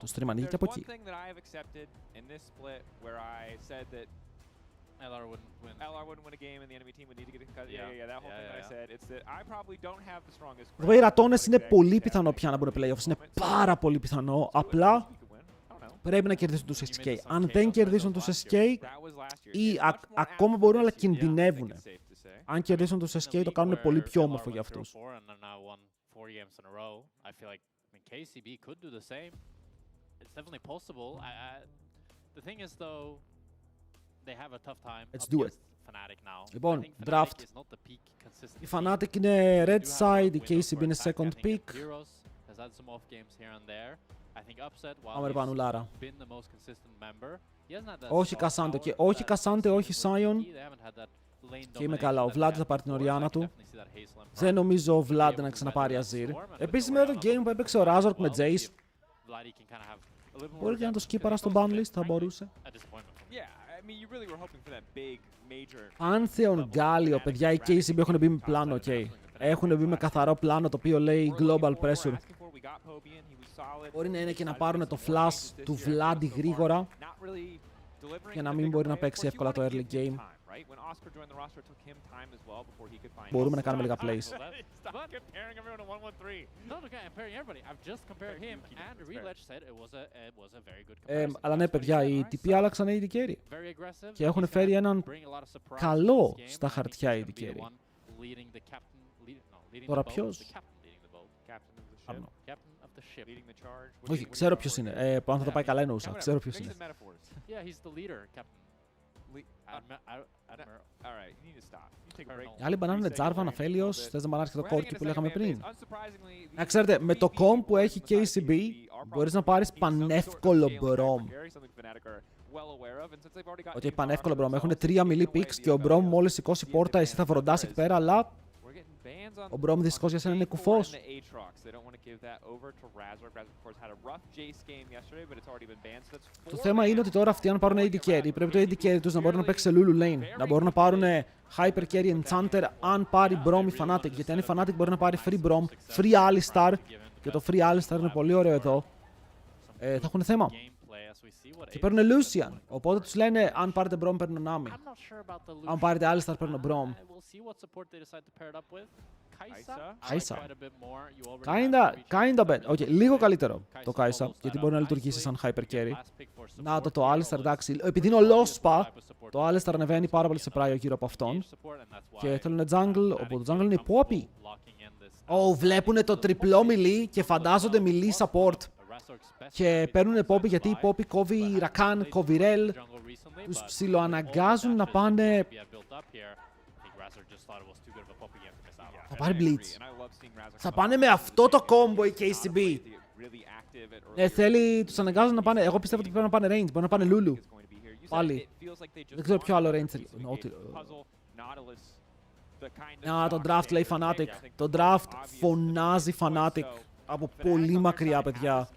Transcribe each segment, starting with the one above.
Το stream ανοίγει και από εκεί. Βέβαια οι ρατώνες είναι πολύ πιθανό πια να μπουν playoffs. Είναι πάρα πολύ πιθανό. Απλά πρέπει να κερδίσουν τους SK. Αν δεν κερδίσουν τους SK ή ακόμα μπορούν αλλά κινδυνεύουν. Αν κερδίσουν τους SK το κάνουν πολύ πιο όμορφο για αυτούς. Let's do it. Λοιπόν, draft. Η Fnatic είναι red side, η KCB είναι second pick. Πάμε πανουλάρα. Όχι Κασάντε, όχι Κασάντε, όχι Σάιον. Και είμαι καλά, ο Vlad θα πάρει την Οριάννα του. Δεν νομίζω ο Vlad να ξαναπάρει Azir. Επίσης με το game που έπαιξε ο Razork με Jace. Μπορεί και να το σκύπαρα στο banlist, θα μπορούσε. Pantheon Galio, παιδιά, οι KCB έχουν μπει με πλάνο, ok. Έχουν μπει με καθαρό πλάνο το οποίο λέει Global Pressure. Μπορεί να είναι και να πάρουν το flash του Vlad γρήγορα για να μην μπορεί να παίξει εύκολα το early game. Μπορούμε να κάνουμε λίγα plays. Αλλά ναι, παιδιά, οι TP άλλαξαν AD carry και έχουν φέρει έναν καλό στα χαρτιά AD carry. Τώρα ποιος? Όχι, ξέρω ποιος είναι. Αν θα το πάει καλά εννοούσα. Ξέρω ποιος είναι. Η άλλη μπανάνα είναι Jarvan, Aphelios. Θες να μπανάρεις και το Corki που λέγαμε πριν? Να ξέρετε, με το comp που έχει KCB μπορείς να πάρεις πανεύκολο Brom. Όχι, πανεύκολο Brom. Έχουν 3 melee picks και ο Brom μόλις σηκώσει πόρτα, εσύ θα βροντάς εκεί πέρα, αλλά ο Brom δυστυχώς για σένα είναι κουφός. Το θέμα είναι ότι τώρα αυτοί αν πάρουν AD carry, πρέπει το AD carry τους να μπορούν να παίξει σε Lulu Lane. Να μπορούν να πάρουν Hyper Carry Enchanter αν πάρει Brom η Fnatic. Γιατί αν η Fnatic μπορεί να πάρει Free Brom, Free Alistar, και το Free Alistar είναι πολύ ωραίο εδώ, θα έχουν θέμα. Και παίρνουν Lucian. Οπότε τους λένε αν πάρετε Brom παίρνουν Nami. Αν πάρετε Alistar παίρνουν Brom. Kai'Sa. Kinda bad. Okay, λίγο καλύτερο το Kai'Sa, γιατί μπορεί να λειτουργήσει σαν Hyper Carry. Να το Alistar, εντάξει. Επειδή είναι ολόσπα, το Alistar ανεβαίνει πάρα πολύ σε πράιο γύρω από αυτόν. Και θέλουν jungle, οπότε το jungle είναι η Poppy. Βλέπουνε το τριπλό melee και φαντάζονται melee support. Και παίρνουν Poppy γιατί η Poppy κόβει Rakan, κόβει Rel. Τους ψιλοαναγκάζουν να πάνε. Θα πάρει Blitz. Θα πάνε με αυτό το combo η KCB. Τους αναγκάζουν να πάνε. Εγώ πιστεύω ότι πρέπει να πάνε range. Μπορεί να πάνε Lulu. Πάλι. Δεν ξέρω ποιο άλλο range θέλει. Το draft λέει Fnatic. Το draft φωνάζει Fnatic από πολύ μακριά, παιδιά.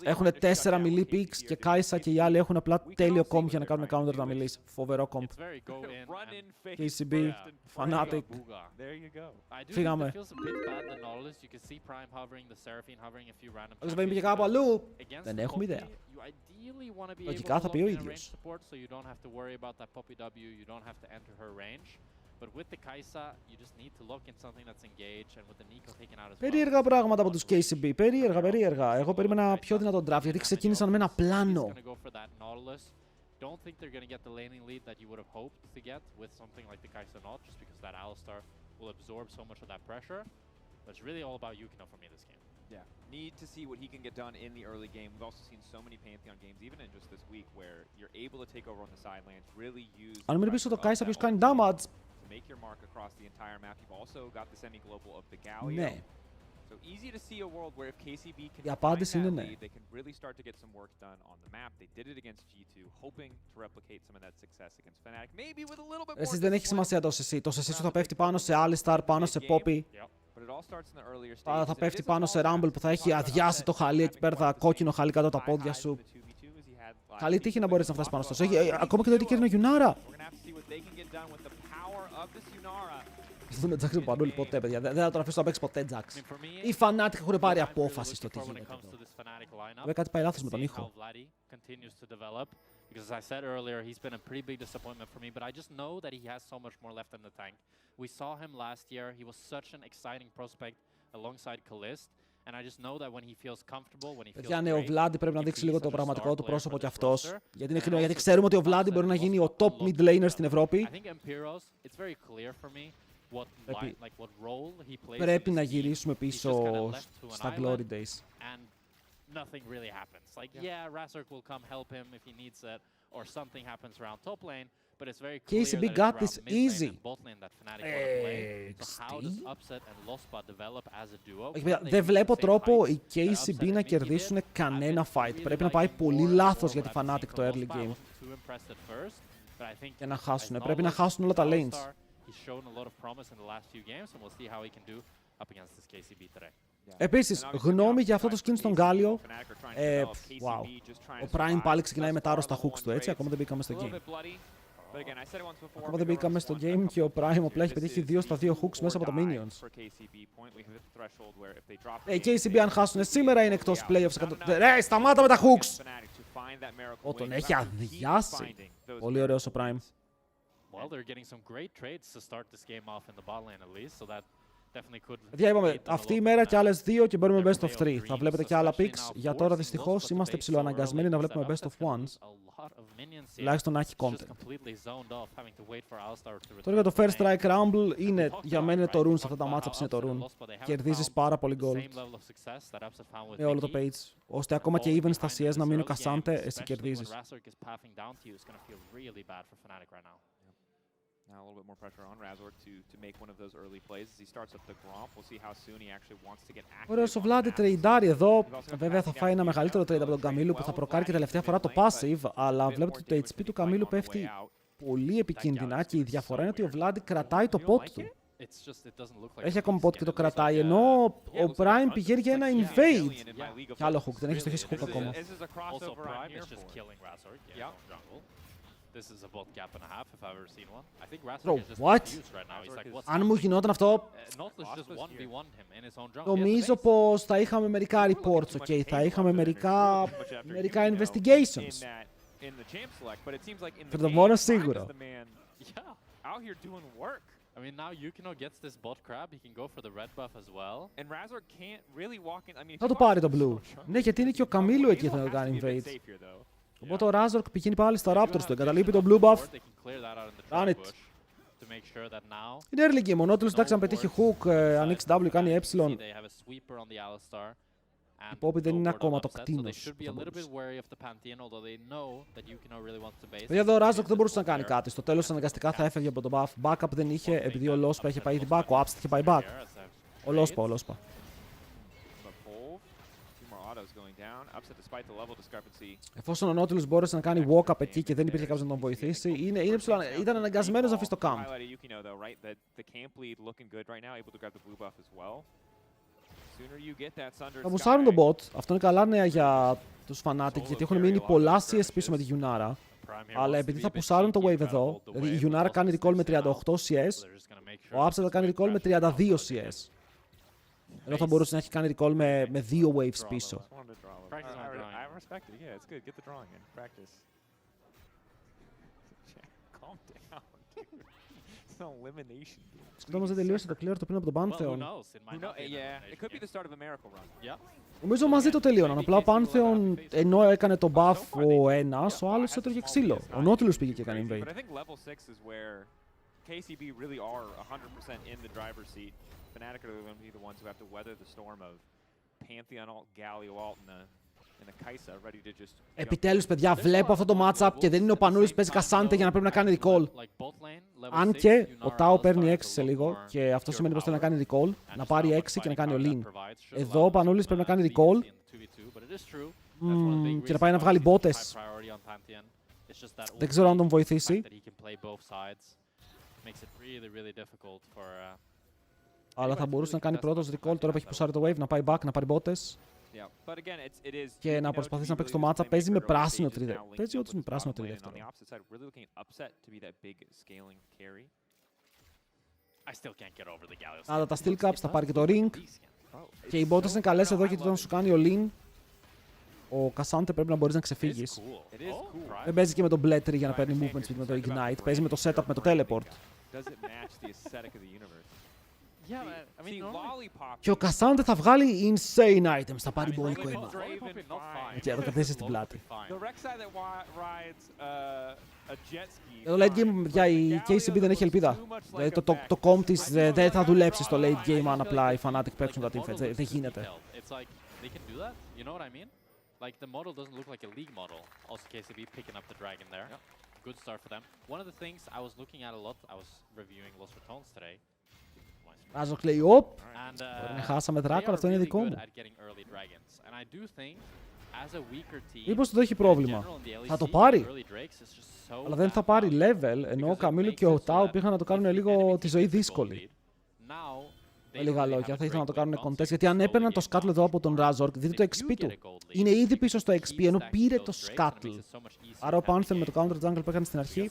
Έχουν 4 melee picks και Kai'Sa και οι άλλοι έχουν απλά τέλειο comp για να κάνουν counter τα melee. Φοβερό comp. KCB, Fnatic. Φύγαμε. Ο Σβέν πήγε κάπου αλλού. Δεν έχουμε ιδέα. Λογικά θα πει ο ίδιος. Περίεργα πράγματα από τους KCB. Περίεργα. Εγώ περίμενα πιο δυνατό draft γιατί ξεκίνησαν με ένα πλάνο. Don't think they're going to get the laning lead that you would have hoped to get with something like the Kai'Sa not, just because that Alistar will absorb so much of that pressure. But it's really all about Yukino for me this game. Yeah, need to see what he can get done in the early game. We've also seen so many Pantheon games, even in just this week, where you're able to take over on the sidelines, really use. Αν μην πεις το Kai'Sa ποιος κάνει damage. To make your mark across the entire map. You've also got the semi-global of the Galio. Ναι. So easy to see a world where if KCB can Η απάντηση είναι find that ναι. lead, they can really start to get some work done on the map. They did it against G2, hoping to replicate some of that success against Fnatic. Maybe with a little bit more. Εσείς δεν έχει σημασία το CC. Το CC σου θα πέφτει πάνω σε Alistar, πάνω σε Poppy. Θα πέφτει πάνω σε Rumble που θα έχει αδειάσει το χαλί εκεί πέρα, θα κόκκινο χαλί κάτω από τα πόδια σου. Καλή τύχη να μπορείς να φτάσεις πάνω στο. Ακόμα και το ότι είναι ο Yunara. θα δούμε Jax με Πανούλη ποτέ, παιδιά. Δεν θα τον αφήσω να παίξει ποτέ Jax. Οι Fnatic έχουν πάρει απόφαση στο τι γίνεται εδώ. Βέβαια κάτι πάει λάθος με τον ήχο. Because as I said earlier, he's been a pretty big disappointment for me, but I just know that he has so much more left in the tank. We saw him last year. He was such an exciting prospect alongside Kalist, and I just know that when he feels comfortable, when he feels παιδιά, ναι, ο great, Βλάντι πρέπει να δείξει λίγο το he's a πραγματικό star του player πρόσωπο for κι this αυτός. roster. Γιατί ξέρουμε ότι ο Βλάντι μπορεί να γίνει ο top mid laner στην Ευρώπη. I think Empiros, it's very clear for me what role he plays. Πρέπει να γυρίσουμε πίσω στα Glory Days. And nothing really happens. Like, yeah, Razork will come help him if he needs it, or something happens around top lane, but it's very clear KCB that it's got around this mid lane easy. and bot lane that Fnatic want to play. So how does Upset and Lospa develop as a duo? Δεν βλέπω τρόπο οι KCB να κερδίσουν κανένα fight. Πρέπει να πάει πολύ λάθος για τη Fnatic το early game. Και να χάσουν. Πρέπει να χάσουν όλα τα lanes. He's shown a lot of promise in the last few games, and we'll see how he can do up against this KCB today. Επίσης, γνώμη για αυτό το skin στον Γκάλιο. Wow. Ο Prime πάλι ξεκινάει με τάρο στα hooks του, έτσι. Ακόμα δεν μπήκαμε στο game. Ακόμα δεν μπήκαμε στο game και ο Prime απλά έχει πετύχει 2 στα 2 hooks μέσα από τα minions. Οι KCB αν χάσουν σήμερα είναι εκτός playoffs. Ρε, σταμάτα με τα hooks! Τον έχει αδειάσει. Πολύ ωραίος ο Prime. Well, they're getting some great trades to start this game off in the bot lane at least, so that definitely could. Παιδιά, είπαμε αυτή η μέρα και άλλες 2 και μπαίνουμε best of 3. Θα βλέπετε και άλλα picks. Για τώρα δυστυχώς είμαστε ψιλοαναγκασμένοι να βλέπουμε best of 1s. Τουλάχιστον να έχει content. Τώρα για το first strike rumble είναι για μένα το rune σε αυτά τα matchups είναι το rune. Κερδίζεις πάρα πολύ gold με όλο το page. Ώστε ακόμα και even στα CS να μείνει ο Κασάντε, εσύ κερδίζεις. Now a little bit more pressure on Razork to make one of those early plays as he starts up the Gromp. We'll see how soon he actually wants to get active. Ωραίος ο Vlad τρεϊντάρει εδώ. Βέβαια θα φάει ένα μεγαλύτερο trade από τον Καμίλου που θα προκάρει και τελευταία φορά το passive, αλλά βλέπετε ότι το HP του Καμίλου πέφτει πολύ επικίνδυνα και η διαφορά είναι ότι ο Vlad κρατάει το pot του. Έχει ακόμα pot και το κρατάει, ενώ ο Prime πηγαίνει για ένα invade. Κι άλλο hook, δεν έχει στοχίσει hook ακόμα. This is a bot gap and a half if I've ever seen one. I think Razork Bro, is just what? confused right now. He's like, what's Αν μου γινόταν αυτό, Nautilus just 1v1'd him in his own jungle. νομίζω πως θα είχαμε μερικά reports, ok, θα είχαμε μερικά investigations. For the μόνο σίγουρο. I mean, now Yukino gets this bot crab, he can go for the red buff as well. And Razork can't really walk in. I mean, Θα το πάρει το blue. Ναι, γιατί είναι και ο Καμίλου εκεί θα το κάνει invade. Οπότε ο Razork πηγαίνει πάλι στα Raptors του, εγκαταλείπει τον blue buff. Run it. Είναι early game, ο Nautilus εντάξει αν πετύχει hook, ανοίξει W, κάνει ε. Η Poppy δεν είναι ακόμα το κτίνος. Παιδιά εδώ ο Razork δεν μπορούσε να κάνει κάτι, στο τέλος αναγκαστικά θα έφευγε από τον buff. Backup δεν είχε επειδή ο Lospa είχε πάει ήδη back, ο Upset είχε πάει back. Ο Lospa. Εφόσον ο Nautilus μπόρεσε να κάνει walk-up εκεί και δεν υπήρχε κάποιος να τον βοηθήσει, ήταν αναγκασμένος να αφήσει το camp. Θα μπουσάρουν τον bot. Αυτό είναι καλά νέα για τους Fnatic, γιατί έχουν μείνει πολλά CS πίσω με τη Yunara. Αλλά επειδή θα πουσάρουν το wave εδώ, δηλαδή η Yunara κάνει recall με 38 CS, ο Upset θα κάνει recall με 32 CS. Ενώ θα μπορούσε να έχει κάνει recall με 2 waves πίσω. Σκεφτόμαστε δεν τελείωσε το clear το πριν από τον Pantheon. Νομίζω μαζί το τελείωναν. Απλά ο Pantheon ενώ έκανε το buff ο ένας, ο άλλος έτρωγε ξύλο. Ο Nautilus πήγε και έκανε invade. KCB really are 100% in the driver's seat. Fnatic are going to be the ones who have to weather the storm of Pantheon ult, Galio ult, and the Kai'Sa ready to just. Επιτέλους, παιδιά, βλέπω αυτό το matchup και δεν είναι ο Πανούλης που παίζει Κασάντε για να πρέπει να κάνει recall. Αν και ο Tao παίρνει 6 σε λίγο και αυτό σημαίνει πως θέλει να κάνει recall, να πάρει 6 και να κάνει all-in. Εδώ ο Πανούλης πρέπει να κάνει recall και να πάει να βγάλει μπότες. Δεν ξέρω αν τον βοηθήσει. Αλλά θα μπορούσε να κάνει πρώτος recall τώρα που έχει πουσάρει το wave, να πάει back, να πάρει μπότες. Και να προσπαθήσει να παίξει το matchup. Παίζει με πράσινο τριδεύτερο. Παίζει όντως με πράσινο τριδεύτερο. Άρα τα steel caps, θα πάρει και το ring. Και οι bottas είναι καλές εδώ γιατί όταν σου κάνει ο lean, ο Cassandre πρέπει να μπορείς να ξεφύγεις. Δεν παίζει και με το Blettery για να παίρνει movement speed με το Ignite. Παίζει με το setup με το teleport. Και ο Cassandre θα βγάλει insane items. Θα πάρει πολύ coin. Και θα το καθίσει στην πλάτη. Το late game, παιδιά, η KCB δεν έχει ελπίδα. Το comp της δεν θα δουλέψει στο late game αν απλά οι Fnatic παίξουν τα teamfights. Δεν γίνεται. Like the model doesn't look like a league model. Also KCB picking up the dragon there. Yep. Good start for them. One of the things I was looking at a lot, I was reviewing Lost Returns today. Ράζοκ λέει, οπ, χάσαμε δράκο, αυτό είναι δικό μου. Μήπως το έχει πρόβλημα. Θα το πάρει. Αλλά δεν θα πάρει level, ενώ ο Καμίλου και ο Τάου πήγαν να το κάνουν λίγο τη ζωή δύσκολη. Με λίγα λόγια, θα ήθελα να το κάνουν contest, γιατί αν έπαιρναν το Scuttle εδώ από τον Razork, δείτε το XP του. Είναι ήδη πίσω στο XP, ενώ πήρε το Scuttle. Άρα ο Pantheon με το counter jungle που έκανε στην αρχή.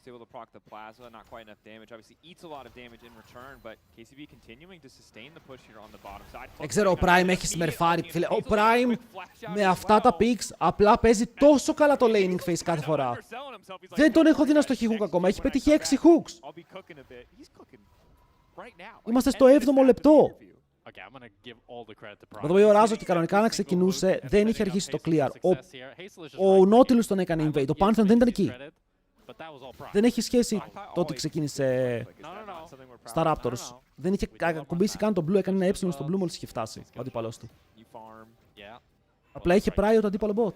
Is able to proc the plasma, not quite enough damage. Obviously eats a lot of damage in return, but KCB continuing to sustain the push here on the bottom side. Δεν ξέρω, ο Prime έχει смерφάρει, φίλε. Ο Prime με αυτά τα picks απλά παίζει τόσο καλά το laning phase κάθε φορά. Δεν τον έχω δει να στοχεί hook ακόμα, έχει πετύχει 6 hooks. Είμαστε στο 7ο λεπτό. Με το οποίο ο Ράζο και κανονικά να ξεκινούσε, δεν είχε αρχίσει το clear. Ο Nautilus τον έκανε invade, ο Pantheon δεν ήταν εκεί. Δεν έχει σχέση το ότι ξεκίνησε στα Raptors. Δεν είχε ακουμπήσει καν τον Blue, έκανε ένα στο Blue μόλις είχε φτάσει ο αντίπαλος του. Απλά είχε prior το αντίπαλο bot.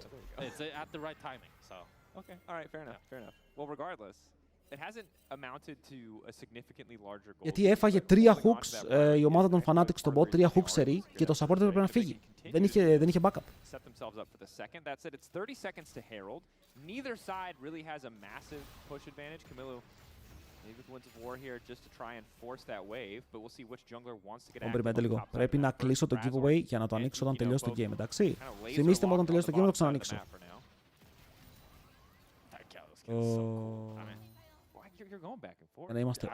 Γιατί έφαγε 3 hooks η ομάδα των Fnatic στον bot, 3 hooks series και το support έπρεπε να φύγει. Δεν είχε backup. Neither side really has a massive push advantage. Camilo maybe with Winds of War here just to try and force that wave, but we'll see which jungler wants to get out. Λίγο. Πρέπει να κλείσω το giveaway για να το ανοίξω όταν τελειώσει το game, εντάξει. Θυμήστε μου όταν τελειώσει το game να το ξανανοίξω. Να είμαστε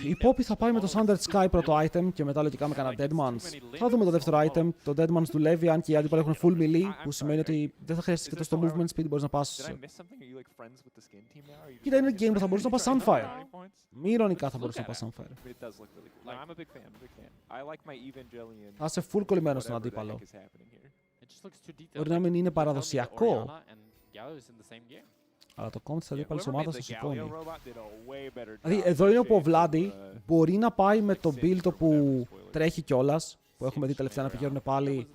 η Poppy θα πάει με το Sundered Sky πρώτο item και μετά λογικά με κανένα Deadmans. Θα δούμε το δεύτερο item. Το Deadmans δουλεύει, αν και οι αντίπαλοι έχουν full melee, που σημαίνει ότι δεν θα χρειαστείς και τόσο το movement speed, μπορείς να πας. Κοίτα, είναι game που θα μπορείς να πας Sunfire. Μη ειρωνικά θα μπορείς να πας Sunfire. Θα είσαι full κολλημένος στον αντίπαλο. Μπορεί να μην είναι παραδοσιακό, αλλά το κόμμα της αντίπαλης ομάδας το σηκώνει. Δηλαδή, εδώ είναι όπου ο Βλάντι μπορεί να πάει με το build που τρέχει κιόλας, που έχουμε δει τελευταία να πηγαίνουν πάλι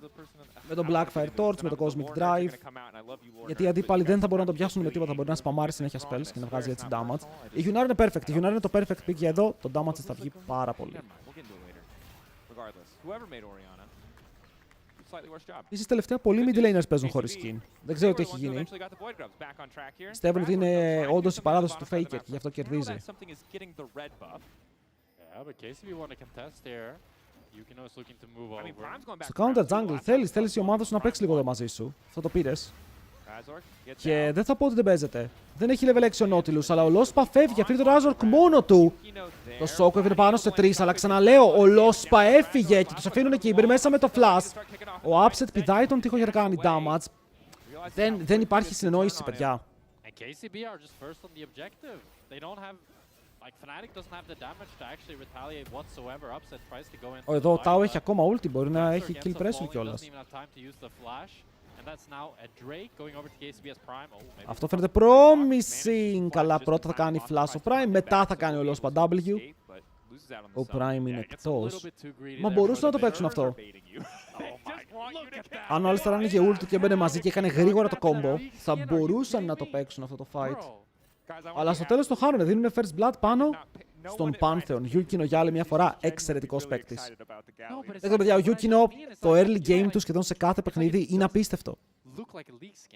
με το Blackfire Torch, με το Cosmic Drive. Γιατί οι αντίπαλοι δεν θα μπορούν να το πιάσουν με τίποτα, θα μπορεί να σπαμάρει συνέχεια spells και να βγάζει έτσι damage. Η Yunar είναι perfect. Η Yunar είναι το perfect pick για εδώ, το damage της θα βγει πάρα πολύ. Επίσης τελευταία πολλοί mid laners παίζουν χωρίς skin. Δεν ξέρω τι έχει γίνει. Πιστεύουν ότι είναι όντως η παράδοση του Faker και γι' αυτό κερδίζει. Στο counter jungle θέλεις η ομάδα σου να παίξει λίγο εδώ μαζί σου. Αυτό το πήρες. Και δεν θα πω ότι δεν παίζεται. Δεν έχει level 6 ο Nautilus, αλλά ο Lospa φεύγει. Αφήνει τον Razork μόνο του. Το Soko έβγαινε πάνω σε 3, αλλά ξαναλέω, ο Lospa έφυγε και τους αφήνουν εκεί μέσα με το flash. Ο Upset πηδάει τον τοίχο για να κάνει damage. Δεν υπάρχει συνεννόηση, παιδιά. Εδώ ο Tao έχει ακόμα ulti, μπορεί να έχει kill pressure kiolas. Αυτό φαίνεται promising. Καλά, πρώτα θα κάνει flash ο Prime, μετά θα κάνει ο Lospa W. Ο Prime είναι εκτός. Μα μπορούσαν να το παίξουν αυτό. Αν ο Alistar άνοιγε ulti και έμπαινε μαζί και έκανε γρήγορα το combo, θα μπορούσαν να το παίξουν αυτό το fight. Αλλά στο τέλος το χάνουνε, δίνουν first blood πάνω στον Pantheon. Yukino για άλλη μια φορά εξαιρετικός παίκτης. Δεν ξέρω παιδιά, ο Yukino το early game του σχεδόν σε κάθε παιχνίδι είναι απίστευτο.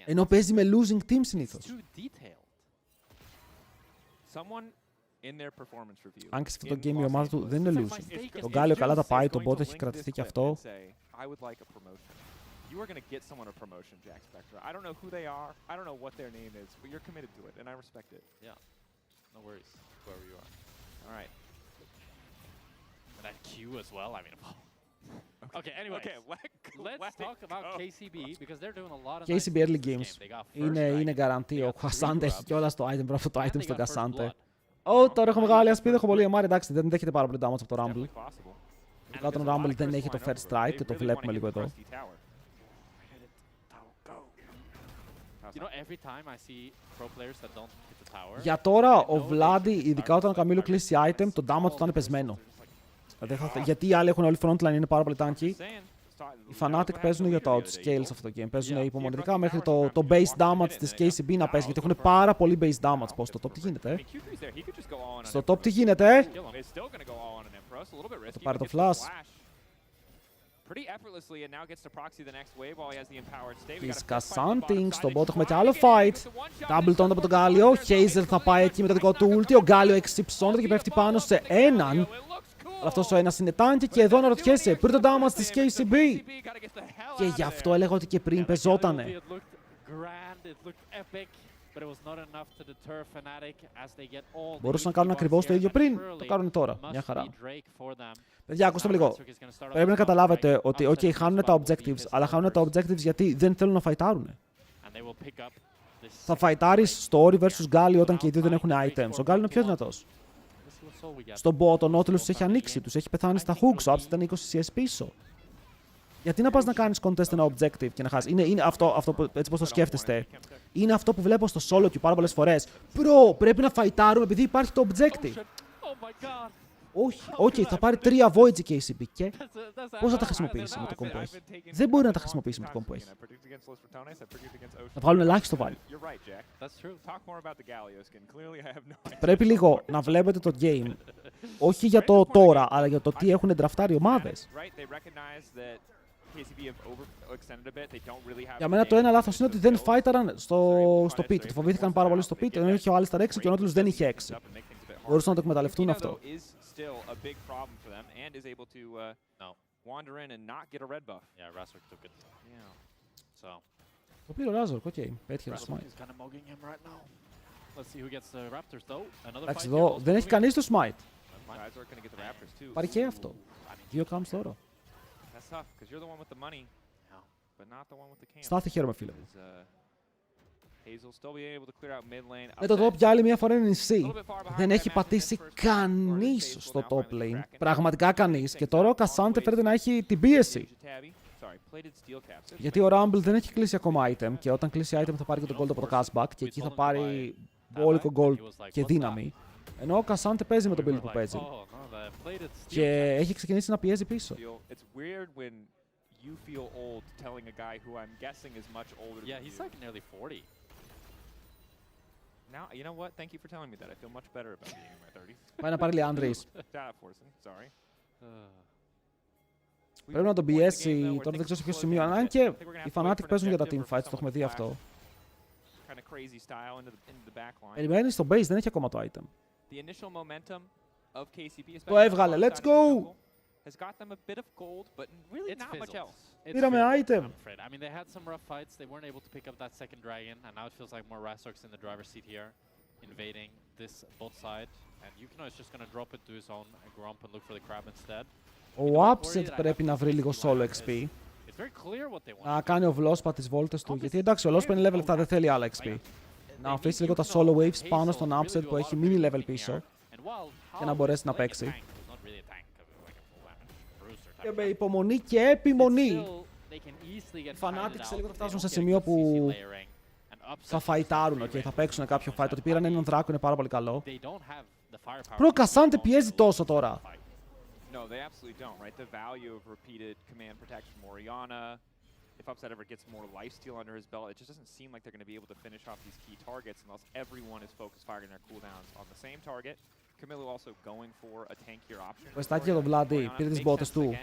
Ενώ παίζει με losing team συνήθως. Αν και σε αυτό το game η ομάδα του δεν είναι losing. Τον Γκάλιο καλά τα πάει, τον bot έχει κρατηθεί και αυτό. you are going to get someone a promotion, Jack Spectra. I don't know who they are. I don't know what their name is, but you're committed to it, and I respect it. Yeah. No worries, whoever you are. All right. And that Q as well, I mean... Okay, anyway, let's talk about KCB because they're doing a lot of KCB nice early things games. this game. They got first Είναι strike, guarantee. they Ο got three Κασάντε έχει grubs, κιόλας το item, πρώτο το and item they στο got first Κασάντε. blood. Ω, τώρα έχω μεγάλη ασπίδα, έχω πολύ αμάρι. Εντάξει, δεν δέχεται πάρα πολύ damage από το Rumble. Definitely possible. Ειδικά τον Rumble δεν έχει το first strike και το βλέπουμε λίγο εδώ. You know, every time I see pro players that don't hit the tower. Για τώρα, ο Vladi, ειδικά όταν ο Καμίλο κλείσει item, το damage του θα είναι πεσμένο. Γιατί οι άλλοι έχουν όλοι frontline, είναι πάρα πολύ tanky. Οι Fnatic παίζουν για το outscale σε αυτό το game. Παίζουν υπομονετικά μέχρι το base damage της KCB να παίζει, γιατί έχουν πάρα πολύ base damage. Πώς στο top τι γίνεται. Στο top τι γίνεται. Θα πάρει το flash. Της Cassanding, στον bot έχουμε κι άλλο fight. Double taunt από τον Γκάλιο. Hazel θα πάει εκεί με το δικό του ulti. Ο Γκάλιο εξυψώνεται και πέφτει πάνω σε έναν. Αλλά αυτός ο ένας είναι tanky και εδώ αναρωτιέσαι πριν το damage της KCB. Και γι' αυτό έλεγα ότι και πριν πεζότανε. Μπορούσαν να κάνουν ακριβώς το ίδιο πριν. Το κάνουν τώρα. Μια χαρά. Παιδιά, ακούστε με λίγο. Πρέπει να καταλάβετε ότι, OK, χάνουν τα objectives, αλλά χάνουν τα objectives γιατί δεν θέλουν να φαϊτάρουν. Θα φαϊτάρεις στο Ori vs Gali όταν και οι δύο δεν έχουν items. Ο Gali είναι πιο δυνατός. Στον bot, ο Nautilus τους έχει ανοίξει, τους έχει πεθάνει στα hooks, ο Abs ήταν 20 CS πίσω. Γιατί να πας να κάνεις contest ένα objective και να χάσεις. Είναι αυτό που, έτσι πως το σκέφτεστε. Είναι αυτό που βλέπω στο solo queue πάρα πολλές φορές. Bro, πρέπει να φαϊτάρουμε επειδή υπάρχει το objective. Όχι, θα πάρει 3 voids η KCB και πώς θα τα χρησιμοποιήσει με το comp που έχει. Δεν μπορεί να τα χρησιμοποιήσει με το comp που έχει. Να βγάλουν ελάχιστο value. Πρέπει λίγο να βλέπετε το game, όχι για το τώρα, αλλά για το τι έχουν ντραφτάρει οι ομάδες. Για μένα το ένα λάθος είναι ότι δεν φάιταραν στο pit. Το φοβήθηκαν πάρα πολύ στο pit, ενώ είχε ο Alistar 6 και ο Nautilus δεν είχε 6. Μπορούσαν να το εκμεταλλευτούν αυτό. Το πήρε ο Razork, οκ. Πέτυχε το smite. Εντάξει, εδώ δεν έχει κανείς το smite. Πάρει και αυτό. 2 camps τώρα. Στάθη, χαίρομαι, φίλε μου. Με το top για άλλη μια φορά είναι νησί. Δεν έχει πατήσει κανείς στο top lane. Πραγματικά κανείς. Και τώρα ο Cassandre φαίνεται να έχει την πίεση. Γιατί ο Rumble δεν έχει κλείσει ακόμα item. Και όταν κλείσει item θα πάρει και το gold από το cashback. Και εκεί θα πάρει μπόλικο gold και δύναμη. Ενώ ο Cassandre παίζει με τον build που παίζει. Και έχει ξεκινήσει να πιέζει πίσω. You feel old telling a guy who I'm guessing is much older than you. Yeah, he's like nearly 40. Now, you know what? Thank you for telling me that. I feel much better about being in my 30s. Πάει να πάρει Leandris. Sorry. Πρέπει να τον πιέσει, τώρα δεν ξέρω σε ποιο σημείο. Αν και οι Fnatic παίζουν για τα teamfights, το έχουμε δει αυτό. Περιμένει στο base, δεν έχει ακόμα το item. Το έβγαλε, let's go! Has got them a bit of gold, but really not much else. Πήραμε item. I mean, they had some rough fights. They weren't able to pick up that second dragon, and now it feels like more Razorks in the driver's seat here, invading this bot side. And Yukino is just going to drop it to his own Grump and look for the crab instead. Ο Upset πρέπει να βρει λίγο solo XP. Να κάνει ο Vlospa τις βόλτες του, γιατί εντάξει ο Vlospa είναι level 7, δεν θέλει άλλα XP. Να αφήσει λίγο τα solo waves πάνω στον Upset που έχει mini level πίσω και να μπορέσει να παίξει. Και με υπομονή και επιμονή. Οι Fnatic σε λίγο θα φτάσουν σε σημείο που θα φαϊτάρουν και θα παίξουν κάποιο fight. Ότι πήραν έναν δράκο είναι πάρα πολύ καλό. Προ Cassandre πιέζει τόσο τώρα. No, they absolutely don't, right? The value of repeated command protection from Orianna. If Upset ever gets more lifesteal under his belt, it just doesn't seem like they're going to be able to finish off these key targets unless everyone is focused firing their cooldowns on the same target. Camilo also going for a tankier option. Πεστάκι για τον Vladi, πήρε τις μπότες του.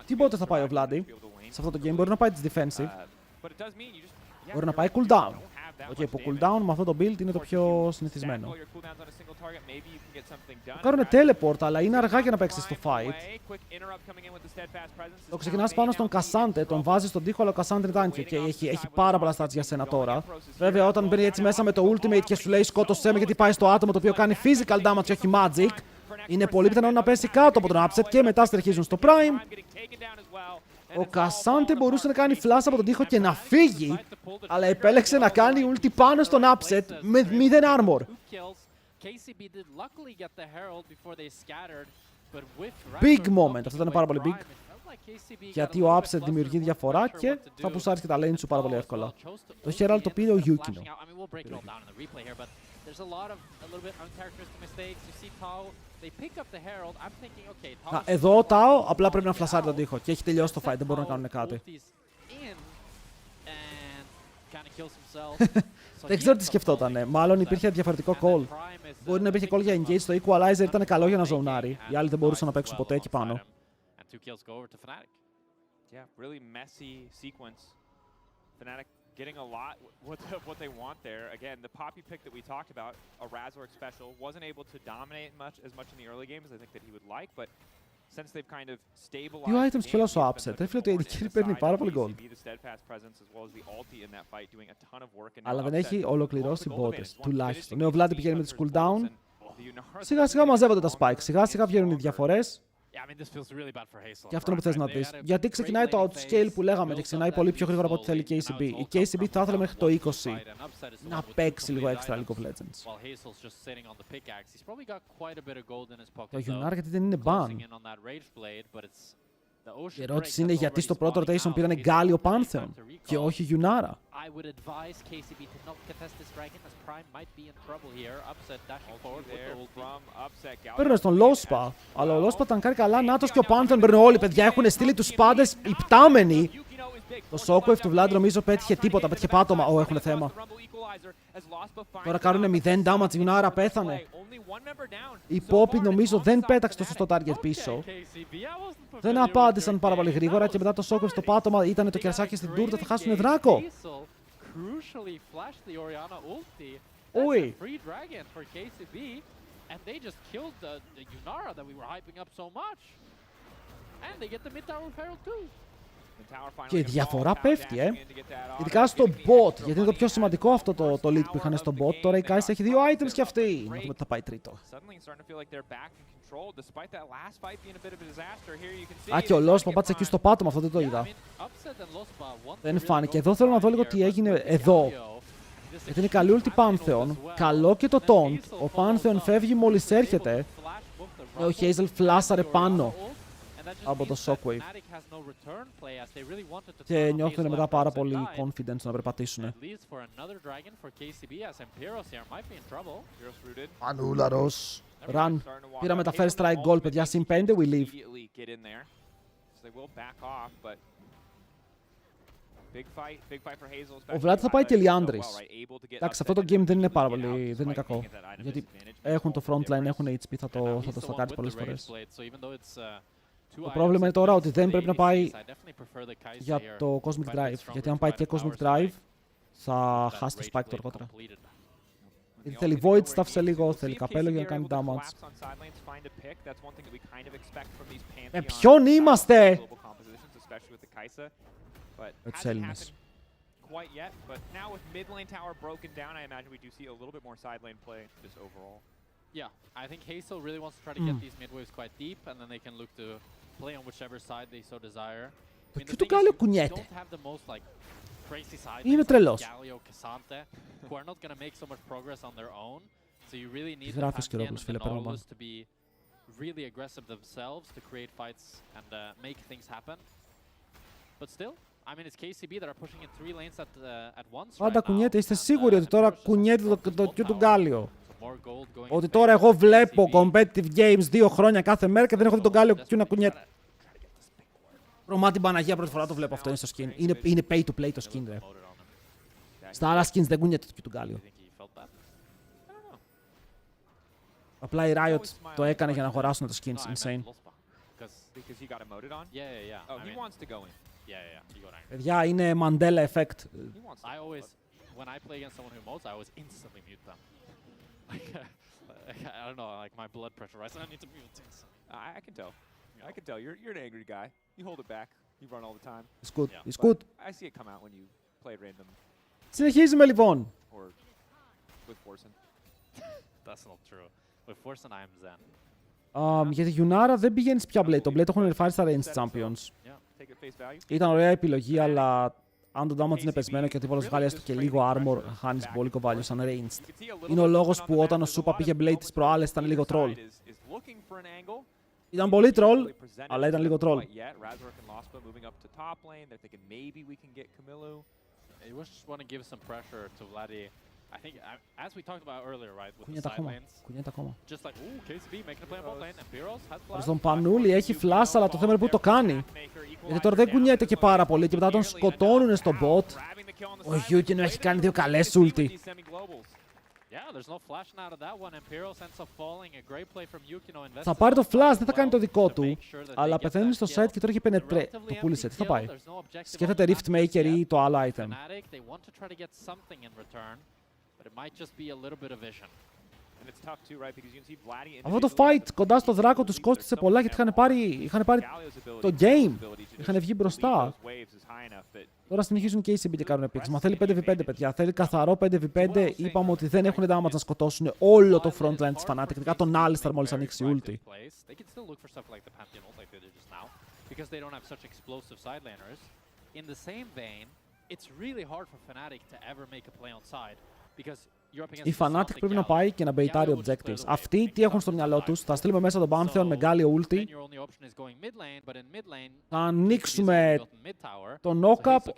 Τι μπότες θα πάει ο Vladi? Σε αυτό το game μπορεί να πάει τις defensive. Μπορεί να πάει cooldown. Okay, που cooldown με αυτό το build είναι το πιο συνηθισμένο. Το κάνουν teleport, αλλά είναι αργά για να παίξεις το fight. Το ξεκινάς πάνω στον Κασάντε, τον βάζεις στον τοίχο, αλλά ο Κασάντε είναι tanky και έχει πάρα πολλά stats για σένα τώρα. Βέβαια, όταν μπαίνει έτσι μέσα με το ultimate και σου λέει σκότωσέ με γιατί πάει στο άτομο το οποίο κάνει physical damage και όχι magic, είναι πολύ πιθανό να πέσει κάτω από τον upset και μετά συνεχίζουν στο prime. Ο Κασάντε μπορούσε να κάνει flash από τον τοίχο και να φύγει, αλλά επέλεξε να κάνει ulti πάνω στον upset με 0 armor. Big moment, αυτό ήταν πάρα πολύ big. Γιατί ο upset δημιουργεί διαφορά και θα πουσάρεις και τα lane σου πάρα πολύ εύκολα. Το Herald το πήρε ο Yukino. Εδώ ο Tao απλά πρέπει να φλασάρει τον τοίχο και έχει τελειώσει το fight, δεν μπορούν να κάνουν κάτι. Δεν ξέρω τι σκεφτότανε, μάλλον υπήρχε διαφορετικό call. Μπορεί να υπήρχε call για engage, το equalizer ήταν καλό για να ζωνάρει. Οι άλλοι δεν μπορούσαν να παίξουν ποτέ εκεί πάνω. Getting a lot of what they want there. Again, the Poppy pick that we talked about, a Razork special, wasn't able to dominate as much in the early games as I think that he would like, but since they've kind of stabilized Δύο items πιο στο upset. Έφυγε ότι η Edikiri παίρνει πάρα πολύ gold. Αλλά δεν έχει ολοκληρώσει μπότες, τουλάχιστον. Ο Vlad πηγαίνει με τις cooldown. Σιγά σιγά μαζεύονται τα spikes, σιγά σιγά βγαίνουν οι διαφορές. Και αυτό είναι που θες να δεις. Γιατί ξεκινάει το outscale που λέγαμε και ξεκινάει πολύ πιο γρήγορα από ό,τι θέλει η KCB. Η KCB θα ήθελε μέχρι το 20 να παίξει λίγο έξτρα League of Legends. Και ο Γιουνάρα γιατί δεν είναι ban. Η ερώτηση είναι γιατί στο πρώτο rotation πήρανε Γκάλιο Pantheon και όχι Γιουνάρα. Παίρνουν στον Lospa, αλλά ο Lospa τανκάρει καλά. Νάτος και ο Pantheon παίρνουν όλοι, παιδιά. Έχουν στείλει τους πάντες υπτάμενοι. Το Shockwave του Vlad νομίζω πέτυχε τίποτα, πέτυχε πάτωμα. Έχουν θέμα. Τώρα κάνουν 0 damage, Γιουνάρα πέθανε. Η Poppy νομίζω δεν πέταξε το σωστό target πίσω. Δεν απάντησαν πάρα πολύ γρήγορα και μετά το Shockwave στο πάτωμα ήταν το κερσάκι στην τούρτα, θα χάσουν δράκο. Ουι. Και η διαφορά πέφτει, ειδικά στο bot, γιατί είναι το πιο σημαντικό αυτό το lead που είχαν στο bot. Τώρα η Kai'Sa έχει 2 items και αυτή. Να δούμε ότι θα πάει τρίτο. Α, και ο Lospa πάτησε εκεί στο πάτωμα, αυτό δεν το είδα. Δεν φάνηκε. Εδώ θέλω να δω λίγο τι έγινε εδώ. Γιατί είναι καλή ulti Pantheon. Καλό και το taunt. Ο Pantheon φεύγει μόλις έρχεται. Ο Hazel φλάσαρε πάνω από το Shockwave. Και νιώθουν μετά πάρα πολύ confidence να περπατήσουν. Πανούλαρος. Run. Πήραμε τα first strike goal, παιδιά. Συν 5, we leave. Ο Vlad θα πάει και Liandry's. Εντάξει, αυτό το game δεν είναι πάρα πολύ, δεν είναι κακό. Γιατί έχουν το frontline, έχουν HP, θα το στακάρεις πολλές φορές. Το πρόβλημα είναι τώρα ότι δεν πρέπει να πάει για το Cosmic Drive. Γιατί αν πάει και Cosmic Drive, θα χάσει το spike του αργότερα. Γιατί θέλει Void Staff σε λίγο, θέλει καπέλο για να κάνει damage. Με ποιον είμαστε! Με τους Έλληνες. Yeah, I think Hazel really wants to try to get these mid waves quite deep, and then they can look to play on whichever side they so desire. Το Q του Γκάλιο κουνιέται. Είναι τρελός. Τι γράφει ο Σκυρόπουλος, φίλε, παίρνω μόνο. Πάντα κουνιέται, είστε σίγουροι ότι τώρα κουνιέται το Q του Γκάλιο? Ότι τώρα εγώ βλέπω competitive games 2 χρόνια κάθε μέρα και δεν έχω δει τον Γκάλιο Q να κουνιέται. Ρωμά την Παναγία, πρώτη φορά το βλέπω αυτό, είναι στο skin. Είναι pay to play το skin, ρε. Στα άλλα skins δεν κουνιέται το Q του Γκάλιο. Απλά η Riot το έκανε για να αγοράσουν το skins, insane. Παιδιά, είναι Mandela effect. when I play against someone who emotes, I always instantly mute them. Like, I don't know, like my blood pressure rises. I need to mute instantly. I can tell. I can tell. You're an angry guy. You hold it back. You run all the time. It's good. Yeah. It's But good. I see it come out when you play random Συνεχίζουμε λοιπόν. or with Forsen. That's not true. With Forsen, I am Zen. Για τη Yunara δεν πηγαίνεις πια Blade. Το Blade το έχουν ρεφάρει στα Ranged Champions. Yeah. Take it face value. Ήταν ωραία επιλογή, αλλά αν το damage είναι πεσμένο και ο τίπολος βγάλει έστω και λίγο armor, χάνεις πολύ value σαν Ranged. Είναι ο λόγος που όταν ο Σούπα πήγε Blade τις προάλλες ήταν λίγο troll. Ήταν πολύ troll, αλλά ήταν λίγο troll. You just want to give some pressure to Vladdy. I think, as we talked about earlier, right, with the Κουνιέται side ακόμα. lanes, Κουνιέται ακόμα. just like, ooh, KCB making a play on bot lane, and Pyros has flash. Στον Πανούλη έχει flash, αλλά το θέμα είναι που το κάνει. Γιατί τώρα δεν κουνιέται και πάρα πολύ και μετά τον σκοτώνουν στο bot. Ο Yukino έχει κάνει 2 καλές ulti. Yeah, there's no flashing out of that one, and Pyros ends up falling. A great play from Yukino. Θα πάρει το flash, δεν θα κάνει το δικό του. Αλλά πεθαίνει στο site και τώρα έχει penetrate. Το πούλησε, τι θα πάει. Σκέφτεται Rift Maker ή το άλλο item. Αυτό το fight κοντά στο δράκο τους κόστησε πολλά γιατί είχαν πάρει το game. Είχαν βγει μπροστά. Τώρα συνεχίζουν και οι CB και κάνουν picks. Μα θέλει 5v5, παιδιά. Θέλει καθαρό 5v5. Είπαμε ότι δεν έχουν damage να σκοτώσουν όλο το frontline της Fnatic. Ειδικά τον Alistar μόλις ανοίξει η ulti. Η Fnatic πρέπει να πάει και να μπεϊτάρει objectives. Αυτοί τι έχουν στο μυαλό τους, θα στείλουμε μέσα τον Pantheon με Galio ulti. Θα ανοίξουμε το knock-up,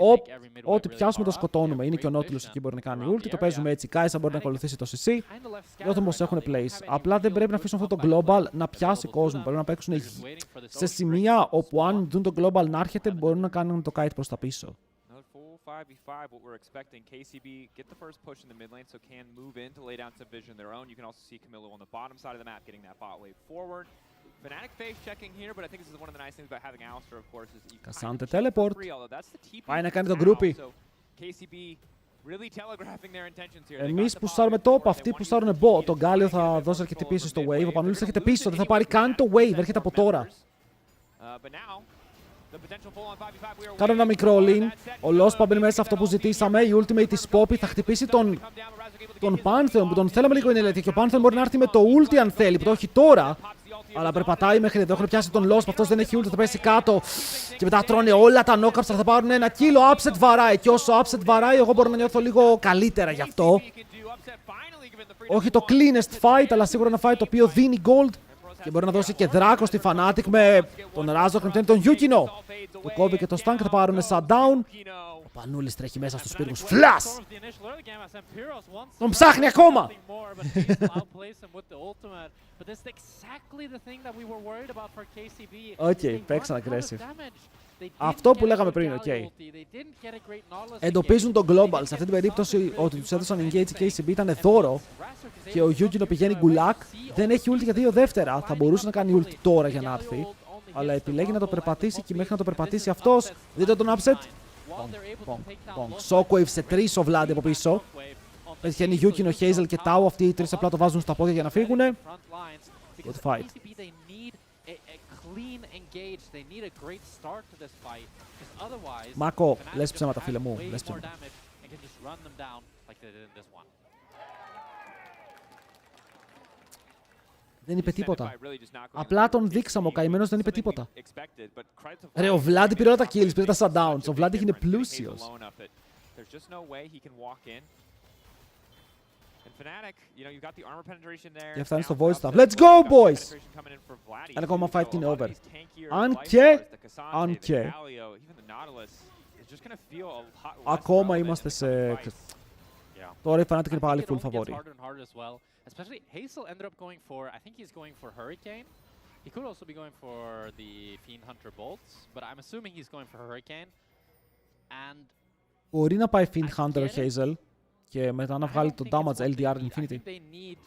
ό,τι πιάσουμε το σκοτώνουμε. Είναι και ο Nautilus εκεί μπορεί να κάνει ulti, το παίζουμε έτσι. Kai'Sa μπορεί να ακολουθήσει το CC. Νιώθουμε πως έχουν plays. Απλά δεν πρέπει να αφήσουν αυτό το global να πιάσει κόσμο. Πρέπει να παίξουν σε σημεία όπου αν δουν το global να έρχεται μπορούν να κάνουν το kite προς τα πίσω. 5v5, what we're expecting. KCB get the first push in the mid lane, so can move in to lay down some vision of their own. You can also see Camilo on the bottom side of the map getting that bot wave forward. Fnatic face checking here, but I think this is one of the nice things about having Alistar, of course, is you Cassante teleport. That's the TP. Πάει να κάνει το groupie. So KCB really telegraphing their intentions here. Εμείς πουσάρουμε top, αυτοί πουσάρουν bot. Το Galio θα δώσει αρκετή πίσω στο wave. Ο Πανούλης έρχεται πίσω, δεν θα πάρει καν το wave, έρχεται από τώρα. Κάνω ένα μικρό lean. Ο Lospa μπαίνει μέσα σε αυτό που ζητήσαμε. Η ultimate της Poppy θα χτυπήσει τον Pantheon που τον θέλαμε λίγο ενελέτη. Και ο Pantheon μπορεί να έρθει με το ulti αν θέλει, που το έχει τώρα. Αλλά περπατάει μέχρι εδώ. Έχουν πιάσει τον Lospa. Αυτός δεν έχει ulti, θα πέσει κάτω. Και μετά τρώνε όλα τα knockups. Θα πάρουν ένα κιλο. Upset βαράει. Και όσο upset βαράει, εγώ μπορώ να νιώθω λίγο καλύτερα γι' αυτό. Όχι το cleanest fight, αλλά σίγουρα ένα fight το οποίο δίνει gold. Και μπορεί να δώσει και δράκο στη Fnatic με τον Ράζο και τον Yukino. Του κόβει και το stun και θα πάρουν shutdown. Ο Πανούλης τρέχει μέσα στους πύργους. Flash! Τον ψάχνει ακόμα! Οκ, παίξαν aggressive. Αυτό που λέγαμε πριν, οκ. Εντοπίζουν τον global. Σε αυτή την περίπτωση ότι τους έδωσαν engage και KCB ήταν δώρο. Και ο Yukino πηγαίνει γκουλάκ. Δεν έχει ulti για 2 δεύτερα. Θα μπορούσε να κάνει ulti τώρα για να έρθει. Αλλά επιλέγει να το περπατήσει και μέχρι να το περπατήσει αυτός. Δείτε τον upset. Shockwave σε 3 ο Vlad από πίσω. Πετυχαίνει Yukino, Hazel και Tau. Αυτοί οι 3 απλά το βάζουν στα πόδια για να φύγουν. Good fight. Μάκο, λες ψέματα φίλε μου. Λες ψέματα. Δεν είπε τίποτα. Απλά τον δείξαμε, ο καημένος δεν είπε τίποτα. Ρε, ο Vlad πήρε όλα τα kills, πήρε τα shutdowns. Ο Vlad είναι πλούσιος. Και φτάνει στο voice stuff. Let's go, boys! Ένα ακόμα fight και είναι over. Αν και... Ακόμα είμαστε σε... Τώρα η Fnatic είναι πάλι full favori. Especially Hazel ended up going for, I think he's going for Hurricane. He could also be going for the Fiend Hunter Bolts, but I'm assuming he's going for Hurricane. And μπορεί να πάει Fiend Hunter ο Hazel και μετά να βγάλει το damage LDR Infinity. They need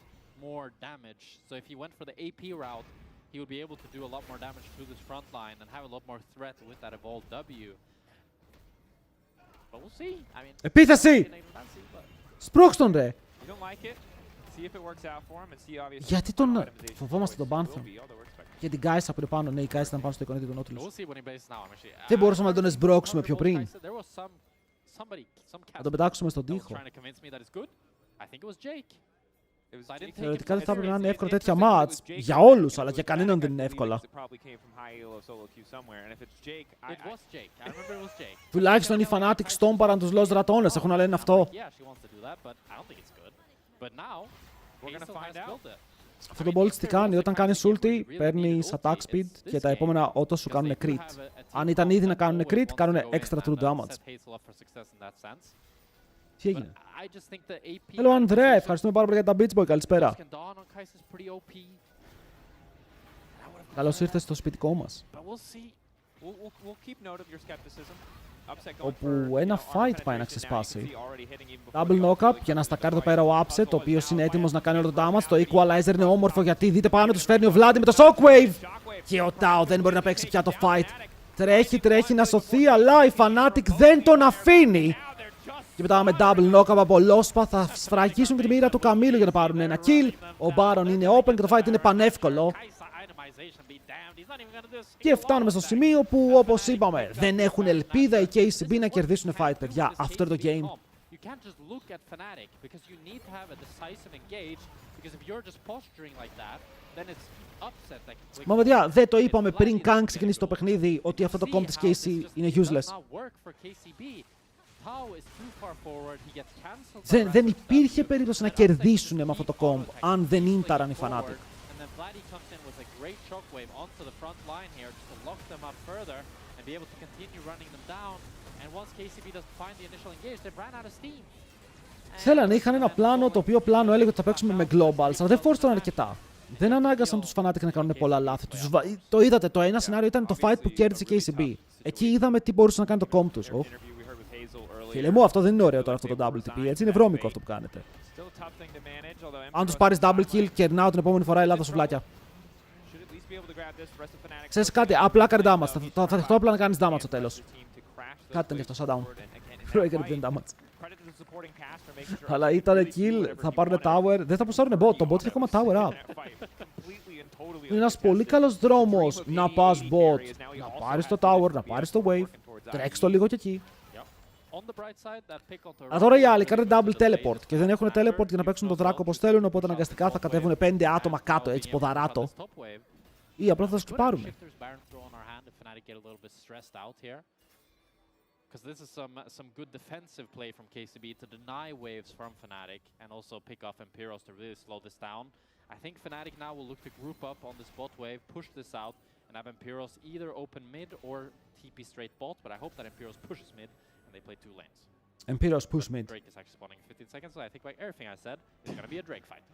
more damage. So if he went for the AP route, he would be able to do a lot more damage to this front line and have a lot more threat with that evolved W. But we'll see. I mean, Επίθεση! Σπρώξ' τον ρε! You don't like it? See if it works out for him and see obviously. Γιατί τον φοβόμαστε τον Pantheon? Και την Kai'Sa που είναι πάνω. Ναι, η Kai'Sa ήταν πάνω στο εικονίδιο του Nautilus. We'll see when he bases now. Actually, Δεν μπορούσαμε να τον εσμπρώξουμε πιο πριν. There was some Να τον πετάξουμε στον τοίχο. trying to convince me that it's good. I think it was Jake. It was So I didn't take Θεωρητικά it δεν θα έπρεπε να είναι εύκολα It's τέτοια interesting if it μάτς was Jake για or όλους, Jake, αλλά it για was κανέναν Fnatic, δεν είναι I εύκολα. believe it probably came from high elo solo queue somewhere. And if it's Jake, It was Jake. I remember it was Jake. Τουλάχιστον οι Fnatic στόμπαραν τους Lost Ratones, έχουν να λένε αυτό. Yeah, she wants to do that, but I don't think it's good. But now, We're gonna Hazel find has out. built it. Αυτό το Boltz τι κάνει, όταν κάνεις ulti, παίρνεις attack speed και τα επόμενα autos σου κάνουν crit. Αν ήταν ήδη να κάνουν crit, κάνουν extra true damage. Τι έγινε? Hello Ανδρέα, ευχαριστούμε πάρα πολύ για τα Beach Boy, καλησπέρα. Καλώς ήρθες στο σπιτικό μας. We'll keep note of your skepticism. Όπου ένα fight πάει να ξεσπάσει. Double knock-up για να στακάρει εδώ πέρα ο Upset, ο οποίος είναι έτοιμος να κάνει όλο το damage. Το equalizer είναι όμορφο γιατί δείτε πάνω τους φέρνει ο Vladi με το shockwave. Και ο Tao δεν μπορεί να παίξει πια το fight. Τρέχει να σωθεί, αλλά η Fnatic δεν τον αφήνει. Και μετά με double knock-up από Lospa θα σφραγίσουν και τη μοίρα του Καμίλου για να πάρουν ένα kill. Ο Baron είναι open και το fight είναι πανεύκολο. Και φτάνουμε στο σημείο που, όπως είπαμε, δεν έχουν ελπίδα οι KCB να κερδίσουν fight, παιδιά. Αυτό είναι το game. Μα παιδιά, δεν το είπαμε πριν καν ξεκινήσει το παιχνίδι ότι αυτό το comp της KC είναι useless. Δεν υπήρχε περίπτωση να κερδίσουν με αυτό το comp αν δεν ίνταραν οι Fnatic. Great shockwave onto the front line here just to lock them up further and be able to continue running them down. And once KCB doesn't find the initial engage, they ran out of steam. Θέλανε, είχαν ένα πλάνο το οποίο πλάνο έλεγε ότι θα παίξουμε με globals, αλλά δεν φόρτωσαν αρκετά. Δεν ανάγκασαν τους Fnatic να κάνουν πολλά λάθη. Το είδατε, το ένα σενάριο ήταν το fight που κέρδισε η KCB. Εκεί είδαμε τι μπορούσε να κάνει το comp τους. Φίλε μου, αυτό δεν είναι ωραίο τώρα αυτό το double TP, έτσι είναι βρώμικο αυτό που κάνετε. Αν τους πάρεις double kill, κερνάω την επόμενη φορά Ελλάδα σουβλάκια. Ξέρεις κάτι, απλά κάνει damage. Θα δεχτώ απλά να κάνεις damage στο τέλος. Κάτι ήταν γι' αυτό, shutdown. Έκανε δεν damage. Αλλά ήταν kill, θα πάρουν tower. Δεν θα πουσάρουν bot, το bot έχει ακόμα tower up. Είναι ένας πολύ καλός δρόμος να πας bot. Να πάρεις το tower, να πάρεις το wave. Τρέξεις το λίγο και εκεί. Αλλά τώρα οι άλλοι κάνουν double teleport και δεν έχουν teleport για να παίξουν το δράκο όπως θέλουν, οπότε αναγκαστικά θα κατέβουν 5 άτομα κάτω, έτσι ποδαράτο. Ή απλά θα τους πάρουμε. Because this is some good defensive play from KCB to deny waves from Fnatic and also pick off Empiros to really slow this down. I think Fnatic now will look to group up on this bot wave, push this out, and have Empiros either open mid or TP straight bot, but I hope that Empiros pushes mid and they play two lanes. Empiros push mid. Drake is actually spawning in 15 seconds, so I think like everything I said, it's going to be a Drake fight.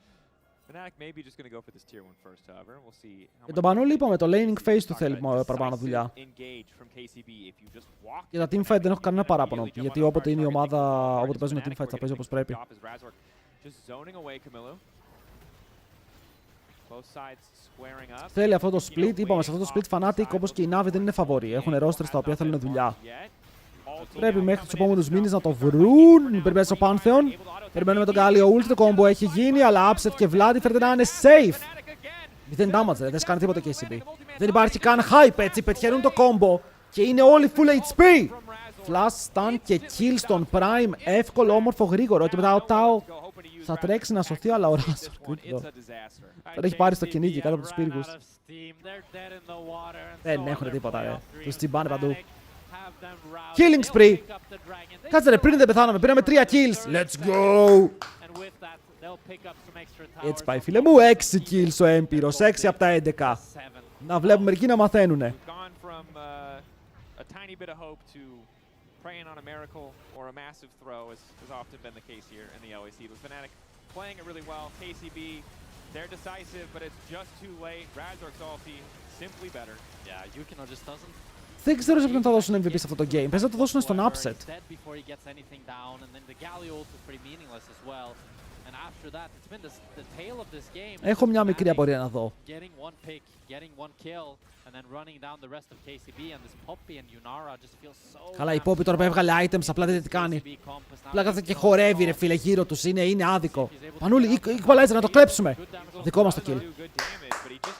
Fnatic may be just going to go for this tier 1 first, however. We'll see. Για τον Πανούλη είπαμε, το laning phase του θέλει παραπάνω δουλειά. Για τα teamfight δεν έχω κανένα παράπονο, γιατί όποτε είναι η ομάδα, όποτε παίζουν teamfight θα παίζει όπως πρέπει. Θέλει αυτό το split, είπαμε σε αυτό το split Fnatic όπως και η Navi δεν είναι φαβόροι. Έχουν rosters τα οποία θέλουν δουλειά. Πρέπει μέχρι τους επόμενους μήνες να το βρουν. Μην περιμένεις στο Pantheon. Περιμένουμε τον Galio ult, το combo έχει γίνει, αλλά Upset και Vladi φέρετε να είναι safe. Δεν damage, δεν κάνει τίποτα KCB. Δεν υπάρχει καν hype, έτσι πετυχαίνουν το combo και είναι όλοι full HP. Flash, stun και kill στον Prime, εύκολο, όμορφο, γρήγορο. Και μετά ο Tao θα τρέξει να σωθεί, αλλά ο Razor δεν έχει πάρει στο κυνήγι κάτω από τους πύργους. Δεν έχουν τίποτα, τους τσιμπάνε παντού. Killing spree! Κάτσε ρε, πριν δεν πεθάναμε, πήραμε 3 kills! Let's go! Έτσι πάει φίλε μου, 6 kills ο Έμπειρος, 6 από τα 11. Να βλέπουμε μερικοί να μαθαίνουνε. Preying on a miracle or a massive throw has often been the case here in the LEC. But Fnatic playing it really well. KCB, they're decisive, but it's just too late. Razork's ulti, simply better. Yeah, Yukino just doesn't. Δεν ξέρω σε ποιον θα δώσουν MVP σε αυτό το game. Πες να το δώσουν στον Upset. And after that, it's been the tale of this game. Έχω μια μικρή απορία να δω. Getting one pick, getting one kill, and then running down the rest of KCB, and this Poppy and Yunara just feels so. Καλά, η Poppy τώρα που έβγαλε items, απλά δεν τι κάνει. Απλά κάθεται και χορεύει, ρε φίλε, γύρω τους. Είναι άδικο. Πανούλη, equalizer, να το κλέψουμε. Δικό μας το kill.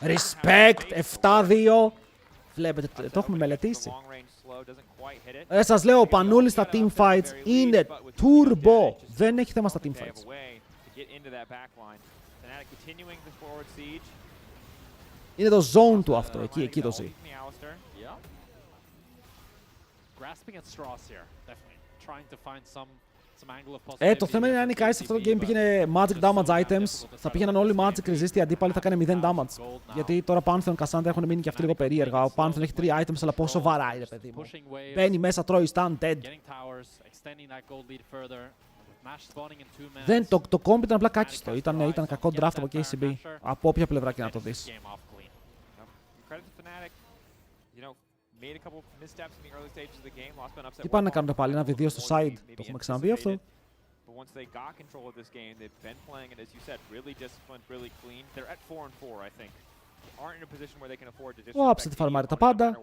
Respect, 7-2. Βλέπετε, το έχουμε μελετήσει. Σας λέω, ο Πανούλης στα teamfights είναι turbo. Δεν έχει θέμα στα teamfights. Είναι το zone του αυτό, εκεί το ζει. Το θέμα είναι αν η Kai σε αυτό το game πήγαινε magic damage items, θα πήγαιναν όλοι magic resist, οι αντίπαλοι θα κάνει 0 damage. Γιατί τώρα Pantheon, Cassandra έχουν μείνει και αυτοί λίγο περίεργα. Ο Pantheon έχει 3 items, αλλά πόσο σοβαρά είναι, παιδί μου. Μπαίνει μέσα, τρώει stun, dead. Το comp ήταν απλά κάκιστο. Ήταν κακό draft από KCB. Από όποια πλευρά και να το δεις. Τι πάνε να κάνουν πάλι, ένα βιδίο στο side. Το έχουμε ξαναδεί αυτό. Once they got control of this game, they've been playing it, as you said, really disciplined, really clean. They're at 4-4, I think. Aren't in a position where they can afford to disrespect. Ο Upset φαρμάρει τα πάντα.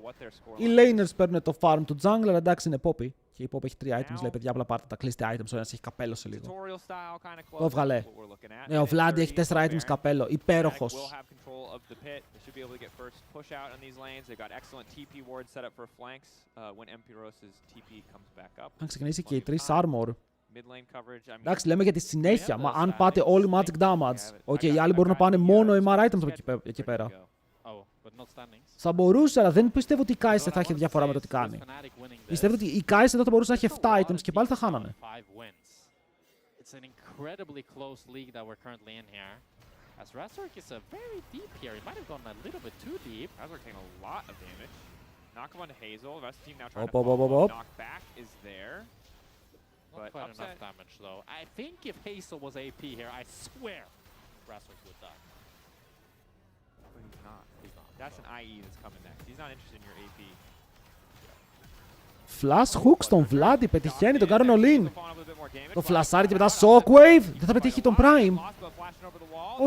Οι laners παίρνουν το farm του jungler, εντάξει είναι Poppy. Και η Poppy έχει 3 items, λέει παιδιά απλά πάρτε τα κλείστε items, ο ένας έχει καπέλο σε λίγο. Το έβγαλε. Ναι, ο Vladi έχει 4 items καπέλο, υπέροχος. Αν ξεκινήσει και οι 3 armor. Εντάξει, λέμε για τη συνέχεια, μα αν πάτε όλοι magic damage, οι άλλοι μπορούν να πάνε μόνο MR items εκεί πέρα. Θα μπορούσε, αλλά δεν πιστεύω ότι η Kai'Sa θα έχει διαφορά με το τι κάνει. Πιστεύω ότι η Kai'Sa εδώ θα μπορούσε να έχει 7 items και πάλι θα χάνανε. Not quite enough damage though. I think if Hazel was AP here, I swear Razork would die. But he's not. That's an IE that's coming next. He's not interested in your AP. Flash hook στον Vladi, πετυχαίνει τον Garen Olin. Το φλασάρει και μετά Shockwave. Δεν θα πετύχει τον Prime.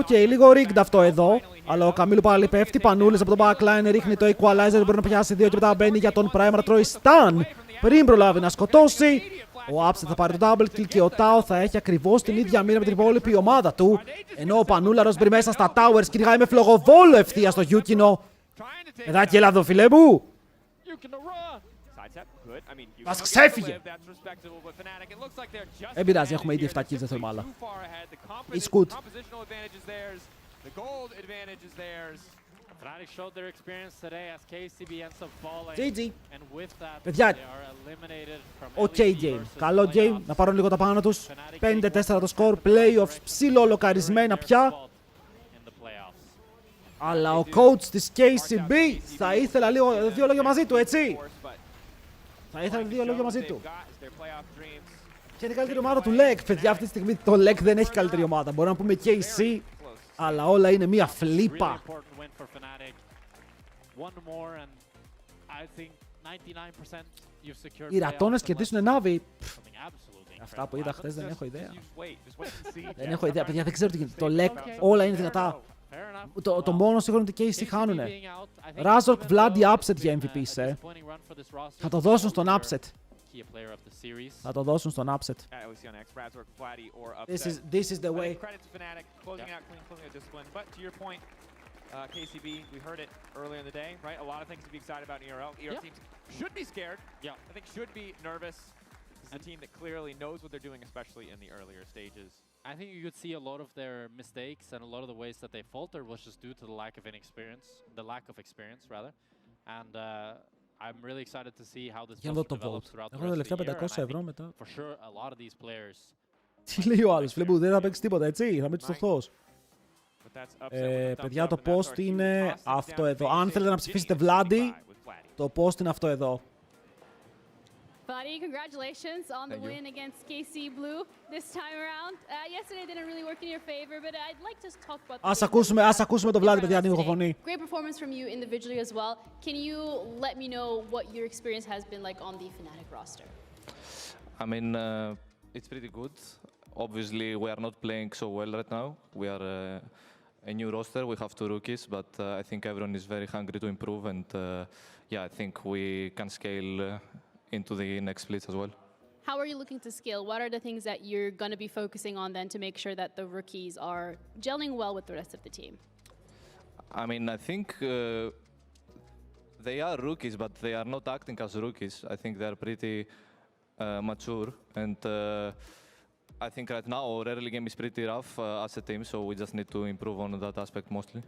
Λίγο rigged αυτό εδώ. Αλλά ο Καμίλου πάλι πέφτει. Πανούλης από τον backline ρίχνει το equalizer. Μπορεί να πιάσει 2 και μετά μπαίνει για τον Prime να τρώει stun. Πριν προλάβει να σκοτώσει. Ο Upset θα πάρει το double kill και ο Tao θα έχει ακριβώς την ίδια μοίρα με την υπόλοιπη ομάδα του. Ενώ ο Πανούλαρος μπει μέσα στα towers κυνηγάει με φλογοβόλο ευθεία στο Γιούκινο. Παιδάκι, έλα εδώ, φίλε μου. Μας ξέφυγε. Δεν πειράζει, έχουμε ήδη 7 kills, δεν θέλουμε άλλα. It's good. GG. Παιδιά, ok game. Καλό game. Να πάρουν λίγο τα πάνω τους. 5-4 το score. Playoffs ψιλολοκαρισμένα πια. Αλλά ο coach της KCB θα ήθελα λίγο 2 λόγια μαζί του, έτσι. Θα ήθελα 2 λόγια μαζί του. Και είναι η καλύτερη ομάδα του LEC. Παιδιά, αυτή τη στιγμή το LEC δεν έχει καλύτερη ομάδα. Μπορούμε να πούμε KC, αλλά όλα είναι μία φλίπα. Οι ρατώνες κερδίσουν Νάβη. Αυτά που είδα χθες δεν έχω ιδέα. Δεν έχω ιδέα, παιδιά, δεν ξέρω τι γίνεται. Το LEC όλα είναι δυνατά. Το μόνο σίγουρο είναι ότι KC χάνουνε. Razork, Vladi, Upset για MVP, Θα το δώσουν στον Upset. Θα το δώσουν στον Upset. This is the way. KCB, we heard it earlier in the day, right? A lot of things to be excited about in ERL. ERL teams should be scared. I think should be nervous. This is a team that clearly knows what they're doing, especially in the earlier stages. I think you could see a lot of their mistakes and a lot of the ways that they faltered was just due to the lack of experience, rather. And I'm really excited to see how this develops throughout the rest of the year. And I think for sure a lot of these players. Τι λέει ο άλλος, βλέπω, δεν θα παίξει τίποτα, έτσι, θα παίξει στοχτός. Παιδιά, το post είναι αυτό εδώ. Αν θέλετε να ψηφίσετε Vladi, το post είναι αυτό εδώ. Vladi, congratulations on the win against KC Blue this time around. Yesterday didn't really work in your favor, but I'd like to talk about. Ας ακούσουμε το Vladi, παιδιά, την ηχοφωνή. Great performance from you individually as well. Can you let me know what your experience has been like on the Fnatic roster? I mean, it's pretty good. obviously, we are not playing so well right now. We are a new roster. We have 2 rookies, but I think everyone is very hungry to improve. And yeah, I think we can scale into the next splits as well. How are you looking to scale? What are the things that you're going to be focusing on then to make sure that the rookies are gelling well with the rest of the team? I mean, I think they are rookies, but they are not acting as rookies. I think they are pretty mature. And I think right now our early game is pretty rough as a team, so we just need to improve on that aspect mostly.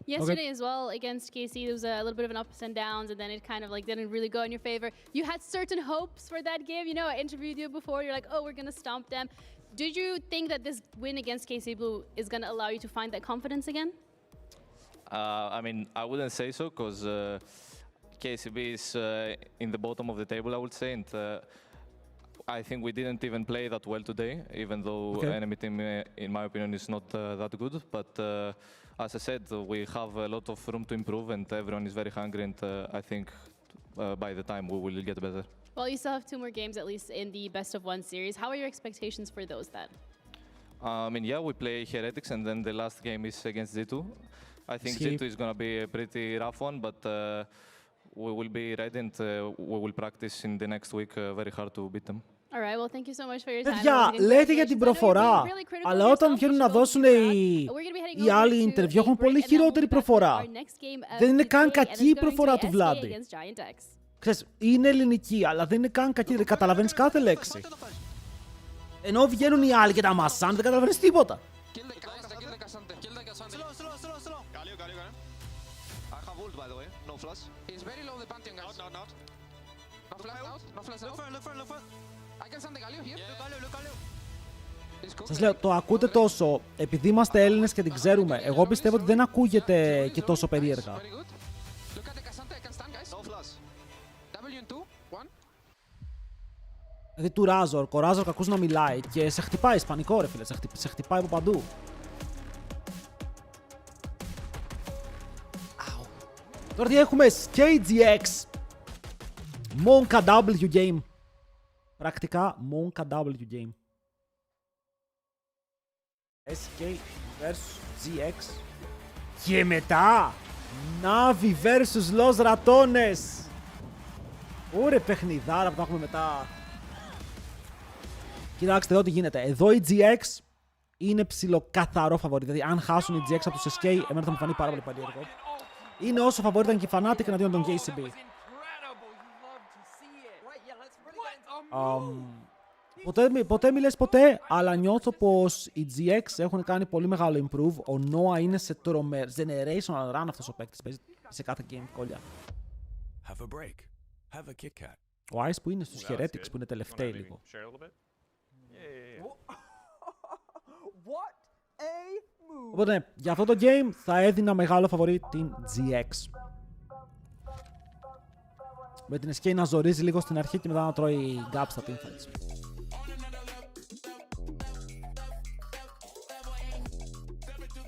Yesterday as well against KC, there was a little bit of an ups and downs, and then it kind of like didn't really go in your favor. You had certain hopes for that game. You know, I interviewed you before. You're like, oh, we're going to stomp them. Did you think that this win against KC Blue is going to allow you to find that confidence again? I mean, I wouldn't say so, because KCB is in the bottom of the table, I would say. And I think we didn't even play that well today, even though enemy team, in my opinion, is not that good. But as I said, we have a lot of room to improve, and everyone is very hungry. And I think by the time we will get better. Well, you still have 2 more games at least in the best of 1 series. How are your expectations for those then? I mean, yeah, we play Heretics, and then the last game is against Z2. I think Z2 is going to be a pretty rough one, but we will be ready, and we will practice in the next week very hard to beat them. All right, well, thank you so much for your time. Παιδιά, λέτε για την προφορά, αλλά όταν βγαίνουν να δώσουν οι άλλοι interview έχουν πολύ χειρότερη προφορά. Δεν είναι καν κακή η προφορά του Βλάντι. Ξέρεις, είναι ελληνική, αλλά δεν είναι καν κακή, δεν καταλαβαίνεις κάθε λέξη. Ενώ βγαίνουν οι άλλοι και τα μασάνε, δεν καταλαβαίνεις τίποτα. Σας λέω, το ακούτε τόσο, επειδή είμαστε Έλληνες και την ξέρουμε. Εγώ πιστεύω ότι δεν ακούγεται και τόσο περίεργα. Δηλαδή του Ράζορ, ο Ράζορ ακούς να μιλάει και σε χτυπάει ισπανικό ρε φίλε, σε χτυπάει από παντού. Τώρα τι έχουμε, SKGX, Monka W game. Πρακτικά Monka W game. SK vs GX. Και μετά Navi vs Los Ratones. Ωραία παιχνιδάρα που θα έχουμε μετά. Κοιτάξτε εδώ τι γίνεται. Εδώ η GX είναι ψιλοκαθαρό φαβορί. Δηλαδή αν χάσουν οι GX από τους SK, εμένα θα μου φανεί πάρα πολύ περίεργο. Είναι όσο φαβορί ήταν και η Fnatic εναντίον των KCB. Ποτέ μη λες ποτέ, αλλά νιώθω πως οι GX έχουν κάνει πολύ μεγάλο improve. Ο Noah είναι σε generational run αυτός ο παίκτης. Παίζει σε κάθε game κόλλια. Ο Ice που είναι στους Heretics που είναι τελευταίοι λίγο. Οπότε ναι, για αυτό το game θα έδινα μεγάλο φαβορί την GX. Με την SK να ζορίζει λίγο στην αρχή και μετά να τρώει gaps στα teamfights.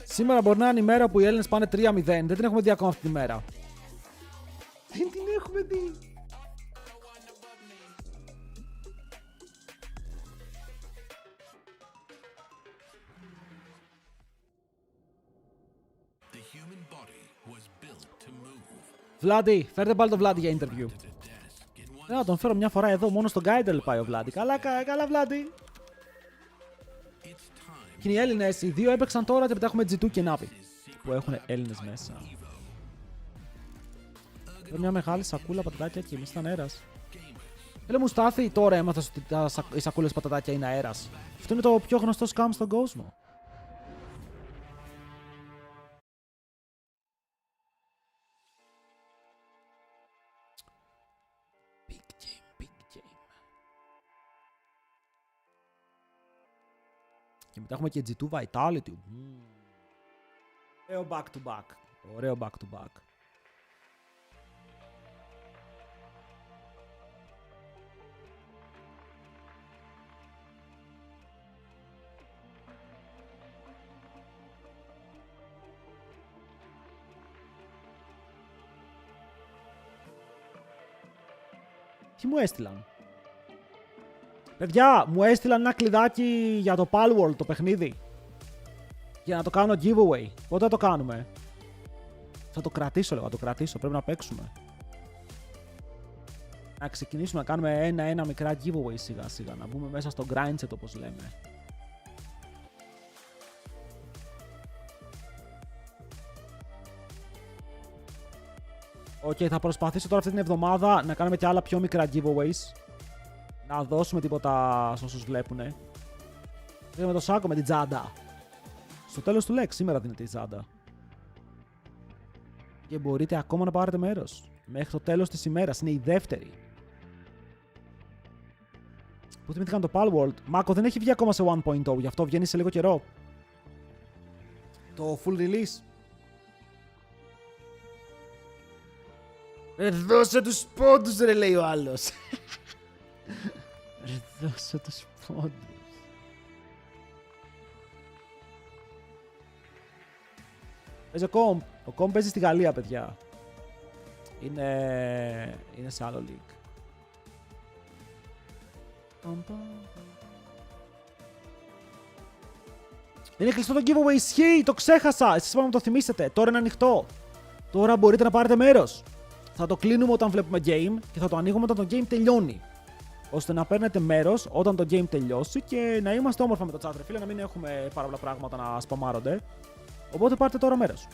Σήμερα μπορεί να είναι η μέρα που οι Έλληνες πάνε 3-0. Δεν την έχουμε δει ακόμα αυτή τη μέρα. Δεν την έχουμε δει. Βλάντι, φέρτε πάλι τον Βλάντι για interview. Να τον φέρω μια φορά εδώ, μόνο στον Guidel πάει ο Βλάντι. Καλά Βλάντι. Και οι Έλληνες, οι δύο έπαιξαν τώρα και μετά έχουμε G2 και Navi. Που έχουν Έλληνες μέσα. Εδώ μια μεγάλη σακούλα πατατάκια και εμείς ήταν αέρας. Έλε μου Στάθη, τώρα έμαθα ότι οι σακούλες πατατάκια είναι αέρας. Αυτό είναι το πιο γνωστό scam στον κόσμο. Και μετά έχουμε και G2 Vitality. Ωραίο back to back. Ωραίο back to back. Τι μου έστειλαν. Παιδιά, μου έστειλαν ένα κλειδάκι για το Palworld το παιχνίδι. Για να το κάνω giveaway. Πότε θα το κάνουμε? Θα το κρατήσω, λέγω, θα το κρατήσω. Πρέπει να παίξουμε. Να ξεκινήσουμε να κάνουμε ένα μικρά giveaway σιγά σιγά. Να μπούμε μέσα στο grindset όπως λέμε. Οκ, θα προσπαθήσω τώρα αυτή την εβδομάδα να κάνουμε και άλλα πιο μικρά giveaways. Να δώσουμε τίποτα σε όσους βλέπουνε. Με το Σάκο με την τσάντα. Στο τέλος του Lex σήμερα δίνεται η τσάντα. Και μπορείτε ακόμα να πάρετε μέρος. Μέχρι το τέλος της ημέρας. Είναι η δεύτερη. Πού θυμήθηκαν το Palworld. Μάκο δεν έχει βγει ακόμα σε 1.0, γι' αυτό βγαίνει σε λίγο καιρό. Το full release. Δώσε τους πόντους ρε, λέει ο άλλος. Δώσε τους πόντους. Παίζει ο Κομπ. Ο Κομπ παίζει στη Γαλλία, παιδιά. Είναι σε άλλο league. Είναι κλειστό το giveaway, ισχύει, το ξέχασα. Εσείς είπαμε να το θυμίσετε. Τώρα είναι ανοιχτό. Τώρα μπορείτε να πάρετε μέρος. Θα το κλείνουμε όταν βλέπουμε game και θα το ανοίγουμε όταν το game τελειώνει. Ώστε να παίρνετε μέρος όταν το game τελειώσει και να είμαστε όμορφα με το chat, ρε φίλε, να μην έχουμε πάρα πολλά πράγματα να σπαμάρονται. Οπότε πάρτε τώρα μέρος.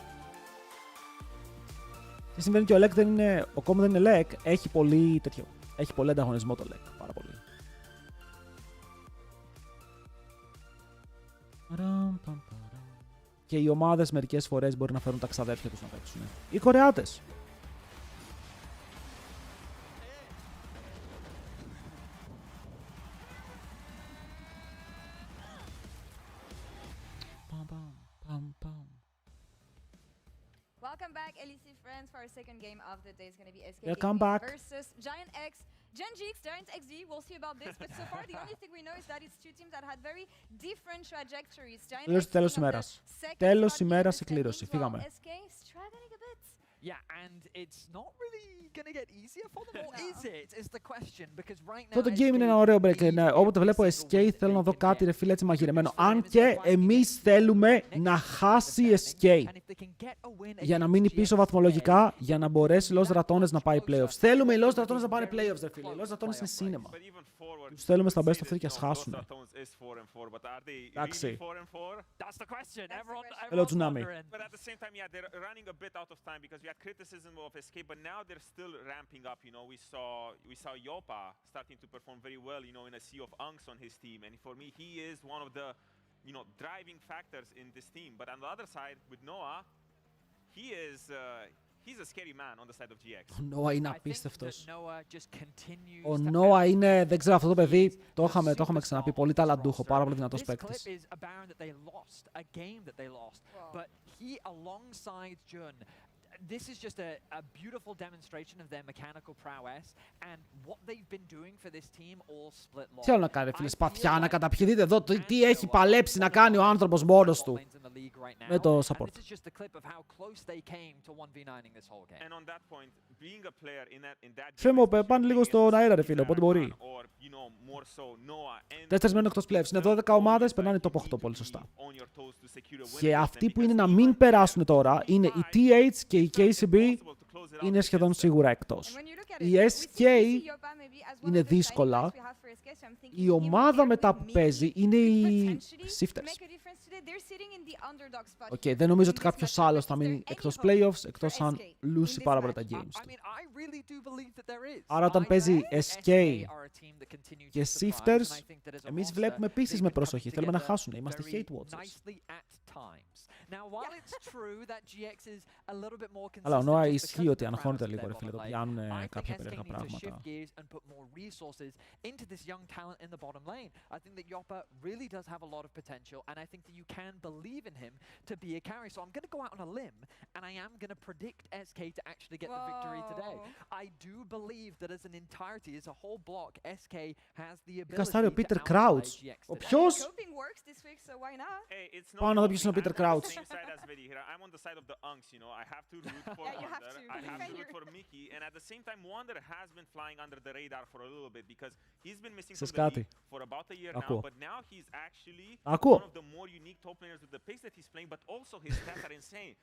Τι συμβαίνει και ο Lek δεν είναι. Ο Κόμ δεν είναι Lek, έχει πολύ τέτοιο. Έχει πολύ ανταγωνισμό το Lek. Πάρα πολύ. Και οι ομάδες μερικές φορές μπορεί να φέρουν τα ξαδέρφια τους να παίξουν. Οι Κορεάτες. Welcome back, LEC friends, for our second game of the day. It's going to be SK Welcome back. versus Giant X. Gen GX, Giant XD, we'll see about this, but so far the only thing we know is that it's two teams that had very different trajectories. Giant X Τέλος being on the ημέρας. second Τέλος spot in ημέρας the η κλήρωση. standings, Φύγαμε. while SK struggling a bit. Yeah, and it's not really gonna get easier for them, or is it? Is the question, because right now. Αυτό το game είναι ένα ωραίο break. Ναι, όποτε βλέπω SK θέλω να δω κάτι ρε φίλε έτσι μαγειρεμένο. Αν και εμείς θέλουμε να χάσει SK. Για να μείνει πίσω βαθμολογικά, για να μπορέσει οι Los Ratones να πάει playoffs. Θέλουμε οι Los Ratones να πάνε playoffs, ρε φίλε. Οι Los Ratones είναι σίνεμα. Τους θέλουμε στα best of 3 και ας χάσουν. Εντάξει. Hello, Tsunami. But at the same time, yeah, they're running a bit out of time because we had criticism of SK, but now they're still ramping up. You know, we saw Yopa starting to perform very well. You know, in a sea of Unks on his team, and for me, he is one of the, you know, driving factors in this team. But on the other side, with Noah, he is. He's a scary man on the side of GX. Ο Noah είναι απίστευτος. Ο Noah είναι, δεν ξέρω αυτό το παιδί, το είχαμε ξαναπεί, πολύ ταλαντούχο, πάρα πολύ δυνατός παίκτης. This is just a beautiful demonstration of their mechanical prowess and what they've been doing for this team all split long. Τι άλλο να κάνει, φίλε, σπαθιά να καταπιεί. Δείτε εδώ τι έχει παλέψει να κάνει ο άνθρωπος μόνος του. Με το support. Φέμο, πάνε λίγο στον αέρα, ρε φίλε, οπότε μπορεί. 4 μένουν εκτός playoffs. Είναι 12 ομάδες, περνάνε το 8 πολύ σωστά. Και αυτοί που είναι να μην περάσουν τώρα είναι οι TH και οι KCB είναι σχεδόν σίγουρα εκτός. Η SK είναι δύσκολα. Η ομάδα μετά που παίζει είναι οι Shifters. Οκ, δεν νομίζω ότι κάποιος άλλος θα μείνει εκτός playoffs, εκτός αν λούσει πάρα πολλά τα games του. Άρα όταν παίζει SK και Shifters, εμείς βλέπουμε επίσης με προσοχή. Θέλουμε να χάσουν, είμαστε hate watchers. Αλλά ο Noah ισχύει ότι αναχώνεται λίγο, ρε φίλε, το πιάνουν κάποια περίεργα πράγματα. Καστάρει ο Peter Crouch. Ο ποιος? Πάω να δω ποιος είναι ο Peter Crouch. same side as Vedi here. I'm on the side of the Unks, you know. I have to root for Yeah, you have Wonder. to I have to defend root for Mickey. And at the same time, Wonder has been flying under the radar for a little bit because he's been missing Ξέρεις from the κάτι. league for about a year Ακούω. now. But now he's actually Ακούω. one of the more unique top players with the pace that he's playing, but also his stats are insane.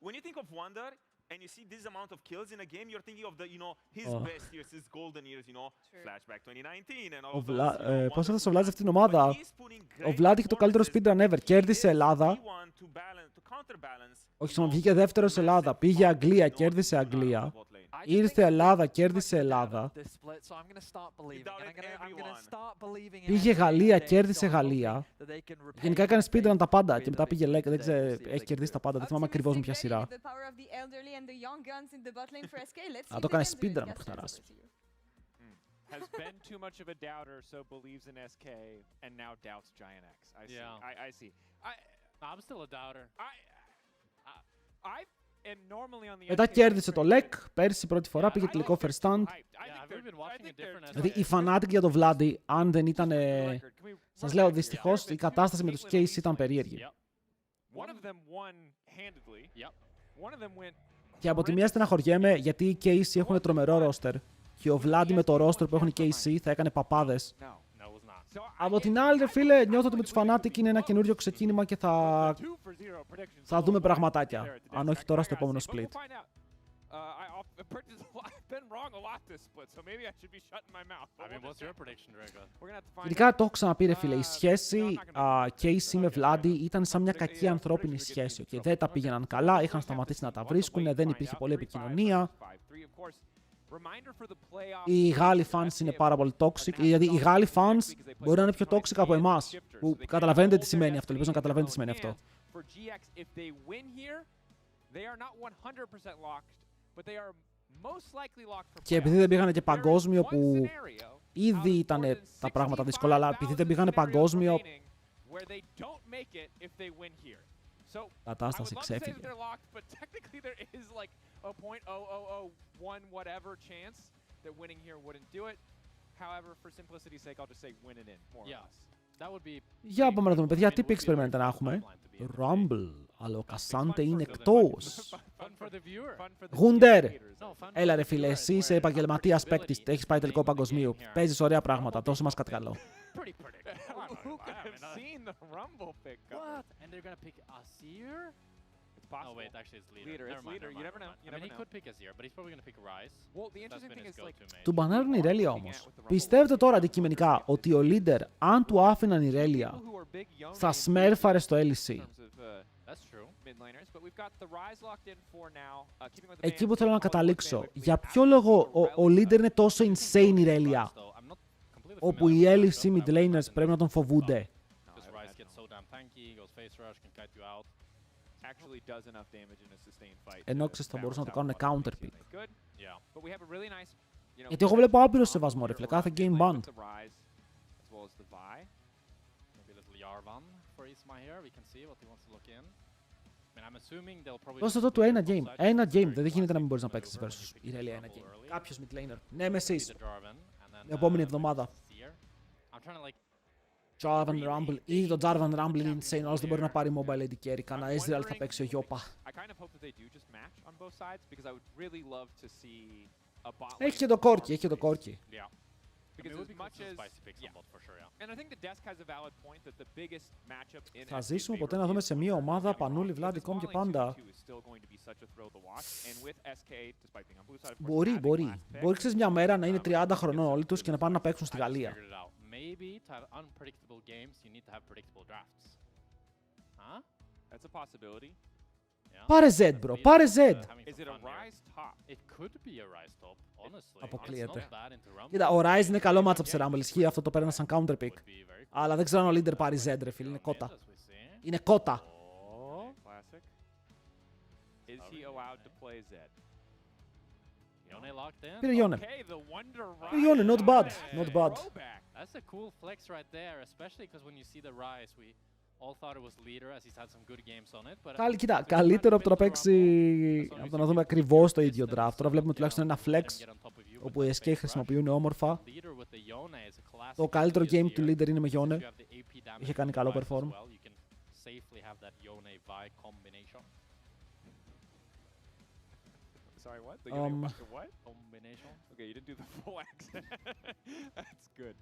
When you think of Wonder and you see this amount of kills in a game, you're thinking of the, you know, his best years, his golden years, you know, True. Flashback 2019 and all Ο of those, you know, πώς έφτασε ο wonderful Βλάζ σε αυτήν την times. ομάδα. But he's putting Ο great Βλάντ είχε το καλύτερο performances. speedrun ever. Κέρδισε He is Ελλάδα. the one to counterbalance, Όχι, you στον know, βγήκε δεύτερο σε Ελλάδα. massive Πήγε power Αγγλία, that no one κέρδισε can do now Αγγλία. on the bot lane. Ήρθε Ελλάδα, κέρδισε Ελλάδα. Πήγε Γαλλία, κέρδισε Γαλλία. Γενικά έκανε speedrun τα πάντα και μετά πήγε Lake. Δεν ξέρω, έχει κερδίσει τα πάντα. Δεν θυμάμαι ακριβώς με ποια σειρά. Α, το έκανε speedrun ο Παιχταράς. Has been too much of a doubter, so believes in SK, and now doubts Giant X. I see. Yeah. I see. I'm still a doubter. I am normally on the. Μετά κέρδισε το Lake. Πέρσι πρώτη φορά πήγε τελικό first stand. Δηλαδή οι fanatic για το Βλάντι, αν δεν ήταν. Σας λέω δυστυχώς η κατάσταση με τους Case ήταν περίεργη. Και από τη μία στεναχωριέμαι γιατί οι Case έχουν τρομερό roster. Και ο Βλάντι με το roster που έχουν οι KC θα έκανε παπάδες. Από την άλλη, ρε φίλε, νιώθω ότι με τους Fnatic είναι ένα καινούριο ξεκίνημα και θα δούμε πραγματάκια. Αν όχι τώρα στο επόμενο split. Γενικά το έχω ξαναπεί, ρε φίλε. Η σχέση KC με Βλάντι ήταν σαν μια κακή ανθρώπινη σχέση. Και δεν τα πήγαιναν καλά, είχαν σταματήσει να τα βρίσκουν, δεν υπήρχε πολλή επικοινωνία. Οι Γάλλοι fans είναι πάρα πολύ toxic, γιατί οι Γάλλοι fans μπορεί να είναι πιο toxic από εμάς. Που καταλαβαίνετε τι σημαίνει αυτό, ελπίζω να καταλαβαίνετε τι σημαίνει αυτό. Και επειδή δεν πήγανε και παγκόσμιο, που ήδη ήταν τα πράγματα δύσκολα, αλλά επειδή δεν πήγανε παγκόσμιο, κατάσταση ξέφυγε. Για πάμε να δούμε, παιδιά, τι pick experiment να έχουμε. Rumble, αλλά ο Κασάντε είναι εκτός. Γούντερ, έλα ρε φίλε, εσύ είσαι επαγγελματίας παίκτης, έχεις πάει τελικό παγκοσμίου, παίζεις ωραία πράγματα, δώσε μας κάτι καλό. Oh wait, actually it's leader. Never mind. I mean, he could pick Azir, but he's probably going to pick Ryze. That's been his go-to mate. Του μπανάρουν η Ρέλια όμως. Πιστεύετε τώρα αντικειμενικά ότι ο leader, αν του άφηναν η Ρέλια, θα σμέρφαρε στο LEC? Εκεί που θέλω να καταλήξω, για ποιο λόγο ο leader είναι τόσο insane η Ρέλια, όπου οι LEC mid laners πρέπει να τον φοβούνται? Ενώ ξέρεις θα μπορούσαν να το κάνουν counter pick. Γιατί εγώ βλέπω άπειρο σεβασμό, ρε φίλε, κάθε game banned. Δώστε εδώ του ένα game. Ένα game. Δεν γίνεται να μην μπορείς να παίξεις versus η Ρέλια ένα game. Κάποιος mid laner. Nemesis. Την επόμενη εβδομάδα. Jarvan Rumble. Ήδη το Jarvan Rumble είναι insane. Όλος δεν μπορεί να πάρει mobile AD carry. Κάνα Ezreal θα παίξει ο Γιώπα. Έχει και το κόρκι, έχει και το κόρκι. Θα ζήσουμε ποτέ να δούμε σε μια ομάδα Πανούλη, Βλάντι, Κόμ και πάντα. Μπορεί. Μπορεί ξέρεις μια μέρα να είναι 30 χρονών όλοι τους και να πάνε να παίξουν στη Γαλλία. Πάρε Z, bro. Πάρε Z. Αποκλείεται. Κοίτα, ο Ryze είναι καλό matchup σε Rumble. Ισχύει αυτό, το παίρνω σαν counter pick. Αλλά δεν ξέρω αν ο leader πάρει Z, ρε φίλε. Είναι κότα. Είναι κότα. Πήρε Yone. Πήρε Yone, not bad. Not bad. That's a cool flex right there, especially because when you see the Ryze, we all thought it was leader as he's had some good games on it. Κοίτα, καλύτερο από το να παίξει, από το να δούμε ακριβώς το ίδιο draft. Τώρα βλέπουμε τουλάχιστον ένα flex, όπου οι SK χρησιμοποιούν όμορφα. Το καλύτερο game του leader είναι με Yone. Είχε κάνει καλό perform. safely have that Yone Vi combination. Sorry, what? The what? Combination. Okay, you didn't do the full accent. That's good.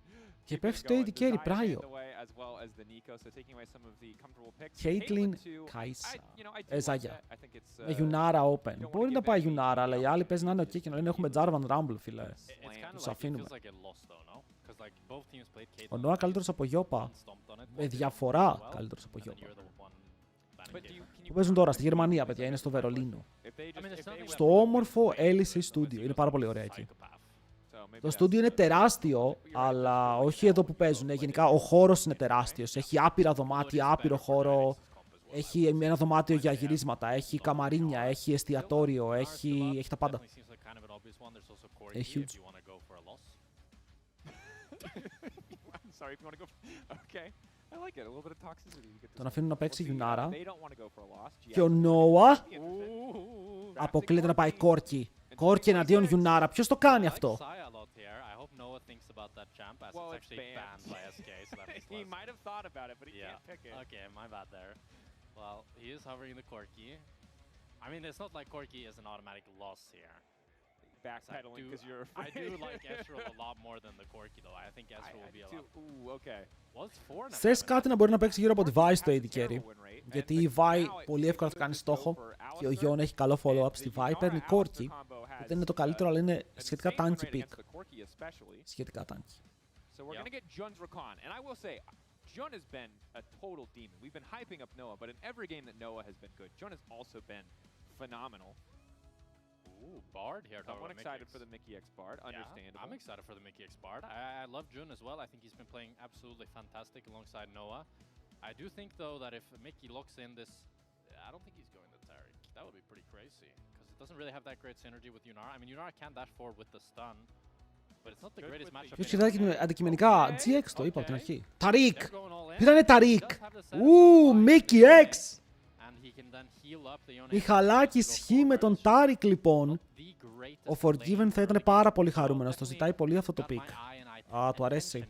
Και Keeping πέφτει it το going. AD carry The Xayah Πράιο. staying away as well as the Nico, so taking away some of the comfortable picks. Caitlyn, too. Kai'Sa. You know, I do like Ζάγια. that. I think it's Με Γιουνάρα Open. wanna Μπορεί να give πάει any Γιουνάρα, αλλά οι άλλοι opportunity παίζουν να είναι to ok και να λένε έχουμε Jarvan Rumble, φίλε. It's kind of Τους like, it αφήνουμε. feels like a loss though, no? Because like both teams played Caitlyn. Ο Νόα καλύτερος από Γιώπα. Stomped on it, Με one did διαφορά well, καλύτερος από and then Γιώπα. you're the one banning But Caitlyn. Που παίζουν τώρα στη Γερμανία, παιδιά, είναι στο Βερολίνο. I mean, there's nothing Στο όμορφο LEC Studio. Είναι πάρα πολύ ωραία εκεί. Το στούντιο είναι τεράστιο, αλλά όχι εδώ που παίζουν. Γενικά ο χώρος είναι τεράστιος. Έχει άπειρα δωμάτια, άπειρο χώρο. Έχει ένα δωμάτιο για γυρίσματα, έχει καμαρίνια, έχει εστιατόριο, έχει τα πάντα. Huge. Sorry, if you want to go. Okay. I like it. A little bit of toxicity. You get to Τον αφήνουν να παίξει Γιουνάρα. They don't want to go for a loss. Και ο Νόα Ooh, αποκλείεται να πάει Κόρκι. Κόρκι εναντίον Γιουνάρα. Ποιος το κάνει αυτό? Well, it's banned. He might have thought about it, but he can't pick it. Okay, my bad there. Well, he is hovering the Corki. I mean, it's not like Corki is an automatic loss here. Backpedaling because you're I afraid. do like Ezreal a lot more than the Corki, though. I think Ezreal will be a lot. Ooh, okay. Well, it's 4 now. Θες κάτι να μπορεί να παίξει γύρω από τη Vi στο AD carry. Terrible win rate. Γιατί η Vi πολύ εύκολα θα κάνει στόχο και ο Γιόν έχει καλό follow-up στη Vi. Παίρνει Κόρκι, που δεν είναι το καλύτερο, αλλά είναι σχετικά tanky pick. Σχετικά tanky. So we're going to get Jun's Rakan. And I will say, Jun has been a total demon. We've been hyping up Noah, but in every game that Noah has been good, Jun has also been phenomenal. Ooh, Bard here. Someone excited for the Mickey X Bard, understandable. I'm excited for the Mickey X Bard. I love Jun as well. I think he's been playing absolutely fantastic alongside Noah. I do think, though, that if Mickey locks in this... I don't think he's going to Taric. That would be pretty crazy, because it doesn't really have that great synergy with Yunara. I mean, Yunara can dash forward with the stun, but it's not the greatest matchup. Ποιος κοιτάει αντικειμενικά GX το είπα από την αρχή. Ταρίκ! Πήρανε Ταρίκ! Mickey X! Μιχαλάκη ισχύει με τον Τάρικ λοιπόν. Ο Forgiven θα ήταν πάρα πολύ χαρούμενος. Το ζητάει πολύ αυτό το pick. Α, του αρέσει.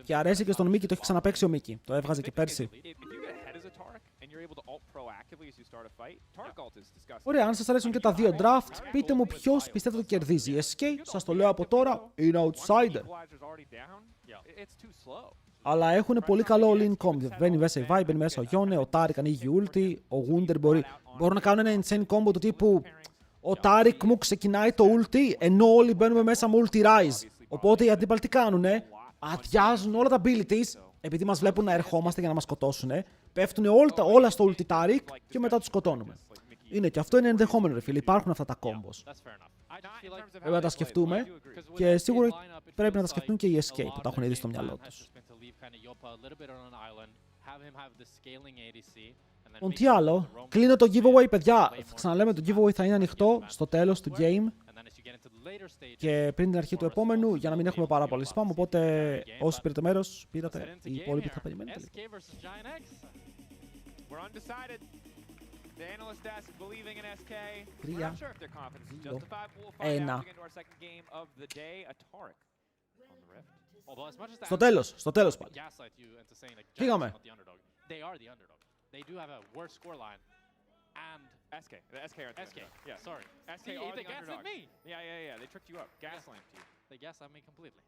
Και αρέσει και στον Μίκη, το έχει ξαναπαίξει ο Μίκη. Το έβγαζε και πέρσι. Ωραία, αν σας αρέσουν και τα δύο draft, πείτε μου ποιος πιστεύετε ότι κερδίζει. SK, σας το λέω από τώρα, είναι outsider. Αλλά έχουν πολύ καλό all-in combo. Μπαίνει μέσα η Vi, μπαίνει μέσα ο Yone, ο Taric ανοίγει ulti, ο Wunder μπορούν να κάνουν ένα insane combo του τύπου ο Taric μου ξεκινάει το ulti, ενώ όλοι μπαίνουμε μέσα με ulti rise. Οπότε οι αντίπαλοι τι κάνουνε, αδειάζουν όλα τα abilities, επειδή μας βλέπουν να ερχόμαστε για να μας σκοτώσουνε, πέφτουν όλα στο ulti Taric και μετά τους σκοτώνουμε. Είναι και αυτό είναι ενδεχόμενο, ρε φίλε, υπάρχουν αυτά τα combos. Πρέπει να τα σκεφτούμε και σίγουρα πρέπει να τα σκεφτούν και οι SK που τα έχουν ήδη στο μυαλό τους. Τι άλλο, κλείνω το giveaway, παιδιά. Ξαναλέμε, το giveaway θα είναι ανοιχτό στο τέλος του game και πριν την αρχή του επόμενου για να μην έχουμε πάρα πολύ spam. Οπότε όσοι πήρατε μέρος, πήρατε. Οι υπόλοιποι θα περιμένετε λίγο. Τρία, δύο, ένα. Στο τέλος πάλι. Φύγαμε. They do have a worse scoreline, and SK. The SK are the SK. underdog. Yeah, Sorry. SK See, are they the gaslit underdog. me. Yeah. They tricked you up. Gaslighted you. They gaslit me completely.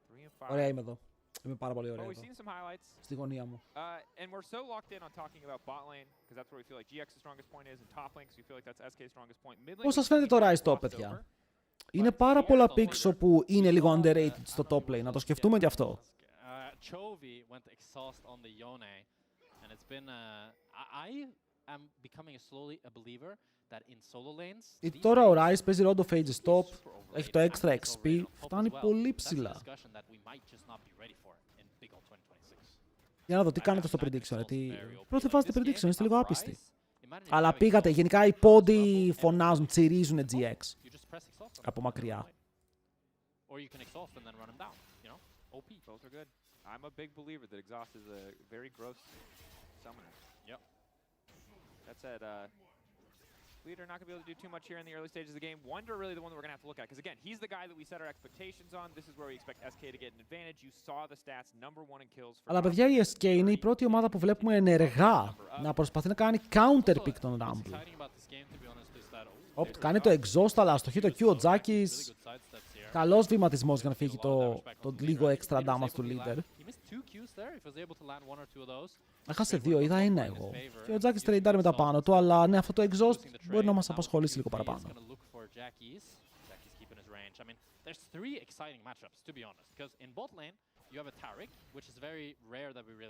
3 and 5. Ωραία είμαι εδώ. Είμαι πάρα πολύ ωραία Well, εδώ. we've seen some highlights. Στη γωνία μου. And we're so locked in on talking about bot lane, because that's where we feel like GX's strongest point is, and top lane, because we feel like that's SK's strongest point. Mid lane, Πώς σας φαίνεται το Rise Top, παιδιά? Είναι πάρα πολλά picks που είναι λίγο underrated στο top lane. Να το σκεφτούμε κι αυτό. Chovy went exhaust on the Yone, and it's been I am becoming slowly a believer that in solo lanes. Γιατί τώρα ο Rise παίζει Road of Ages top, έχει το extra XP, φτάνει πολύ ψηλά. Για να δω τι κάνετε στο prediction, γιατί πρώτη φάση το prediction είστε λίγο άπιστοι. Αλλά πήγατε, γενικά οι πόντοι φωνάζουν, τσιρίζουν GX από μακριά. I'm a big believer that exhaust is a very gross summoner. Yep. That said, Leader not going to be able to do too much here in the early stages of the game. Wonder really the one that we're going to have to look at. Because again, he's the guy that we set our expectations on. This is where we expect SK to get an advantage. You saw the stats, number 1 in kills. Αλλά παιδιά, η SK είναι η πρώτη ομάδα που βλέπουμε ενεργά να προσπαθεί να κάνει counter pick τον Rumble. Κάνει το exhaust, αλλά αστοχεί το Q ο Τζάκης. Καλός βηματισμός για να φύγει το λίγο extra damage του leader. Έχασε 2, είδα 1 εγώ. Και ο Τζάκης τρέιντάρει με τα πάνω του, αλλά ναι, αυτό το exhaust μπορεί να μας απασχολήσει λίγο παραπάνω.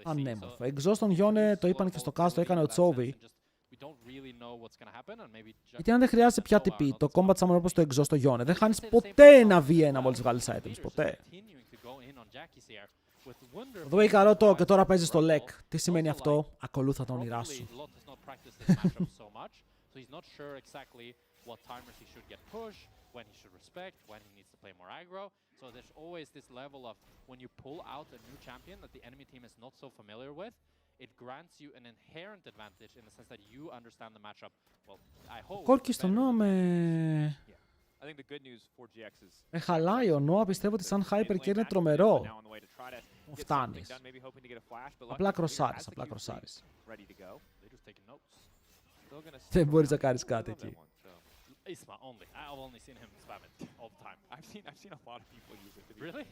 Ανέμορφο. Exhaust τον Γιόνε, το είπαν και στο cast, το έκανε ο Τσόβι. Γιατί αν δεν χρειάζεται πια TP, το combat summon όπως το exhaust το Γιόνε, δεν χάνεις ποτέ ένα V1 μόλις βγάλεις items, ποτέ. Εδώ η καρότο και τώρα παίζει στο LEC. Τι σημαίνει αυτό? Ακολούθα τα όνειρά σου. When he should respect, when he needs to play more aggro. So there's always this level of when you pull out a new champion that the enemy team is not so familiar with, it grants you an inherent advantage in the sense that you understand the matchup. Well, I hope. Κόρκι στο Νόα I think the good news for GX is με χαλάει ο Νόα, πιστεύω ότι σαν hyper και είναι τρομερό. Μου φτάνεις. Απλά κροσάρεις, απλά κροσάρεις. Δεν μπορείς να κάνεις κάτι εκεί. Isma only. I've only seen him spam it all the time. I've seen a lot of people use it. Really?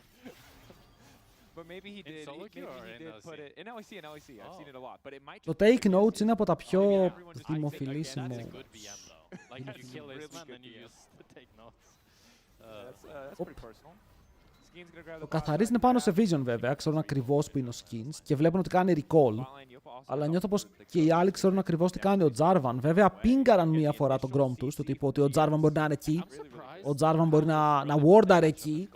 But maybe he did. Solo queue or Maybe he did put it in LEC. In LEC, I've seen it a lot. But it might. Το take notes είναι από τα πιο δημοφιλήσιμο. That's a good VM though. Like if you kill Isma, then you use the take notes. That's pretty personal. Το καθαρίζει είναι πάνω σε Vision βέβαια, ξέρουν ακριβώς που είναι ο Skins και βλέπουν ότι κάνει recall. Αλλά νιώθω πως και οι άλλοι ξέρουν ακριβώς τι κάνει ο Jarvan. Βέβαια πίνγκαραν μία φορά τον Grom τους, του τύπου ότι ο Jarvan μπορεί να είναι εκεί, ο Jarvan μπορεί να wardar εκεί.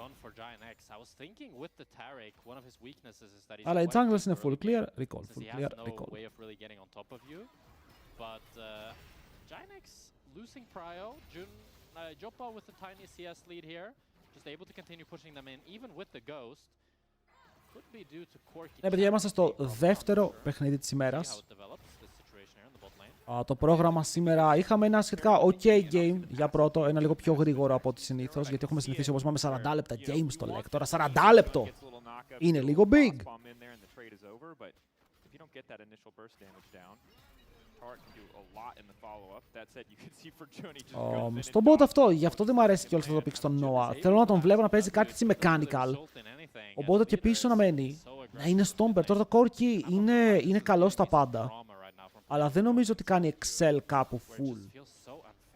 Αλλά οι junglers είναι full clear, recall, full clear, recall. Joppa with the tiny CS lead here, just able to continue pushing them in, even with the ghost. Could be due to Corki. Ναι, παιδιά, είμαστε στο δεύτερο παιχνίδι της ημέρας. Το πρόγραμμα σήμερα είχαμε ένα σχετικά ok game για πρώτο, ένα λίγο πιο γρήγορο από ό,τι συνήθως, γιατί έχουμε συνηθίσει όπως πάμε 40 λεπτά game στο LEC. Τώρα 40 λεπτό είναι λίγο big. Στον bot αυτό, γι' αυτό δεν μου αρέσει και όλο αυτό το pick στον Noah. Θέλω να τον βλέπω να παίζει κάτι έτσι mechanical. Οπότε και πίσω να μένει, να είναι stomper. Τώρα το Corki είναι καλό στα πάντα. Αλλά δεν νομίζω ότι κάνει excel κάπου full.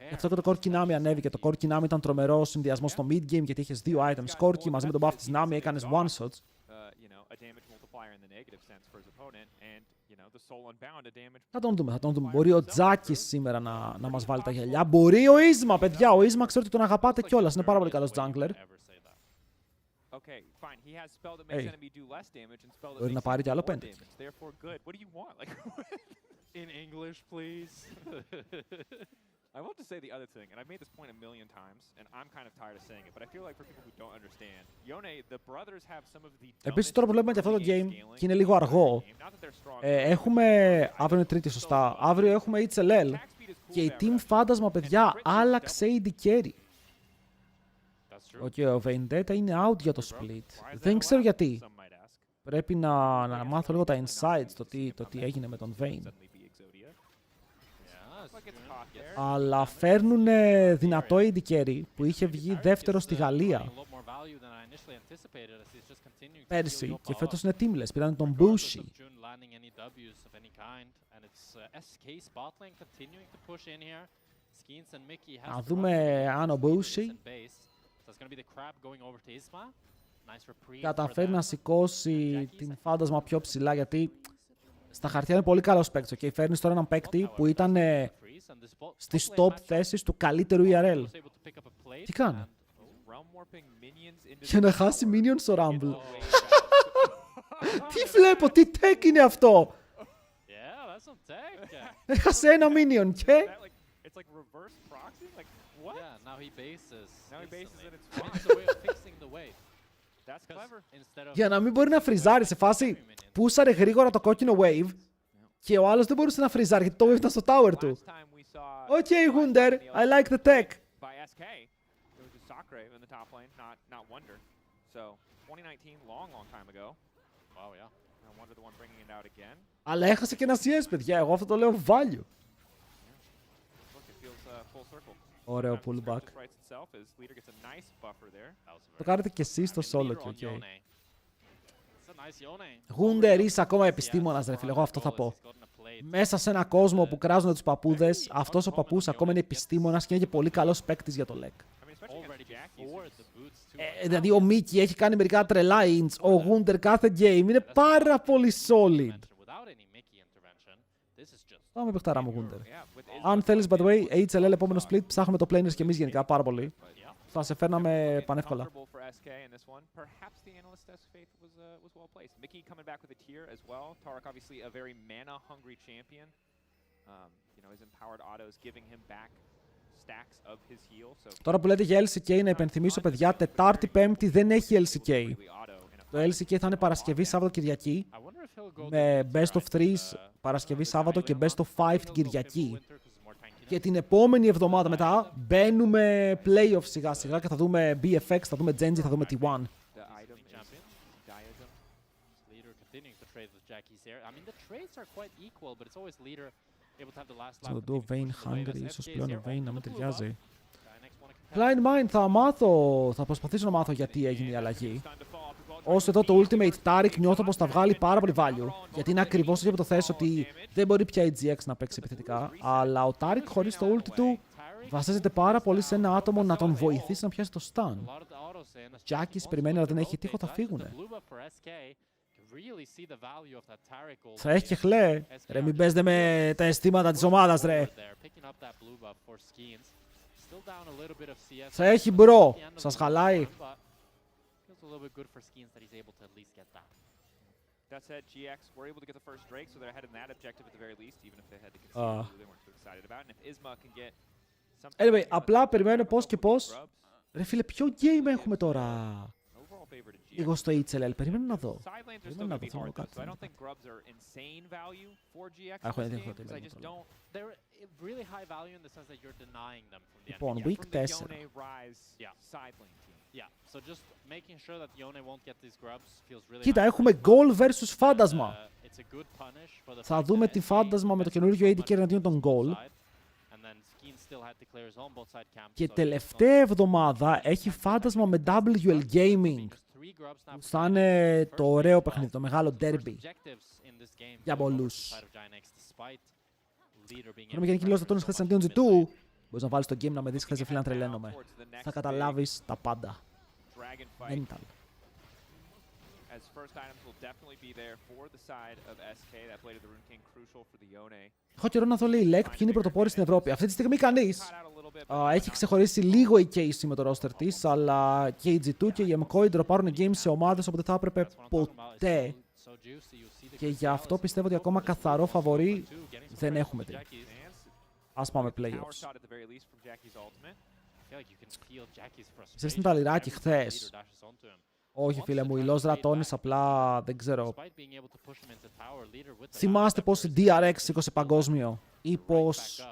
Γι' αυτό και το Corki Nami ανέβηκε. Το Corki Nami ήταν τρομερό συνδυασμό στο mid game γιατί είχες 2 items. Corki μαζί με τον buff της Nami έκανες one shots. Θα τον δούμε, θα τον δούμε. Μπορεί ο Τζάκης σήμερα να μας βάλει τα γυαλιά. Μπορεί ο Isma, παιδιά. Ο Isma ξέρω ότι τον αγαπάτε κιόλας. Είναι πάρα πολύ καλός jungler. Μπορεί να πάρει κι άλλο 5. In English, please. I want to say the other thing, and I've made this point a million times, and I'm kind of tired of saying it, but I feel like for people who don't understand, Yone, the brothers have some of the Επίσης τώρα που βλέπουμε και αυτό το game και είναι λίγο αργό. Έχουμε, αύριο είναι Τρίτη σωστά, αύριο έχουμε HLL και η Team Phantasma, παιδιά, άλλαξε AD carry. Ο Vendetta είναι out για το split. Δεν ξέρω γιατί. Πρέπει να μάθω λίγο τα insights, το τι έγινε με τον Vayne. Αλλά φέρνουν δυνατό AD carry που είχε βγει δεύτερο στη Γαλλία πέρσι και φέτος είναι teamless. Πήραν τον Bushi. Να δούμε αν ο Bushi καταφέρει να σηκώσει την Phantasma πιο ψηλά, γιατί στα χαρτιά είναι πολύ καλός παίκτης. Okay? Φέρνεις τώρα έναν παίκτη που ήταν στις top θέσεις του καλύτερου ERL. Τι κάνει? Για να χάσει minions ο Rumble. Τι βλέπω, τι tech είναι αυτό? Έχασε ένα minion και... Για να μην μπορεί να φριζάρει σε φάση, πούσαρε γρήγορα το κόκκινο wave και ο άλλος δεν μπορούσε να φριζάρει γιατί το wave ήταν στο tower του. saw Okay, Wunder, I like the tech. by SK. It was just Sakura in the top lane, not Wonder. So 2019, long time ago. Wow, yeah. And Wonder the one bringing it out again. Αλλά έχασε και ένα CS, παιδιά. Εγώ αυτό το λέω value. Look, it feels full circle. Ωραίο Sometimes the script pullback. just writes itself as Leader gets a nice buffer there. Το κάνετε κι εσείς στο I mean, solo leader και on οκ. Yone. It's a nice Yone. Wunder, είσαι ακόμα επιστήμονας, ρε φίλε. Εγώ αυτό θα πω. Μέσα σε ένα κόσμο που κράζουν τους παππούδες, αυτός ο παππούς ακόμα είναι επιστήμονας και είναι και πολύ καλός παίκτης για το LEC. I mean, especially against Jackie. Δηλαδή ο Μίκη έχει κάνει μερικά τρελά ints, ο Wunder κάθε game είναι πάρα πολύ solid. Πάμε παιχταρά μου Wunder. Αν θέλεις, by the way, HLL επόμενο split, ψάχνουμε το planers και εμείς γενικά πάρα πολύ. Θα σε φέρναμε πανεύκολα. Τώρα που λέτε για LCK, να υπενθυμίσω παιδιά, Τετάρτη, Πέμπτη δεν έχει LCK. Το LCK θα είναι Παρασκευή, Σάββατο, Κυριακή. Με Best of 3 Παρασκευή, Σάββατο και Best of 5 την Κυριακή. Και την επόμενη εβδομάδα μετά μπαίνουμε playoff σιγά σιγά και θα δούμε BFX, θα δούμε Genji, θα δούμε T1. Στο duo Vayne Hungry, ίσως πλέον ο Vayne να μην ταιριάζει. Blind Mind, θα προσπαθήσω να μάθω γιατί έγινε η αλλαγή. Όσο εδώ το Ultimate Taric νιώθω πως θα βγάλει πάρα πολύ value. Γιατί είναι ακριβώς έτσι που το θες ότι δεν μπορεί πια η GX να παίξει επιθετικά. Αλλά ο Taric χωρίς το ulti του βασίζεται πάρα πολύ σε ένα άτομο να τον βοηθήσει να πιάσει το stun. Jackis περιμένει αλλά δεν έχει τείχο, θα φύγουνε. Θα έχει και χλέ. Ρε μην παίζετε με τα αισθήματα της ομάδας ρε. Θα έχει μπρο. Σας χαλάει. A little bit good for Skeens that he's able to at least get that. That said, GX were able to get the first Drake, so they're ahead in that objective at the very least, even if they had to concede, they weren't too excited about. And if Isma can get something. Anyway, απλά περιμένω πώς και πώς. Ρε φίλε, ποιο game έχουμε τώρα? Εγώ στο HLL, περιμένω να δω. Περιμένω να δω, θέλω να κάτι. Έχω ένα διάφορο τελείω. Λοιπόν, week 4. Κοίτα, έχουμε goal versus φάντασμα. Θα δούμε τη φάντασμα με το καινούργιο AD carry εναντίον των goal. Και τελευταία εβδομάδα έχει φάντασμα με WL Gaming. Θα είναι το ωραίο παιχνίδι, το μεγάλο derby. Για πολλούς. Πρέπει γενική λόγια τόνες χθες εναντίον G2. Μπορείς να βάλεις το game να με δεις χθες, φίλε, να τρελαίνομαι. Θα καταλάβεις τα πάντα. Mental. Έχω καιρό να δω λέει LEC ποιοι είναι οι πρωτοπόροι στην Ευρώπη. Αυτή τη στιγμή κανείς. Έχει ξεχωρίσει λίγο η Casey με το roster της, αλλά και η G2 και η MCOI ντροπάρουν games σε ομάδες όπου δεν θα έπρεπε ποτέ. Και γι' αυτό πιστεύω ότι ακόμα καθαρό φαβορί δεν έχουμε δει. Ας πάμε playoffs. Ξέρεις την ταλιράκι χθες. Όχι φίλε μου, οι Los Ratones απλά δεν ξέρω. Θυμάστε πως η DRX σήκωσε παγκόσμιο ή πως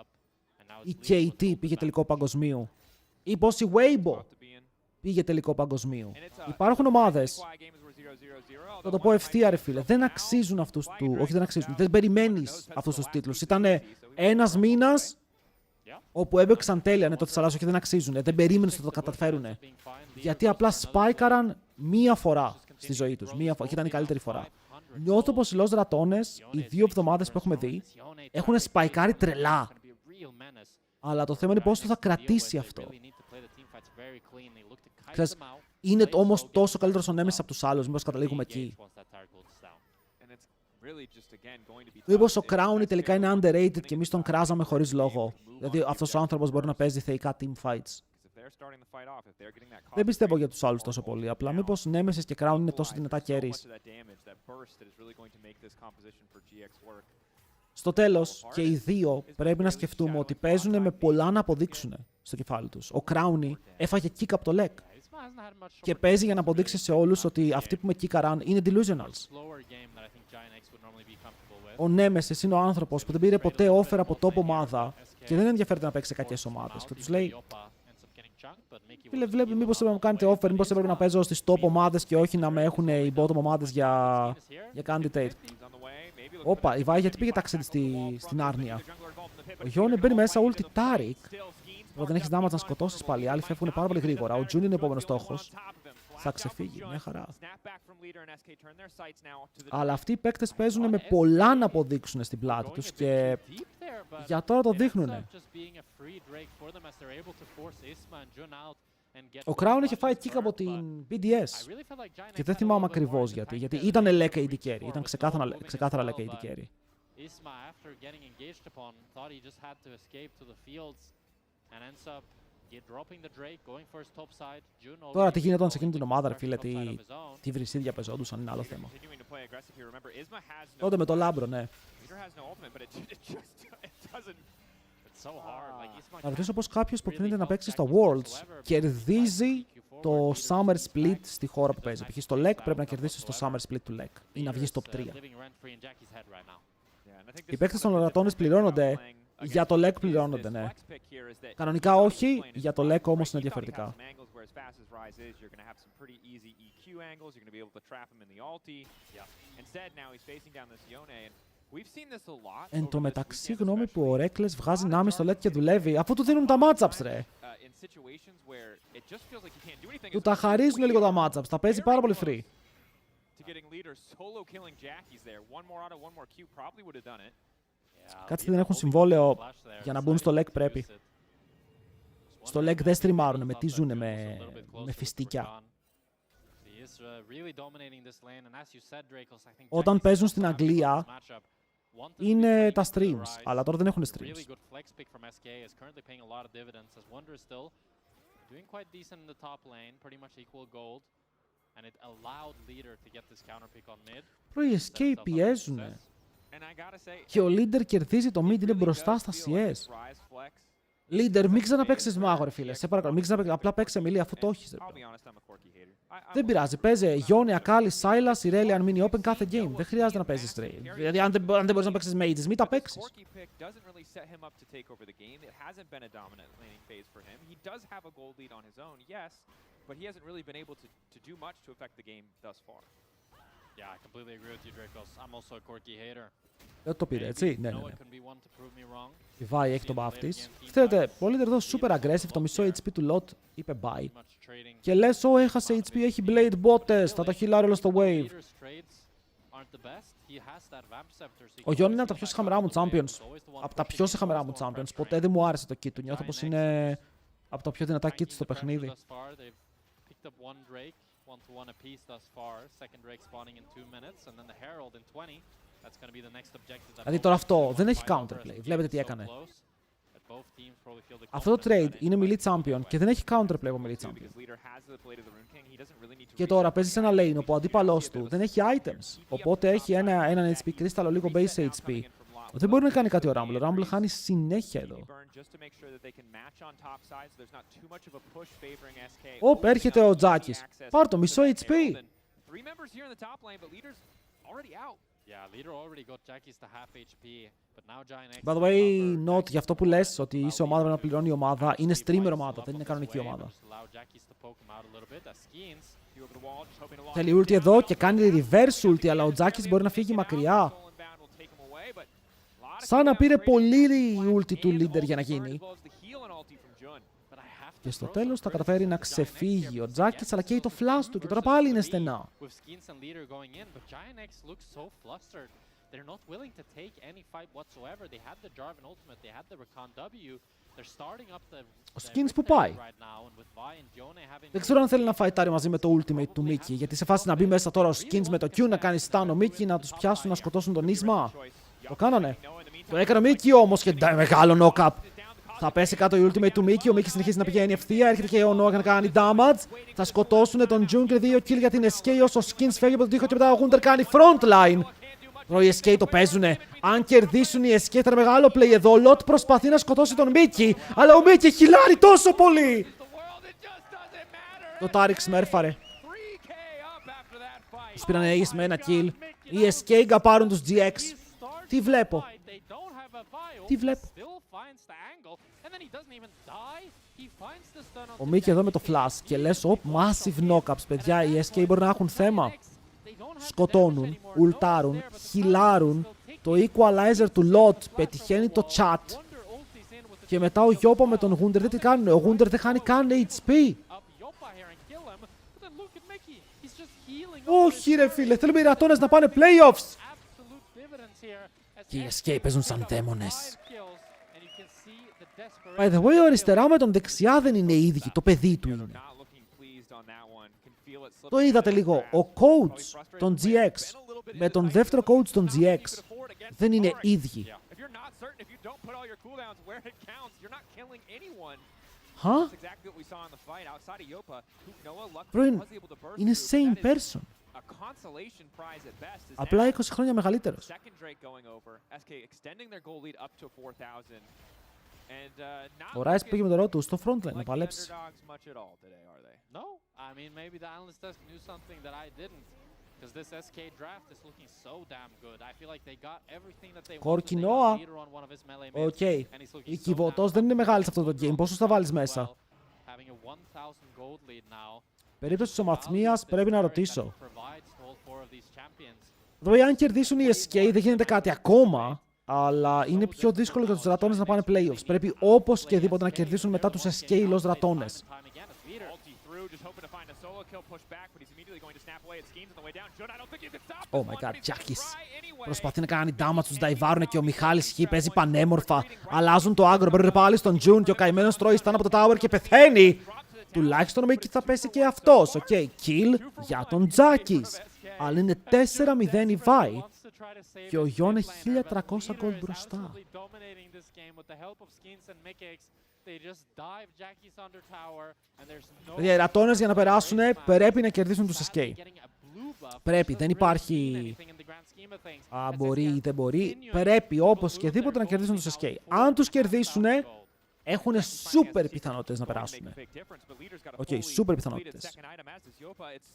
η KT πήγε τελικό παγκοσμίου ή πως η Weibo πήγε τελικό παγκοσμίου. Υπάρχουν ομάδες, θα το πω ευθεία ρε φίλε, δεν αξίζουν αυτούς του, όχι δεν αξίζουν, δεν περιμένεις αυτούς τους τίτλους. Ήτανε ένας μήνας όπου έπαιξαν τέλεια, ναι, το θεσσαλάσσιο και δεν αξίζουν. Δεν περίμενες ότι θα το καταφέρουν. Γιατί απλά σπάικαραν μία φορά στη ζωή τους. Μία φορά, και ήταν η καλύτερη φορά. Νιώθω πως οι Los Ratones, οι 2 εβδομάδες που έχουμε δει, έχουν σπαϊκάρει τρελά. Αλλά το θέμα είναι πώς θα κρατήσει αυτό. Ξέρεις, είναι όμως τόσο καλύτερος ο Nemesis από τους άλλους, μήπως καταλήγουμε εκεί. Μήπως ο Crown τελικά είναι underrated και εμείς τον κράζαμε χωρίς λόγο. Δηλαδή αυτός ο άνθρωπος μπορεί να παίζει θεϊκά teamfights. Δεν πιστεύω για τους άλλους τόσο πολύ. Απλά μήπως Nemesis και Crown είναι τόσο δυνατά carries. Στο τέλος, και οι δύο πρέπει να σκεφτούμε ότι παίζουν με πολλά να αποδείξουν στο κεφάλι τους. Ο Crown έφαγε kick από το LEC. Και παίζει για να αποδείξει σε όλους ότι αυτοί που με κίκαραν είναι delusionals. ο Nemesis είναι ο άνθρωπος που δεν πήρε ποτέ offer από top ομάδα και δεν ενδιαφέρεται να παίξει σε κακές ομάδες. Και τους λέει, φίλε, βλέπει μήπως έπρεπε να μου κάνετε offer, μήπως έπρεπε να παίζω στις top ομάδες και όχι να με έχουν οι bottom ομάδες για candidate. Όπα, η Βάη γιατί πήγε ταξίδι στην άρνοια. Ο Γιόνε μπαίνει μέσα ulti Tarik. Εδώ δεν έχεις damage να σκοτώσεις πάλι. Οι άλλοι φεύγουν πάρα πολύ γρήγορα. Ο Jun είναι ο επόμενος στόχος. Θα ξεφύγει, μια χαρά. Αλλά αυτοί οι παίκτες παίζουν με πολλά να αποδείξουν στην πλάτη τους και για τώρα το δείχνουνε. Ο Crown είχε φάει kick από την BDS και δεν θυμάμαι ακριβώς γιατί ήταν Lek AD carry, ήταν ξεκάθαρα Lek AD carry. Τώρα τι γινόταν σε εκείνη την ομάδα, ρε φίλε, τι βρυσίδια πεζόντουσαν, είναι άλλο θέμα. Τότε με το Λάμπρο, ναι. Να ρωτήσω πως κάποιος που προτείνεται να παίξει στο Worlds κερδίζει το Summer Split στη χώρα που παίζει. Π.χ. στο LEC πρέπει να κερδίσει στο Summer Split του LEC ή να βγει στο top 3. Οι παίκτες των Λορατώνες πληρώνονται, για το LEC πληρώνονται, ναι. Κανονικά όχι, για το LEC όμως είναι διαφορετικά. Εν τω μεταξύ, γνώμη που ο Reckless βγάζει Nami στο LED και δουλεύει, αφού του δίνουν τα matchups, ρε. Του τα χαρίζουν λίγο τα matchups, τα παίζει πάρα πολύ free. Κάτσε, δεν έχουν συμβόλαιο για να μπουν στο LEC πρέπει. Στο LEC δεν στριμάρουν, με τι ζουνε, με φιστίκια. Όταν παίζουν στην Αγγλία, είναι τα streams, αλλά τώρα δεν έχουν streams. Προ οι SK πιέζουνε. Και ο Leader κερδίζει το mid, είναι μπροστά στα CS. Leader, μην ξαναπαίξεις μάγο, ρε φίλε. Σε παρακαλώ, μην ξαναπαίξεις. Απλά παίξε μιλή αφού το έχεις. Δεν πειράζει. Παίζε Γιόνι, Ακάλι, Σάιλας, Ιρέλη, αν μείνει open κάθε game. Δεν χρειάζεται να παίζεις trade. Δηλαδή, αν δεν μπορείς να παίξεις mages, μην τα παίξεις. Yeah, I completely agree with you, Dracos. I'm also a Corki hater. Δεν το πήρε, έτσι. Ναι. Η Vi έχει τον buff της. Ξέρετε, πολύ τερδό super aggressive, το μισό HP του Lot είπε bye. Και λες, έχασε HP, έχει Blade Bottes, θα τα χειλάρει όλο στο wave. Ο Γιόνι είναι από τα πιο συχαμερά μου champions. Από τα πιο συχαμερά μου champions. Ποτέ δεν μου άρεσε το kit του. Νιώθω πως είναι από τα πιο δυνατά kit στο παιχνίδι. 1-1 apiece thus far. Second Drake spawning in 2 minutes, and then the Herald in 20. That's going to be the next objective. Δηλαδή τώρα αυτό δεν έχει counterplay. Βλέπετε τι έκανε. Αυτό το trade είναι melee champion και δεν έχει counterplay από melee champion. Και τώρα παίζει σε ένα lane όπου ο αντίπαλός του δεν έχει items. Οπότε έχει έναν HP crystal, λίγο base HP. Δεν μπορεί να κάνει κάτι ο Rumble. Ο Rumble χάνει συνέχεια εδώ. Οπ, έρχεται ο Τζάκης. Πάρ' το, μισό HP. By the way, note για αυτό που λες ότι είσαι ομάδα να πληρώνει η ομάδα, είναι streamer ομάδα, δεν είναι κανονική ομάδα. Θέλει ulti εδώ και κάνει reverse ulti, αλλά ο Τζάκης μπορεί να φύγει μακριά. Σαν να πήρε πολύ η ulti του leader για να γίνει. Και στο τέλος θα καταφέρει να ξεφύγει ο Τζάκης, αλλά και το flash του και τώρα πάλι είναι στενά. Ο Skins που πάει. Δεν ξέρω αν θέλει να φαϊτάρει μαζί με το ultimate του Mickey, γιατί σε φάση να μπει μέσα τώρα ο Skins με το Q να κάνει stun ο Mickey, να τους πιάσουν να σκοτώσουν τον Ίσμα. Το κάνανε. Το έκανε ο Mickey όμως και μεγάλο knock-up. Θα πέσει κάτω η ultimate του Mickey, ο Mickey συνεχίζει να πηγαίνει ευθεία, έρχεται και ο Noah να κάνει damage. Θα σκοτώσουν τον Jun και 2 kill για την SK όσο ο Skins φεύγει από τον τοίχο και μετά ο Gunter κάνει frontline. Τώρα οι SK το παίζουνε. Αν κερδίσουν οι SK θα είναι μεγάλο play εδώ. Ο Lot προσπαθεί να σκοτώσει τον Mickey, αλλά ο Mickey χιλάρει τόσο πολύ. Το Tarik σμέρφαρε. Τους πήραν Ace με ένα kill. Οι SK γκαπάρουν τους GX. Τι βλέπω. Τι βλέπω. Ο Μίκη εδώ με το flash και λες, massive knockups, παιδιά, οι SK μπορεί να έχουν θέμα. Σκοτώνουν, ουλτάρουν, χιλάρουν, το equalizer του Lot πετυχαίνει το chat. Και μετά ο Γιώπα με τον Γούντερ δεν τι κάνουν, ο Γούντερ δεν χάνει καν HP. Όχι ρε φίλε, θέλουμε οι ρατώνες να πάνε playoffs. Και οι SK παίζουν σαν δαίμονες. By the way, ο αριστερά με τον δεξιά δεν είναι ίδιοι, το παιδί του είναι. Το είδατε λίγο, ο coach των GX με τον δεύτερο coach των GX δεν είναι ίδιοι. Bro, είναι same person. Απλά 20 χρόνια μεγαλύτερος. Ο Ράις πήγε με το ρόλο του στο frontline να παλέψει. Κορκινόα. Οκ. Η Κιβωτός δεν είναι μεγάλη σε αυτό το game. Πόσο θα βάλεις μέσα? Περίπτωση της ομαθμίας πρέπει να ρωτήσω. Εδώ αν κερδίσουν οι SK δεν γίνεται κάτι ακόμα. Αλλά είναι πιο δύσκολο για τους ρατώνες να πάνε playoffs. Πρέπει όπως και δίποτε να κερδίσουν μετά τους SK ως ρατώνες. Oh my god, Τζάκης. Προσπαθεί να κάνει damage, τους νταϊβάρουν και ο Μιχάλης Χ παίζει πανέμορφα. Αλλάζουν το άγκρο, παίρνουν πάλι στον June και ο καημένος τρώει stun από το tower και πεθαίνει. Τουλάχιστον ο Μίκη θα πέσει και αυτός. Οκ, kill για τον Τζάκης. Αλλά είναι 4-0 η Vi. Και ο Γιόν έχει 1300 gold μπροστά. Οι ρατώνες για να περάσουν πρέπει να κερδίσουν τους SK. Πρέπει, δεν υπάρχει μπορεί ή δεν μπορεί. Πρέπει όπως και δίποτε να κερδίσουν τους SK. Αν τους κερδίσουν, έχουν σούπερ πιθανότητες να περάσουν. Οκ, σούπερ πιθανότητες.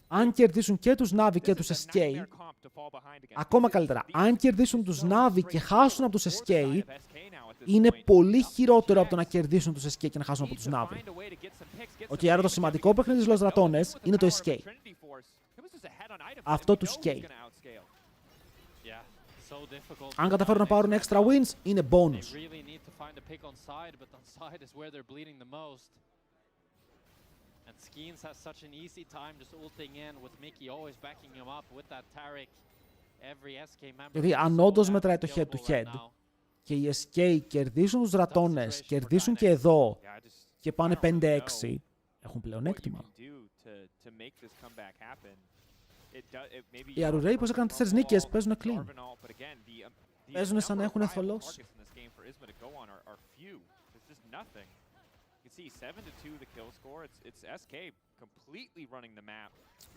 Αν κερδίσουν και τους Navi και τους SK, ακόμα καλύτερα. Αν κερδίσουν τους Navi και χάσουν από τους SK, είναι πολύ χειρότερο από το να κερδίσουν τους SK και να χάσουν από τους Navi. Οκ, άρα το σημαντικό παιχνίδι στους ρατώνες είναι το SK. Αυτό του SK. Αν καταφέρουν να πάρουν extra wins, είναι bonus. Γιατί αν όντως μετράει το head to head και οι SK κερδίσουν τους ρατώνες, κερδίσουν και εδώ και πάνε 5-6, έχουν πλεονέκτημα. Οι Αρουραίοι πως έκαναν 4 νίκες παίζουν clean. Παίζουν σαν να έχουν θολώσει.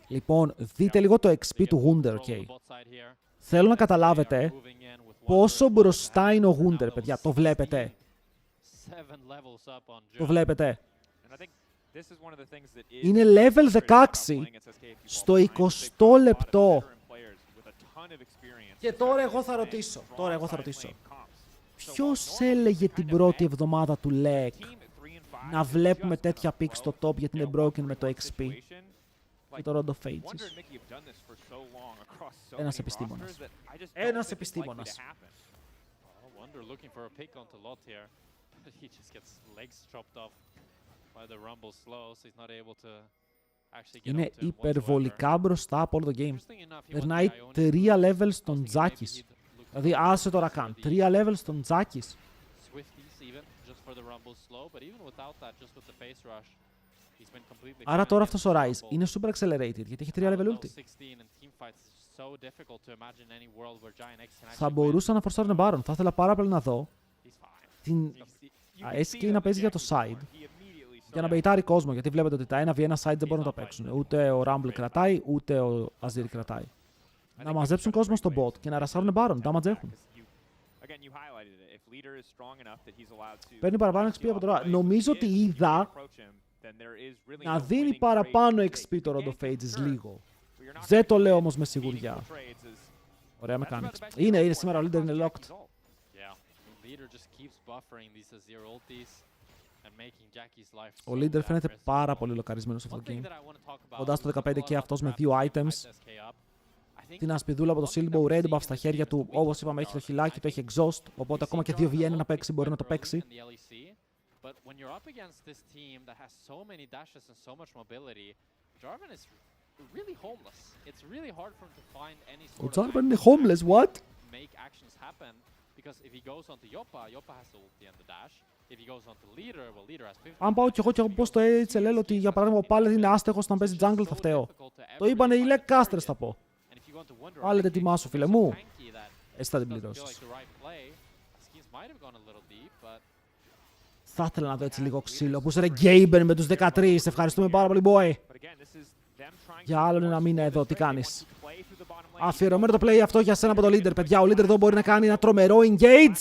Λοιπόν, δείτε λίγο το XP του Wunder, ok. Θέλω να καταλάβετε πόσο μπροστά είναι ο Wunder, παιδιά. Το βλέπετε. Το βλέπετε. Είναι level 16 στο 20 λεπτό. Και τώρα εγώ θα ρωτήσω. Ποιος έλεγε την πρώτη εβδομάδα του LEC να βλέπουμε τέτοια πικ στο top γιατί είναι broken με το XP και το Road of Ages? Ένας επιστήμονας. Ένας επιστήμονας. Είναι υπερβολικά μπροστά από όλο το game. Περνάει 3 levels στον Τζάκης. Δηλαδή άσε τώρα καν. 3 levels στον Τζάκης. Άρα τώρα αυτός ο Rise είναι super accelerated γιατί έχει 3 level ulti. Θα μπορούσα να φορσάρουν Baron. Θα ήθελα πάρα πολύ να δω την SK να παίζει για το side για να μπεϊτάρει κόσμο, γιατί βλέπετε ότι τα 1v1 side δεν μπορούν να τα παίξουν. Ούτε ο Rumble κρατάει, ούτε ο Azir κρατάει. Να μαζέψουν κόσμο στο bot και να ρασάρουν Baron. Damage έχουν. Παίρνει παραπάνω XP από τώρα. Νομίζω ότι είδα να δίνει παραπάνω XP το Road of Ages λίγο. Δεν το λέω όμως με σιγουριά. Ωραία mechanics. Είναι σήμερα ο leader είναι locked. Ο leader φαίνεται πάρα πολύ λοκαρισμένος σε αυτό το game. Κοντά στο 15 και αυτός με 2 items. Την ασπιδούλα από το Silbo Red Buff στα χέρια του. Όπως είπαμε, έχει το χιλάκι, το έχει exhaust. Οπότε ακόμα και 2v1 να παίξει μπορεί να το παίξει. Ο Jarvan είναι homeless, what? Αν πάω κι εγώ και πω στο HLL ότι για παράδειγμα ο Pallet είναι άστεχος όταν παίζει jungle θα φταίω. Το είπανε οι Legcasters θα πω. Pallet ετοιμάσου φίλε μου. Εσύ θα την πληρώσεις. Θα ήθελα να δω έτσι λίγο ξύλο. Πού είσαι ρε Gaben με τους 13. Ευχαριστούμε πάρα πολύ boy. Για άλλον ένα μήνα εδώ, τι κάνεις? Αφιερωμένο το play αυτό για σένα από το leader. Παιδιά, ο leader εδώ μπορεί να κάνει ένα τρομερό engage.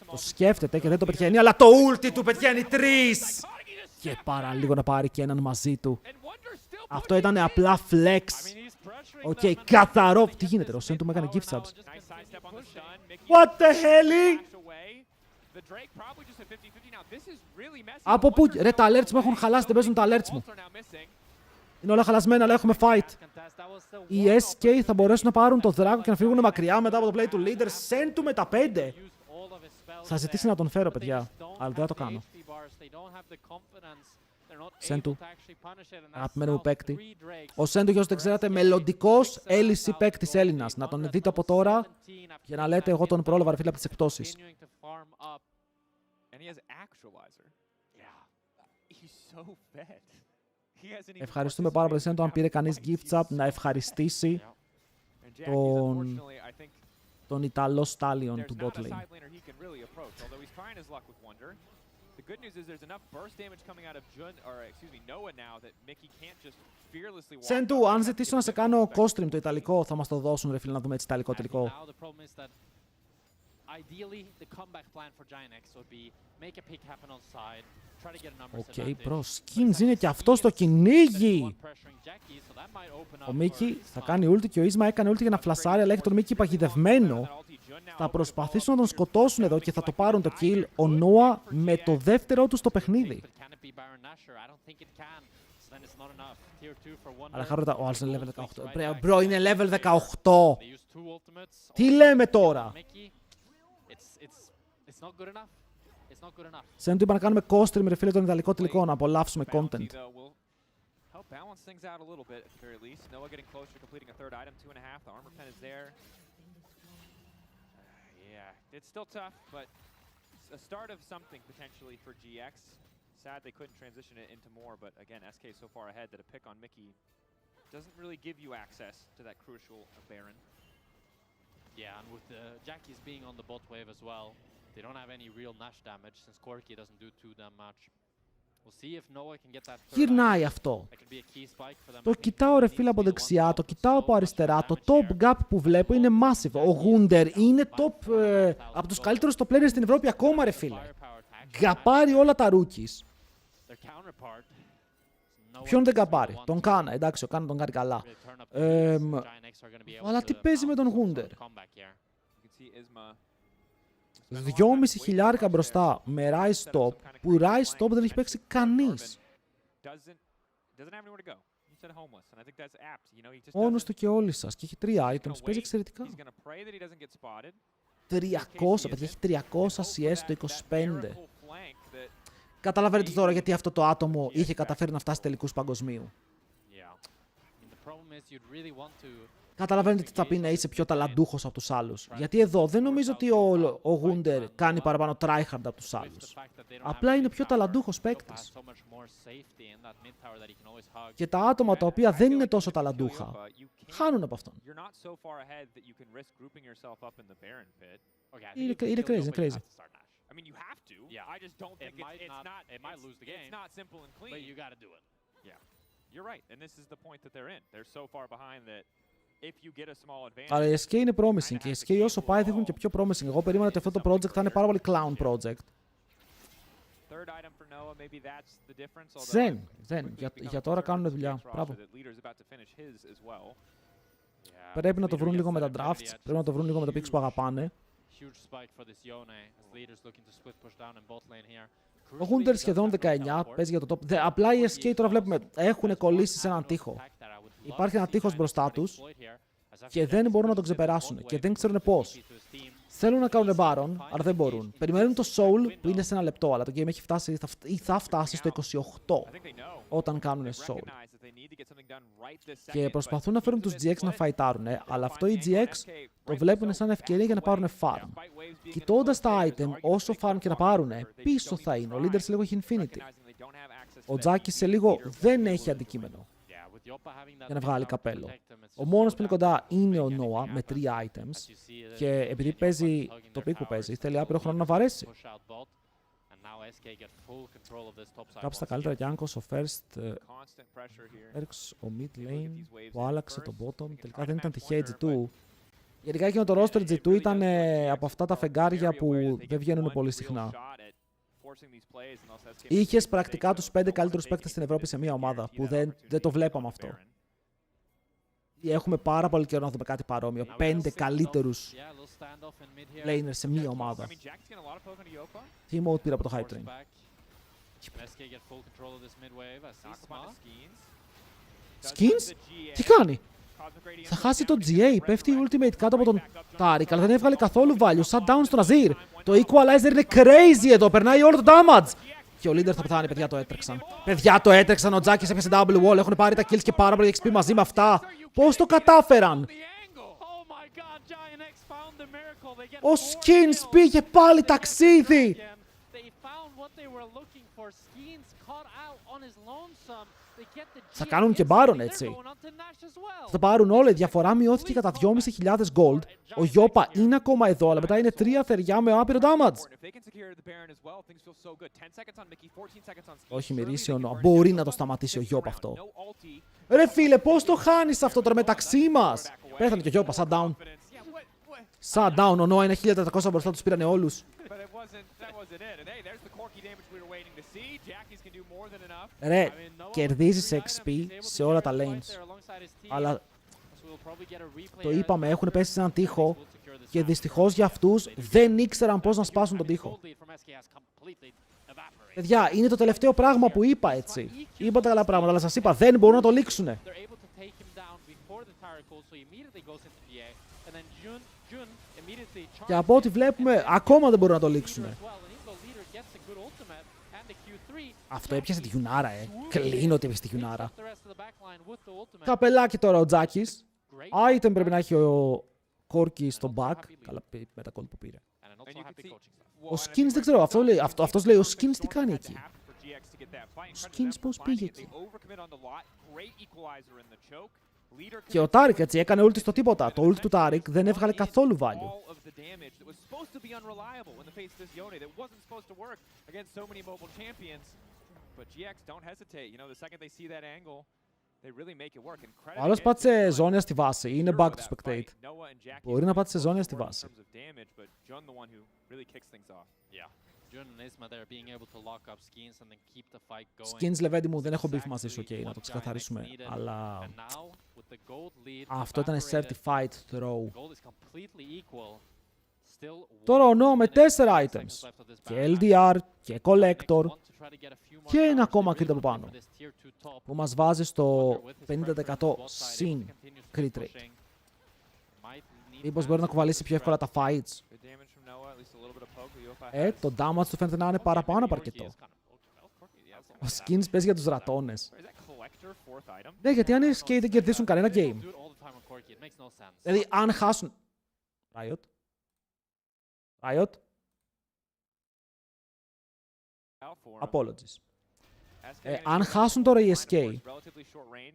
Το σκέφτεται και δεν το πετυχαίνει, αλλά το ulti του πετυχαίνει 3. Και παραλίγο να πάρει και έναν μαζί του. Αυτό ήταν απλά flex. Οκ, καθαρό. Τι γίνεται, ο Σεν του με έκανε gift subs. What the hell? Από πού? Ρε, τα alerts μου έχουν χαλάσει, δεν παίζουν τα alerts μου. Είναι όλα χαλασμένα, αλλά έχουμε fight. Οι SK θα μπορέσουν να πάρουν το δράκο και να φύγουν μακριά μετά από το play του leader. Send του με τα 5. Θα ζητήσει να τον φέρω, παιδιά, αλλά δεν θα το κάνω. Send του. Αγαπημένο μου παίκτη. Ο Send του, για όσοι δεν ξέρατε, μελλοντικός LEC παίκτης Έλληνας. Να τον δείτε από τώρα για να λέτε εγώ τον πρόλαβα ρε φίλε από τις εκπτώσεις. Ευχαριστούμε πάρα πολύ Send, αν πήρε κανείς gift up να ευχαριστήσει τον Ιταλό Stallion του bot lane. Send, αν ζητήσω να σε κάνω COSTREAM το Ιταλικό, θα μας το δώσουν ρε φίλε να δούμε έτσι Ιταλικό τελικό. Οκ, προ skins είναι και αυτό στο κυνήγι. Ο Μίκη θα κάνει ulti και ο Ίσμα έκανε ulti για να φλασάρει, αλλά έχει τον Μίκη παγιδευμένο. Θα προσπαθήσουν να τον σκοτώσουν εδώ και θα το πάρουν το kill ο Νόα με το δεύτερο του στο παιχνίδι. Αλλά χαρότα, ο άλλος είναι level 18. Μπρο, είναι level 18. Τι λέμε τώρα? Σεν του είπα να κάνουμε COSTREAM ρε φίλε τον ιδαλικό τελικό, να απολαύσουμε content. It's still tough, but a start of something potentially for GX. Sad they couldn't transition it into more, but again, SK so far ahead that a pick on Mickey doesn't really give you access to that crucial Baron. Yeah, and with the Jackies being on the bot wave as well, they don't have any real Nash damage since Corki doesn't do too damn much. We'll see if Noah can get that third. Γυρνάει αυτό. Το κοιτάω ρε φίλε από δεξιά, το κοιτάω από αριστερά. Το top gap που βλέπω είναι massive. Ο Gunder είναι top από τους καλύτερους top players στην Ευρώπη ακόμα ρε φίλε. Γκαπάρει όλα τα rookies. Ποιον δεν γκαπάρει? Τον Κάνα, εντάξει, ο Κάνα τον κάνει καλά. Αλλά τι παίζει με τον Gunder? 2.500 μπροστά με Rise Top, που Rise Top δεν έχει παίξει κανείς. Μόνος του και όλοι σας. Και έχει 3 items, παίζει εξαιρετικά. 300, παιδιά, έχει 300 CS το 25. Καταλαβαίνετε τώρα γιατί αυτό το άτομο είχε καταφέρει να φτάσει τελικούς παγκοσμίου. Καταλαβαίνετε τι θα πει να είσαι πιο ταλαντούχος από τους άλλους. Γιατί εδώ δεν νομίζω ότι ο Gunder κάνει παραπάνω tryhard από τους άλλους. Απλά είναι πιο ταλαντούχος παίκτης. Και τα άτομα τα οποία δεν είναι τόσο ταλαντούχα χάνουν από αυτόν. Είναι crazy, είναι crazy. I mean, you have to. Yeah. I just don't think it might lose the game. It's not simple and clean. But you got to do it. Yeah. You're right. And this is the point that they're in. They're so far behind that if you get a small advantage. Αλλά η SK είναι promising και οι SK όσο πάει δείχνουν και πιο promising. Εγώ περίμενα ότι αυτό το project θα είναι πάρα πολύ clown project. Δεν. Για τώρα κάνουν δουλειά. Μπράβο. Πρέπει να το βρουν λίγο με τα drafts, πρέπει να το βρουν λίγο με τα picks που αγαπάνε. Ο Hunter σχεδόν 19, παίζει για το top. Απλά οι SK τώρα βλέπουμε έχουν κολλήσει σε έναν τοίχο. Υπάρχει ένα τοίχος μπροστά τους και δεν μπορούν να τον ξεπεράσουν και δεν ξέρουν πώς. Θέλουν να κάνουν Baron, αλλά δεν μπορούν. Περιμένουν το Soul που είναι σε ένα λεπτό, αλλά το game έχει φτάσει ή θα φτάσει στο 28 όταν κάνουν Soul. Και προσπαθούν να φέρουν τους GX να φαϊτάρουν, αλλά αυτό οι GX το βλέπουν σαν ευκαιρία για να πάρουν farm. Κοιτώντας τα item, όσο farm και να πάρουν, πίσω θα είναι. Ο leader σε λίγο έχει Infinity. Ο Τζάκης σε λίγο δεν έχει αντικείμενο για να βγάλει καπέλο. Ο μόνος που είναι κοντά είναι ο Noah με 3 items και επειδή παίζει το pick που παίζει, θέλει άπειρο χρόνο να βαρέσει. Κάψε τα καλύτερα Γιάνκος, ο First, Erx, ο Mid Lane που άλλαξε το bottom. Τελικά δεν ήταν τυχαία G2. Γενικά και με το roster G2 ήταν από αυτά τα φεγγάρια που δεν βγαίνουν πολύ συχνά. Είχες πρακτικά τους 5 καλύτερους παίκτες στην Ευρώπη σε μια ομάδα που δεν το βλέπαμε αυτό. Έχουμε πάρα πολύ καιρό να δούμε κάτι παρόμοιο. 5 καλύτερους laners σε μια ομάδα. Τι mode πήρα από το Hype Train. Skins? Τι κάνει? Θα χάσει το GA, πέφτει η ultimate κάτω από τον Taric, αλλά δεν έβγαλε καθόλου value. Shutdown στον Azir. Το equalizer είναι crazy εδώ, περνάει όλο το damage. Και ο leader θα πεθάνει, παιδιά το έτρεξαν. Παιδιά το έτρεξαν, ο Τζάκης έπιασε double wall, έχουν πάρει τα kills και πάρα πολύ XP μαζί με αυτά. Πώς το κατάφεραν? Ο Skins πήγε πάλι ταξίδι. Θα κάνουν και Baron έτσι. Θα πάρουν όλα. Η διαφορά μειώθηκε κατά 2.500 gold. Ο Γιώπα είναι ακόμα εδώ, αλλά μετά είναι 3 θεριά με άπειρο damage. Όχι μυρίσει ο Noah. Μπορεί να το σταματήσει ο Γιώπα αυτό. Ρε φίλε, πώς το χάνεις αυτό τώρα μεταξύ μας? Πέθανε και ο Γιώπα, shutdown. Shutdown, ο Noah είναι 1.400 μπροστά, τους πήρανε όλους. Ρε, κερδίζεις XP σε όλα τα lanes. Αλλά το είπαμε, έχουν πέσει σε έναν τοίχο και δυστυχώς για αυτούς δεν ήξεραν πώς να σπάσουν τον τοίχο. Παιδιά, είναι το τελευταίο πράγμα που είπα έτσι. Είπα τα καλά πράγματα, αλλά σας είπα δεν μπορούν να το λήξουνε. Και από ό,τι βλέπουμε, ακόμα δεν μπορούν να το λήξουνε. Αυτό έπιασε τη Γιουνάρα, Κλείνω ότι έπιασε τη Γιουνάρα. Καπελάκι τώρα ο Τζάκης. Item πρέπει να έχει ο Κόρκι στο back. Καλά, με τα κόλ που πήρε. Ο Skins δεν ξέρω, αυτός λέει ο Skins τι κάνει εκεί. Ο Skins πώς πήγε εκεί. Και ο Taric έτσι έκανε ulti στο τίποτα. Το ulti του Taric δεν έβγαλε καθόλου value. Ο άλλος πάτησε ζώνια στη βάση. Είναι back to spectate. Μπορεί να πάτησε ζώνια στη βάση. Skins, λεβέντη μου, δεν έχω beef μαζί σου, να το ξεκαθαρίσουμε. Αλλά αυτό ήταν certified throw. Τώρα ο Noah με 4 items. Και LDR και collector. Και ένα ακόμα crit από πάνω. Που μας βάζει στο 50% συν crit rate. Μήπως μπορεί να κουβαλήσει πιο εύκολα τα fights. Το damage του φαίνεται να είναι παραπάνω από αρκετό. Ο Skins παίζει για τους ρατώνες. Ναι, γιατί αν οι SK δεν κερδίσουν κανένα game. Δηλαδή, αν χάσουν... Riot. Apologies. Αν χάσουν τώρα οι SK,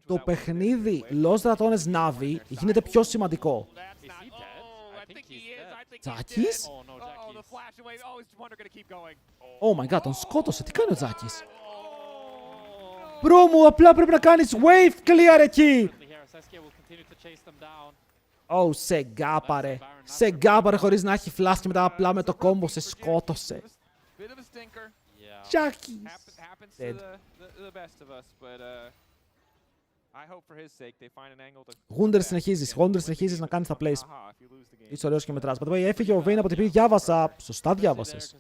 το παιχνίδι Los Ratones Navi γίνεται πιο σημαντικό. Τζάκης? Oh my god, τον σκότωσε. Τι κάνει ο Τζάκης? Μπρο μου, απλά πρέπει να κάνεις wave clear εκεί. Σε γκάπαρε. Σε γκάπαρε χωρίς να έχει flash και μετά απλά με το κόμπο σε σκότωσε. Τζάκης. Γούντερ συνεχίζεις να κάνεις τα plays. Είσαι ωραίος και μετράς. But έφυγε ο Vayne από την οποία διάβασα. Σωστά διάβασες.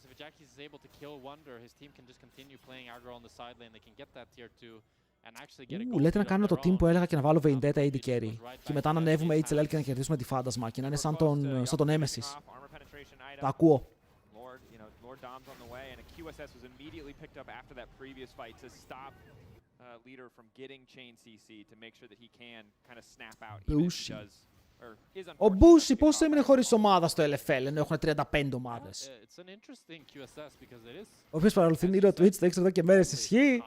Λέτε να κάνω το team που έλεγα και να βάλω Vendetta AD Carry. Και μετά να ανέβουμε HLL και να κερδίσουμε τη φάντασμα και να είναι σαν τον Nemesis. Τα ακούω. Ο Μπούσι πώς έμεινε χωρίς ομάδα στο LFL ενώ έχουν 35 ομάδες. Ο οποίος παρακολουθεί Νίρο Twitch το έξω εδώ και μέρες ισχύει.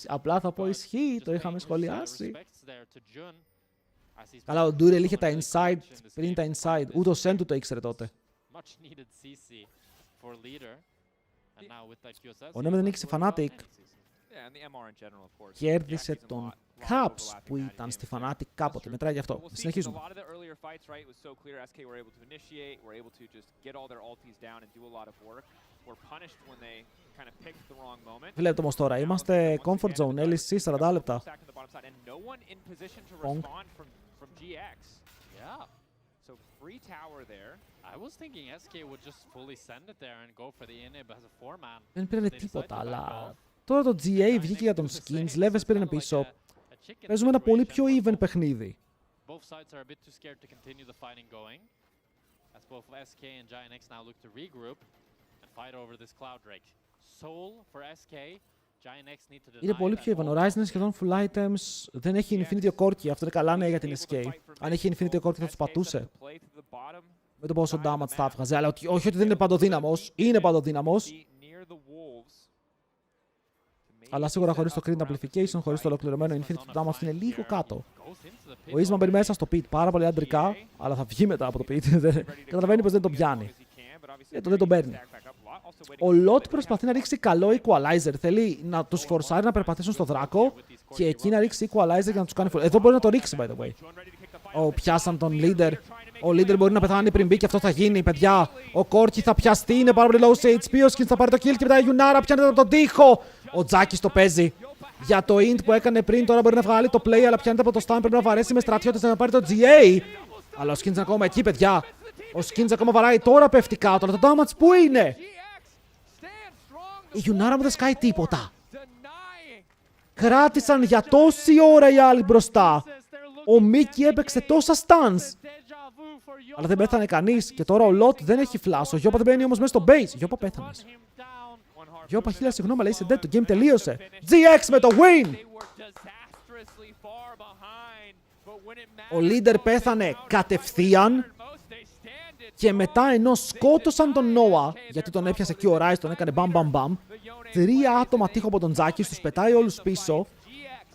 Απλά θα πω ισχύει, το είχαμε σχολιάσει. Καλά, ο Ντούρελ είχε τα inside πριν τα inside. Ούτε ο Σεν του το ήξερε τότε. Ο Νέμε δεν νίκησε Fnatic. Κέρδισε τον Caps που ήταν στη Fnatic κάποτε. Μετράει γι' αυτό. Συνεχίζουμε. Βλέπετε όμως τώρα, είμαστε comfort zone, LEC 40 λεπτά. Δεν πήρε τίποτα, αλλά τώρα το GA βγήκε για τον Skins, Leves πήρε πίσω. Παίζουμε ένα πολύ πιο even παιχνίδι. Είναι πολύ πιο even. Ο Ryzen είναι σχεδόν full items. Δεν έχει Infinity ο Corki. Αυτό είναι καλά νέα για την SK. Αν είχε Infinity ο Corki θα τους πατούσε. Με το πόσο damage θα έβγαζε. Αλλά όχι ότι δεν είναι παντοδύναμος. Είναι παντοδύναμος. Αλλά σίγουρα χωρίς το Crit Amplification, χωρίς το ολοκληρωμένο Infinity, το damage είναι λίγο κάτω. Ο Isman μπαίνει μέσα στο pit πάρα πολύ αντρικά, αλλά θα βγει μετά από το pit. Καταλαβαίνει πως δεν τον πιάνει. Δεν τον παίρνει. Ο Lot προσπαθεί να ρίξει καλό equalizer. Θέλει να τους φορσάρει να περπατήσουν στο δράκο και εκεί να ρίξει equalizer για να τους κάνει. Εδώ μπορεί να το ρίξει, by the way. Πιάσαν τον leader. Ο leader μπορεί να πεθάνει πριν μπει και αυτό θα γίνει, παιδιά. Ο Corki θα πιαστεί, είναι πάρα πολύ low σε HP. Ο Skins θα πάρει το kill και μετά η Yunara πιάνεται από τον τοίχο. Ο Jackis το παίζει. Για το int που έκανε πριν, τώρα μπορεί να βγάλει το play, αλλά πιάνεται από το stun. Πρέπει να βαρέσει με στρατιώτες να πάρει το GA. Αλλά ο Skins είναι ακόμα εκεί, παιδιά. Ο Skins ακόμα βαράει, τώρα πέφτει κάτω. Αλλά το damage πού είναι? Η Yunara μου δεν σκάει τίποτα. Κράτησαν για τόση ώρα οι άλλοι μπροστά. Ο Μίκη έπαιξε τόσα stuns. Αλλά δεν πέθανε κανείς. Και τώρα ο Lot δεν έχει flash. Ο Γιώπα δεν μπαίνει όμως μέσα στο base. Γιώπα πέθανες. Γιώπα χίλια συγγνώμη, αλλά είσαι dead. Το game τελείωσε. GX με το win. Ο leader πέθανε κατευθείαν. Και μετά ενώ σκότωσαν τον Noah, γιατί τον έπιασε εκεί ο Rice, τον έκανε μπαμ μπαμ μπαμ. 3 άτομα τείχο από τον Τζάκη, τους πετάει όλους πίσω.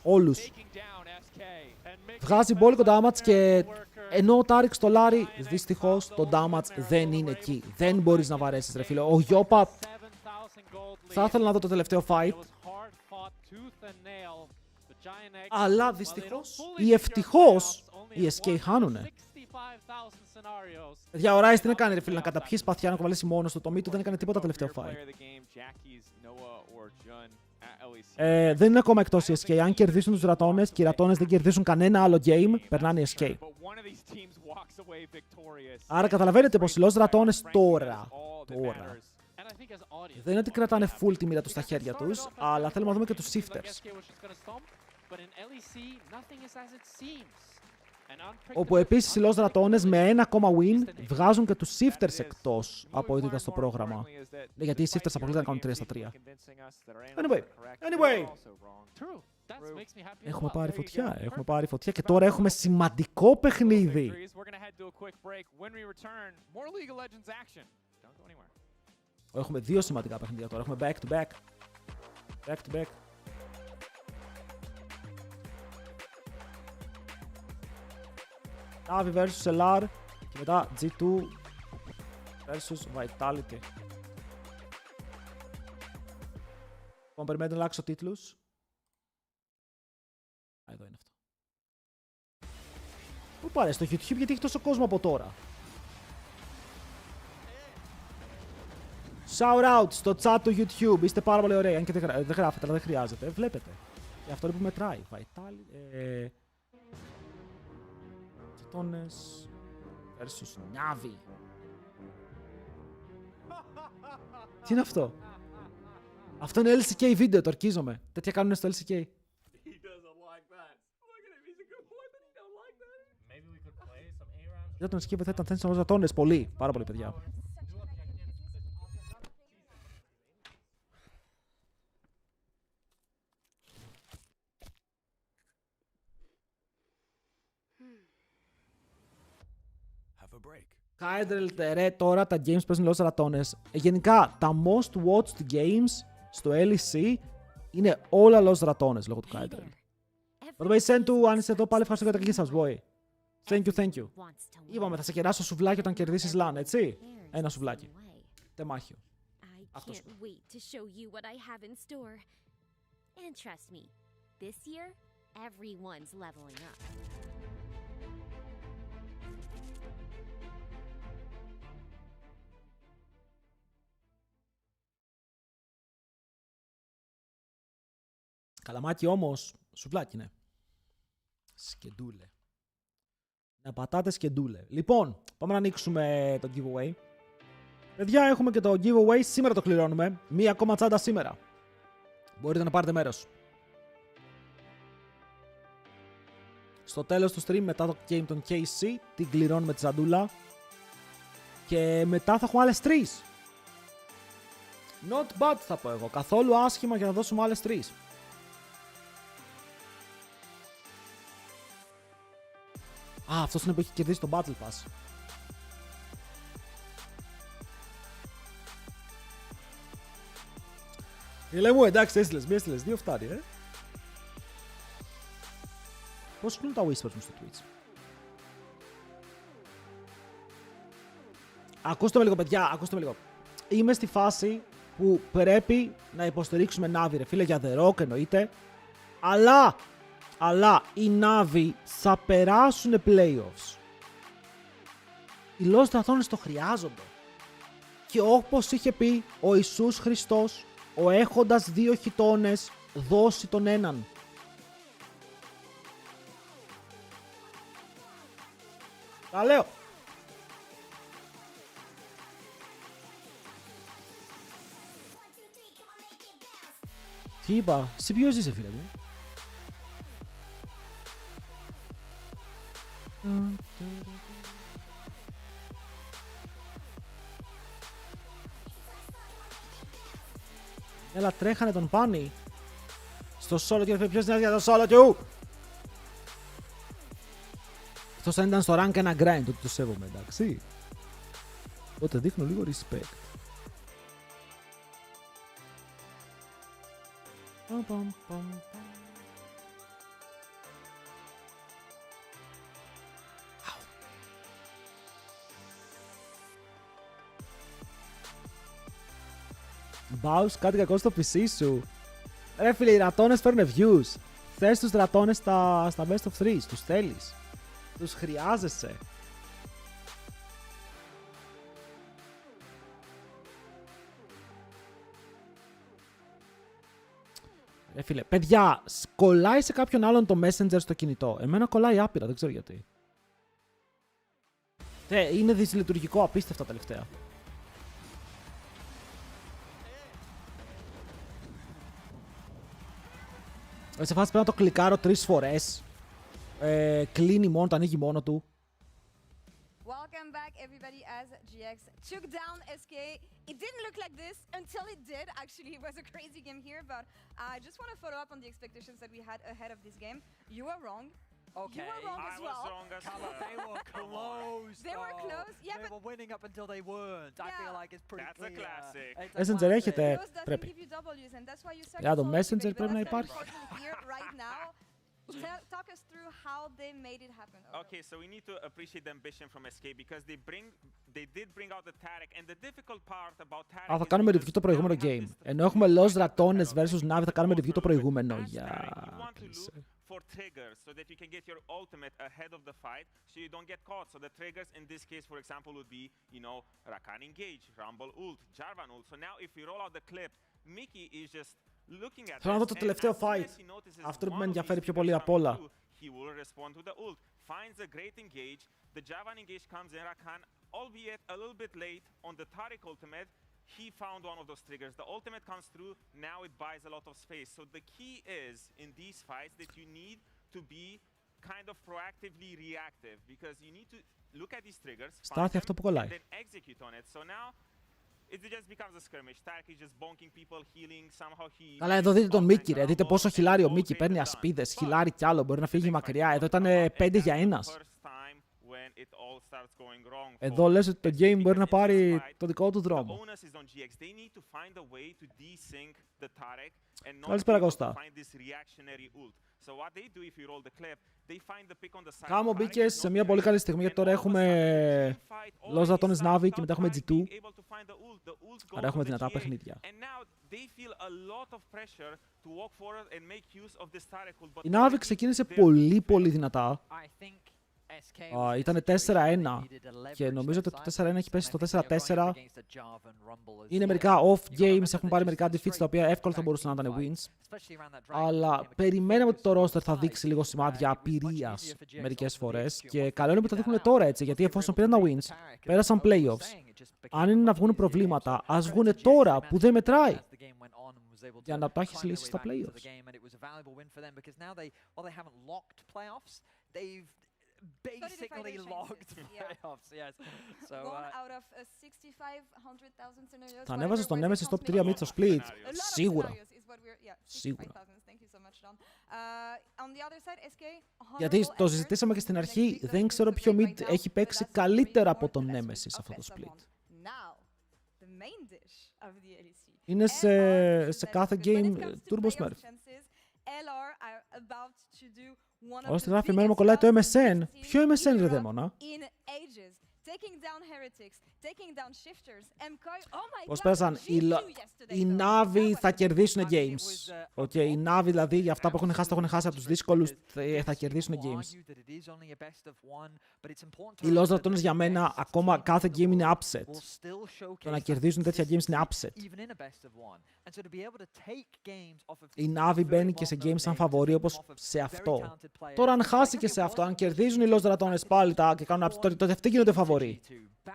Όλους. Βγάζει μπόλικο damage και ενώ ο Τάριξ το Λάρι, δυστυχώς το damage δεν είναι εκεί. Δεν μπορείς να βαρέσεις, ρε φίλε. Ο Γιώπα. Θα ήθελα να δω το τελευταίο fight. Αλλά δυστυχώς ή ευτυχώς οι SK χάνουνε. Για ο Rice τι να κάνει, ρε φίλε, να καταπιεί σπαθιά, να κοβαλήσει μόνος του. Το μη του δεν έκανε τίποτα τελευταίο fight. Δεν είναι ακόμα εκτός η SK. Αν κερδίσουν τους ρατώνες και οι ρατώνες δεν κερδίσουν κανένα άλλο game, περνάνε οι SK. Άρα καταλαβαίνετε πως οι ρατώνες τώρα. Δεν είναι ότι κρατάνε full τη μοίρα τους στα χέρια τους, αλλά θέλουμε να δούμε και τους shifters. Όπου επίσης οι ρατώνες με ένα ακόμα win βγάζουν και τους shifters εκτός από ό,τι ήταν στο πρόγραμμα. Γιατί οι shifters αποκλείται να κάνουν 3 στα 3. Anyway. Έχουμε πάρει φωτιά και τώρα έχουμε σημαντικό παιχνίδι. Έχουμε 2 σημαντικά παιχνίδια τώρα. Έχουμε back to back. Back to back. Navi vs LR και μετά G2 vs Vitality. Λοιπόν, περιμένετε να αλλάξω τίτλους. Εδώ είναι αυτό. Πού πάρε στο YouTube, γιατί έχει τόσο κόσμο από τώρα. Shout out στο chat του YouTube. Είστε πάρα πολύ ωραίοι. Αν και δεν γράφετε, αλλά δεν χρειάζεται. Βλέπετε. Και αυτό είναι που μετράει. Vitality. Ρατώνες versus Navi. Τι είναι αυτό? Αυτό είναι LCK βίντεο, το ορκίζομαι. Τέτοια κάνουν στο LCK. Για τον skip θα ήταν θένεις να ρατώνες πολύ. Πάρα πολύ, παιδιά. Κάιντρελ, ρε, τώρα τα games παίζουν λόγω ρατώνες. Γενικά, τα most watched games στο LEC είναι όλα λόγω ρατώνες, λόγω του Κάιντρελ. By the way, send to, αν είστε εδώ πάλι, ευχαριστώ για τα subs, boy. Thank you, thank you. Είπαμε, θα σε κεράσω σουβλάκι όταν κερδίσεις LAN, έτσι. Ένα σουβλάκι. Τεμάχιο. Αυτός. And trust me, this year, everyone's leveling up. Καλαμάκι όμως, σουβλάκι είναι. Σκεντούλε. Να πατάτε σκεντούλε. Λοιπόν, πάμε να ανοίξουμε το giveaway. Παιδιά, έχουμε και το giveaway. Σήμερα το κληρώνουμε. Μία ακόμα τσάντα σήμερα. Μπορείτε να πάρετε μέρος. Στο τέλος του stream, μετά το game των KC, την κληρώνουμε τη τσαντούλα. Και μετά θα έχουμε άλλες 3. Not bad θα πω εγώ. Καθόλου άσχημα για να δώσουμε άλλες 3. Α, αυτός είναι που έχει κερδίσει το Battle Pass. Φίλε μου, εντάξει, έστειλες, μία έστειλες, 2 φτάνει, Πώς κλείνουν τα whispers μου στο Twitch? Ακούστε με λίγο, παιδιά, ακούστε με λίγο. Είμαι στη φάση που πρέπει να υποστηρίξουμε Navi, ρε φίλε, για The Rock εννοείται. Αλλά οι Navi θα περάσουν playoffs. Οι Lost Dragons το χρειάζονται. Και όπως είχε πει ο Ιησούς Χριστός, ο έχοντας 2 χιτώνες δώσει τον έναν. Τα λέω. Τι είπα, εσύ ποιος είσαι φίλε μου? Έλα, τρέχανε τον Πάνι. Στο solo του, ποιος είναι για το solo του? Αυτός αν ήταν στο rank ένα grind, τότε το σέβομαι, εντάξει. Οπότε δείχνω λίγο respect. Μπάους, κάτι κακό στο PC σου. Ρε φίλε, οι ρατώνες φέρνουν views. Θες τους ρατώνες στα best of 3, τους θέλεις. Τους χρειάζεσαι. Ρε φίλε, παιδιά, κολλάει σε κάποιον άλλον το Messenger στο κινητό. Εμένα κολλάει άπειρα, δεν ξέρω γιατί. Είναι δυσλειτουργικό απίστευτα τελευταία. Σε φάση πρέπει να το κλικάρω 3 φορές. Κλείνει μόνο, το ανοίγει μόνο του. Welcome back everybody as GX took down SK. It didn't look like this until it did. Actually, it was a crazy game here, but I just want to follow up on the expectations that we had ahead of this game. You were wrong. Okay. You were wrong as well. I was wrong as well. They were close. They were close. Yeah, they were winning up until they weren't. I feel like it's pretty That's clear. a classic. It's a Messenger classic. έχετε, Those doesn't πρέπει. give you W's, and that's why you suck Για το so Messenger much, πρέπει να but that's υπάρχει. important here right now. Talk us through how they made it happen. Okay, so we need to appreciate the ambition from SK because they did bring out the Taric, and the difficult part about Taric. Α, θα κάνουμε review το προηγούμενο game. Ενώ έχουμε Lost Dragons versus Navi, θα κάνουμε review το προηγούμενο. Για κλείσε. For triggers, so that you can get your ultimate ahead of the fight, so you don't get caught. So the triggers in this case, for example, would be, you know, Rakan engage, Rumble ult, Jarvan ult. So now if we roll out the clip, Mickey is just looking at. Θέλω να δω το τελευταίο fight. Αυτό που με ενδιαφέρει πιο πολύ απ' όλα. He will respond to the ult. finds a great engage. The Javan engage comes in Rakan, albeit a little bit late on the Taric ultimate. He found one of those triggers. The ultimate comes through, now it buys a lot of space. So the key is, in these fights, that you need to be kind of proactively reactive, because you need to look at these triggers, Στάθη αυτό που κολλάει. and then execute on it. So now, it just becomes a skirmish. Taric is just bonking people, healing, somehow he... Αλλά εδώ δείτε τον Μίκη, ρε. Δείτε πόσο χιλάρει ο Μίκη. Παίρνει ασπίδες, χιλάρει κι άλλο. Μπορεί να φύγει μακριά. Εδώ ήταν 5 για 1. Εδώ λες ότι το game μπορεί να πάρει το δικό του δρόμο. Καλησπέρα Κώστα. Κάμο μπήκε σε μια πολύ καλή στιγμή, γιατί τώρα έχουμε Los Ratones Navi και μετά έχουμε G2. Άρα έχουμε δυνατά παιχνίδια. Η Navi ξεκίνησε πολύ δυνατά. Ήταν 4-1 και νομίζω ότι το 4-1 έχει πέσει στο 4-4. Είναι μερικά off games, έχουν πάρει μερικά defeats τα οποία εύκολα θα μπορούσαν να ήταν wins. Αλλά περιμέναμε ότι το roster θα δείξει λίγο σημάδια απειρίας μερικές φορές. Και καλό είναι που τα δείχνουν τώρα έτσι, γιατί εφόσον πήραν τα wins, πέρασαν playoffs. Αν είναι να βγουν προβλήματα, ας βγουν τώρα που δεν μετράει. Για να τα έχεις λύσει στα playoffs. Basically locked playoffs, yes. So, out of 65,000 scenarios. Θα ανέβαζε στον Nemesis top 3 mid στο split. Σίγουρα. Σίγουρα. Γιατί το συζητήσαμε και στην αρχή, δεν ξέρω ποιο mid έχει παίξει καλύτερα από τον Nemesis αυτό το split. Είναι σε κάθε game Turbo Smurf. Όλος τη γράφει, μένουμε κολλάει το MSN. Ποιο MSN ρε δαίμονα? Πώς πέρασαν, οι Navi θα κερδίσουν games. Οι Navi δηλαδή για αυτά που έχουν χάσει, τα έχουν χάσει από τους δύσκολους, θα κερδίσουν games. Οι Los Ratones για μένα ακόμα κάθε game είναι upset. Το να κερδίσουν τέτοια games είναι upset. Η Navi μπαίνει και σε games σαν φαβορί όπως σε αυτό. Τώρα αν χάσει και σε αυτό, αν κερδίζουν οι Los Ratones πάλι και κάνουν upset, τότε αυτοί γίνονται φαβορί.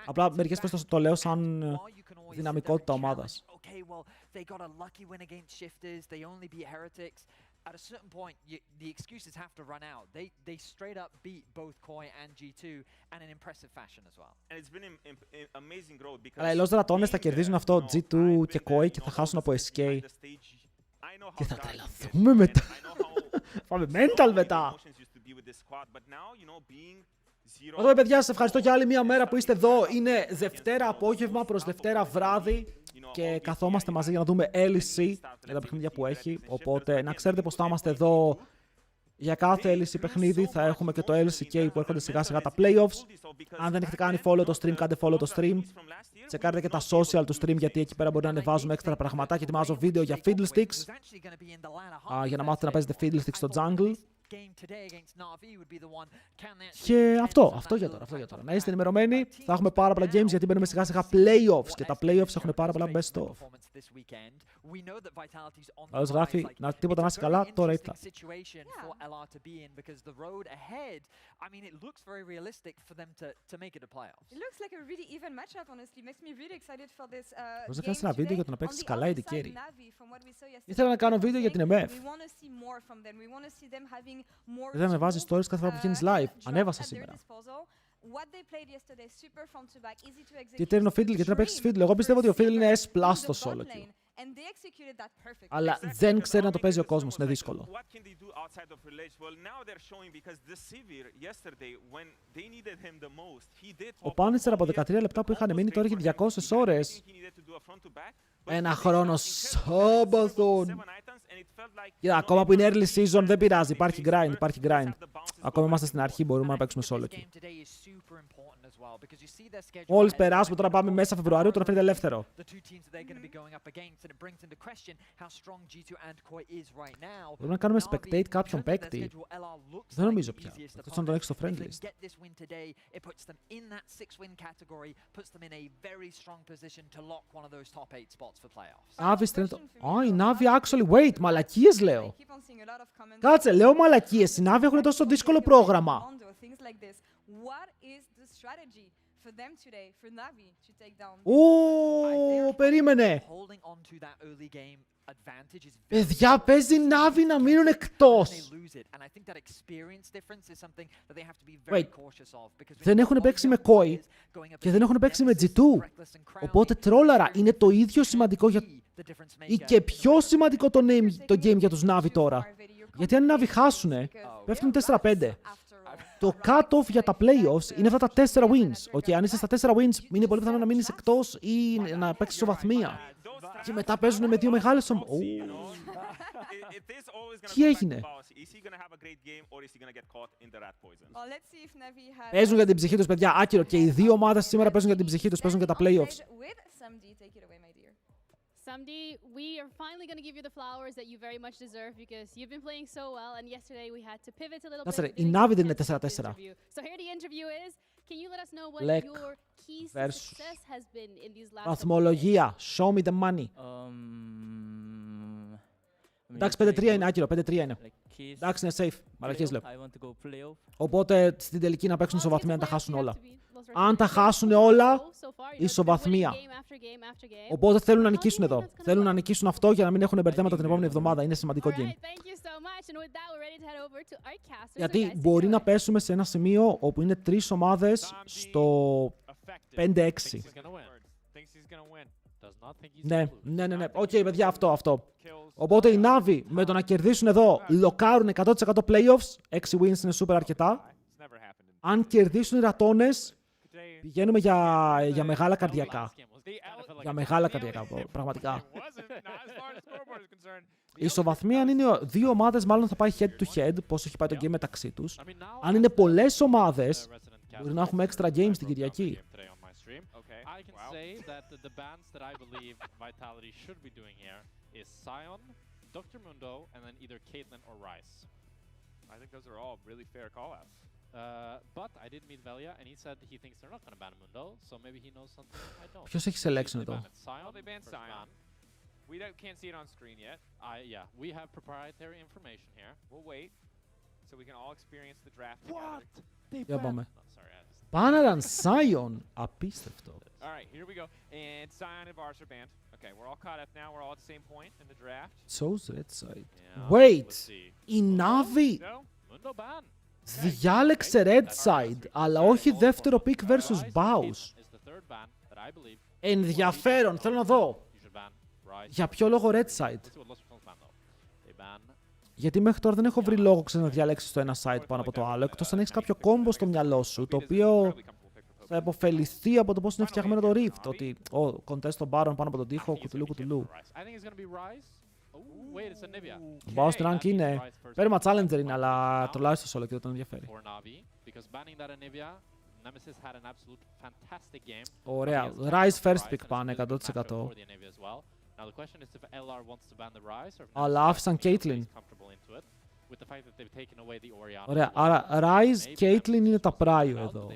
Απλά μερικές φορές το λέω σαν δυναμικότητα ομάδας. At a certain point, the excuses have to run out. They straight up beat both Koi and G2 and in impressive fashion as well. And it's been amazing growth because αλλά οι Los Ratones θα κερδίζουν αυτό G2 και Koi και θα χάσουν από SK. Και θα τρελαθούμε μετά. Πάμε mental μετά. Εδώ παιδιά, σας ευχαριστώ για άλλη μια μέρα που είστε εδώ. Είναι Δευτέρα απόγευμα προς Δευτέρα βράδυ και καθόμαστε μαζί για να δούμε LEC για τα παιχνίδια που έχει. Οπότε να ξέρετε πως θα είμαστε εδώ για κάθε LEC παιχνίδι. Θα έχουμε και το LCK που έρχονται σιγά σιγά τα playoffs. Αν δεν έχετε κάνει follow το stream, κάντε follow το stream. Τσεκάρετε και τα social του stream, γιατί εκεί πέρα μπορεί να ανεβάζουμε έξτρα πραγματάκια. Ετοιμάζω βίντεο για Fiddlesticks για να μάθετε να παίζετε Fiddlesticks στο jungle. Και αυτό για τώρα. Να είστε ενημερωμένοι. Θα έχουμε πάρα πολλά games γιατί μπαίνουμε σιγά σιγά playoffs και τα playoffs έχουν πάρα πολλά best of. Άλλος γράφει, τίποτα να είσαι καλά, τώρα ήρθα. Πώς να κάνεις ένα βίντεο για το να παίξεις καλά η Carry? Ήθελα να κάνω βίντεο για την MF. Δεν με βάζεις stories κάθε φορά που βγαίνεις live. Ανέβασα σήμερα. Τι τέρνει ο Fiddle, γιατί να παίξεις Fiddle? Εγώ πιστεύω ότι ο Fiddle είναι S+ στο solo queue. Αλλά δεν ξέρει να το παίζει ο κόσμος, είναι δύσκολο. Ο Punisher από 13 λεπτά που είχαν μείνει τώρα έχει 200 ώρες. Ένα χρόνο Σόμπαθον. Κοίτα, ακόμα που είναι early season δεν πειράζει, υπάρχει grind. Ακόμα είμαστε στην αρχή, μπορούμε να παίξουμε solo queue. Μόλις περάσουμε, τώρα πάμε μέσα Φεβρουαρίου, τώρα φαίνεται ελεύθερο. Μπορούμε να κάνουμε spectate κάποιον παίκτη. Δεν νομίζω πια. Αυτό να τον έχει στο friend list. Navi strength. Η Navi actually wait, μαλακίες λέω. Κάτσε, λέω μαλακίες. Οι Navi έχουν τόσο δύσκολο πρόγραμμα. like this. What is the strategy for them today, for Navi, to take down? Ω, περίμενε. Holding on to that early game advantage is very Παιδιά, παίζει Navi να μείνουν they εκτός. lose it. And I think that experience difference is something that they have to be very Wait. cautious of. Because Δεν έχουν παίξει με Koi και δεν έχουν παίξει με G2. Οπότε τρόλαρα είναι το ίδιο σημαντικό ή και πιο σημαντικό το game για τους Navi τώρα. Γιατί αν οι Navi χάσουνε, πέφτουν 4-5. Το cut-off για τα playoffs είναι αυτά τα 4 wins. Okay, αν είσαι στα 4 wins, είναι πολύ πιθανό να μείνεις εκτός ή να παίξεις ισοβαθμία. Και μετά παίζουν με δύο μεγάλες Τι έγινε? Παίζουν για την ψυχή τους, παιδιά. Άκυρο. Και οι δύο ομάδες σήμερα παίζουν για την ψυχή τους. Παίζουν για τα playoffs. Samdi, we are finally going to give you the flowers that you very much deserve because you've been playing so well, and yesterday we had to pivot a little bit. Η Navi δεν είναι 4-4. So here the interview is. Can you let us know what your key success has been in these last? Βαθμολογία. Show me the money. Εντάξει, 5-3 είναι άκυρο. 5-3 είναι. Εντάξει, είναι safe. Μαλακίες λέω. Οπότε στην τελική να παίξουν ισοβαθμία αν τα χάσουν όλα. Αν τα χάσουν όλα, ισοβαθμία. Οπότε θέλουν να νικήσουν εδώ. Θέλουν να νικήσουν αυτό για να μην έχουν μπερδέματα την επόμενη εβδομάδα. Είναι σημαντικό game. Γιατί μπορεί να πέσουμε σε ένα σημείο όπου είναι 3 ομάδες στο 5-6. Ναι. Οκ, παιδιά, αυτό. Οπότε οι Navi με το να κερδίσουν εδώ λοκάρουν 100% playoffs. 6 wins είναι super αρκετά. Αν κερδίσουν οι ρατώνες, πηγαίνουμε για μεγάλα καρδιακά. Για μεγάλα καρδιακά, πραγματικά. Η ισοβαθμία, αν είναι δύο ομάδες, μάλλον θα πάει head to head, πώς έχει πάει το game μεταξύ τους. Αν είναι πολλές ομάδες, μπορεί να έχουμε extra games την Κυριακή. I can say that the bans that I believe Vitality should be doing here is Sion, Dr. Mundo, and then either Caitlyn or Rice. I think those are all really fair call-outs. But I did meet Velia, and he said he thinks they're not going to ban Mundo, so maybe he knows something I don't. Ποιος έχει selection εδώ? They banned Sion. We can't see it on screen yet. Yeah, we have proprietary information here. We'll wait, so we can all experience the draft together. Για πάμε. Πάναραν Sion. Απίστευτο. All right, here we go. And Sion and Vars are banned. Okay, we're all caught up now. We're all at the same point in the draft. Chose red side. Wait. Η Navi Mundo ban. διάλεξε red side, αλλά όχι δεύτερο pick versus Baus. Ενδιαφέρον, θέλω να δω. Για ποιο λόγο red side? Γιατί μέχρι τώρα δεν έχω βρει λόγο να διαλέξεις το ένα side πάνω από το άλλο, εκτός αν έχεις κάποιο κόμπο στο μυαλό σου, το οποίο θα υποφεληθεί από το πώς είναι φτιαγμένο το Rift. Ότι, contest τον Baron πάνω από τον τοίχο, κουτουλού. Baus στην rank είναι. Πέρμα challenger είναι, αλλά τρολάει στο solo και δεν τον ενδιαφέρει. Ωραία. Rise first pick πάνε 100%. Αλλά άφησαν Caitlyn. Ωραία, άρα Rise, Caitlyn είναι τα πράιο εδώ.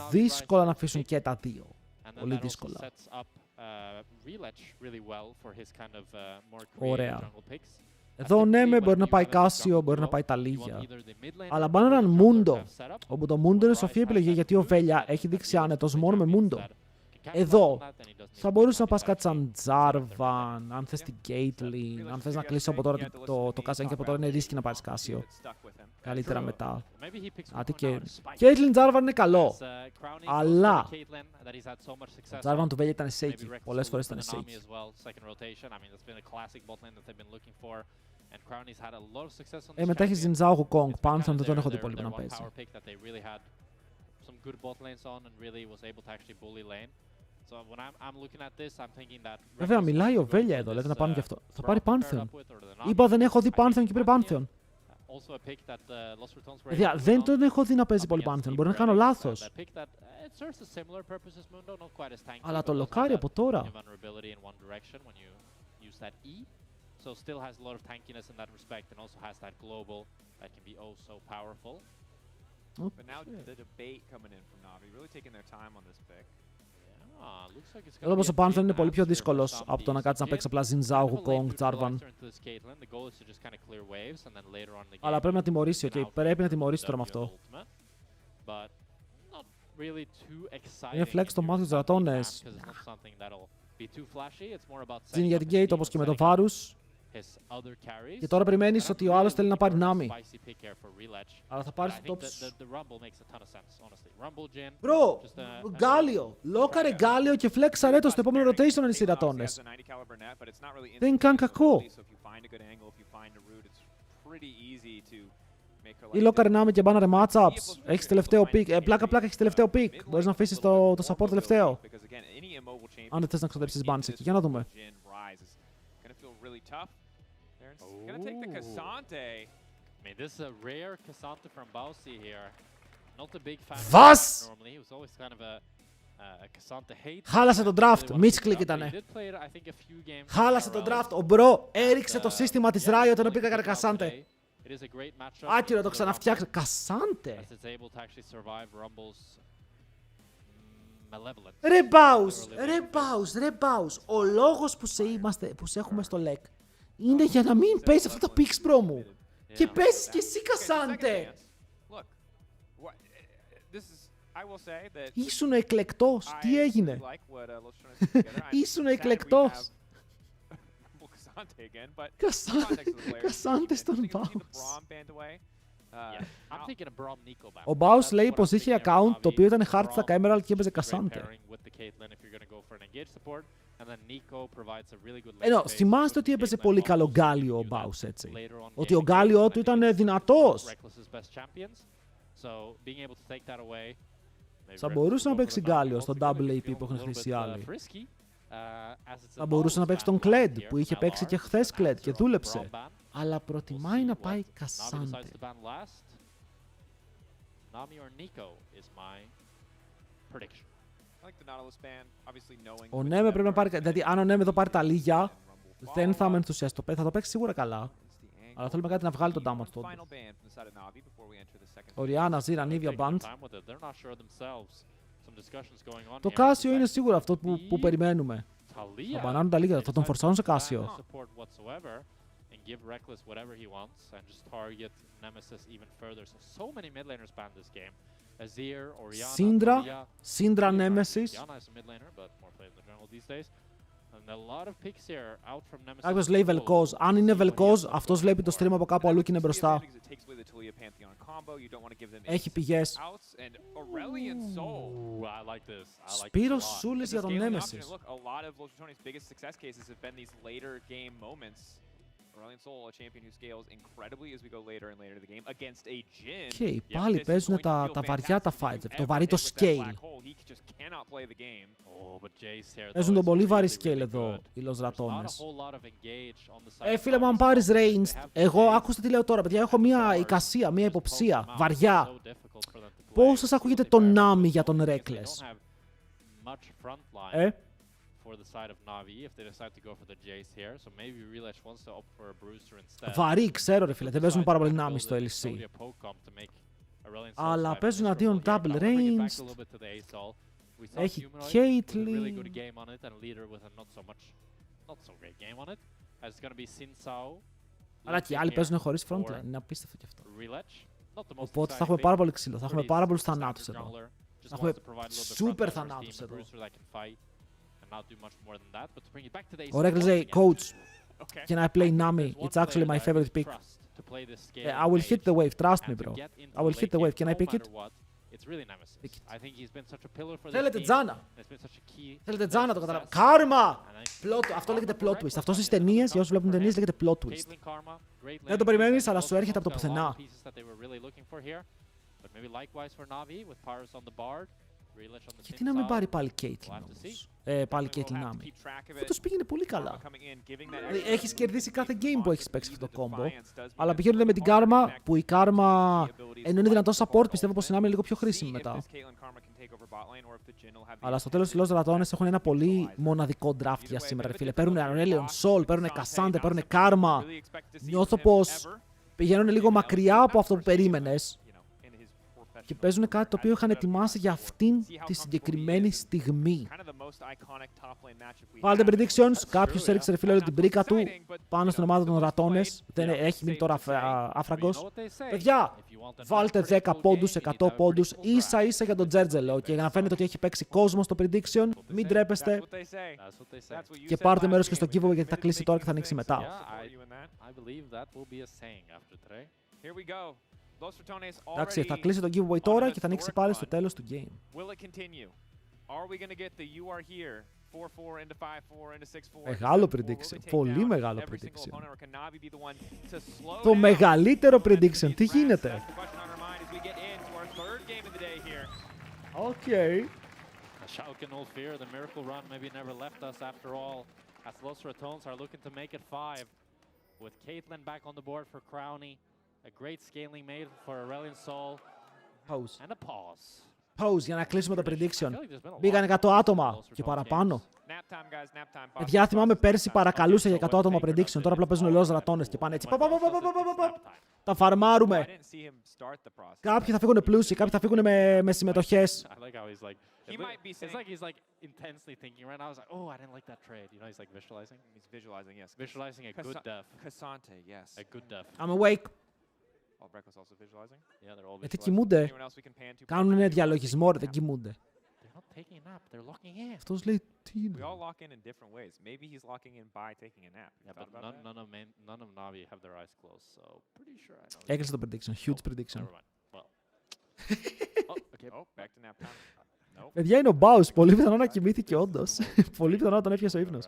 Δύσκολα να αφήσουν και τα δύο. Πολύ δύσκολα. Ωραία. Εδώ ναι, μπορεί να πάει Κάσιο, μπορεί να πάει τα Λίγια. Αλλά πάνε έναν Mundo, όπου το Mundo είναι σοφή επιλογή γιατί ο Βέλια έχει δείξει άνετος μόνο με Mundo. Εδώ θα μπορούσε να πας κάτι σαν Jarvan, αν θες την Caitlyn, αν θες να κλείσεις από τώρα το Κάσιο, και από τώρα είναι ρίσκι να πάρεις Κάσιο. Καλύτερα μετά. Άτι και Caitlyn Jarvan είναι καλό, αλλά ο Jarvan του Βέλια ήταν shaky, πολλές φορές ήταν shaky. Μετά έχει Zinzao Wukong, Pantheon δεν τον έχω δει πολύ να παίζει. Βέβαια, μιλάει ο Βέλια εδώ, λέτε να πάμε γι' αυτό. Θα πάρει Pantheon. Είπα δεν έχω δει Pantheon και πήρε Pantheon. Παιδιά, δεν τον έχω δει να παίζει πολύ Pantheon, μπορεί να κάνω λάθος. Αλλά το λοκάρει από τώρα. So still has a lot of tankiness in that respect, and also has that global that can be oh so powerful. But now the debate coming in from Navi, really taking their time on this pick. Yeah, Εδώ πως ο Panther είναι πολύ πιο δύσκολος από το να κάτσει να παίξει απλά Xin Zhao, Wukong, Jarvan. Αλλά πρέπει να τιμωρήσει, πρέπει να τιμωρήσει τώρα με αυτό. Είναι flex το μάθει τους δρατώνες. Τζιν για την gate όπως και με το Varus. Και τώρα περιμένεις ότι ο άλλος θέλει να πάρει Nami. Αλλά θα πάρεις το top σου. Μπρο, Γκάλιο. Λόκαρε Γκάλιο και φλέξαρε το στο επόμενο rotation αν οι ρατώνες. Δεν είναι καν κακό. Ή λόκαρε Nami και μπάναρε matchups. Έχεις τελευταίο pick. Πλάκα έχεις τελευταίο pick. Μπορείς να αφήσεις το support τελευταίο. Αν δεν θες να ξοδέψεις bans εκεί. Για να δούμε. Gonna take the Cassante. I mean, this is a rare Cassante from Bausi here. Not a big fan Vas! normally. He was always kind of a Cassante hate. Χάλασε τον draft. Misclick ήτανε. Χάλασε τον draft. Ο Μπρο έριξε το σύστημα της Riot όταν πήγα για Cassante. Άκυρο, το ξαναφτιάξε. Cassante. Ρε Baus. Ο λόγος που σε έχουμε στο LEC είναι για να μην παίζει αυτά τα picks bro μου. Και παίζεις και εσύ Cassante. Ήσουν εκλεκτός. Τι έγινε? Ήσουν εκλεκτός. Cassante στον Baus. Ο Baus λέει πως είχε account το οποίο ήταν hard stack Emerald και έπαιζε Cassante. Ενώ θυμάστε ότι έπαιζε πολύ καλό γκάλιο ο Baus, έτσι. Ότι ο γκάλιο του ήταν δυνατός. Θα μπορούσε να παίξει γκάλιο στο double AP που έχουν χρήσει οι άλλοι. Θα μπορούσε να παίξει τον Kled που είχε παίξει και χθες Kled και δούλεψε. Αλλά προτιμάει να πάει Cassante. Ο Νέμε πρέπει να πάρει. Δηλαδή, αν ο Νέμε εδώ πάρει τα λίγια, δεν θα είμαι ενθουσιαστικό. Θα το παίξει σίγουρα καλά. Αλλά θέλουμε κάτι να βγάλει τον damage του. Οριάννα, Ζήρα, Νίβια, Band. Το Κάσιο είναι σίγουρα αυτό που περιμένουμε. Θα μπανάνουν τα λίγα, θα τον φορσάρουν σε Κάσιο. Σύντρα, Nemesis. Κάποιος λέει Βελκός. Αν είναι Βελκός, αυτός βλέπει το stream από κάπου αλλού και είναι μπροστά. Έχει πηγές. Σπύρος Σούλης για τον Nemesis. Και πάλι παίζουν τα βαριά τα fights, το βαρύ το scale. Παίζουν τον πολύ βαρύ scale εδώ οι λοζρατώνες. Φίλε μου, αν πάρεις ranged, εγώ άκουστε τι λέω τώρα, παιδιά, έχω μια εικασία, μια υποψία, βαριά. Πώς σας ακούγεται το Nami για τον Reckless? Βαρύ, ξέρω ρε φίλε, δεν παίζουν πάρα πολύ Nami στο LEC. Αλλά παίζουν αντίον double ranged. Έχει Caitlyn. Αλλά και οι άλλοι παίζουν χωρίς frontline, είναι απίστευτο κι αυτό. Οπότε θα έχουμε πάρα πολύ ξύλο, θα έχουμε πάρα πολλούς θανάτους εδώ. Θα έχουμε super θανάτους εδώ. Ο Reckless λέει, coach, can I play Nami? It's actually my favorite pick. I will hit the wave, trust me bro. I will hit the wave, can I pick it? Θέλετε Τζάνα. Θέλετε Τζάνα, το καταλάβω. Κάρμα! Αυτό λέγεται plot twist. Αυτό στις ταινίες, για όσους βλέπουν ταινίες, λέγεται plot twist. Δεν το περιμένεις, αλλά σου έρχεται από το πουθενά. Γιατί να μην πάρει πάλι Caitlyn όμως. Πάλι Caitlyn Nami. Αυτό το πήγαινε πολύ καλά. Έχεις κερδίσει κάθε game που έχεις παίξει αυτό το combo. Αλλά πηγαίνουν με την Karma, που η Karma ενώ είναι δυνατό support, πιστεύω πως η Nami είναι λίγο πιο χρήσιμη μετά. Αλλά στο τέλος οι Lost Ratones έχουν ένα πολύ μοναδικό draft για σήμερα, ρε φίλε. Παίρνουν Aurelion Sol, παίρνουν Cassante, παίρνουν Karma. Νιώθω πως πηγαίνουν λίγο μακριά από αυτό που περίμενες. Και παίζουν κάτι το οποίο είχαν ετοιμάσει για αυτήν τη συγκεκριμένη στιγμή. Βάλτε predictions. Κάποιος έριξε ρε φίλε την πρίκα του πάνω στην ομάδα των ρατώνες. Δεν έχει μείνει τώρα άφραγκος. Παιδιά, βάλτε 10 πόντους, 100 πόντους, ίσα ίσα για τον Τζέρτζελο. Και για να φαίνεται ότι έχει παίξει κόσμο στο prediction, μην τρέπεστε. Και πάρτε μέρος και στο giveaway γιατί θα κλείσει τώρα και θα ανοίξει μετά. Εντάξει, θα κλείσει το giveaway τώρα και θα ανοίξει πάλι στο τέλος του game. Μεγάλο prediction, πολύ μεγάλο prediction. Το μεγαλύτερο prediction, τι γίνεται? Okay. Schalke no fear, the miracle run maybe never left us after all, as Los Ratones are looking to make it 5. With Caitlyn back on the board for Crownie, a great scaling made for Aurelion Sol, Pause. and a pause. Pause για να κλείσουμε το prediction. Μπήκαν 100 άτομα και παραπάνω. Παιδιά, θυμάμαι πέρσι παρακαλούσα για 100 άτομα prediction, τώρα απλά παίζουν Los Ratones και πάνε έτσι. Τα φαρμάρουμε. Κάποιοι θα φύγουν πλούσιοι, κάποιοι θα φύγουν με συμμετοχές. It's like he's like intensely thinking right now. I was like, oh, I didn't like that trade. You know, he's like visualizing. He's visualizing, yes. Visualizing a good def. Cassante, yes. A good def. I'm awake. Oh, Breckle's also visualizing. Yeah, they're all Γιατί visualizing. κοιμούνται. Anyone else we can pan to? Κάνουνε διαλογισμό, ρε, δεν κοιμούνται. They're not taking a nap. They're locking in. Αυτός λέει τι We είναι. all lock in different ways. Maybe he's locking in by taking a nap. Yeah, but none of Navi have their eyes closed, so pretty sure I know. Έκλεισε το prediction, huge prediction. Never mind. Well. Oh, okay. Oh, back to nap time. Nope. Παιδιά, είναι ο Μπάους, πολύ πιθανό να κοιμήθηκε όντως. Πολύ πιθανό να τον έπιασε ο ύπνος.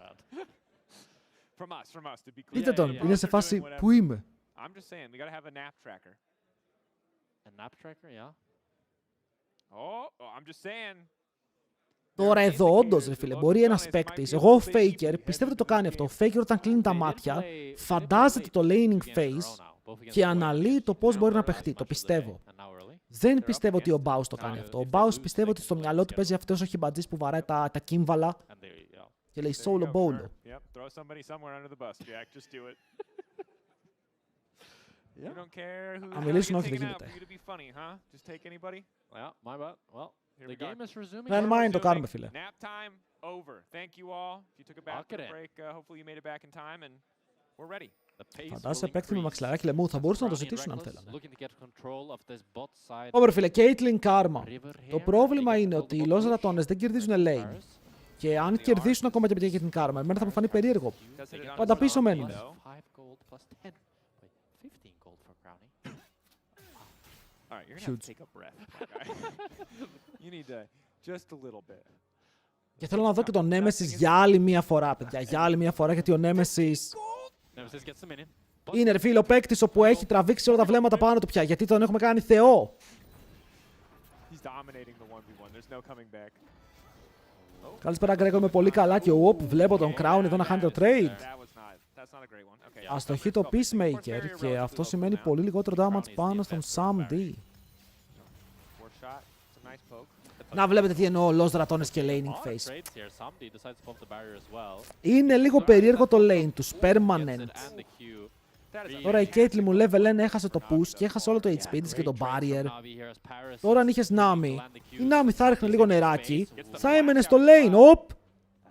From us, to be clear. Δείτε τον, είναι σε φάση πού είμαι. I'm just saying, we gotta have a nap tracker. A nap tracker, yeah. Oh, I'm just saying. Τώρα εδώ, όντως, ρε φίλε, μπορεί ένας παίκτης. Εγώ, ο Faker, πιστεύω ότι το κάνει αυτό. Ο Faker όταν κλείνει τα μάτια, φαντάζεται το laning phase και αναλύει το πώς μπορεί να παιχτεί. Το πιστεύω. Δεν πιστεύω ότι ο Μπάους το κάνει αυτό. Ο Μπάους πιστεύω ότι στο μυαλό του παίζει αυτός ο χιμπατζής που βαράει τα κύμβαλα και λέει solo bolo. Να μιλήσουν, όχι, δεν γίνεται. Δεν mind το κάνουμε, φίλε. Φαντάζεσαι παίκτη με μαξιλαράκι λαιμού, θα μπορούσαν να το ζητήσουν αν θέλανε. Ωραία φίλε, Caitlyn Karma. Το πρόβλημα είναι ότι οι Los Ratones δεν κερδίζουν lane. Και αν κερδίσουν ακόμα και με την Caitlyn Karma, εμένα θα μου φανεί περίεργο. Πάντα πίσω μένουν. Και θέλω να δω και τον Nemesis για άλλη μία φορά, παιδιά. Για άλλη μία φορά, γιατί ο Nemesis είναι ρε φίλε ο παίκτης όπου έχει τραβήξει όλα τα βλέμματα πάνω του πια. Γιατί τον έχουμε κάνει θεό. Καλησπέρα Γκρέκο, είμαι πολύ καλά και ο Op βλέπω τον Crown εδώ να χάνει το trade. Αστοχεί το Peacemaker και αυτό σημαίνει πολύ λιγότερο damage πάνω στον Sam D. Να βλέπετε τι εννοώ, Los Ratones και laning phase. Είναι λίγο περίεργο το lane τους, permanent. Τώρα η Caitlyn μου level 1 έχασε το push και έχασε όλο το HP της και το barrier. Τώρα αν είχες Nami, η Nami θα ρίχνε λίγο νεράκι, θα έμενε στο lane, οπ!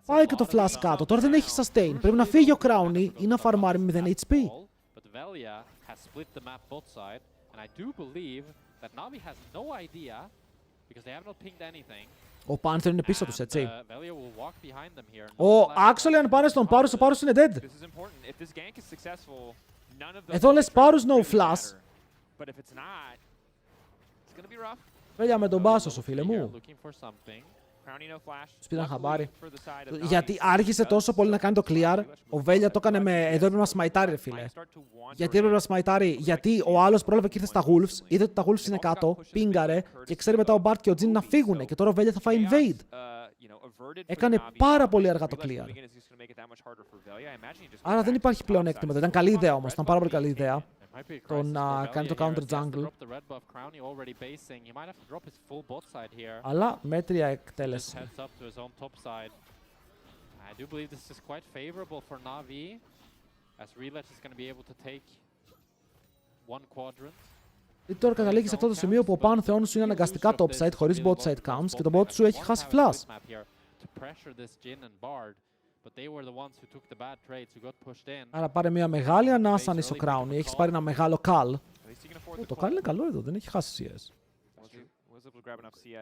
Πάει και το flash κάτω, τώρα δεν έχει sustain. Πρέπει να φύγει ο Crowny ή να φαρμάρει με 0 HP. Ο Panther είναι πίσω τους, έτσι. Actually, αν πάνε στον Πάρους, ο Πάρους είναι dead. Εδώ λες Πάρους no flash. Βέβαια με τον Πάσο σου, φίλε μου. Τους πήραν χαμπάρι. Γιατί άρχισε τόσο πολύ να κάνει το clear, ο Βέλια το έκανε με... Εδώ έπρεπε να σμαϊτάρει, ρε φίλε. Γιατί έπρεπε να σμαϊτάρει, γιατί ο άλλος πρόλαβε και ήρθε στα Wolves, είδε ότι τα Wolves είναι κάτω, πίγκαρε και ξέρει μετά ο Μπαρτ και ο Τζιν να φύγουνε και τώρα ο Βέλια θα φάει invade. Έκανε πάρα πολύ αργά το clear. Άρα δεν υπάρχει πλέον έκτημα. Ήταν καλή ιδέα όμως, ήταν πάρα πολύ καλή ιδέα. Το να κάνει το counter jungle. Αλλά μέτρια εκτέλεση. I do believe this is quite favorable for Na'Vi, as Relet is going to be able to take one quadrant. Γιατί τώρα καταλήγει σε αυτό το σημείο που ο Πάνθεον σου είναι αναγκαστικά topside χωρίς bot side counts και το bot σου έχει χάσει flash. Άρα πάρε μια μεγάλη ανάσα αν είσαι ο Crown ή έχεις πάρει ένα μεγάλο call. Το call είναι καλό εδώ, δεν έχει χάσει CS.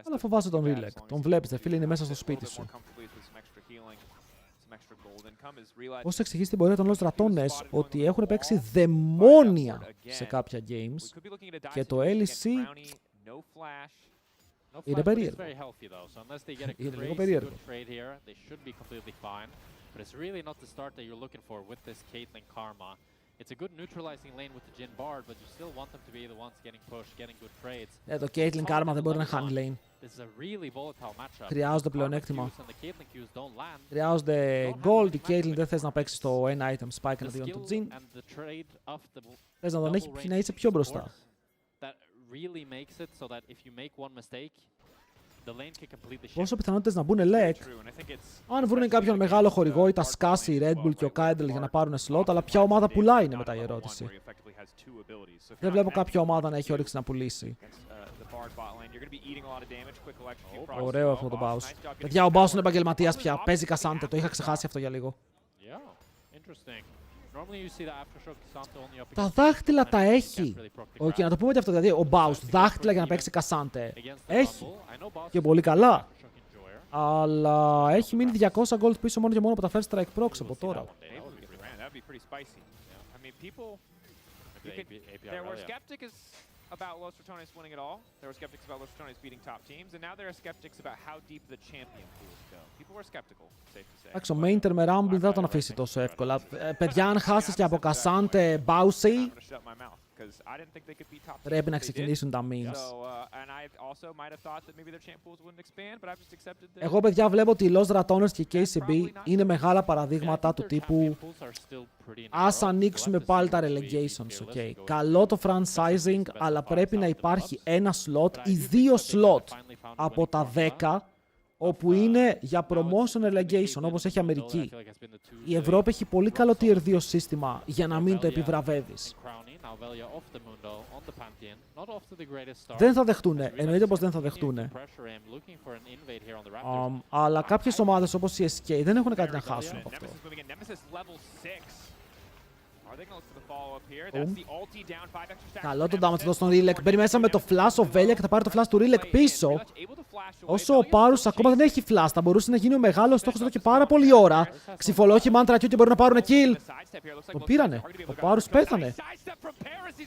Αλλά φοβάσαι τον Rilek. Τον βλέπεις, φίλε, είναι μέσα στο σπίτι σου. Πώς εξηγείς την πορεία των Lost Ratones ότι έχουν παίξει δαιμόνια σε κάποια games και το LEC είναι περίεργο. Είναι λίγο περίεργο. But it's really not the start that you're looking for with this Caitlyn Karma. It's a good neutralizing lane with the Jhin Bard, but you still want them to be the ones getting pushed, getting good trades. Το Caitlyn Karma δεν μπορεί να χάνει lane. This is a really volatile matchup. Χρειάζονται πλεονέκτημα. And the Caitlyn Qs don't land. Χρειάζονται gold. Η Caitlyn δεν θες να παίξει στο ένα item spike εναντίον του Jhin. Θες να τον έχει να είσαι πιο μπροστά. That really makes it so that if you make one mistake, the lane can completely shift. Πόσο πιθανότητες να μπουν lek, αν βρουν κάποιον μεγάλο χορηγό ή τα σκάσει η Red Bull και ο Kaidel για να πάρουν slot, αλλά ποια ομάδα πουλάει είναι μετά η ερώτηση. Δεν βλέπω κάποια ομάδα να έχει όρεξη να πουλήσει. Ωραίο αυτό το Baus. Παιδιά, ο Baus είναι επαγγελματίας πια. Παίζει Κασάντε, το είχα ξεχάσει αυτό για λίγο. Τα δάχτυλα τα έχει. Όχι, να το πούμε και αυτό. Δηλαδή, ο Baus δάχτυλα για να παίξει Κασάντε. Έχει. Και πολύ καλά. Αλλά έχει μείνει 200 gold πίσω μόνο και μόνο από τα first strike procs από τώρα. There were skeptics about Los Ratones winning it all. There were skeptics about Los Ratones beating top teams, and now there are skeptics about how deep the champion pools go. People were skeptical, safe to say. Εντάξει, ο Mainter με Rumble δεν θα τον αφήσει τόσο εύκολα. Παιδιά, αν χάσεις και από Κασάντε, Bausey, πρέπει να ξεκινήσουν τα memes. Εγώ, παιδιά, βλέπω ότι οι Lost Ratones και η KCB είναι μεγάλα παραδείγματα του τύπου ας ανοίξουμε πάλι τα relegations, okay. Καλό το franchising, αλλά πρέπει να υπάρχει ένα slot ή δύο slot από τα 10 όπου είναι για promotion relegation, όπως έχει η Αμερική. Η Ευρώπη έχει πολύ καλό tier 2 σύστημα για να μην το επιβραβεύεις. Δεν θα δεχτούνε, εννοείται πως δεν θα δεχτούνε. Αλλά κάποιες ομάδες όπως η SK δεν έχουν κάτι να χάσουν από αυτό. Καλό το damage εδώ στον Rilek. Μπαίνει μέσα με το flash ο Velia και θα πάρει το flash του Rilek πίσω. Όσο ο Πάρους ακόμα δεν έχει flash, θα μπορούσε να γίνει ο μεγάλος στόχος εδώ και πάρα πολλή ώρα. Ξυφολόχη Mantra Q και μπορούν να πάρουν kill. Τον πήρανε. Ο Πάρους πέθανε.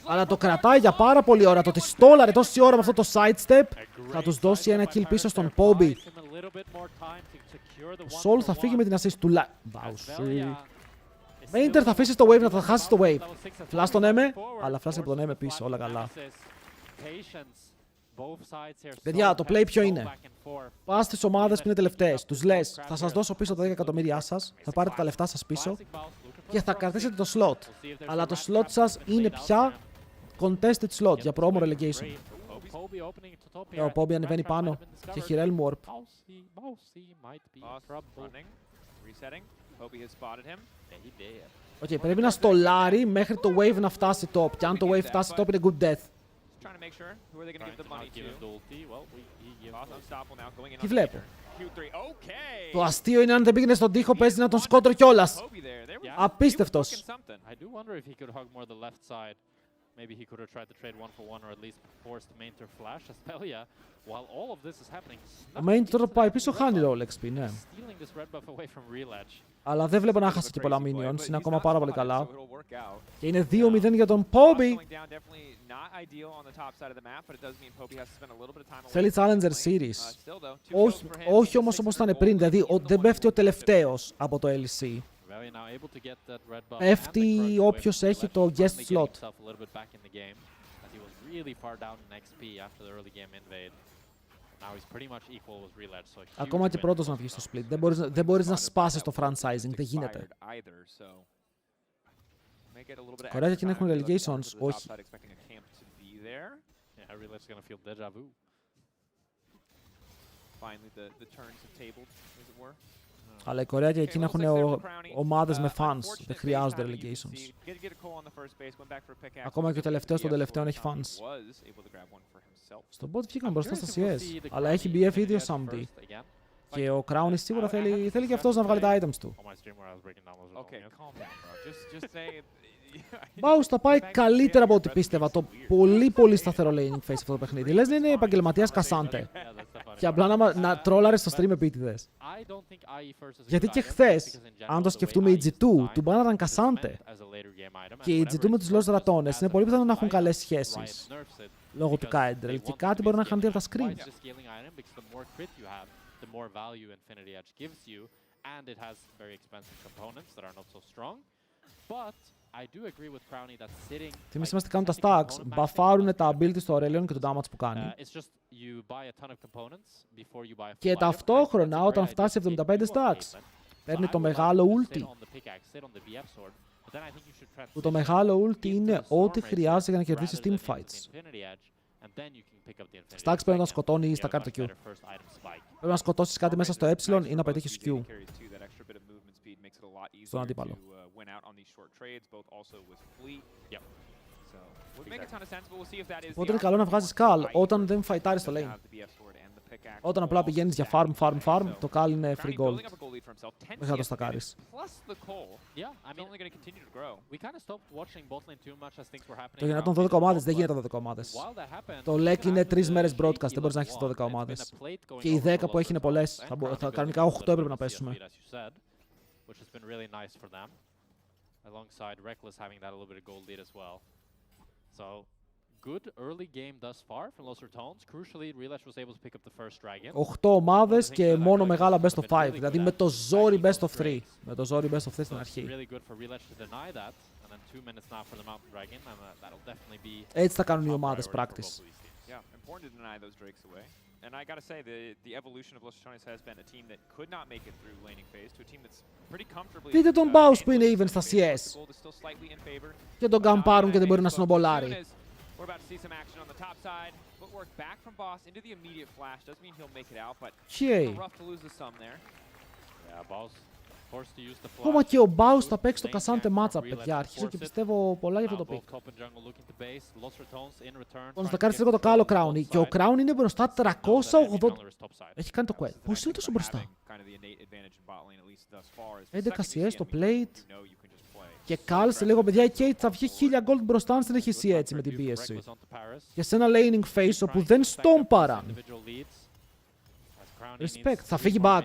Αλλά το κρατάει για πάρα πολλή ώρα. Το ότι στόλαρε τόση ώρα με αυτό το sidestep θα τους δώσει ένα kill πίσω στον Poby. Ο Soul θα φύγει με την assist του Mainter θα αφήσει το wave να θα χάσει το wave. Flash τον Eme, αλλά flash από τον Eme πίσω, όλα καλά. Παιδιά, το play ποιο είναι. Πας στις ομάδες που είναι τελευταίες. Τους λες, θα σας δώσω πίσω τα 10 εκατομμύρια σας, θα πάρετε τα λεφτά σας πίσω και θα κρατήσετε το slot. Αλλά το slot σας είναι πια contested slot για promo relegation. Ο Poby ανεβαίνει πάνω και έχει realm warp. Οκ, πρέπει να στολάρει μέχρι το wave να φτάσει top. Και αν το wave φτάσει top είναι good death. Τι βλέπω. Το αστείο είναι αν δεν πήγαινε στον τοίχο παίζει να τον σκότω κιόλας. Απίστευτος. Maybe he could have tried to trade one for one or at least forced Main to flash as Velia while all of this is happening. Ο Main τώρα πάει πίσω, χάνει ρόλο XP, ναι. Αλλά δεν βλέπω να χάσει και πολλά minions, είναι ακόμα πάρα πολύ καλά. Και είναι 2-0 για τον Poby. Θέλει Challenger Series. Όχι όμως όπως ήταν πριν, δηλαδή δεν πέφτει ο τελευταίος από το LEC. Πέφτει όποιος έχει το guest slot. Ακόμα και πρώτος να βγει στο split. Δεν μπορείς να σπάσεις το franchising. Δεν γίνεται. Κορέα και να έχουν relegations. Όχι. Αλλά η Κορέα και η Κίνα έχουν ομάδες με fans. Δεν χρειάζονται relegations. Ακόμα και ο τελευταίος των τελευταίων έχει fans. Στον bot βγήκαν μπροστά στα CS. Αλλά έχει BF ήδη ο Samdi. Και ο Crown σίγουρα θέλει και αυτός να βγάλει τα items του. Μπάους θα πάει καλύτερα από ό,τι πίστευα. Το πολύ σταθερό laning phase αυτό το παιχνίδι. Λες να είναι επαγγελματίας Κασάντε. Και απλά να τρόλαρε στο stream επίτηδες. Γιατί και χθες, αν το σκεφτούμε, η G2 του μπάναραν Κασάντε. Και οι G2 με τους Lost Ratones είναι πολύ πιθανό να έχουν καλές σχέσεις. Λόγω του Kaidrel. Και κάτι μπορεί να χανθεί από τα screens. The more value Infinity Edge gives you, and it has very expensive components that are not so strong. But I do agree with Crowny that sitting. Θυμίσαι μας τι κάνουν τα stacks. Μπαφάρουν τα abilities του Aurelion και το damage που κάνει. Και ταυτόχρονα όταν φτάσει 75 stacks, παίρνει το μεγάλο ulti. Που το μεγάλο ulti είναι ό,τι χρειάζεται για να κερδίσει teamfights. Stacks πρέπει να σκοτώνει ή στα κάρτα Q. Πρέπει να σκοτώσεις κάτι μέσα στο ε ή να πετύχεις Q. Στον αντίπαλο. Οπότε είναι καλό να βγάζεις call όταν δεν φαϊτάρεις το lane. Όταν απλά πηγαίνεις για farm, το call είναι free gold. Δεν θα το στακάρεις. Το γίνεται 12 ομάδες, δεν γίνεται 12 ομάδες. Το LEC είναι 3 μέρες broadcast, δεν μπορείς να έχεις 12 ομάδες. Και οι 10 που έχει είναι πολλές. Κανονικά 8 έπρεπε να πέσουμε. Good early game thus far from Los Ratones. Crucially, Relash was able to pick up the first dragon. 8 ομάδες και μόνο μεγάλα best of 5. Δηλαδή με το ζόρι best of 3. Με το ζόρι best of 3 στην αρχή. Έτσι θα κάνουν οι ομάδες practice. And I gotta say, the evolution of Los Ratones has been a team that could not make it through laning phase to a team that's pretty comfortably. Δείτε τον Baus που είναι even στα CS. Και τον καμπάρουν και δεν μπορεί να σνομπολάρει. We're about to see some action on the top side. Footwork back from Boss into the immediate flash. Doesn't mean he'll make it out, but it's rough to lose the sum there. Yeah, Boss forced to use the flash. Ακόμα και ο Baus θα παίξει το Κασάντε matchup, παιδιά. Αρχίζω και πιστεύω πολλά για αυτό το pick. Τον στακάρισε λίγο το καλό Crown. Και ο Crown είναι μπροστά 380. Έχει κάνει το quest. Πώς είναι τόσο μπροστά? 11 CS στο plate. Και κάλεσε λίγο, παιδιά, η Kate θα βγει 1000 gold μπροστά αν συνεχίσει έτσι με την πίεση. Και σε ένα laning phase όπου δεν στόμπαραν. Respect, θα φύγει back.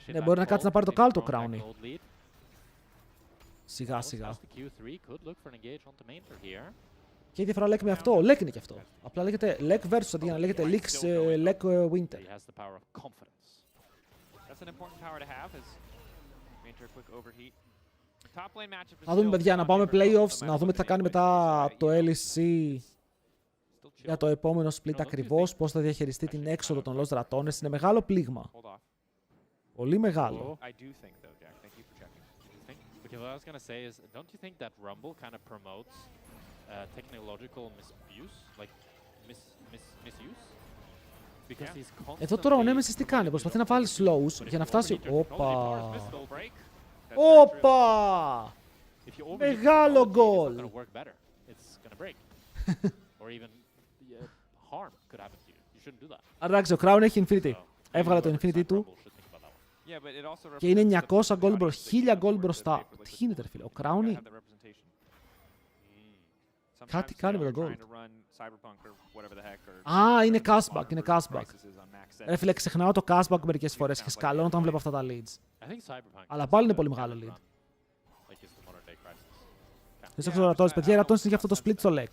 Ναι, μπορεί να κάτσει να πάρει το κάλτο Crowny. Σιγά σιγά. Και η διαφορά Lek με αυτό, Lek είναι και αυτό. Απλά λέγεται Lek versus αντί για να λέγεται Lek Winter. Να δούμε, παιδιά, να πάμε playoffs, να δούμε τι θα κάνει μετά το LEC για το επόμενο split ακριβώς, πώς θα διαχειριστεί την έξοδο των Lost Ratones. Είναι μεγάλο πλήγμα. Πολύ μεγάλο. Εδώ τώρα ο Nemesis τι κάνει, προσπαθεί να βάλει slows για να φτάσει... Όπα! Όπα! Μεγάλο γκολ! Εντάξει, ο Crown έχει Infinity. Έβγαλε το Infinity του. Και είναι 900 γκολ μπροστά. 1000 γκολ μπροστά. Τι γίνεται, ρε φίλε, ο Crown... Κάτι κάνει με τον gold. Α, είναι cashback, είναι cashback. Ρε φίλε, ξεχνάω το cashback μερικές φορές και σκαλώνω όταν βλέπω αυτά τα leads. Αλλά πάλι είναι πολύ μεγάλο lead. Δεν ξέρω τώρα, παιδιά, οι Ratones είναι για αυτό το split στο LEC.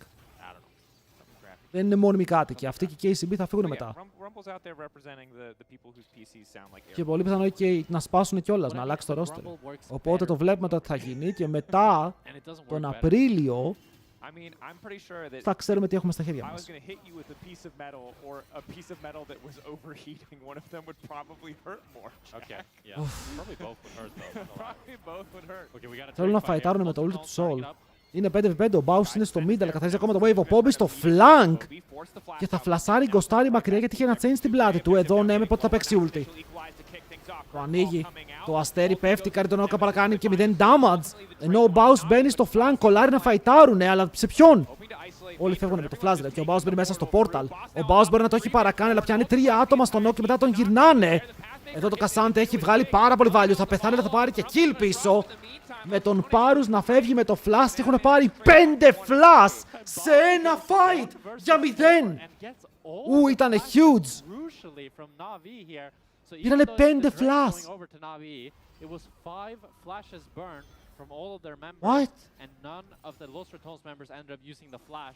Δεν είναι μόνιμοι κάτοικοι. Αυτοί και η KCB θα φύγουν μετά. Και πολύ πιθανό και να σπάσουν κιόλας, να αλλάξει το roster. Οπότε το βλέπουμε το τι θα γίνει και μετά τον Απρίλιο θα ξέρουμε τι έχουμε στα χέρια μας. Θέλουν να φαϊτάρουν με το ulti του Soul. Είναι 5v5, ο Baus είναι στο mid, αλλά καθαρίζει ακόμα το wave. Ο Bobby στο flank και θα φλασάρει γκοστάρει μακριά γιατί είχε ένα chain στην πλάτη του. Εδώ ναι, με πότε θα παίξει ulti. Το ανοίγει. Το αστέρι πέφτει, κάνει τον Όκα παρακάνει και 0 damage. Ενώ ο Baus μπαίνει στο flank, κολλάρει να φαϊτάρουνε, αλλά σε ποιον? Όλοι φεύγουν με το flash και ο Baus μπαίνει μέσα στο portal. Ο Baus μπορεί να το έχει παρακάνει, αλλά πιάνει 3 άτομα στον Όκα και μετά τον γυρνάνε. Εδώ το Cassante έχει βγάλει πάρα πολύ value. Θα πεθάνει, αλλά θα πάρει και kill πίσω. Με τον Πάρους να φεύγει με το flash και έχουν πάρει 5 flash σε ένα fight για 0. Ήταν huge. Πήρανε 5 flash. What?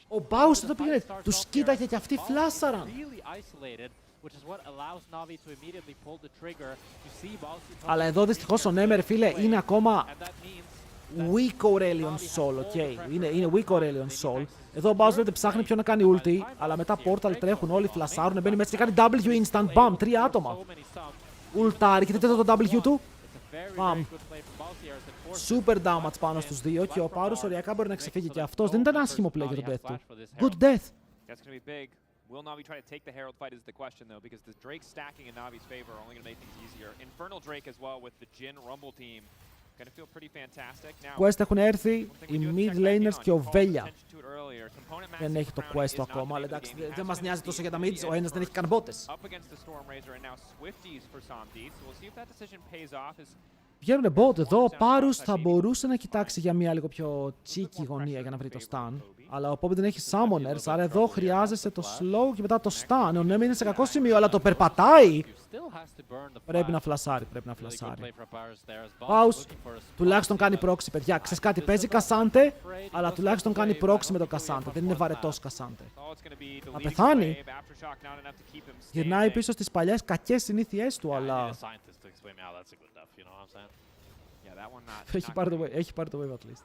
Ο Baus το πήγαινε, τους κοίταγε και αυτοί φλάσαραν. Αλλά εδώ δυστυχώς ο Νέμερ, φίλε, είναι ακόμα weak Aurelion Soul, ok. Είναι weak Aurelion Soul. Εδώ ο Baus δεν ψάχνει ποιο να κάνει ulti, αλλά μετά portal τρέχουν όλοι, φλασάρουν, μπαίνει μέσα και κάνει W instant, bam, 3 άτομα. Ουλτάρι, και το W του. Bam. Super damage πάνω στους δύο και ο Πάρους οριακά μπορεί να ξεφύγει και αυτός. Δεν ήταν άσχημο play για τον death του. Good death. Will Navi try to take the Herald fight is the question though, because the Drake stacking in Navi's favor are only going to make things easier. Infernal Drake as well with the Jhin Rumble team. Going to feel pretty fantastic. Now, Quest έχουν έρθει οι mid laners και ο Velya. Δεν έχει το quest του ακόμα, αλλά εντάξει, δεν μας νοιάζει τόσο για τα mids, ο ένας δεν έχει καν μπότες. Βγαίνουν bot εδώ, ο Πάρους θα μπορούσε να κοιτάξει για μια λίγο πιο cheeky γωνία για να βρει το stun. Αλλά ο Poppy δεν έχει summoners, άρα εδώ χρειάζεσαι το slow και μετά το stun. Ο Νέμι είναι σε κακό σημείο, αλλά το περπατάει. Πρέπει να φλασάρει, πρέπει να φλασάρει. Baus, τουλάχιστον κάνει proxy, παιδιά. Ξέρεις κάτι, παίζει Cassante, αλλά τουλάχιστον κάνει proxy με το Cassante. Δεν είναι βαρετός Cassante. Θα πεθάνει. Γυρνάει πίσω στις παλιές κακές συνήθειές του, αλλά... Έχει πάρει το wave at least.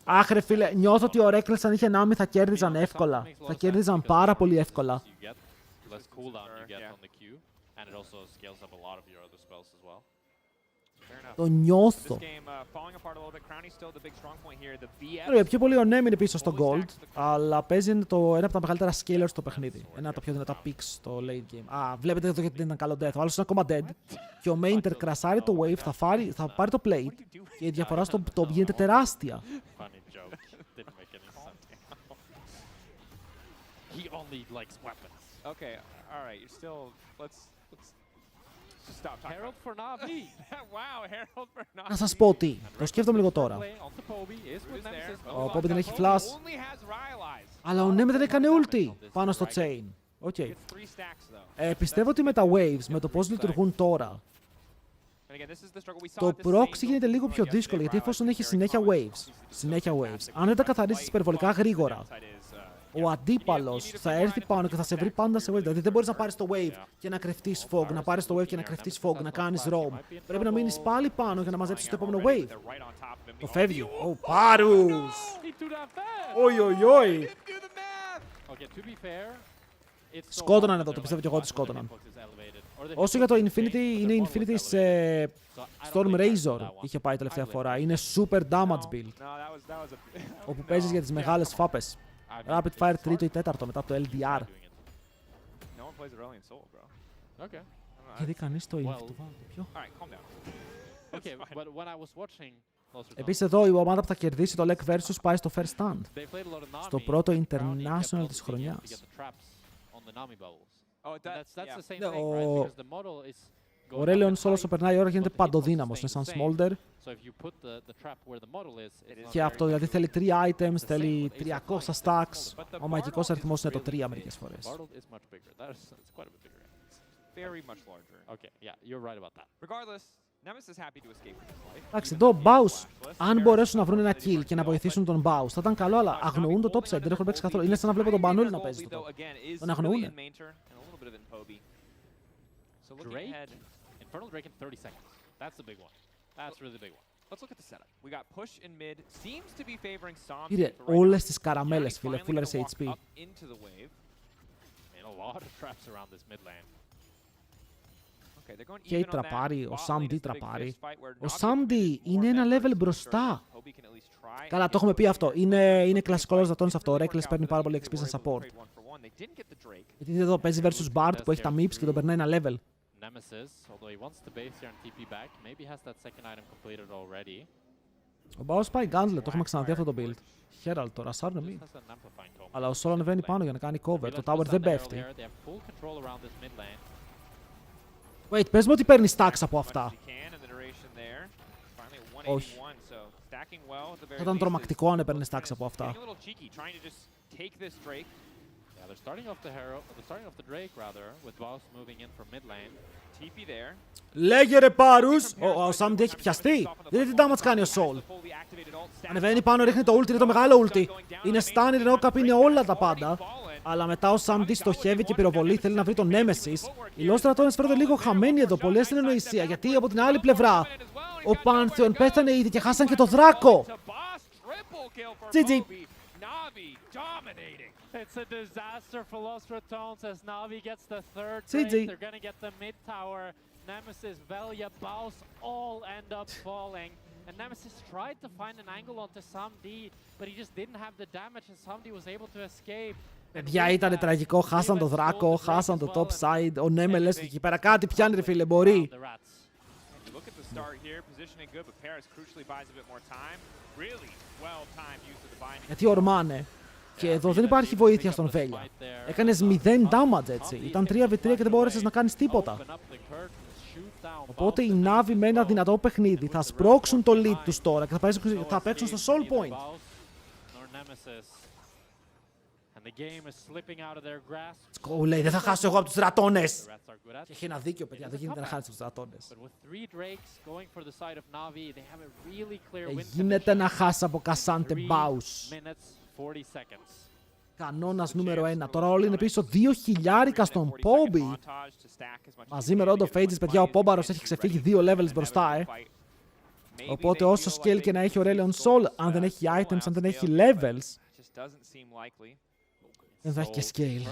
Αχ ρε φίλε, νιώθω ότι ο Reckless αν είχε Nami θα κέρδιζαν εύκολα. Θα κέρδιζαν πάρα πολύ εύκολα. Το νιώθω. Πιο πολύ ο Nem είναι πίσω στο Gold, αλλά παίζει ένα από τα μεγαλύτερα scalers στο παιχνίδι. Ένα από τα πιο δυνατά picks στο late game. Α, βλέπετε εδώ γιατί δεν ήταν καλό death. Ο άλλος είναι ακόμα dead. Και ο Mainter κρασάρει το wave, θα πάρει το plate και η διαφορά στο top γίνεται τεράστια. Να σας πω τι, το σκέφτομαι λίγο τώρα. Ο Poppy δεν έχει flash, αλλά ο Nemi δεν έκανε ulti πάνω στο chain. Okay. Πιστεύω ότι με τα waves, με το πώς λειτουργούν τώρα, το proxy γίνεται λίγο πιο δύσκολο, γιατί εφόσον έχει συνέχεια waves, αν δεν τα καθαρίσεις υπερβολικά γρήγορα, ο αντίπαλος θα έρθει πάνω και θα σε βρει πάντα σε wave. Δηλαδή δεν μπορείς να πάρεις το wave και να κρυφτείς fog, να πάρεις το wave και να κρυφτείς fog, να κάνεις roam. Πρέπει να μείνεις πάλι πάνω για να μαζέψεις το επόμενο wave. Το φεύγει. Ο Πάρους! Oi, oi, oi! Σκότωναν εδώ, το πιστεύω και εγώ ότι σκότωναν. Όσο για το Infinity, είναι Infinity σε Storm Razor είχε πάει τελευταία φορά. Είναι super damage build, όπου παίζεις για τις μεγάλες φάπες. Rapid Fire τρίτο ή τέταρτο μετά από το LDR. Γιατί κανείς το Infinity του βάλει πιο. Επίσης εδώ η ομάδα που θα κερδίσει το Lek Versus πάει στο First Stand. Στο πρώτο International της χρονιάς. Ο Aurelion Sol όσο περνάει η ώρα γίνεται παντοδύναμος, είναι σαν Smolder. Και αυτό δηλαδή θέλει 3 items, θέλει 300 stacks. Ο μαγικός αριθμός είναι το 3 μερικές φορές. Εντάξει, εδώ ο Baus, αν μπορέσουν να βρουν ένα kill και να βοηθήσουν τον Baus, θα ήταν καλό, αλλά αγνοούν το top side, δεν έχουν παίξει καθόλου. Είναι σαν να βλέπω τον Banul να παίζει το top. Τον αγνοούν. Infernal Drake in 30 seconds. That's the big one. That's really the big one. Let's look at the setup. We got push in mid. Seems to be favoring Som. Είδε όλες τις καραμέλες, φίλε, full HP. And a lot of traps around this mid lane. Και η τραπάρει, ο Samdi τραπάρει. Ο Samdi είναι ένα level μπροστά. Καλά, το έχουμε πει αυτό. Είναι κλασικό λόγος δατών σε αυτό. Ο Reckless παίρνει πάρα πολύ XP σαν support. Γιατί εδώ παίζει versus Bard που έχει τα MIPS και τον περνάει ένα level. Nemesis, although he wants to base here and TP back, maybe has that second item completed already. Ο Baus πάει Gauntlet, το έχουμε ξαναδεί αυτό το build. Herald τώρα, σάρνε μη. Αλλά ο Sol ανεβαίνει πάνω για να κάνει cover, το tower δεν πέφτει. Wait, πες μου ότι παίρνει stacks από αυτά. Όχι. Θα ήταν τρομακτικό αν έπαιρνε stacks από αυτά. Yeah, they're starting off the Drake rather, with Baus moving in from mid lane. TP there. Λέγε ρε Πάρους! Ο Samdi έχει πιαστεί. Δείτε τι damage κάνει ο Sol. Ανεβαίνει πάνω, ρίχνει το ulti, είναι το μεγάλο ulti. Είναι stun, είναι knock-up, είναι όλα τα πάντα. Αλλά μετά ο Samdi στοχεύει και πυροβολεί, θέλει να βρει τον Nemesis. Οι Lost Ratones φέρονται λίγο χαμένοι εδώ, πολύ στην εννοησία. Γιατί από την άλλη πλευρά ο Pantheon πέθανε ήδη και χάσαν και το Δράκο. GG. It's a disaster for Lost Ratones as Navi gets the third GG. break. They're gonna get the mid tower. Nemesis, Velia, Baus all end up falling. And Nemesis tried to find an angle onto Samdi, but he just didn't have the damage and Samdi was able to escape. Παιδιά, ήταν τραγικό. Χάσαν το Δράκο, χάσαν το top side. Ο Νέμελες εκεί πέρα κάτι πιάνει ρε φίλε, μπορεί. Γιατί ορμάνε. Και εδώ δεν υπάρχει βοήθεια στον Βέλια. Έκανες 0 damage έτσι. Ήταν 3v3 και δεν μπόρεσες να κάνεις τίποτα. Οπότε οι Navi με ένα δυνατό παιχνίδι θα σπρώξουν το lead τους τώρα και θα παίξουν στο Soul Point. Let's go, λέει, δεν θα χάσω εγώ από τους Ρατώνες. Και έχει ένα δίκιο, παιδιά, δεν γίνεται να χάσεις τους Ρατώνες. Γίνεται να χάσει από Κασάντε Μπάους. Κανόνας νούμερο 1. Τώρα όλοι είναι πίσω 2.000 στον Πόμπι. Μαζί με Rod of Ages, παιδιά, ο Πόμπαρος έχει ξεφύγει 2 levels μπροστά, Οπότε όσο skill και να έχει ο Aurelion Sol, αν δεν έχει items, αν δεν έχει levels, δεν θα έχει και scale.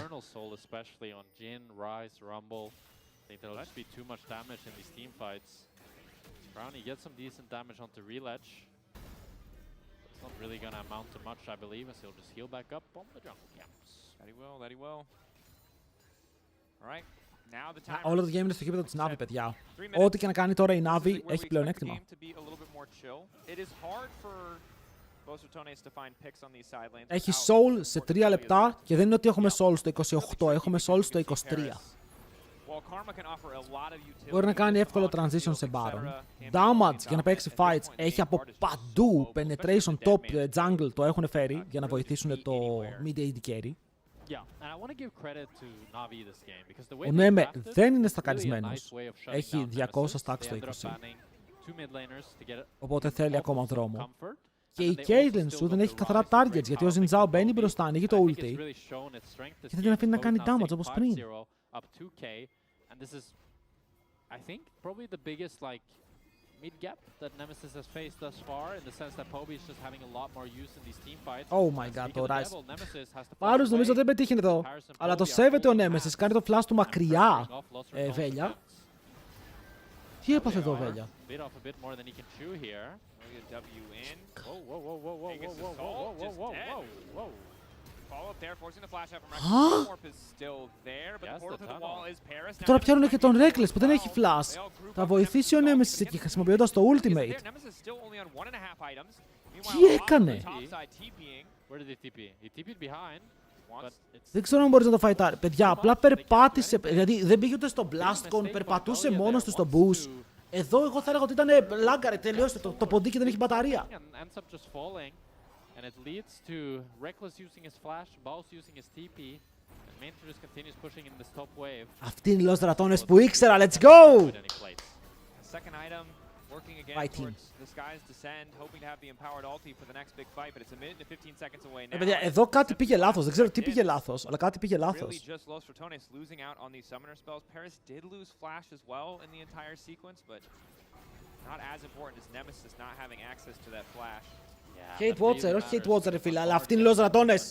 Not really gonna amount to much, I believe, as he'll just heal back up on the jungle camps. That he will. Alright, now the time. Όλο το game είναι στο γήπεδο της Navi, παιδιά. Ό,τι και να κάνει τώρα η Navi έχει πλεονέκτημα. Έχει soul σε 3 λεπτά και δεν είναι ότι έχουμε soul στο 28, έχουμε soul στο 23. Μπορεί να κάνει εύκολο transition σε Baron. Damage για να παίξει fights έχει από παντού. Penetration top jungle το έχουν φέρει για να βοηθήσουν το mid AD carry. Ο Νέμε δεν είναι στακαρισμένος. Έχει 200 stacks στο 20. Οπότε θέλει ακόμα δρόμο. Και η Caitlyn σου δεν έχει καθαρά targets γιατί ο Zinzao μπαίνει μπροστά, ανοίγει το ulti και δεν την αφήνει να κάνει damage όπως πριν. And this is, I think, probably the biggest mid gap that Nemesis has faced thus far, in the sense that Poby is just having a lot more use in these team fights. Oh my god, το Rise. Πάρους νομίζω δεν πετύχει εδώ, αλλά το σέβεται ο Nemesis, κάνει το flash του μακριά, Βέλια. Τι έπαθε εδώ, Βέλια? Τώρα πιάνουν και τον Reckless που δεν έχει flash. Θα βοηθήσει ο Nemesis εκεί χρησιμοποιώντας το ultimate. Τι έκανε? Δεν ξέρω αν μπορείς να το φαϊτάρει. Παιδιά, απλά περπάτησε. Δηλαδή δεν πήγε ούτε στο blast cone, περπατούσε μόνος του στο boost. Εδώ εγώ θα έλεγα ότι ήταν λάγκαρε, τελείωσε το ποντίκι δεν έχει μπαταρία. And it leads to Reckless using his flash, Baus using his TP, and Mentor just continues pushing in this top wave. Αυτοί είναι οι Lost Ratones που ήξερα, let's go! Second item working again towards the skies descend, hoping to have the empowered ulti for the next big fight, but it's a minute and 15 seconds away now. Παιδιά, εδώ κάτι πήγε λάθος, δεν ξέρω τι πήγε λάθος, αλλά κάτι πήγε λάθος. Really just Lost Ratones losing out on these summoner spells. Paris did lose flash as well in the entire sequence, but not as important as Nemesis not having access to that flash. Hate Watcher, όχι Hate Watcher φίλε, αλλά αυτοί είναι Lost Ratones.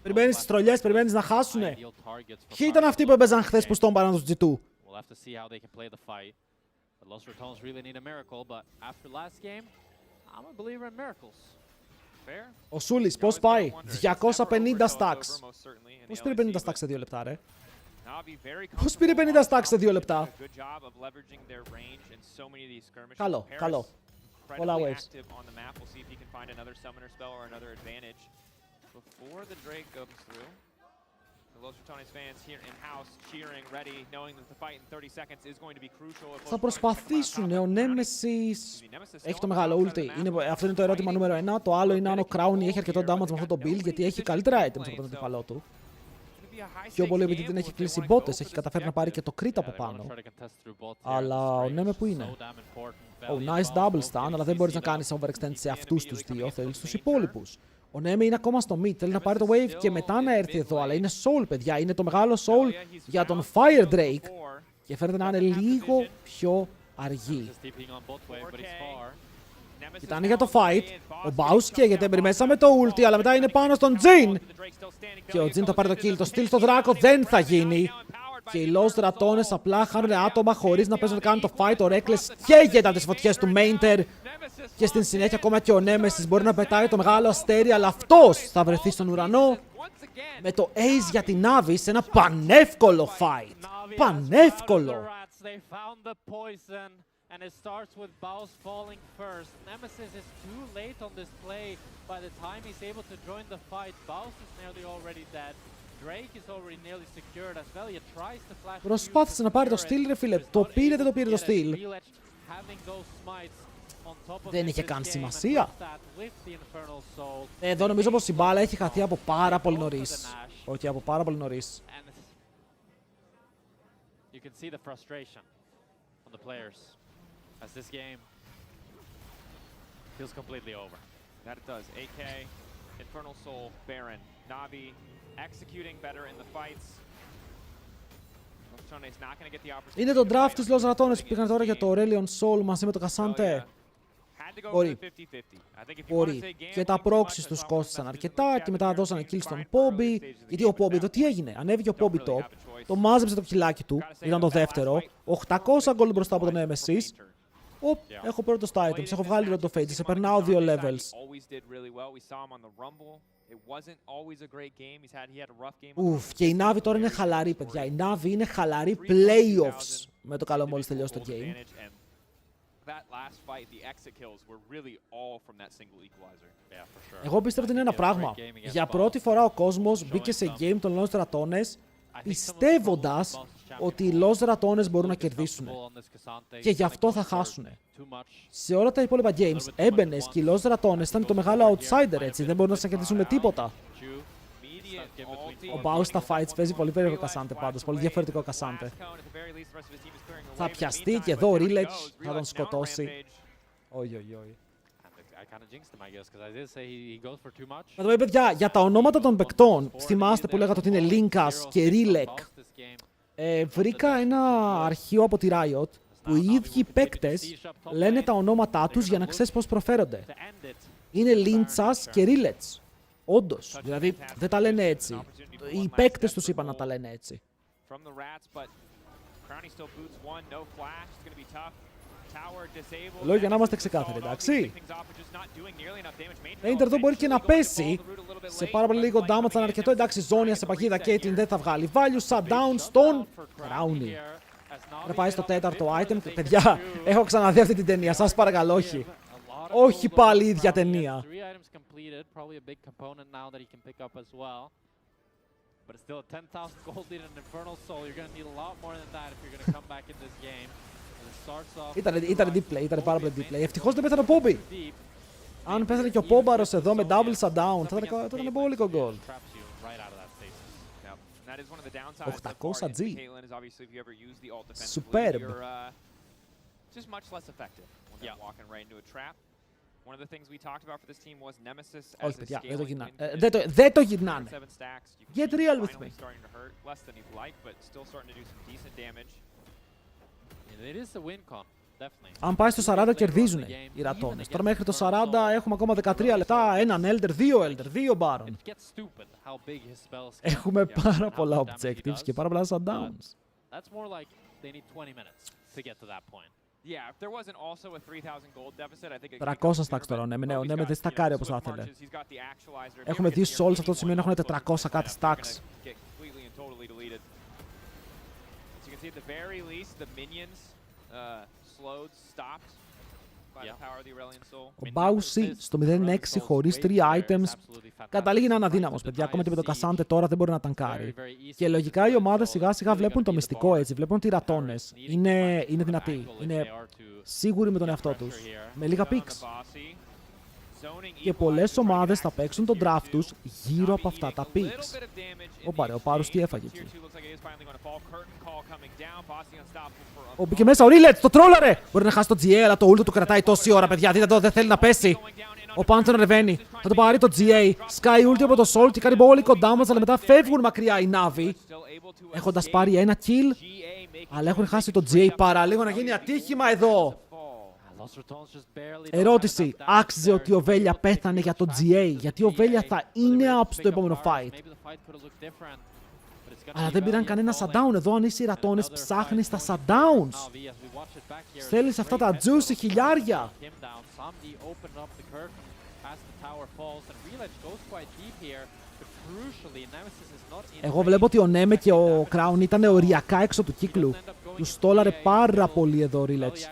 Περιμένεις τις τρολιές, περιμένεις να χάσουνε. Ποιοι ήταν αυτοί που έπαιζαν χθες που στόμπαραν τους G2? Ο Σούλης, πώς πάει? 250 stacks. Πώς πήρε 50 stacks σε 2 λεπτά, ρε? Πώς πήρε 50 stacks σε 2 λεπτά? Καλό, καλό. Πολλά waves. Θα προσπαθήσουν. Ο Nemesis έχει το μεγάλο ulti. Αυτό είναι το ερώτημα νούμερο 1. Το άλλο είναι αν ο Crowny έχει αρκετό damage με αυτό το build, γιατί έχει καλύτερα items από τον αντίπαλό του. Πιο πολύ επειδή την έχει κλείσει μπότες, έχει καταφέρει να πάρει και το crit από πάνω. Αλλά ο Neme που είναι? Oh, nice double stun, αλλά δεν μπορείς να κάνεις overextend σε αυτούς τους δύο, θέλεις τους υπόλοιπους. Ο Neme είναι ακόμα στο mid, θέλει να πάρει το wave και μετά να έρθει εδώ, αλλά είναι soul, παιδιά, είναι το μεγάλο soul για τον Fire Drake και φαίνεται να είναι λίγο πιο αργή. Κοιτάνε για το fight, ο Baus καίγεται, μέσα με το ulti, αλλά μετά είναι πάνω στον Jin. Και ο Jin θα πάρει το kill, το steal στο δράκο δεν θα γίνει. Και οι Lost Ratones απλά χάνουν άτομα χωρίς να παίζουν καν το fight. Ο Reckless καίγεται από τις φωτιές του Mainter. Και στην συνέχεια ακόμα και ο Nemesis μπορεί να πετάει το μεγάλο αστέρι, αλλά αυτός θα βρεθεί στον ουρανό με το ace για την Navi σε ένα πανεύκολο fight. Πανεύκολο! And it starts with Baus falling first. Nemesis is too late on this play. By the time he's able to join the fight, Baus is nearly already dead. Drake is already nearly secured as well. He tries to flash. Προσπάθησε να πάρει το steal, ρε φίλε. Το πήρε, δεν το πήρε το steal. Δεν είχε καν σημασία. Εδώ νομίζω πως η μπάλα έχει χαθεί από πάρα πολύ νωρίς. Όχι, από πάρα πολύ νωρίς. You can see the frustration on the players. As this game feels completely over. That it does. AK, Infernal Soul, Baron, Navi executing better in the fights. Is not going to get the opportunity. Είναι το draft της Lost Ratones που πήγαν τώρα για το Aurelion Soul μαζί με το Cassante. Μπορεί. Μπορεί. Και τα proxies τους κόστησαν αρκετά και μετά δώσανε kill στον Poby. Γιατί ο Poby εδώ τι έγινε? Ανέβηκε ο Poby top, το μάζεψε το κιλάκι του, ήταν το δεύτερο. 800 gold μπροστά από τον Nemesis. Έχω πρώτο στα items, έχω βγάλει ρωτο Fate, σε περνάω 2 levels. Ουφ, και η Navi τώρα είναι χαλαρή, παιδιά. Η Navi είναι χαλαρή playoffs με το καλό μόλις τελειώσει το game. Εγώ πιστεύω ότι είναι ένα πράγμα. Για πρώτη φορά ο κόσμος μπήκε σε game των Lost Ratones πιστεύοντας ότι οι Lost Ratones μπορούν να κερδίσουν. Και γι' αυτό θα χάσουν. Σε όλα τα υπόλοιπα games έμπαινες και οι Lost Ratones ήταν το μεγάλο outsider, έτσι. Δεν μπορούν να σε κερδίσουν με τίποτα. Ο Baus στα fights παίζει πολύ περίεργο Cassante πάντως. Πολύ διαφορετικό Cassante. Θα πιαστεί και εδώ ο Rilex θα τον σκοτώσει. Όχι, όχι, όχι. Να το πω, παιδιά, για τα ονόματα των παικτών, θυμάστε που λέγατε ότι είναι Linkas και Rilek. Βρήκα ένα αρχείο από τη Riot που οι ίδιοι παίκτες λένε τα ονόματά τους για να ξέρεις πώς προφέρονται. Είναι Linchas και Rilets. Όντως. Δηλαδή δεν τα λένε έτσι. Οι παίκτες τους είπαν να τα λένε έτσι. Λέω για να είμαστε ξεκάθαροι, εντάξει. Painter εδώ μπορεί και να πέσει σε πάρα πολύ λίγο damage, θα είναι αρκετό. Εντάξει, ζώνια σε παγίδα, Caitlyn δεν θα βγάλει value. Shutdown στον Crowny. Να πάει στο τέταρτο item. Παιδιά, έχω ξαναδεί αυτή την ταινία, σας παρακαλώ, όχι. Όχι πάλι η ίδια ταινία. But it's still a 10,000 gold lead and Infernal Soul. You're going to need a lot more than that if you're going to come back in this game. Ήταν deep play, ήταν πάρα πολύ deep play. Ευτυχώς δεν πέθανε ο Poby. Αν πέθανε και ο Πόμπαρος εδώ με double shutdown, θα ήταν πολύ gold. 800 G. Superb. Όχι, παιδιά, δεν το γυρνάνε. Δεν το γυρνάνε. Get real with me. Αν πάει στο 40 κερδίζουν οι Ratones. Τώρα μέχρι το 40 έχουμε ακόμα 13 λεπτά, έναν Elder, δύο Baron. Έχουμε πάρα πολλά objectives και πάρα πολλά shutdowns. Yeah, if there wasn't also a 3,000 gold deficit, I think it 300 stacks τώρα, ναι, ναι, ναι, δεν στακάρει όπως θα ήθελε. Έχουμε δει σε όλους αυτό το σημείο να έχουν 400 κάτι stacks. See at the very least the minions slowed, stopped by the power of the Aurelion Soul. Ο Μπάουσι στο 0-6 χωρίς 3 items καταλήγει να είναι αδύναμος, παιδιά. Ακόμα και με τον Κασάντε τώρα δεν μπορεί να τανκάρει. Και λογικά οι ομάδες σιγά σιγά βλέπουν το μυστικό έτσι, βλέπουν ότι οι ρατώνες είναι δυνατοί. Είναι σίγουροι με τον εαυτό τους. Με λίγα picks. Και πολλές ομάδες θα παίξουν τον draft τους γύρω από αυτά τα picks. Ο Πάρους τι έφαγε εκεί. Μπήκε μέσα ο Ρίλετς, το τρόλαρε! Μπορεί να χάσει το GA, αλλά το ult του κρατάει τόση ώρα, παιδιά. Δείτε, δεν θέλει να πέσει. Ο Πάνθερ ρεβαίνει. Θα το πάρει το GA. Sky ulti από το Soul και κάνει πολύ κοντά μας, αλλά μετά φεύγουν μακριά οι Navi. Έχοντας πάρει ένα kill, αλλά έχουν χάσει το GA παραλίγο να γίνει ατύχημα εδώ. Ερώτηση. Άξιζε ότι ο Βέλια πέθανε για το GA, γιατί ο Βέλια θα είναι up στο επόμενο fight. Αλλά δεν πήραν κανένα shutdown. Εδώ αν είσαι οι ρατώνες ψάχνεις τα shutdowns. Θέλεις αυτά τα juicy χιλιάρια. Εγώ βλέπω ότι ο Νέμε και ο Crown ήταν οριακά έξω του κύκλου. Τους στόλαρε πάρα πολύ εδώ ο Ρίλετς.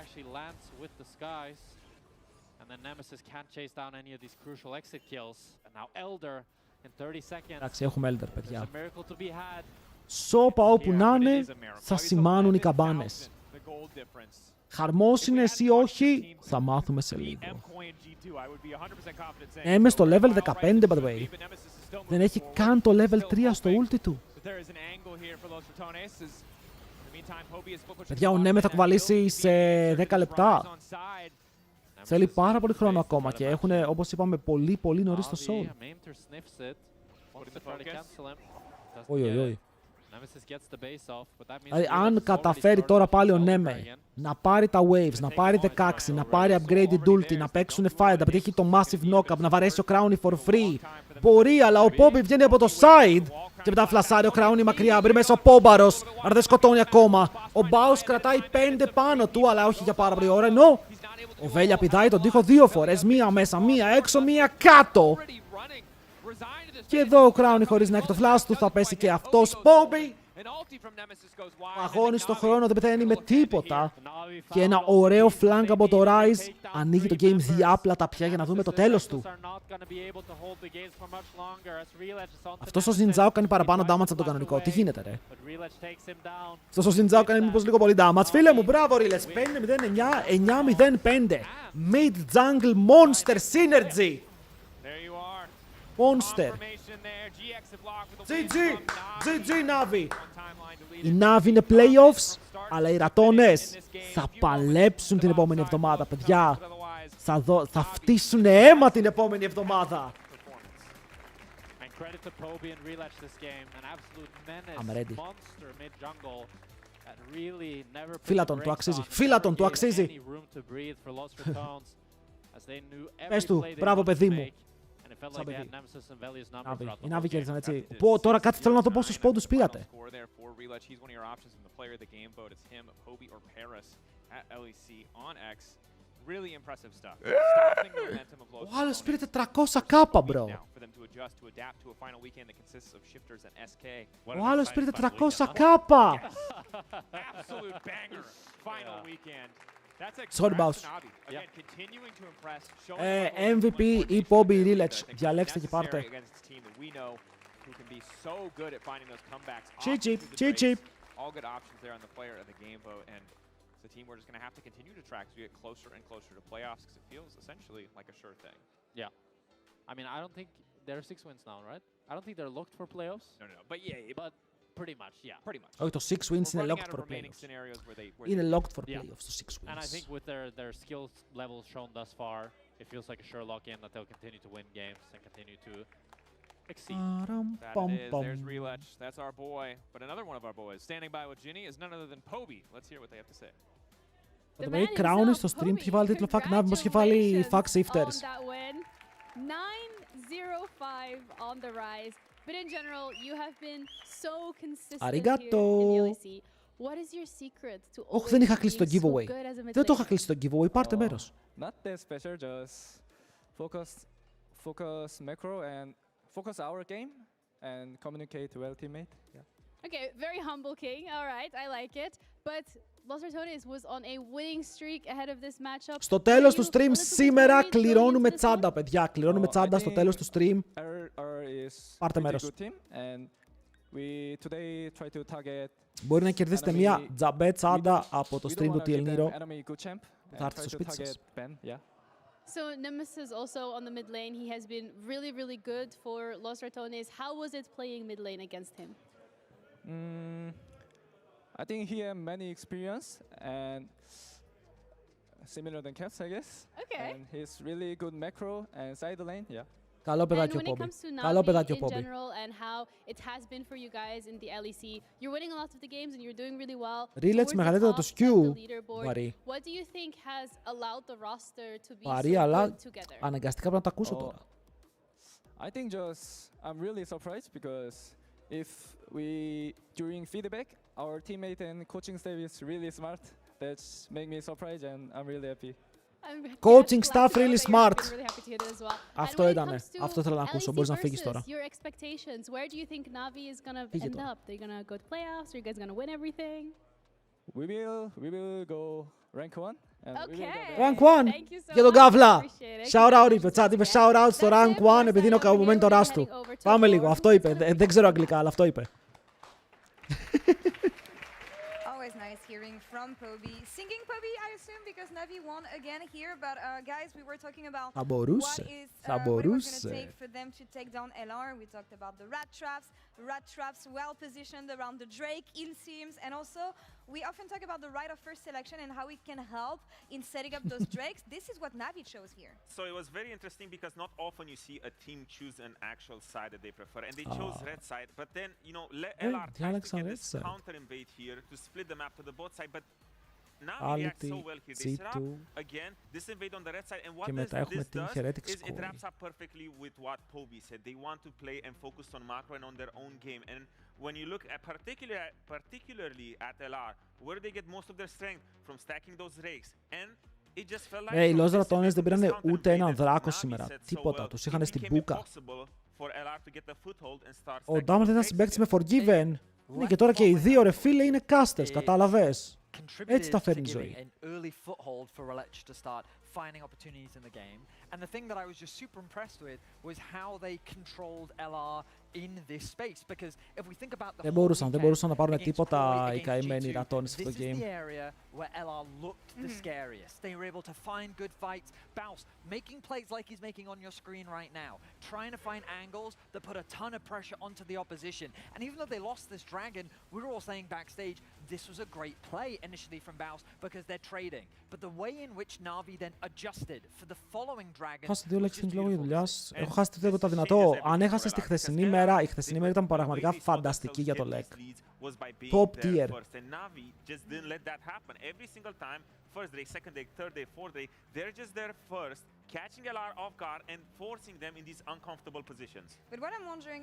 Εντάξει, έχουμε Elder, παιδιά. Σώπα όπου να είναι, θα σημάνουν οι καμπάνες. Χαρμόσυνες ή όχι, θα μάθουμε σε λίγο. Είμαι στο level 15, by the way. Δεν έχει καν το level 3 στο ulti του. Παιδιά, ο Νέμε θα κουβαλήσει σε 10 λεπτά. Θέλει πάρα πολύ χρόνο ακόμα και έχουν, όπως είπαμε, πολύ πολύ νωρίς το soul. Όχι. Δηλαδή, αν καταφέρει τώρα πάλι ο Νέμε να πάρει τα waves, να πάρει 16, να πάρει upgraded ulti, να παίξουν fight, να πετύχει το massive knockup, να βαρέσει ο Crowny for free. Μπορεί, αλλά ο Poppy βγαίνει από το side και μετά φλασάρει ο Crowny μακριά, μπρει μέσα ο Πόμπαρος, αλλά δεν σκοτώνει ακόμα. Ο Baus κρατάει 5 πάνω του, αλλά όχι για πάρα πολύ ώρα, ενώ ο Βέλια πηδάει τον τοίχο 2 φορές, μία μέσα, μία έξω, μία κάτω. Και εδώ ο Crown χωρίς να έχει το flash του θα πέσει και αυτός. Poppy! Αγώνει στο χρόνο, δεν πεθαίνει με τίποτα. Και ένα ωραίο flank από το Rise. Ανοίγει το game διάπλατα πια για να δούμε το τέλος του. Αυτός ο Ζιντζάο κάνει παραπάνω damage από τον κανονικό. Τι γίνεται, ρε? Αυτός ο Ζιντζάο κάνει μήπως λίγο πολύ damage. Φίλε μου, μπράβο, Ρίλετς. 5-0-9, 9-0-5. Mid jungle monster synergy. Monster. GG Navi. Οι Navi είναι playoffs, αλλά οι ρατώνες θα παλέψουν την επόμενη εβδομάδα, παιδιά. Θα φτύσουν αίμα την επόμενη εβδομάδα. I'm ready. Φίλατον, του αξίζει. Φίλατον, του αξίζει. Πες του, μπράβο παιδί μου. Σαν παιδί. Οι Navi κέρδισαν, έτσι. Τώρα κάτι θέλω να δω πόσους πόντους πήρατε. Ο άλλος πήρε 400 κάπα, μπρο. Ο άλλος πήρε 400 κάπα. Sorry, Baus. MVP ή Poppy Rillage. Διαλέξτε και πάρτε. GG. All good options there on the player of the game vote, and it's a team we're just going to have to continue to track as we get closer and closer to playoffs, because it feels essentially like a sure thing. Yeah. I mean, I don't think they're 6 wins now, right? I don't think they're locked for playoffs. No. But yeah, but pretty much, yeah. Pretty much. Όχι, το 6 wins είναι locked for playoffs. Είναι locked for playoffs, το 6 wins. And I think with their skill levels shown thus far, it feels like a sure lock-in that they'll continue to win games and continue to exceed. That it is. There's Relech. That's our boy. But another one of our boys standing by with Ginny is none other than Poppy. Let's hear what they have to say. Το παιδί Crown στο stream είχε βάλει τίτλο Fuck Navi, πως είχε βάλει Fuck Shifters. 9-0-5 on the rise. But in general, you have been so consistent Arigato. here in the LEC. What is your secret to Όχι, always δεν είχα κλείσει το being so giveaway. good as a mid Δεν το είχα laner? κλείσει το giveaway, πάρτε μέρος. Not that special, just focus macro and focus our game and communicate well teammate. Yeah. Okay, very humble king. All right, I like it. But Los Ratones was on a winning streak ahead of this matchup. Στο Were τέλος you του a stream little bit σήμερα worried going into κληρώνουμε this one? τσάντα, παιδιά. Κληρώνουμε τσάντα στο τέλος του stream. Our is Πάρτε pretty μέρος. good team and we today try to target Μπορεί να κερδίσετε enemy- μια τζαμπέ τσάντα από το we stream don't του wanna give TL them Nero. enemy good champ Θα and έρθει try στο to σπίτι σας. target Ben, yeah. So Nemesis also on the mid lane. He has been really, really good for Los Ratones. How was it playing mid lane against him? I think he had many experience and similar than Caps, I guess. Okay. And he's really good macro and side lane, yeah. Καλό And παιδάκι ο when it Πόμπι. comes to Καλό Navi παιδάκι ο in Πόμπι. general and how it has been for you guys in the LEC, you're winning a lot of the games and you're doing really well. Ρίλετς towards the μεγαλύτερο top το of σκιού. the leaderboard. Βαρύ. What do you think has allowed the roster to be Βαρύ, so αλλά good together? αναγκαστικά πρέπει να το ακούσω Oh, τώρα. I think just I'm really surprised because if we during feedback our teammate and coaching staff is really smart. That's make me surprised and I'm really happy. Coaching Glad staff to know really that you're smart. really happy to hear that as well. Αυτό And when it ήτανε. comes to Αυτό ήθελα να ακούσω. LEC Μπορείς να φύγεις versus τώρα. Your expectations, where do you think Navi is gonna Φύγε end τώρα. up? They're gonna go to playoffs? Are you guys gonna win everything? We will go rank 1 and we will go Okay. there. Rank 1. Thank you so Για τον much. Καύλα. Appreciate it. Shout out είπε. Congratulations Τσάτ είπε once shout out again. στο That's rank it for 1 our επειδή είναι ο side over here. καυμέντοράς We're του. heading over to Πάμε the λίγο. floor. Αυτό είπε. Δεν ξέρω αγγλικά, αλλά αυτό είπε. Always nice hearing from Poby. Singing Poby, I assume, because Navi won again here. But guys, we were talking about Θα what μπορούσε. is Θα what it was going to μπορούσε. take for them to take down LR. We talked about the rat traps well positioned around the Drake, it seems, and also we often talk about the right of first selection and how it can help in setting up those Drakes. This is what Navi chose here. So it was very interesting because not often you see a team choose an actual side that they prefer, and they chose red side. But then, you know, LR tries to διάλεξαν get red this side. counter invade here to split the map to the bot side, but Navi Άλλη reacts τη so well here. They set up C2 again, this invade on the red side, and what και μετά έχουμε this την does Heretic is it Score. wraps up perfectly with what Poby said. They want to play and focus on macro and on their own game. And when you look at particularly at LR, where they get most of their strength from stacking those rakes, and it just felt like Οι from Los this Ratones event, δεν this πήρανε counter ούτε έναν invaded, δράκο Navi σήμερα. said so Τίποτα. well, Τους it είχαν στην became μπούκα. impossible for LR to get the foothold and start Ο stacking Ντάμερ those ήταν rakes συμπαίκτης με again. Forgiven. Ναι, και τώρα και οι δύο ρε φίλε είναι casters, κατάλαβες. Έτσι τα Contributed to φέρνει η giving ζωή. an early foothold for Relech to start finding opportunities in the game. And the thing that I was just super impressed with was how they controlled LR in this space. Because if we think about the Δεν whole μπορούσαν weekend να πάρουν against τίποτα Koi, οι against καημένοι G2, ρατώνες σε this αυτό το is game. the area where LR looked the scariest. They were able to find good fights. Bounce, making plays like he's making on your screen right now. Trying to find angles that put a ton of pressure onto the opposition. And even though they lost this dragon, we were all saying backstage, this was a great play initially from Bounce because they're trading. But the way in which Na'Vi then adjusted for the following dragon Χάσε δύο was λέξεις just λόγω beautiful. δουλειάς. Έχω χάσει τίποτα δυνατό. Αν έχασες τη χθεσινή μέρα, η χθεσινή μέρα ήταν πραγματικά φανταστική για το LEC. Top tier. And Navi just didn't let that happen. Every single time, first day, second day, third day, fourth day, they're just there first, catching LR off guard and forcing them in these uncomfortable positions. But what I'm wondering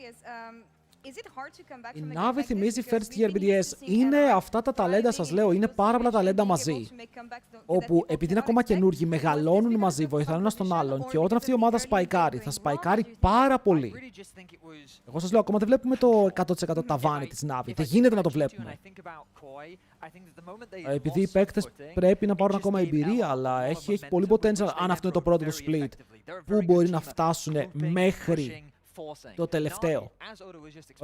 is it hard to come back Η from a game Navi like this? θυμίζει Because first we've year been used BDS. to seeing Είναι LR αυτά τα ταλέντα, σας thriving λέω, in είναι those πάρα πολλά situations, ταλέντα being able μαζί. to make comebacks that Όπου people επειδή είναι cannot ακόμα expect. καινούργοι, Was this μεγαλώνουν because μαζί, of the βοηθάνε ένα τον competition άλλον. or Και όταν because αυτή η of the ομάδα early σπαϊκάρει, game θα going wrong? σπαϊκάρει What do you think? πάρα I πολύ. really just think it was Εγώ σας λέω, ακόμα δεν βλέπουμε το 100% ταβάνι της Navi. Δεν γίνεται να το βλέπουμε. Επειδή οι παίκτες πρέπει να πάρουν ακόμα εμπειρία, αλλά έχει πολύ potential αν αυτό είναι το πρώτο του split. Πού μπορεί να φτάσουν μέχρι το τελευταίο.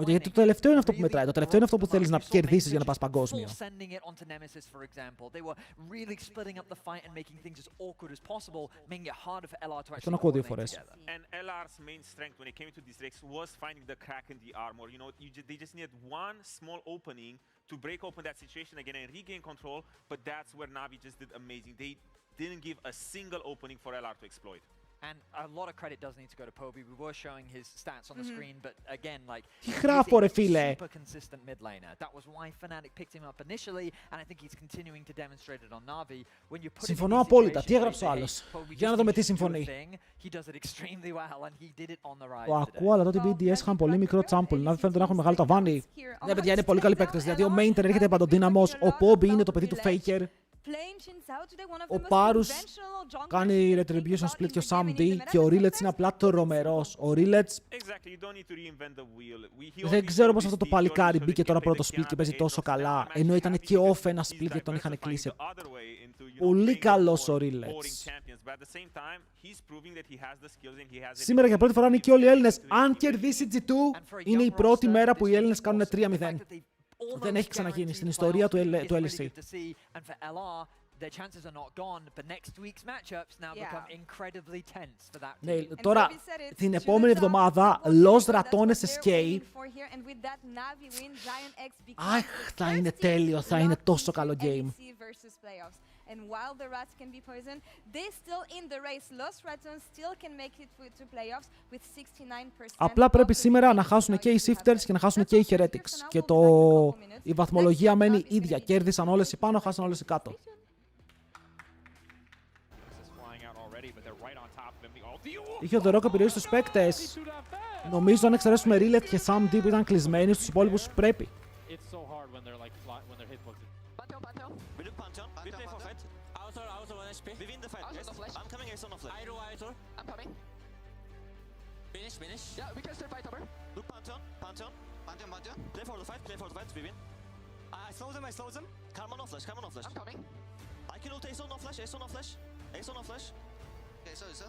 Γιατί το τελευταίο είναι αυτό που μετράει. Το τελευταίο είναι αυτό που θέλεις να κερδίσεις για να πας παγκόσμιο. Αυτό να ακούω δύο φορές. And LR's main strength when it came to these Drakes was finding the crack in the armor. You know, they just needed one small opening to break open that situation again and regain control, but that's where Navi just did amazing. They didn't give a single opening for LR to exploit. And a lot of credit does need to go to Poby. We were showing his stats on the screen, but again, like, Τι γράφω ρε φίλε. super consistent mid laner. That was why Fnatic picked him up initially, and I think he's continuing to demonstrate it on Na'Vi. When you put Συμφωνώ απόλυτα. Τι έγραψε ο άλλος. Για να δούμε τι συμφωνεί. He does it extremely well, and he did it on the rise Το ακούω, αλλά τότε οι BDS είχαν πολύ μικρό τσάμπολ. Να φαίνεται να έχουν μεγάλο ταβάνι. Ναι, παιδιά, είναι πολύ καλοί παίκτες. Δηλαδή, ο Mainter έρχεται παντοδύναμος. Ο Poby είναι το παιδί του Faker. Ο Πάρους κάνει retribution split και ο Sam D και ο Rillets είναι απλά τρομερός. Ο Rillets δεν ξέρω πώς αυτό το παλικάρι μπήκε τώρα πρώτο split και παίζει τόσο καλά, ενώ ήταν και off ένα split και τον είχαν κλείσει. Πολύ καλός ο Rillets. Σήμερα για πρώτη φορά νίκη όλοι οι Έλληνες. Αν κερδίσει G2, είναι η πρώτη μέρα που οι Έλληνες κάνουν 3-0. Δεν έχει ξαναγίνει στην ιστορία του LEC. Ναι, τώρα την επόμενη εβδομάδα Los Ratones SK. Αχ, θα είναι τέλειο, θα είναι τόσο καλό game. And while the rats can be poisoned, they still in the race. Los Ratones still can make it to playoffs with 69%. Απλά πρέπει σήμερα να χάσουν και οι Shifters και να χάσουν και οι Heretics. Και η βαθμολογία μένει ίδια. Κέρδισαν όλες οι πάνω, χάσαν όλες οι κάτω. Είχε ο The Rock επιρροή στους παίκτες. Νομίζω αν εξαιρέσουμε Rillet και Sam D που ήταν κλεισμένοι, στους υπόλοιπους πρέπει. We win the fight, guys. I'm coming ace on the flash. I'm coming. Finish. Yeah, we can still fight over. Look, Pantheon. Play for the fight, we win. I slow them. Karma no flash. I'm coming. I can ult ace on no flash. Okay, so.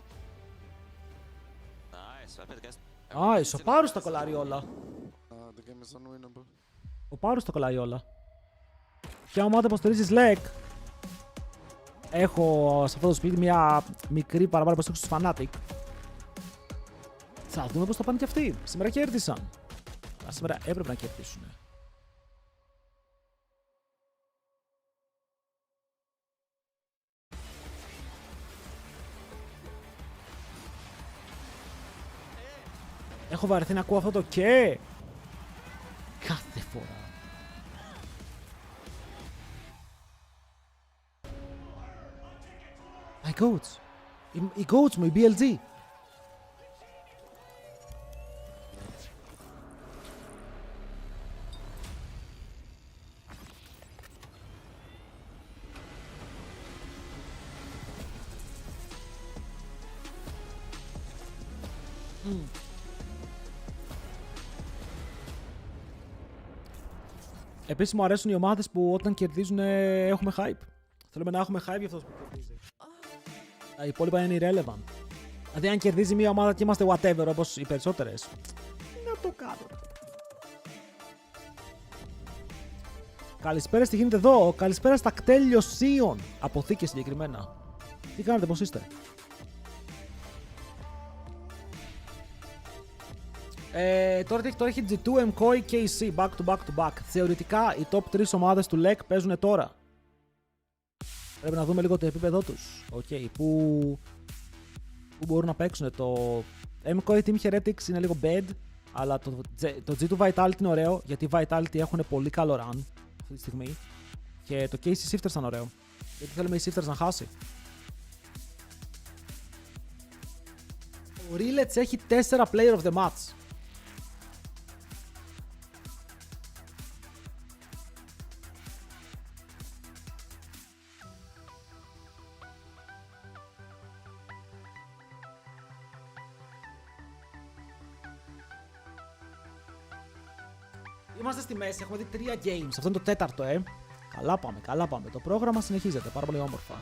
Nice, well played, guys. Nice, ο Πάρους τα κολλάρει όλα. The game is unwinnable. Ο Πάρους τα κολλάει όλα. Ποια ομάδα υποστηρίζεις, Λεκ? Έχω σε αυτό το σπίτι μια μικρή παραπάνω υποστήριξη στους Fnatic. Θα δούμε πώς θα πάνε και αυτοί. Σήμερα κέρδισαν. Σήμερα έπρεπε να κερδίσουν. Έχω βαρεθεί να ακούω αυτό το και. Κάθε φορά. Οι coach μου, η BLG. Επίσης μου αρέσουν οι ομάδες που όταν κερδίζουν έχουμε hype. Θέλουμε να έχουμε hype για αυτός που κερδίζει. Τα υπόλοιπα είναι irrelevant. Δηλαδή αν κερδίζει μια ομάδα και είμαστε whatever όπως οι περισσότερες, να το κάνω. Καλησπέρα, τι γίνεται εδώ? Καλησπέρα στα κτέλιο Σίων. Αποθήκες συγκεκριμένα. Τι κάνετε, πώς είστε? Τώρα έχει G2, MKOI και KC back to back. Θεωρητικά οι top 3 ομάδες του LEC παίζουν τώρα. Πρέπει να δούμε λίγο το επίπεδό τους. Okay, πού μπορούν να παίξουν. Το MKOI Team Heretics είναι λίγο bad, αλλά το G2 Vitality είναι ωραίο, γιατί οι Vitality έχουν πολύ καλό run αυτή τη στιγμή. Και το KC Shifters ήταν ωραίο, γιατί θέλουμε οι Shifters να χάσει. Ο Rillets έχει 4 player of the match. Είμαστε στη μέση, έχουμε δει 3 games. Αυτό είναι το τέταρτο, Καλά πάμε. Το πρόγραμμα συνεχίζεται, πάρα πολύ όμορφα.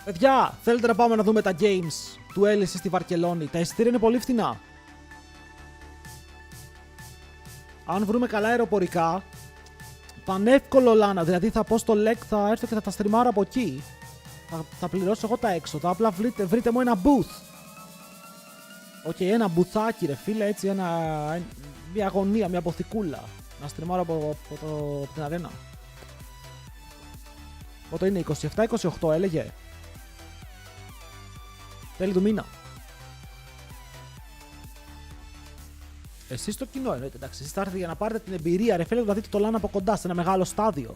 Παιδιά, θέλετε να πάμε να δούμε τα games του LEC στη Βαρκελόνη? Τα εισιτήρια είναι πολύ φθηνά. Αν βρούμε καλά αεροπορικά, πανεύκολο Λάνα, δηλαδή θα πω στο LEC, θα έρθω και θα τα στριμάρω από εκεί. Θα πληρώσω εγώ τα έξοδα, απλά βρείτε μου ένα booth. Ένα μπουθάκι ρε φίλε, έτσι, μια αγωνία, μια αποθηκούλα. Να στριμάρω από την αρένα. Πότε είναι 27-28 έλεγε. Τέλη του μήνα. Εσείς το κοινό εννοείται, εντάξει. Εσείς θα έρθετε για να πάρετε την εμπειρία, ρε φίλε, να δείτε το LAN από κοντά σε ένα μεγάλο στάδιο.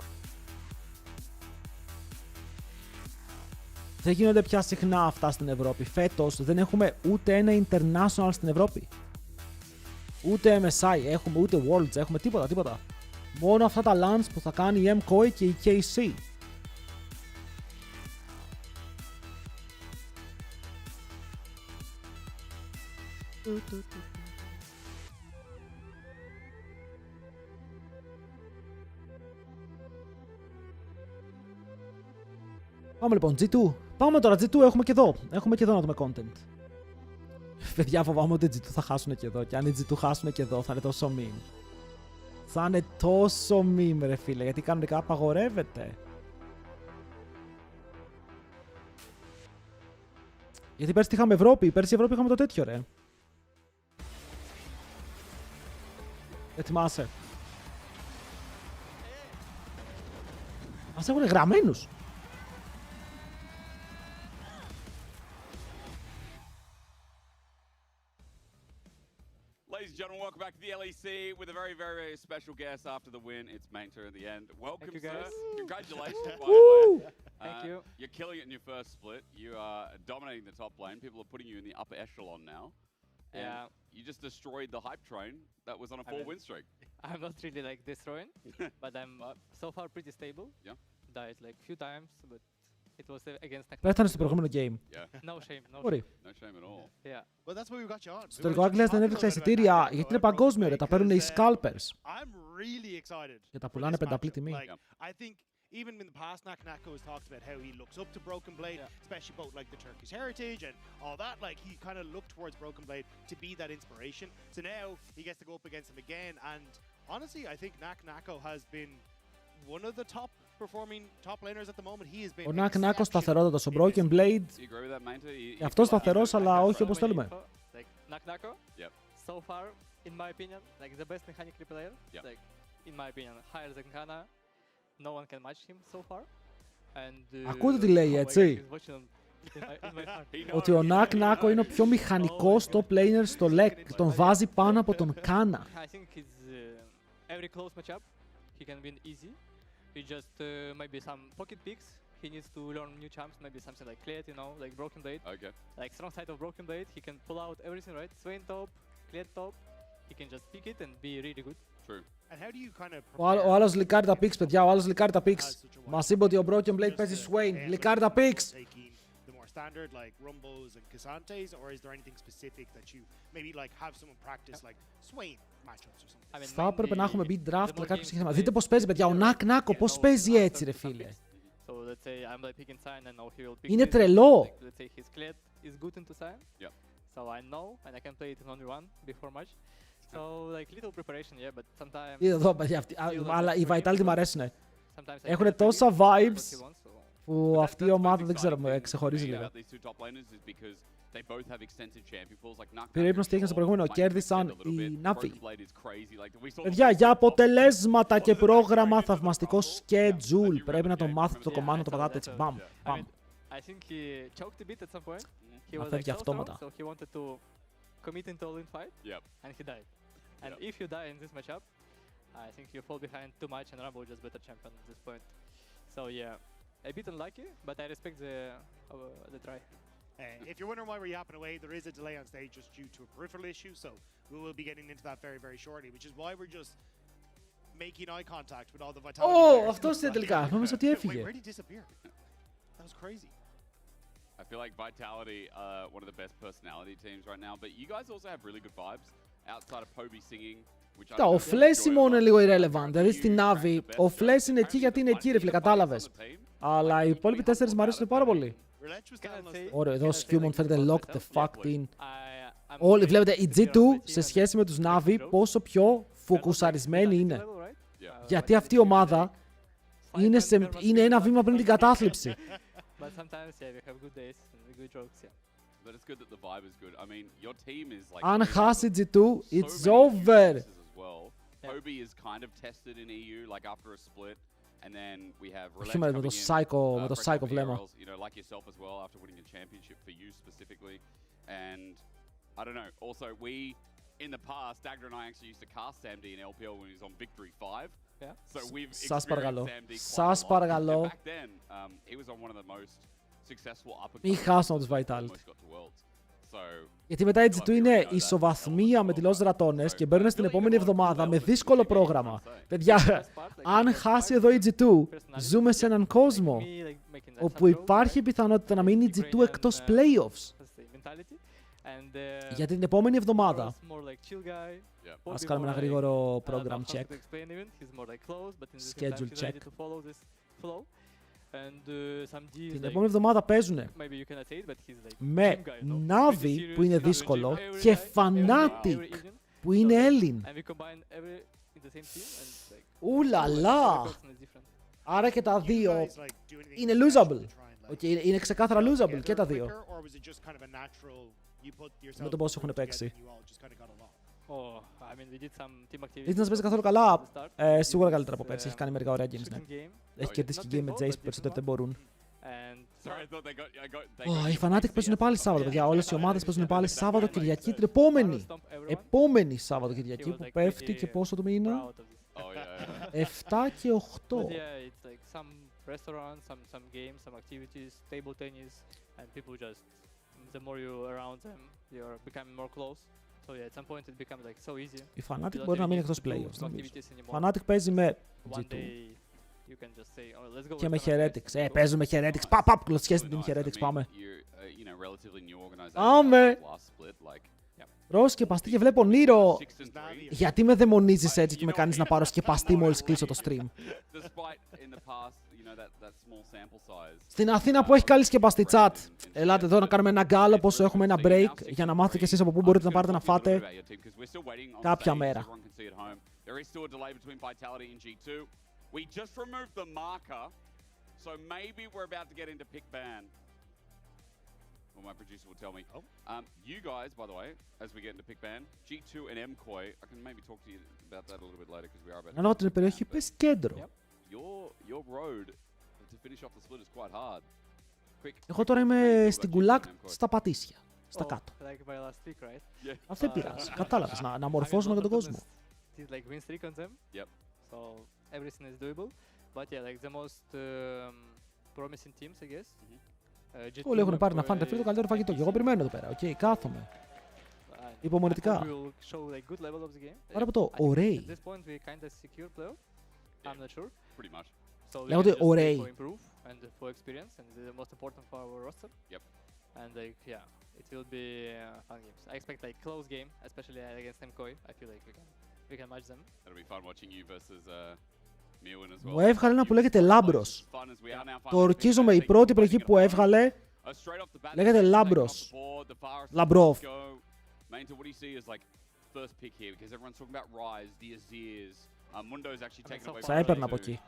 Δεν γίνονται πια συχνά αυτά στην Ευρώπη. Φέτος δεν έχουμε ούτε ένα international στην Ευρώπη. Ούτε MSI έχουμε, ούτε Worlds έχουμε, τίποτα. Μόνο αυτά τα LANs που θα κάνει η MKOI και η KC. Πάμε λοιπόν, G2. Πάμε τώρα, G2 έχουμε και εδώ. Έχουμε και εδώ να δούμε content. Παιδιά, φοβάμαι ότι οι G2 θα χάσουν και εδώ. Και αν οι G2 χάσουν και εδώ θα είναι τόσο meme. Θα είναι τόσο meme, ρε φίλε, γιατί κανονικά απαγορεύεται. Γιατί πέρσι είχαμε Ευρώπη, πέρσι Ευρώπη είχαμε το τέτοιο, ρε. Ετοιμάσαι. Μας έχουν γραμμένους. Ladies and gentlemen, welcome back to the LEC with a very, very, very special guest after the win. It's Manta at the end. Welcome, Thank you, guys. sir. Congratulations, by the way. Thank you. You're killing it in your first split. You are dominating the top lane. People are putting you in the upper echelon now. And Yeah. you just destroyed the hype train that was on a 4-win streak. I'm not really like destroying, but I'm so far pretty stable. Yeah. Died like few times, but it was against Naknako. Πέθανε στο προηγούμενο game. Yeah. No shame, no Μπορεί. No shame at all. Yeah. Well, that's why we got you on. Στο τελικό Άγγλιας δεν έδειξα εισιτήρια γιατί είναι παγκόσμιο, ρε. Τα παίρνουν οι scalpers. I'm really excited. Και τα πουλάνε πενταπλή τιμή. I think even in the past, Naknako has talked about how he looks up to Broken Blade, especially about like the Turkish heritage and all that. Like he kind of looked towards Broken Blade to be that inspiration. So now he gets to go up against him again. And honestly, I think Naknako has been one of the top performing top laners at the moment. He has been. Ο Naknako σταθερότατος, ο Broken Blade. Και αυτό σταθερός, αλλά όχι όπως θέλουμε. Like Naknako. Yep. So far, in my opinion, like the best mechanic player. Yep. Like in my opinion, higher than Kana. No one can match him so far. And. Ακούτε τι λέει, έτσι. Ότι ο Naknako είναι ο πιο μηχανικός top laner στο LEC. Τον βάζει πάνω από τον Kana. I think he's every close matchup he can win easy. He just maybe some pocket picks. He needs to learn new champs, maybe something like Cleat, you know, like Broken Blade. Okay. Like strong side of Broken Blade, he can pull out everything, right? Swain top, Cleat top. He can just pick it and be really good. True. And how do you kind of Ο άλλος λικάρει τα picks, παιδιά. Ο άλλος λικάρει τα picks. Μας είπε ότι ο Broken Blade παίζει Swain. Λικάρει τα picks. standard like Rumbos and Casantes, or is there anything specific that you maybe like have someone practice like Swain matchups or something? Θα έπρεπε να έχουμε beat draft, αλλά κάποιο σχέδιο. Δείτε πώς παίζει, παιδιά. Ο Naknako πώς παίζει έτσι, ρε φίλε. So let's say I'm like picking Sign and now he will pick. Είναι τρελό. Let's say his Cleat is good into Sign. Yeah. So I know and I can play it in only one before match. So like little preparation, yeah, but sometimes. Εδώ, παιδιά, αλλά οι Vitality μου αρέσουν. Έχουν τόσα vibes που αυτή η ομάδα δεν ξέρω, ξεχωρίζει λίγο. Πήρε ύπνος τι έγινε στο προηγούμενο, κέρδισαν οι Navi. Παιδιά, για αποτελέσματα και πρόγραμμα, θαυμαστικό schedule. Πρέπει να το μάθετε το κομμάτι, να το πατάτε έτσι. Μπαμ, μπαμ. Να φεύγει αυτόματα. Commit into all in fight, and he died. And if you die in this matchup, I think you fall behind too much, and Rumble is just better champion at this point. So yeah, a bit unlucky, but I respect the try. If you're wondering why we're yapping away, there is a delay on stage just due to a peripheral issue, so we will be getting into that very, very shortly, which is why we're just making eye contact with all the Vitality players. Αυτός είναι τελικά. Νομίζω ότι έφυγε. Wait, where did he disappear? That was crazy. I feel like Vitality are one of the best personality teams right now, but you guys also have really good vibes outside of Poby singing. Ο Flash μόνο είναι λίγο irrelevant. Δηλαδή στην Navi, ο Flash είναι εκεί γιατί είναι εκεί, ρε φίλε, κατάλαβες. Αλλά οι υπόλοιποι 4 μου αρέσουν πάρα πολύ. Ωραία, εδώ ο Sfumon φαίνεται locked the fuck in. Όλοι βλέπετε η G2 σε σχέση με τους Navi πόσο πιο φοκουσαρισμένοι είναι. Γιατί αυτή η ομάδα είναι ένα βήμα πριν την κατάθλιψη. Αν χάσει G2, it's over. Poby is kind of tested in EU, like after a split. And then we have Όχι με το psycho βλέμμα. You know, like yourself as well after winning a championship for you specifically. And I don't know. Also, in the past, Dagger and I actually used to cast Samd in LPL when he was on Victory 5. Yeah. So we've experienced Samd quite a lot. And back then, he was on one of the most successful up-and-coming. Μην χάσω τους Vitality. Almost got to Worlds. Γιατί μετά η G2 είναι ισοβαθμία με τη Los Ratones και μπαίνουν στην επόμενη εβδομάδα με δύσκολο πρόγραμμα. Παιδιά, αν χάσει εδώ η G2, ζούμε σε έναν κόσμο όπου υπάρχει πιθανότητα να μείνει η G2 εκτός playoffs. Για την επόμενη εβδομάδα. Ας κάνουμε ένα γρήγορο program check. Schedule check. Την επόμενη εβδομάδα παίζουνε με Navi που είναι δύσκολο και Fnatic που είναι Έλλην. Ουλαλά! Άρα και τα δύο είναι losable. Είναι ξεκάθαρα losable και τα δύο. Με το πώς έχουν παίξει. Ήθελε να παίζει καθόλου καλά. Σίγουρα καλύτερα από πέρσι. Έχει κάνει μερικά ωραία games. Ναι. Έχει κερδίσει και game με Jace που περισσότερο δεν μπορούν. Οι Fnatic παίζουν πάλι Σάββατο, παιδιά. Όλες οι ομάδες παίζουν πάλι Σάββατο Κυριακή την επόμενη Σάββατο Κυριακή που πέφτει και πόσο το μήνα. 7 και 8. Η Fnatic μπορεί να μείνει εκτός playoffs. Fnatic παίζει με G2 και με Heretics. Παίζουν με Heretics. Παπ, κλωτσιέστε την Heretics, πάμε. Πάμε! Ρο σκεπαστή και βλέπω Νίρο. Γιατί με δαιμονίζεις έτσι και με κάνεις να πάρω σκεπαστή μόλις κλείσω το stream. Στην Αθήνα που έχει καλή σκεπαστή chat. Ελάτε εδώ να κάνουμε ένα γκάλο όσο έχουμε ένα break για να μάθετε κι εσείς από πού μπορείτε να πάρετε να φάτε κάποια μέρα. We just removed the marker, so maybe we're about to get into pick ban. Well, my producer will tell me. You guys, by the way, as we get into pick ban, G2 and MKOI, I can maybe talk to you about that a little bit later because we are about to... Ανώ την περιοχή πες κέντρο. Your road to finish off the split is quite hard. Εγώ τώρα είμαι στην κουλάκ στα πατήσια, στα κάτω. Αυτό πειράζει, κατάλαβες, να μορφώσουμε και τον κόσμο. Everything is doable, but yeah, like the most promising teams, I guess. Όλοι έχουν πάρει να φάνε το καλύτερο φαγητό και εγώ περιμένω εδώ πέρα, οκ, κάθομαι. Υπομονετικά. Άρα από το ωραίοι. Λέγονται ωραίοι. And like, yeah, it will be fun games. I expect like close game, especially against MKOI. I feel like we can match them. It'll be fun watching you versus Μου έβγαλε ένα που λέγεται Λάμπρος. Το ορκίζομαι, η πρώτη επιλογή που έβγαλε λέγεται Λάμπρος. Λαμπρόφ. Θα έπαιρνα από εκεί.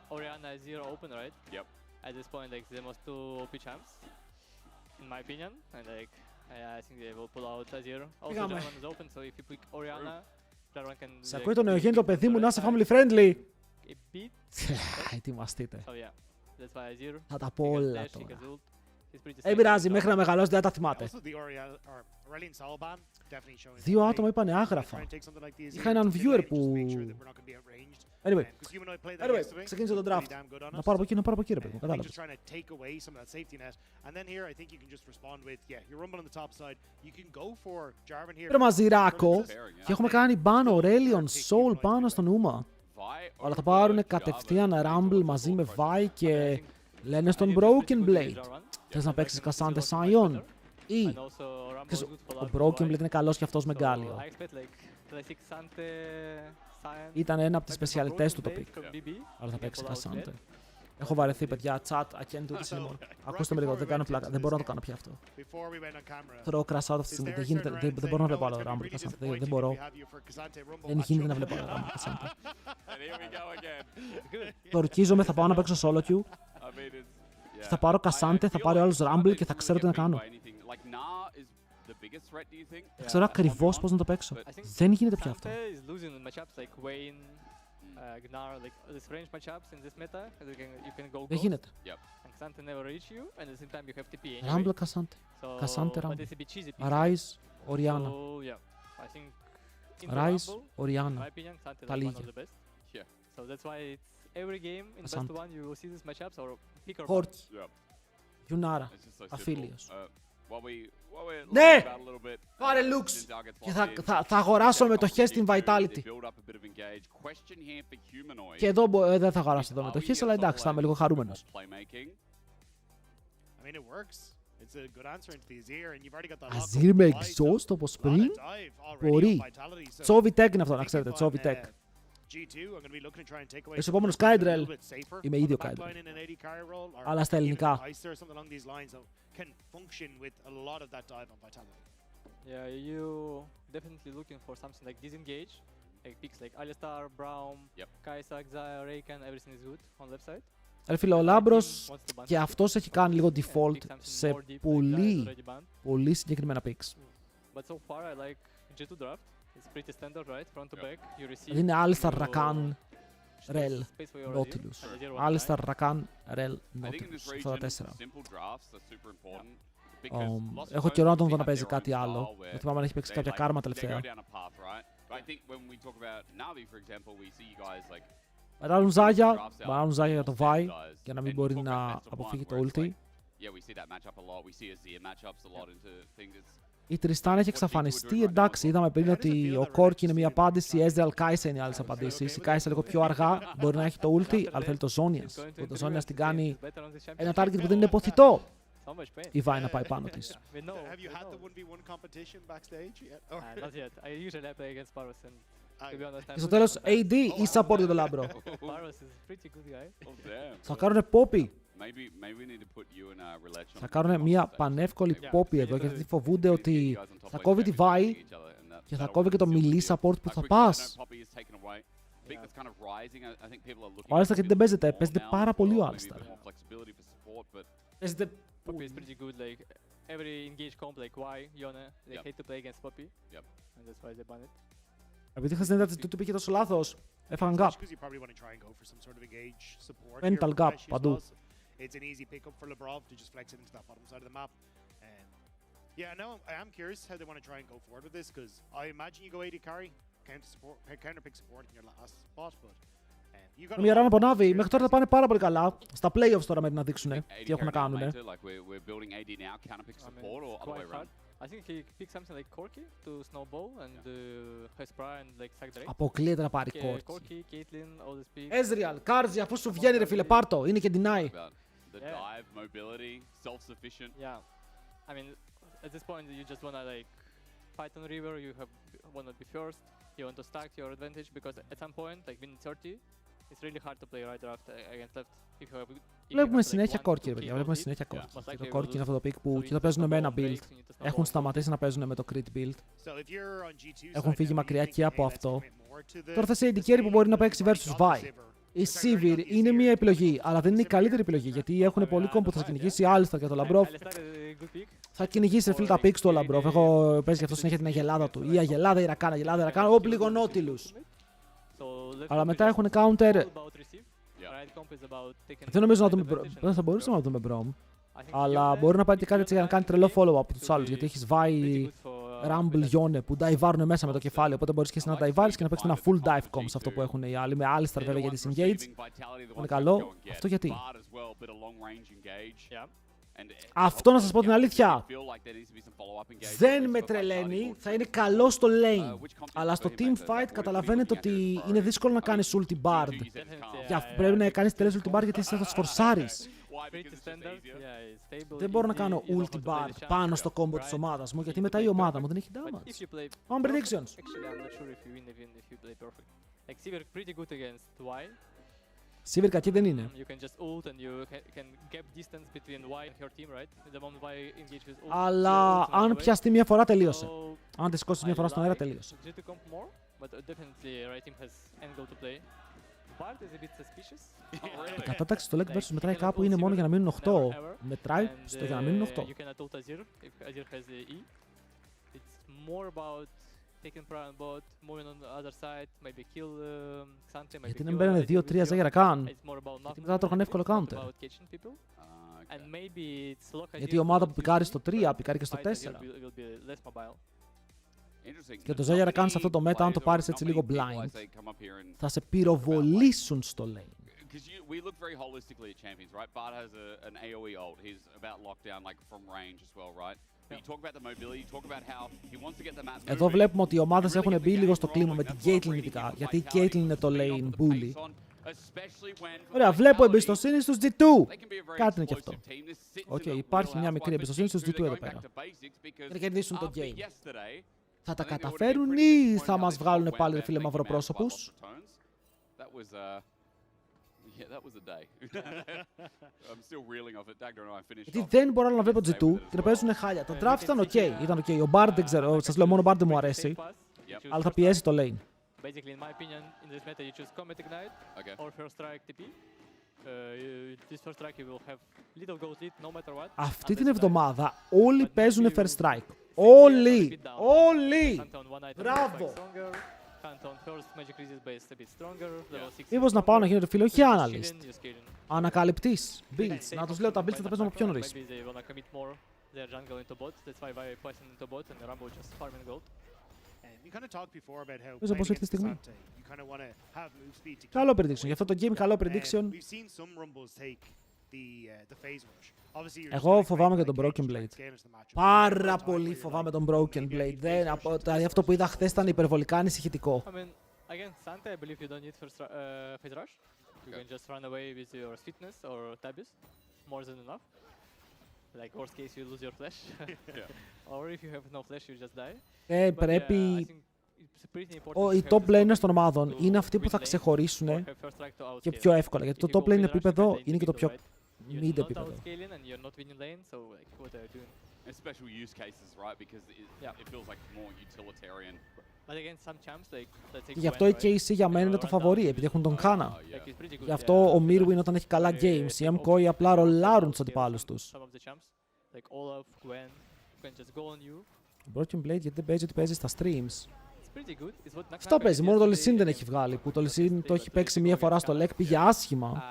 Σε ακούει το νεογέννητο παιδί μου να είσαι family friendly. Ετοιμαστείτε. Θα τα πω όλα τώρα. Δεν πειράζει, μέχρι να μεγαλώσει δεν θα τα θυμάται. 2 άτομα είπανε άγραφα. Είχα έναν viewer που... Anyway, ξεκίνησε το draft. Να πάρω από εκεί, ρε παιδί μου, κατάλαβες. Πήρε μαζιράκο και έχουμε κάνει ban Aurelion Soul πάνω στον Uma. Αλλά θα πάρουν κατευθείαν Rumble μαζί με Vi και λένε στον Broken Blade. Θες να παίξεις Cassante Sion ή ο Broken Blade είναι καλός και αυτός με Γκάλιο. Ήταν ένα από τις σπεσιαλιτές του το pick. Αλλά θα παίξει Cassante. Έχω βαρεθεί, παιδιά, chat, I can't do this anymore. Ακούστε με λίγο, δεν κάνω πλάκα, δεν μπορώ να το κάνω πια αυτό. Τρώω crash out αυτή τη στιγμή, δεν μπορώ να βλέπω άλλο Rumble Cassante, δεν μπορώ. Δεν γίνεται να βλέπω άλλο Rumble Cassante. Το ορκίζομαι, θα πάω να παίξω solo queue. Θα πάρω Cassante, θα πάρω άλλους Rumble και θα ξέρω τι να κάνω. Ξέρω ακριβώς πώς να το παίξω. Δεν γίνεται πια αυτό. Gnar, like this range matchups in this meta, you can go Δεν ghost, γίνεται. and Xante never reach you, and at the same time you have TP anyway. Ράμπλ Κασάντε. So, Κασάντε but Ράμπλ. it's a bit cheesy picks, Ράις, Οριάννα. So yeah, I think into Ράις, Rumble, in my Οριάννα. opinion, Xante Τα is one λίγια. of the best. Yeah. So that's why it's every game in best Asante. of one you will see these matchups or pick or Χόρκι. Yep. Γιουνάρα. It's just so simple. Αφίλιος. While we're Ναι! laughing about a little bit, Πάρε Lux. Zinzal gets Και locked in. θα αγοράσω μετοχές στην They Vitality. build up a bit of engage. Question here for Humanoid. Και εδώ δεν θα αγοράσω εδώ μετοχές, αλλά εντάξει, θα είμαι λίγο χαρούμενος. Playmaking. I mean, it works. It's a good answer into the Azir, and you've already got that Azir με exhaust όπως πριν. Μπορεί. Τσόβι tech είναι αυτό, να ξέρετε, Τσόβι tech. Είσαι επόμενο Skydrel. Είμαι ήδη ο Skydrel. Αλλά στα ελληνικά. Yeah, you definitely looking for something like disengage, like picks like Alistar, Braum, Kai'Sa, Xayah, Rakan, everything is good on left side. Ρε φίλε, ο Λάμπρος και αυτός έχει κάνει λίγο default σε πολύ συγκεκριμένα picks. But so far I like G2 draft. It's pretty standard, right? Front to back. You receive. Είναι Alistar, Rakan, Rel, Nautilus. Alistar, Rakan, Rel, Nautilus. Αυτά τα 4. Έχω καιρό να τον δω να παίζει κάτι άλλο. Δεν θυμάμαι αν έχει παίξει κάποια κάρμα τελευταία. Μπαράνουν Ζάγια για το Vi, για να μην μπορεί να αποφύγει το ulti. Η Τριστάν έχει εξαφανιστεί. Εντάξει, είδαμε πριν ότι ο Κόρκι είναι μία απάντηση, η Ezreal Kai'Sa είναι άλλες απαντήσεις. Η Kai'Sa λίγο πιο αργά μπορεί να έχει το ulti, αλλά θέλει το Zhonya's. Το Zhonya's την κάνει ένα target που δεν είναι υποθητό. Η Vi να πάει πάνω της. Και στο τέλος, AD ή support για τον Λάμπρο. Θα κάνουνε Poppy. Θα κάνουν μια πανεύκολη Poppy εδώ, γιατί φοβούνται ότι θα κόβει τη Vi και θα κόβει και το melee support που θα πας. Ο Alistar γιατί δεν παίζεται, παίζεται πάρα πολύ ο Alistar. Παίζεται... Poppy is pretty good, like every engage comp like Y, Yone, they hate to play against Poppy. And that's why they ban it. Επειδή χθες δεν του πήγε τόσο λάθος, έφαγαν gap. Mental gap παντού. It's an easy pickup for Labrov to just flex it into that bottom side of the map. Yeah, no, I am curious how they want to try and go forward with this, because I imagine you go AD carry, counter pick support in your last spot, but Μια ράνα από Navi, μέχρι τώρα θα πάνε πάρα πολύ καλά. Στα playoffs τώρα πρέπει να δείξουν τι έχουν να κάνουν. I think he picked something like Corki to snowball and Hespera and like Sack Drake. Αποκλείεται να πάρει Corki. Corki, Caitlyn, all these picks. Ezreal, Karzi, αφού σου βγαίνει ρε φίλε, πάρ' το, είναι και deny. The dive, mobility, self-sufficient. Yeah, I mean, at this point you just wanna like fight on river, you wanna be first, you want to stack your advantage because at some point, like minute 30, it's really hard to play right draft against left. Βλέπουμε συνέχεια Corki, παιδιά. Βλέπουμε συνέχεια Corki. Και το Corki είναι αυτό το pick που και το παίζουν με ένα build. Έχουν σταματήσει να παίζουν με το crit build. Έχουν φύγει μακριά και από αυτό. Τώρα θα σε AD carry που μπορεί να παίξει versus Vi. Η Sivir είναι μια επιλογή, αλλά δεν είναι η καλύτερη επιλογή γιατί έχουν πολύ κόμπο που θα κυνηγήσει Alistar και το Labrov. Θα κυνηγήσει φίλε τα picks του ο Labrov. Έχω παίζει γι' αυτό συνέχεια την αγελάδα του. Η αγελάδα, η ρακάνα, αγελάδα, η ρακάνα. Όπ, λίγο Nautilus. Αλλά μετά έχουν counter. Δεν νομίζω να το με θα μπορούσαμε να το με Braum. Αλλά μπορεί να πάει και κάτι έτσι για να κάνει τρελό follow-up από τους άλλους. Γιατί έχεις Vai, Rumble, Yone που dive μέσα με το κεφάλι. Οπότε μπορείς και εσύ να dive και να παίξεις ένα full dive comp σε αυτό που έχουν οι άλλοι. Με Alistar βέβαια για disengage. Είναι καλό. Αυτό γιατί. Αυτό να σας πω την αλήθεια. Δεν με τρελαίνει, θα είναι καλό στο lane. Αλλά στο team fight καταλαβαίνετε ότι είναι δύσκολο να κάνεις ulti bard. Πρέπει να κάνεις τέλος ulti bard γιατί θα το σφορσάρεις. Δεν μπορώ να κάνω ulti bard πάνω στο combo της ομάδας μου γιατί μετά η ομάδα μου δεν έχει damage. Πάμε predictions. Sivir κακή δεν είναι. Αλλά αν πιαστεί μια φορά τελείωσε. Αν τη σηκώσεις μια φορά στον αέρα τελείωσε. Η κατάταξη στο leg versus μετράει κάπου είναι μόνο για να μείνουν 8. Μετράει για να μείνουν 8. taking Pro on bot, moving on the other side, maybe kill Xante, maybe Γιατί kill δεν μπαίνανε 2-3 ζέγερα καν. Γιατί μετά τρώγαν εύκολο counter. And maybe it's lock Γιατί η ομάδα που πικάρει στο 3, πικάρει και στο 4. Και το ζέγερα καν σε αυτό το meta, αν το πάρεις έτσι λίγο blind, θα σε πυροβολήσουν στο lane. Because we look very holistically at champions, right? Bart has an AoE ult. He's about lockdown, like from range as well, right? But you talk about the mobility, you talk about how he wants to get the map moving. Εδώ βλέπουμε ότι οι ομάδες έχουν μπει λίγο στο κλίμα με την Caitlyn ειδικά, γιατί η Caitlyn είναι το lane bully. Ωραία, βλέπω εμπιστοσύνη στους G2. Κάτι είναι και αυτό. Οκ, υπάρχει μια μικρή εμπιστοσύνη στους G2 εδώ πέρα. Για να κερδίσουν το game. Θα τα καταφέρουν ή θα μας βγάλουν πάλι φίλε μαυροπρόσωπους? Γιατί δεν μπορώ να βλέπω G2 και να παίζουν χάλια. Τα draft ήταν ok, ήταν ok. Ο Bard δεν ξέρω, σας λέω μόνο ο Bard δεν μου αρέσει, αλλά θα πιέσει το lane. Basically, in my opinion, in this meta, you choose Comet Ignite or First Strike TP. This First Strike you will have little gold lead no matter what. Αυτή την εβδομάδα όλοι παίζουν First Strike. Όλοι! Όλοι! Μπράβο! Μήπως να πάω να γίνω φίλο, όχι analyst. Ανακαλυπτής. Builds. Να τους λέω τα builds θα τα παίζουν από πιο νωρίς. Νομίζω πως ήρθε η στιγμή. Καλό prediction. Γι' αυτό το game καλό prediction. Εγώ φοβάμαι και τον Broken Blade. Πάρα πολύ φοβάμαι τον Broken Blade. Αυτό που είδα χθες ήταν υπερβολικά ανησυχητικό. Again, Sante, I believe you don't need phase rush. You can just run away with your sweetness or tabis. More than enough. Like worst case, you lose your flash. Or if you have no flash, you just die. Πρέπει... Οι top laners των ομάδων είναι αυτοί που θα ξεχωρίσουν και πιο εύκολα. Γιατί το top lane επίπεδο είναι και το πιο mid επίπεδο. Και γι' αυτό η KC για μένα είναι το φαβορί, επειδή έχουν τον Κάνα. Γι' αυτό ο Mirwin όταν έχει καλά games, οι MKOI απλά ρολάρουν τους αντιπάλους τους. Ο Broken Blade γιατί δεν παίζει ότι παίζει στα streams. Αυτό παίζει, μόνο το Lee Sin δεν έχει βγάλει, που το Lee Sin το έχει παίξει μία φορά στο LEC, πήγε άσχημα.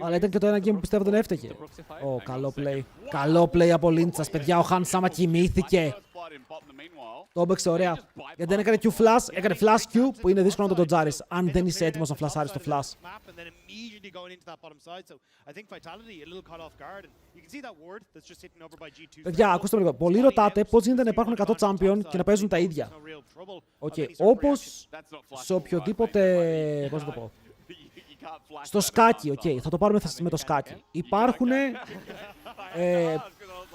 Αλλά ήταν και το ένα game που πιστεύω δεν έφταιγε. Καλό play. Καλό play από Lintsas, παιδιά, ο Χαν Σάμα κοιμήθηκε. Το έπαιξε ωραία. Γιατί δεν έκανε Q flash, έκανε flash Q που είναι δύσκολο να το dodgeάρεις αν δεν είσαι έτοιμος να φλασάρεις το flash. Παιδιά, ακούστε με λίγο. Πολλοί ρωτάτε πώς γίνεται να υπάρχουν 100 champion και να παίζουν τα ίδια. Όπως σε οποιοδήποτε. Πώς να το πω. Στο σκάκι, θα το πάρουμε με το σκάκι. Υπάρχουν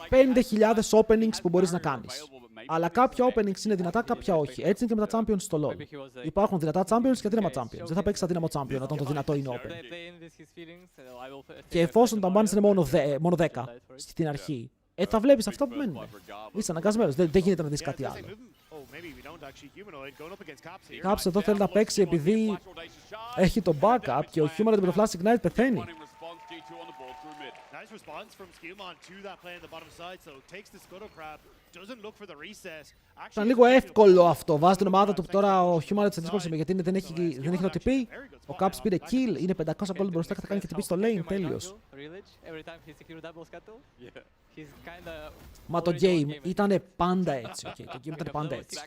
5.000 openings που μπορείς να κάνεις. Αλλά κάποια openings είναι δυνατά, κάποια όχι. Έτσι είναι και με τα champions στο LoL. Υπάρχουν δυνατά champions και αδύναμα champions. Δεν θα παίξεις αδύναμο champion όταν το δυνατό είναι open. Και εφόσον τα bans είναι μόνο 10 στην αρχή, θα βλέπεις αυτά που μένουν. Είσαι αναγκασμένος. Δεν γίνεται να δεις κάτι άλλο. Caps εδώ θέλει να παίξει επειδή έχει το backup και ο Humanoid με το Flash Ignite πεθαίνει. Ήταν λίγο εύκολο αυτό. Βάζει την ομάδα του τώρα ο Humanoid σε δύσκολο σημείο γιατί δεν έχει το TP. Ο Caps πήρε kill, είναι 500 gold μπροστά και θα κάνει και TP στο lane. Τέλειος. Μα το game ήταν πάντα έτσι. Το game ήταν πάντα έτσι.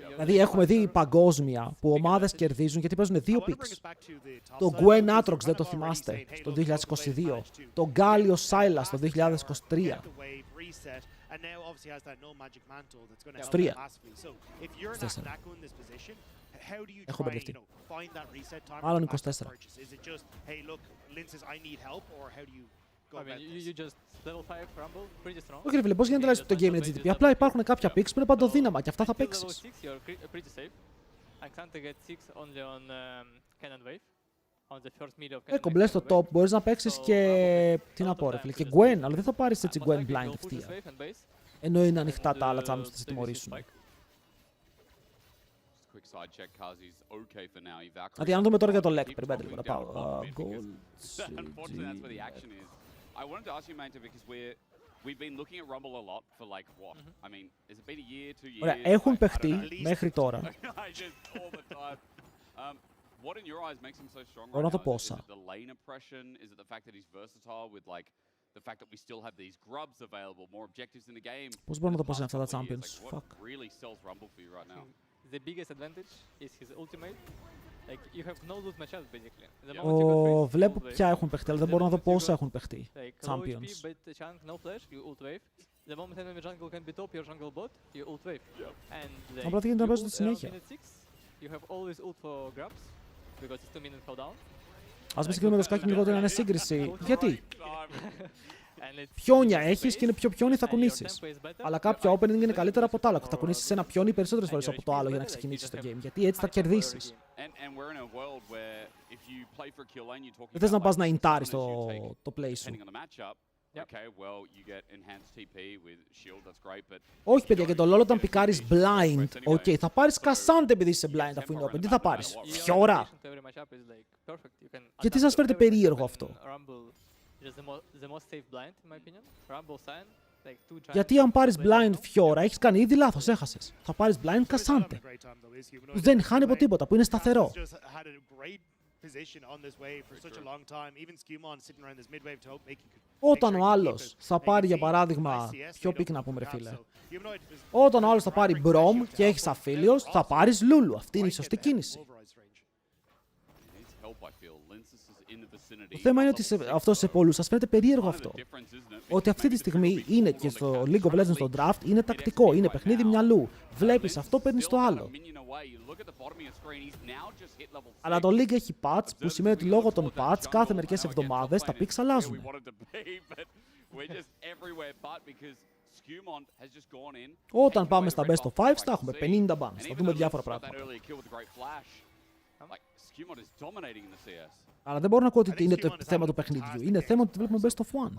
Δηλαδή έχουμε δει παγκόσμια που ομάδες κερδίζουν γιατί παίζουν 2 picks. Το Gwen Atrox δεν το θυμάστε στο 2022. Το Galio Silas το 2023. Στο 3. Στο 4. Έχω μπερδευτεί. Μάλλον 24. Όχι ρε φίλε, πώς γίνεται να λες το game είναι GTP. Απλά υπάρχουν κάποια picks που είναι παντοδύναμα και αυτά θα παίξεις. Κομπλέ στο top, μπορείς να παίξεις και... Τι να πω ρε φίλε, και Gwen, αλλά δεν θα πάρεις έτσι Gwen blind ευθεία. Ενώ είναι ανοιχτά τα άλλα champions που θα σε τιμωρήσουν. Δηλαδή αν δούμε τώρα για το LEC, περιμένετε λίγο να πάω. we've been looking at Rumble a lot for like what? I mean, has it been a year, 2 years? Ωραία, έχουν παιχτεί μέχρι τώρα. What in your eyes makes him so strong Μπορώ να right το now? πω Is όσα. it the lane oppression? Is it the fact that he's versatile with like the fact that we still have these grubs available, more objectives in the game? Πώς μπορώ να το πω σε αυτά τα champions. What really sells Rumble for you right now? The biggest advantage is his ultimate. Like you have no loot matchup basically. Βλέπω ποια έχουν παιχτεί, αλλά δεν μπορώ να δω πόσα έχουν παιχτεί. Champions. But the chunk, no flash, you ult wave. The moment enemy jungle can be top your jungle bot, you ult wave. And απλά γίνεται να παίζουν στη συνέχεια. You have always ult for grabs because it's 2-minute cooldown. Ας μην συγκρίνουμε το σκάκι λιγότερο να είναι σύγκριση. Γιατί? Πιόνια έχεις και είναι πιο πιόνι θα κουνήσεις. Αλλά κάποια opening είναι καλύτερα από τα άλλα. Θα κουνήσεις ένα πιόνι περισσότερες φορές από το άλλο για να ξεκινήσεις το game. Γιατί έτσι θα κερδίσεις. Δεν θες να πας να ιντάρεις το play σου. Όχι παιδιά, και το LoL όταν πικάρεις blind, ok, θα πάρεις Cassandra επειδή είσαι blind αφού είναι open. Τι θα πάρεις, Fiora? Γιατί σας φέρετε περίεργο αυτό? Γιατί αν πάρεις blind Fiora, έχεις κάνει ήδη λάθος, έχασες. Θα πάρεις blind Cassandra, που δεν χάνει από τίποτα, που είναι σταθερό. Όταν ο άλλος θα πάρει για παράδειγμα, ποιο pick να πούμε ρε φίλε, όταν ο άλλος θα πάρει Brom και έχεις αφίλιος, θα πάρεις Lulu. Αυτή είναι η σωστή κίνηση. Το θέμα είναι ότι αυτό σε πολλούς σας φαίνεται περίεργο αυτό. Ότι αυτή τη στιγμή είναι και στο League of Legends στο draft, είναι τακτικό, είναι παιχνίδι μυαλού. Βλέπεις αυτό, παίρνεις το άλλο. Αλλά το League έχει patch, που σημαίνει ότι λόγω των patch κάθε μερικές εβδομάδες τα picks αλλάζουν. Όταν πάμε στα Best of 5 θα έχουμε 50 bans, θα δούμε διάφορα πράγματα. Αλλά δεν μπορώ να πω ότι είναι το θέμα του παιχνιδιού. Είναι θέμα ότι βλέπουμε Best of 1.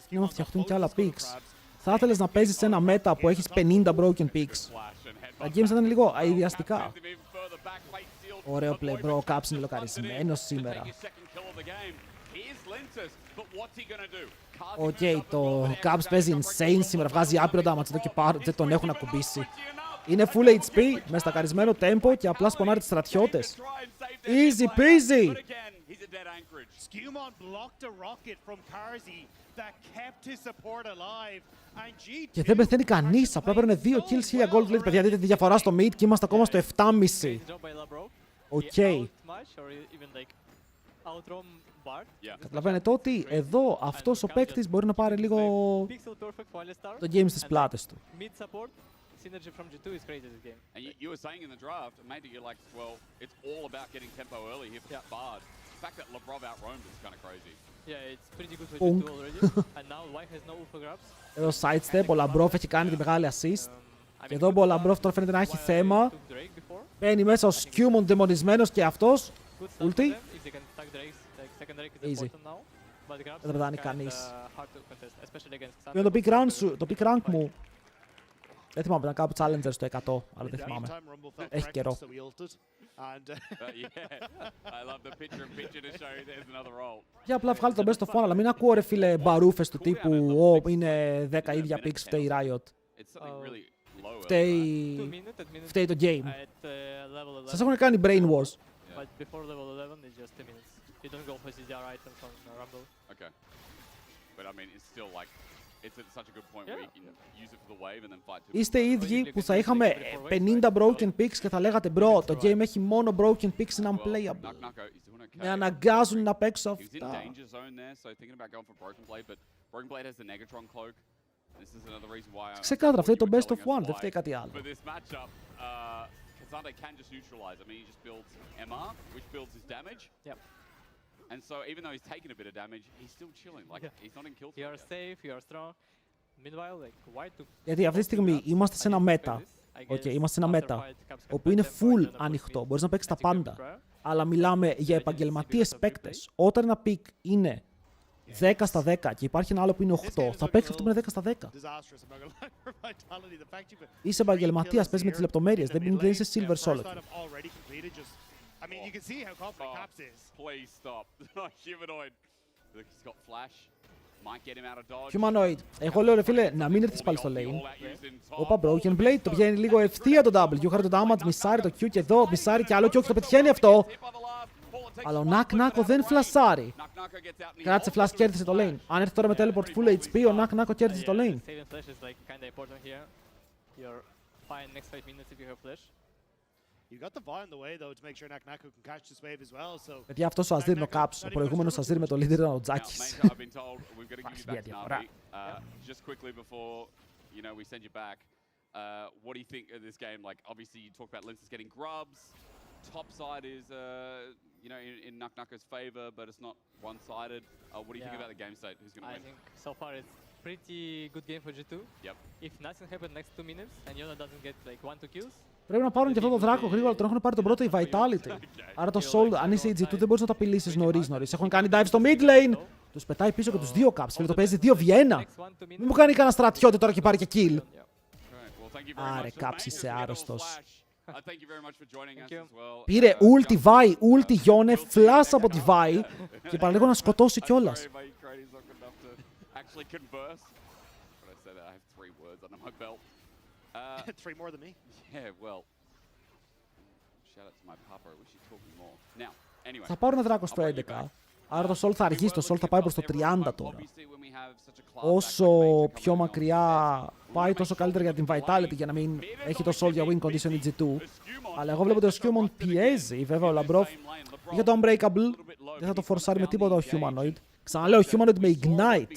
Για να φτιαχτούν και άλλα picks. Θα ήθελες να παίζεις σε ένα meta που έχεις 50 broken picks. Τα games θα ήταν λίγο αειδιαστικά. Ωραίο play bro, ο Caps είναι λοκαρισμένος σήμερα. Οκ, το Caps παίζει insane σήμερα, βγάζει άπειρο damage εδώ και δεν τον έχουν ακουμπήσει. Είναι full HP, με στακαρισμένο tempo και απλά σπονάρει τις στρατιώτες. Easy peasy! Και δεν πεθαίνει κανείς, απλά παίρνουν 2 kills 1000 gold. Παιδιά, δείτε τη διαφορά στο mid και είμαστε ακόμα στο 7,5. Οκ. Καταλαβαίνετε ότι εδώ αυτός ο παίκτης μπορεί να πάρει λίγο το game στις πλάτες του. Synergy from G2 is crazy this game. And you were saying in the draft, maybe you're like, well, it's all about getting tempo early here for Bard. The fact that Labrov outroamed is kind of crazy. Yeah, it's pretty good for G2 already. And now White has no ult for grabs. Εδώ sidestep, ο Labrov έχει κάνει τη μεγάλη assist. Και εδώ ο Labrov τώρα φαίνεται να έχει θέμα. Μπαίνει μέσα ο Skewmon δαιμονισμένος και αυτός. Ulti. Easy. Δεν θα δάνει κανείς. Είναι το pick rank μου. Δεν θυμάμαι, ήταν κάπου Challenger στο 100, αλλά δεν θυμάμαι. Έχει καιρό. Για απλά βγάλει το best of 1, αλλά μην ακούω ρε φίλε μπαρούφες του τύπου είναι 10 ίδια picks, φταίει η Riot. Φταίει το game. Σας έχουν κάνει brainwash. Είστε οι ίδιοι που θα είχαμε 50 broken picks και θα λέγατε bro, το game έχει μόνο broken picks, είναι unplayable. Με αναγκάζουν να παίξω αυτά. Ξεκάθαρα, αυτό είναι το best of 1, δεν φταίει κάτι άλλο. And so even though he's taking a bit of damage, he's still chilling. Like he's not in kill threat. You are safe, you are strong. Meanwhile, like White to... Γιατί αυτή τη στιγμή είμαστε σε ένα meta. Είμαστε σε ένα meta, όπου είναι full ανοιχτό. Μπορείς να παίξεις τα πάντα. Αλλά μιλάμε για επαγγελματίες παίκτες. Όταν ένα pick είναι 10 στα 10 και υπάρχει ένα άλλο που είναι 8, θα παίξεις αυτό που είναι 10 στα 10. Είσαι επαγγελματίας, παίζεις με τις λεπτομέρειες, δεν είσαι silver solo. I mean, you can see how confident Caps is. Please stop. Humanoid. He's got flash. Might get him out of dodge. Humanoid. Εγώ λέω ρε φίλε να μην έρθεις πάλι στο lane. Όπα Broken Blade, το πηγαίνει λίγο ευθεία το W. Χάρη το damage, μισάρει το Q και εδώ, μισάρει κι άλλο και όχι το πετυχαίνει αυτό. Αλλά ο Νακ-Νάκο δεν φλασάρει. Κράτησε flash, κέρδισε το lane. Αν έρθει τώρα με teleport full HP, ο Νακ-Νάκο κέρδισε το lane. You got the ball in the way though to make sure Naknako can catch this wave as well. So παιδιά, αυτός ο Αζίρ είναι ο Caps. Ο προηγούμενος Αζίρ με το leader ήταν ο Τζάκης. Just quickly before, you know, we send you back. What do you think of this game? Like, obviously, you talk about Linces getting grubs. Top side is, you know, in Naknako's favor, but it's not one-sided. What do you think about the game state? Who's going to win? I think so far it's pretty good game for G2. Yep. If nothing happens next 2 minutes and Yona doesn't get like 1-2 kills. Πρέπει να πάρουν και αυτό το δράκο γρήγορα, τον έχουν πάρει τον πρώτο η Vitality. Άρα το Soul, αν είσαι η G2, δεν μπορείς να το απειλήσεις νωρίς. Έχουν κάνει dive στο mid lane. Τους πετάει πίσω και τους δύο Caps. Φίλε, το παίζει 2v1. Μην μου κάνει κανένα στρατιώτη τώρα και πάρει και kill. Άρε, Caps, είσαι άρρωστος. Πήρε ulti Vi, ulti Yone, flash από τη Vi και παραλίγο να σκοτώσει κιόλας. Three more than me. Yeah, well. Shout out to my papa. I wish he'd talk more. Now, anyway. Θα πάρουν δράκο στο 11. Άρα το Soul θα αργήσει, το Soul θα πάει προς το 30 τώρα. Όσο πιο μακριά πάει, τόσο καλύτερα για την Vitality για να μην έχει το Soul για win condition η G2. Αλλά εγώ βλέπω ότι ο Skewmon πιέζει. Βέβαια ο Λαμπρόφ για το Unbreakable δεν θα το φορσάρει με τίποτα ο Humanoid. Ξαναλέω, Humanoid με Ignite.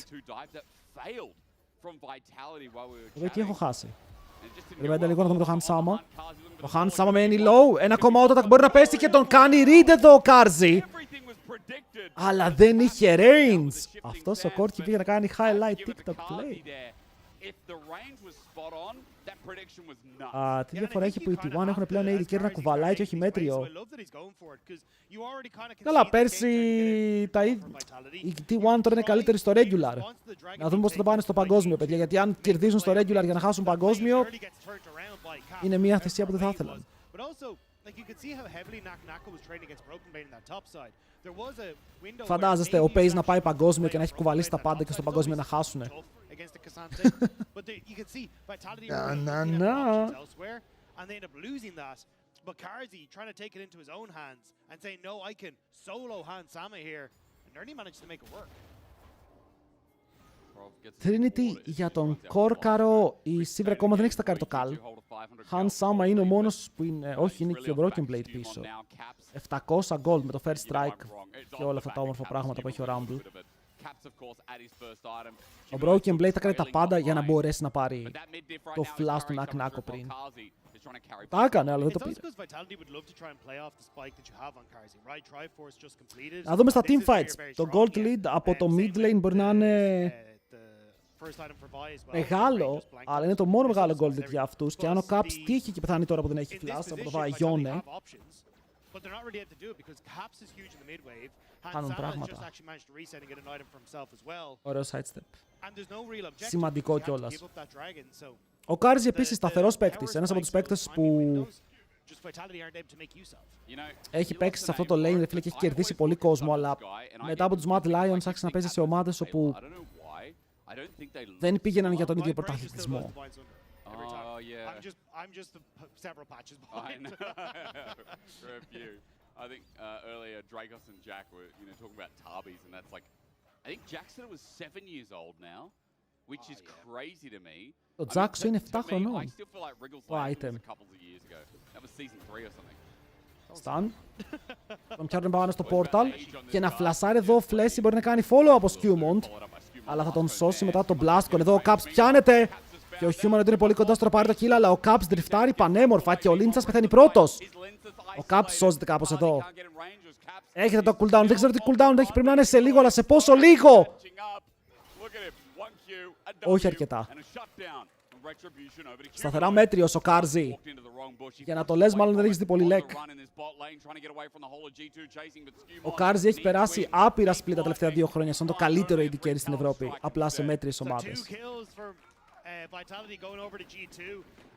Εδώ τι έχω χάσει. Περιμένετε λίγο να δούμε το Hansama. Το Hansama μένει low. 1,8 τα μπορεί να πέσει και τον κάνει read εδώ ο Κάρζι. Αλλά δεν είχε range. Αυτός ο Κόρκι πήγε να κάνει highlight TikTok play. Τι διαφορά έχει που οι T1 έχουν πλέον AD carry να κουβαλάει και όχι μέτριο. Καλά, πέρσι οι T1 τώρα είναι καλύτεροι στο regular. Να δούμε πώς θα το πάνε στο παγκόσμιο, παιδιά. Γιατί αν κερδίζουν στο regular για να χάσουν παγκόσμιο, είναι μια θυσία που δεν θα ήθελαν. Φαντάζεστε ο Pace να πάει παγκόσμιο και να έχει κουβαλήσει τα πάντα και στο παγκόσμιο να χάσουνε. But Karzi trying to take it into his own hands and say, no, I can solo Hansama here. And Nerdy managed to make it work. Trinity για τον Κόρκαρο, η Sivir ακόμα δεν έχει στακάρει το Καλ. Hansama είναι ο μόνος που είναι, όχι είναι και ο Broken Blade πίσω. 700 gold με το First Strike και όλα αυτά τα όμορφα πράγματα που έχει ο Rumble. Ο Broken Blade θα κάνει τα πάντα για να μπορέσει να πάρει το flash του Naknako πριν. Τα έκανε, αλλά δεν το πήρε. Να δούμε στα teamfights. Το gold lead από το mid lane μπορεί να είναι μεγάλο, αλλά είναι το μόνο μεγάλο gold lead για αυτούς. Και αν ο Caps τύχει και πεθάνει τώρα που δεν έχει flash από το Vaione, κάνουν πράγματα. Ωραίο sidestep. Σημαντικό κιόλας. Ο Κάρζι επίσης σταθερός παίκτης, ένας από τους παίκτες που έχει παίξει σε αυτό το lane, φίλε, και έχει κερδίσει πολύ κόσμο, αλλά μετά από τους Mad Lions άρχισε να παίζει σε ομάδες όπου δεν πήγαιναν για τον ίδιο πρωταθλητισμό. I think earlier Dracos and Jack were, you know, talking about Tarbies, and that's like, I think Jack said it was 7 years old now, which is crazy to me. Το Jackson είναι 7 χρονών. I still feel like Wriggles Land was a couple of years ago. That was season 3 or something. Stan. Τον πιάνουν πάνω στο portal και να φλασάρει εδώ ο Flashy μπορεί να κάνει follow από Skewmon, αλλά θα τον σώσει μετά το Blastcon. Εδώ ο Caps πιάνεται και ο Humanoid είναι πολύ κοντά στο να πάρει το kill, αλλά ο Caps δριφτάρει πανέμορφα και ο Linces πεθαίνει πρώτος. Ο Caps σώζεται κάπως εδώ. Έχετε το cooldown, δεν ξέρω τι cooldown έχει, πρέπει να είναι σε λίγο, αλλά σε πόσο λίγο! Όχι αρκετά. Σταθερά μέτριος ο Κάρζι. Για να το λες μάλλον δεν έχεις δει πολύ λεκ. Ο Κάρζι έχει περάσει άπειρα split τα τελευταία 2 χρόνια, σαν το καλύτερο AD carry στην Ευρώπη, απλά σε μέτριες ομάδες. Vitality going over to G2,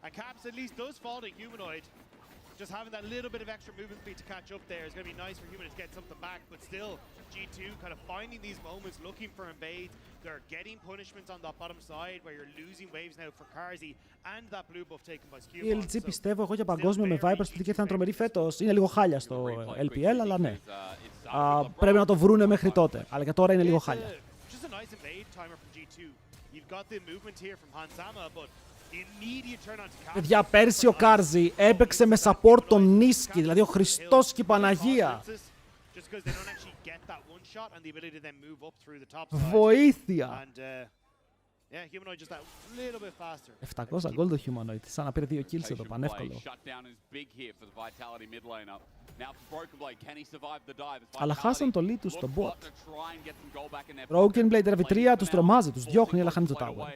and Caps at least does fall to Humanoid. just having that little bit of extra movement speed to catch up there is going to be nice for Human to get something back, but still, G2 kind of finding these moments, looking for invades. They're getting punishments on that bottom side where you're losing waves now for Karzi and that blue buff taken by Skewmon. Η LG πιστεύω εγώ για παγκόσμιο με Vipers που θα είναι τρομερή φέτος. Είναι λίγο χάλια στο LPL, αλλά ναι. Πρέπει να το βρούνε μέχρι τότε. Αλλά για τώρα είναι λίγο χάλια. Just a nice invade timer from G2. You've got the movement here from Hansama, but the immediate turn on to Caps. Παιδιά, πέρσι ο Κάρζι έπαιξε με support τον Νίσκι, δηλαδή ο Χριστός και η Παναγία. Βοήθεια! 700 gold το Humanoid, σαν να πήρε 2 kills εδώ, πανεύκολο. Αλλά χάσαν το lead τους στο bot. Broken Blade RV3 τους τρομάζει, τους διώχνει, αλλά χάνει το tower.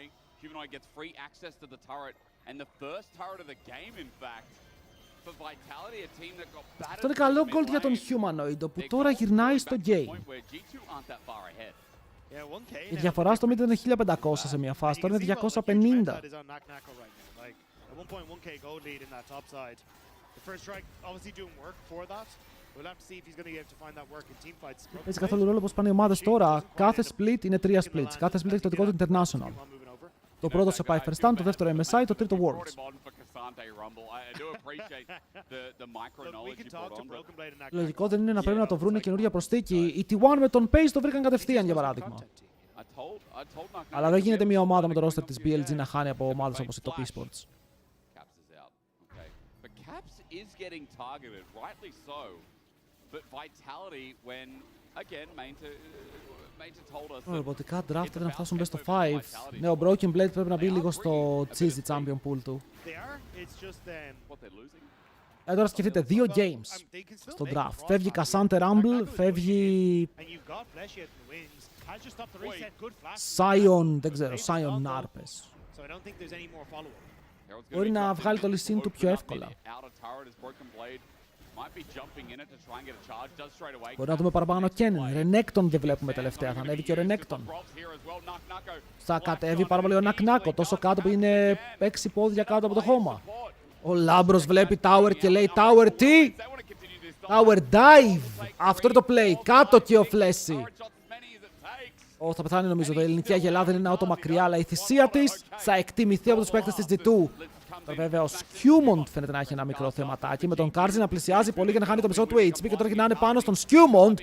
Αυτό είναι καλό gold για τον Humanoid, που τώρα γυρνάει στο game. Η διαφορά στο mid ήταν 1500 σε μια φάση, τώρα είναι 250. Παίζει καθόλου ρόλο πώς πάνε οι ομάδες τώρα. Κάθε split είναι 3 splits. Κάθε split έχει το δικό του international. Το πρώτο σε πάει first stand, το δεύτερο MSI, το τρίτο Worlds. Λογικό δεν είναι να πρέπει να το βρούνε καινούργια προσθήκη. Οι T1 με τον Pace το βρήκαν κατευθείαν, για παράδειγμα. Αλλά δεν γίνεται μια ομάδα με το roster της BLG να χάνει από ομάδες όπως η Top Esports. Ρομποτικά draft πρέπει να φτάσουν best of 5. Ναι, ο Broken Blade πρέπει να μπει λίγο στο cheesy champion pool του. Τώρα σκεφτείτε 2 games στο draft. Φεύγει Cassante Rumble, φεύγει Sion, δεν ξέρω, Sion Narpes. Μπορεί να βγάλει το λυσίν του πιο εύκολα. Μπορεί να δούμε παραπάνω Kennen. Ρενέκτον δεν βλέπουμε τελευταία. Θα ανέβει και ο Ρενέκτον. Θα κατέβει πάρα πολύ ο Νακνάκο. Τόσο κάτω που είναι 6 πόδια κάτω από το χώμα. Ο Λάμπρος βλέπει Tower και λέει Tower τι? Tower dive. Αυτό είναι το play. Κάτω και ο Φλέσι. Θα πεθάνει νομίζω. Η ελληνική αγελάδα δεν είναι άτομα μακριά, αλλά η θυσία της θα εκτιμηθεί από τους παίκτες της G2. Τώρα βέβαια ο Skewmon φαίνεται να έχει ένα μικρό θεματάκι με τον Karzi να πλησιάζει πολύ για να χάνει το μισό του HP και τώρα γυρνάνε πάνω στον Skewmon.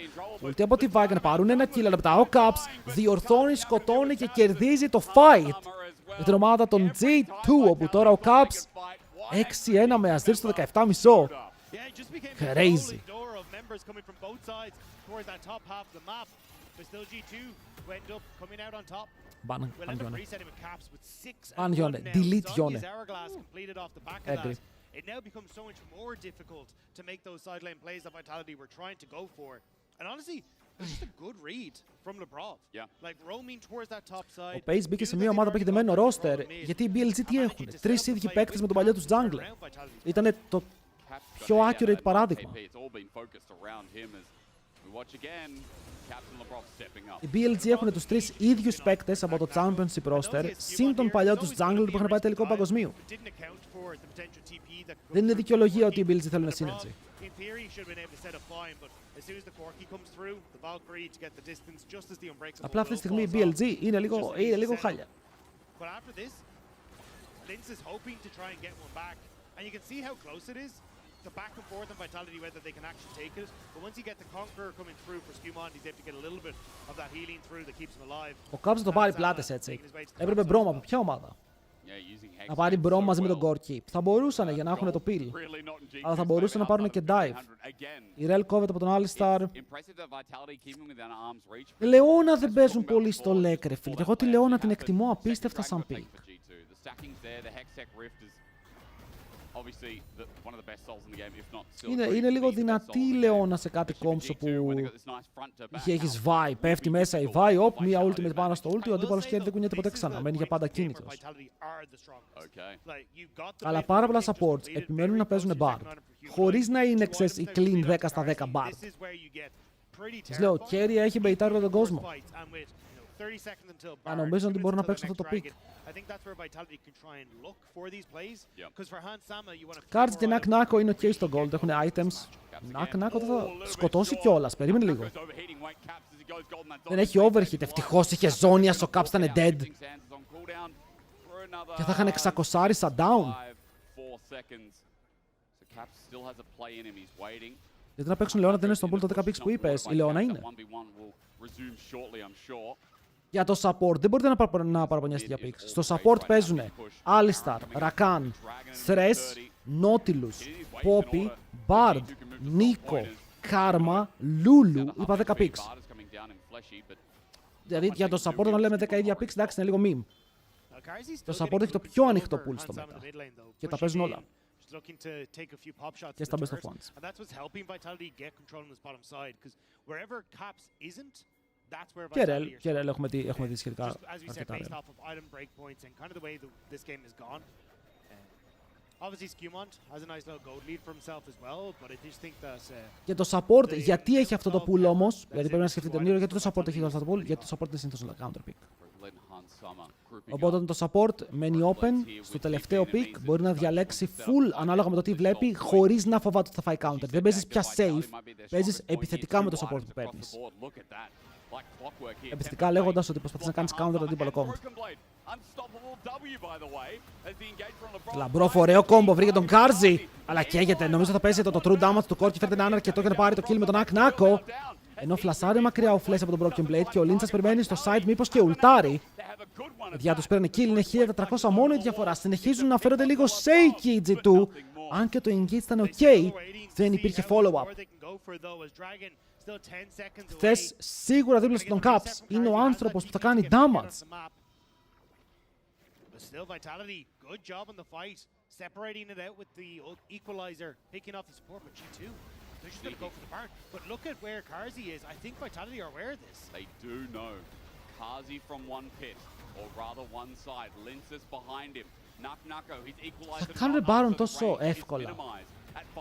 Ulti από τη Viking να πάρουν ένα kill, αλλά μετά ο Caps διορθώνει, σκοτώνει και κερδίζει το fight για την ομάδα των G2, όπου τώρα ο Caps 6-1 με Azir στο 17,5. Crazy. Ban Yone. Delete Yone. Agree. It now becomes so much more difficult to make those sideline plays that Vitality were trying to go for. And honestly, it's just a good read from LeBron. Like roaming towards that top side. Ο Pace μπήκε σε μια ομάδα που έχει δεμένο roster, γιατί οι BLG τι έχουν? 3 ίδιοι παίκτες με τον παλιό τους jungler. Ήτανε το πιο accurate παράδειγμα. Οι BLG έχουν τους 3 ίδιους παίκτες από το Championship roster, συν τον παλιό τους jungler που είχαν πάει τελικό παγκοσμίου. Δεν είναι δικαιολογία ότι οι BLG θέλουν synergy. Απλά αυτή τη στιγμή η BLG είναι λίγο χάλια. The back and forth on Vitality, whether they can actually take it. But once you get the Conqueror coming through for Skewmon, he's able to get a little bit of that healing through that keeps him alive. Ο Caps θα το πάρει πλάτες έτσι. Έπρεπε Μπρόμ από ποια ομάδα? Να πάρει Μπρόμ μαζί με τον Gorky. Θα μπορούσαν για να έχουν το peel. Αλλά θα μπορούσαν να πάρουν και dive. Η Rel κόβεται από τον Alistar. Λεώνα δεν παίζουν πολύ στο Lek, ρε φίλε. Εγώ τη Λεώνα την εκτιμώ απίστευτα σαν pick. Είναι λίγο δυνατή η Λεώνα σε κάτι κόμψο που έχεις Vi, πέφτει μέσα η Vi, οπ, μία ultimate πάνω στο ulti, ο αντίπαλος χέρι δεν κουνιέται ποτέ ξανά, μένει για πάντα κίνητος. Αλλά πάρα πολλά supports επιμένουν να παίζουν Bard, χωρίς να είναι ξέρεις η clean 10 στα 10 Bard. Σας λέω, Kerry έχει μπεϊτάρει τον κόσμο. seconds until Αν Baron, νομίζω 2 ότι minutes μπορούν να until the παίξουν αυτό next το pick. dragon. I think that's where Vitality can try and look for these plays. Because for Hans Sama, you want to Cards και Nak Nako είναι ok στο gold, έχουν items. Nak Nako θα σκοτώσει κιόλας, περίμενε λίγο. Δεν έχει overhit, ευτυχώς είχε ζώνια, στο Caps ήταν dead. Και θα είχαν 600 down. Γιατί να παίξουν Λεώνα δεν είναι στον pool το 10 picks που είπες, η Λεώνα είναι. Για το support δεν μπορείτε να παραπονιάσετε για picks. Στο support παίζουν Alistar, Rakan, Thresh, Nautilus, Poppy, Bard, Nico, Karma, Lulu. Είπα 10 picks. Δηλαδή για το support να λέμε 10 ίδια picks, εντάξει είναι λίγο meme. Το support έχει το πιο ανοιχτό pool στο μετά. Και τα παίζουν όλα. Looking to take a few pop shots Και στα best of first, ones. and that's what's helping Vitality get control on this bottom side, because wherever Caps isn't, that's where Vitality Και Rel έχουμε δει σχετικά just as we said, αρκετά. based off of item breakpoints and kind of the way this game has gone. Obviously, Skewmont has a nice little gold lead for himself as well, but I just think that Και το support, γιατί έχει αυτό το pool όμως, γιατί πρέπει να σκεφτείτε λίγο, γιατί το support έχει αυτό το pool, γιατί το support είναι συνήθως counter pick. Οπότε όταν το support μένει open, στο τελευταίο pick μπορεί να διαλέξει full ανάλογα με το τι βλέπει, χωρίς να φοβάται ότι θα φάει counter. Δεν παίζεις πια safe, παίζεις επιθετικά με το support που παίρνεις. Επιθετικά λέγοντας ότι προσπαθείς να κάνεις counter το αντίπαλο combo. Λαμπρό ωραίο combo, βρήκε τον Κάρζι, αλλά καίγεται. Νομίζω θα παίζει το true damage του core και φέρνει ένα αρκετό για να πάρει το kill με τον Nak Nako. Ενώ φλασάρει μακριά ο Flash από τον Broken Blade και ο Linchas περιμένει στο side μήπως και ουλτάρει. Παιδιά τους πήρανε kill, είναι 1400 μόνο η διαφορά. Συνεχίζουν να φέρονται λίγο shaky οι G2. Αν και το engage ήταν ok, δεν υπήρχε follow-up. Χθες σίγουρα δίπλα στον Caps είναι ο άνθρωπος που θα κάνει damage. But still, Vitality, good job on the fight, separating it out with the equalizer, picking off the support, but G2, they're just going to go for the Baron. But look at where Karzi is. I think Vitality are aware of this. They do know. Karzi from one pit, or rather one side. Linces behind him. Nak Nako, he's equalized. Θα κάνουν Baron τόσο εύκολα.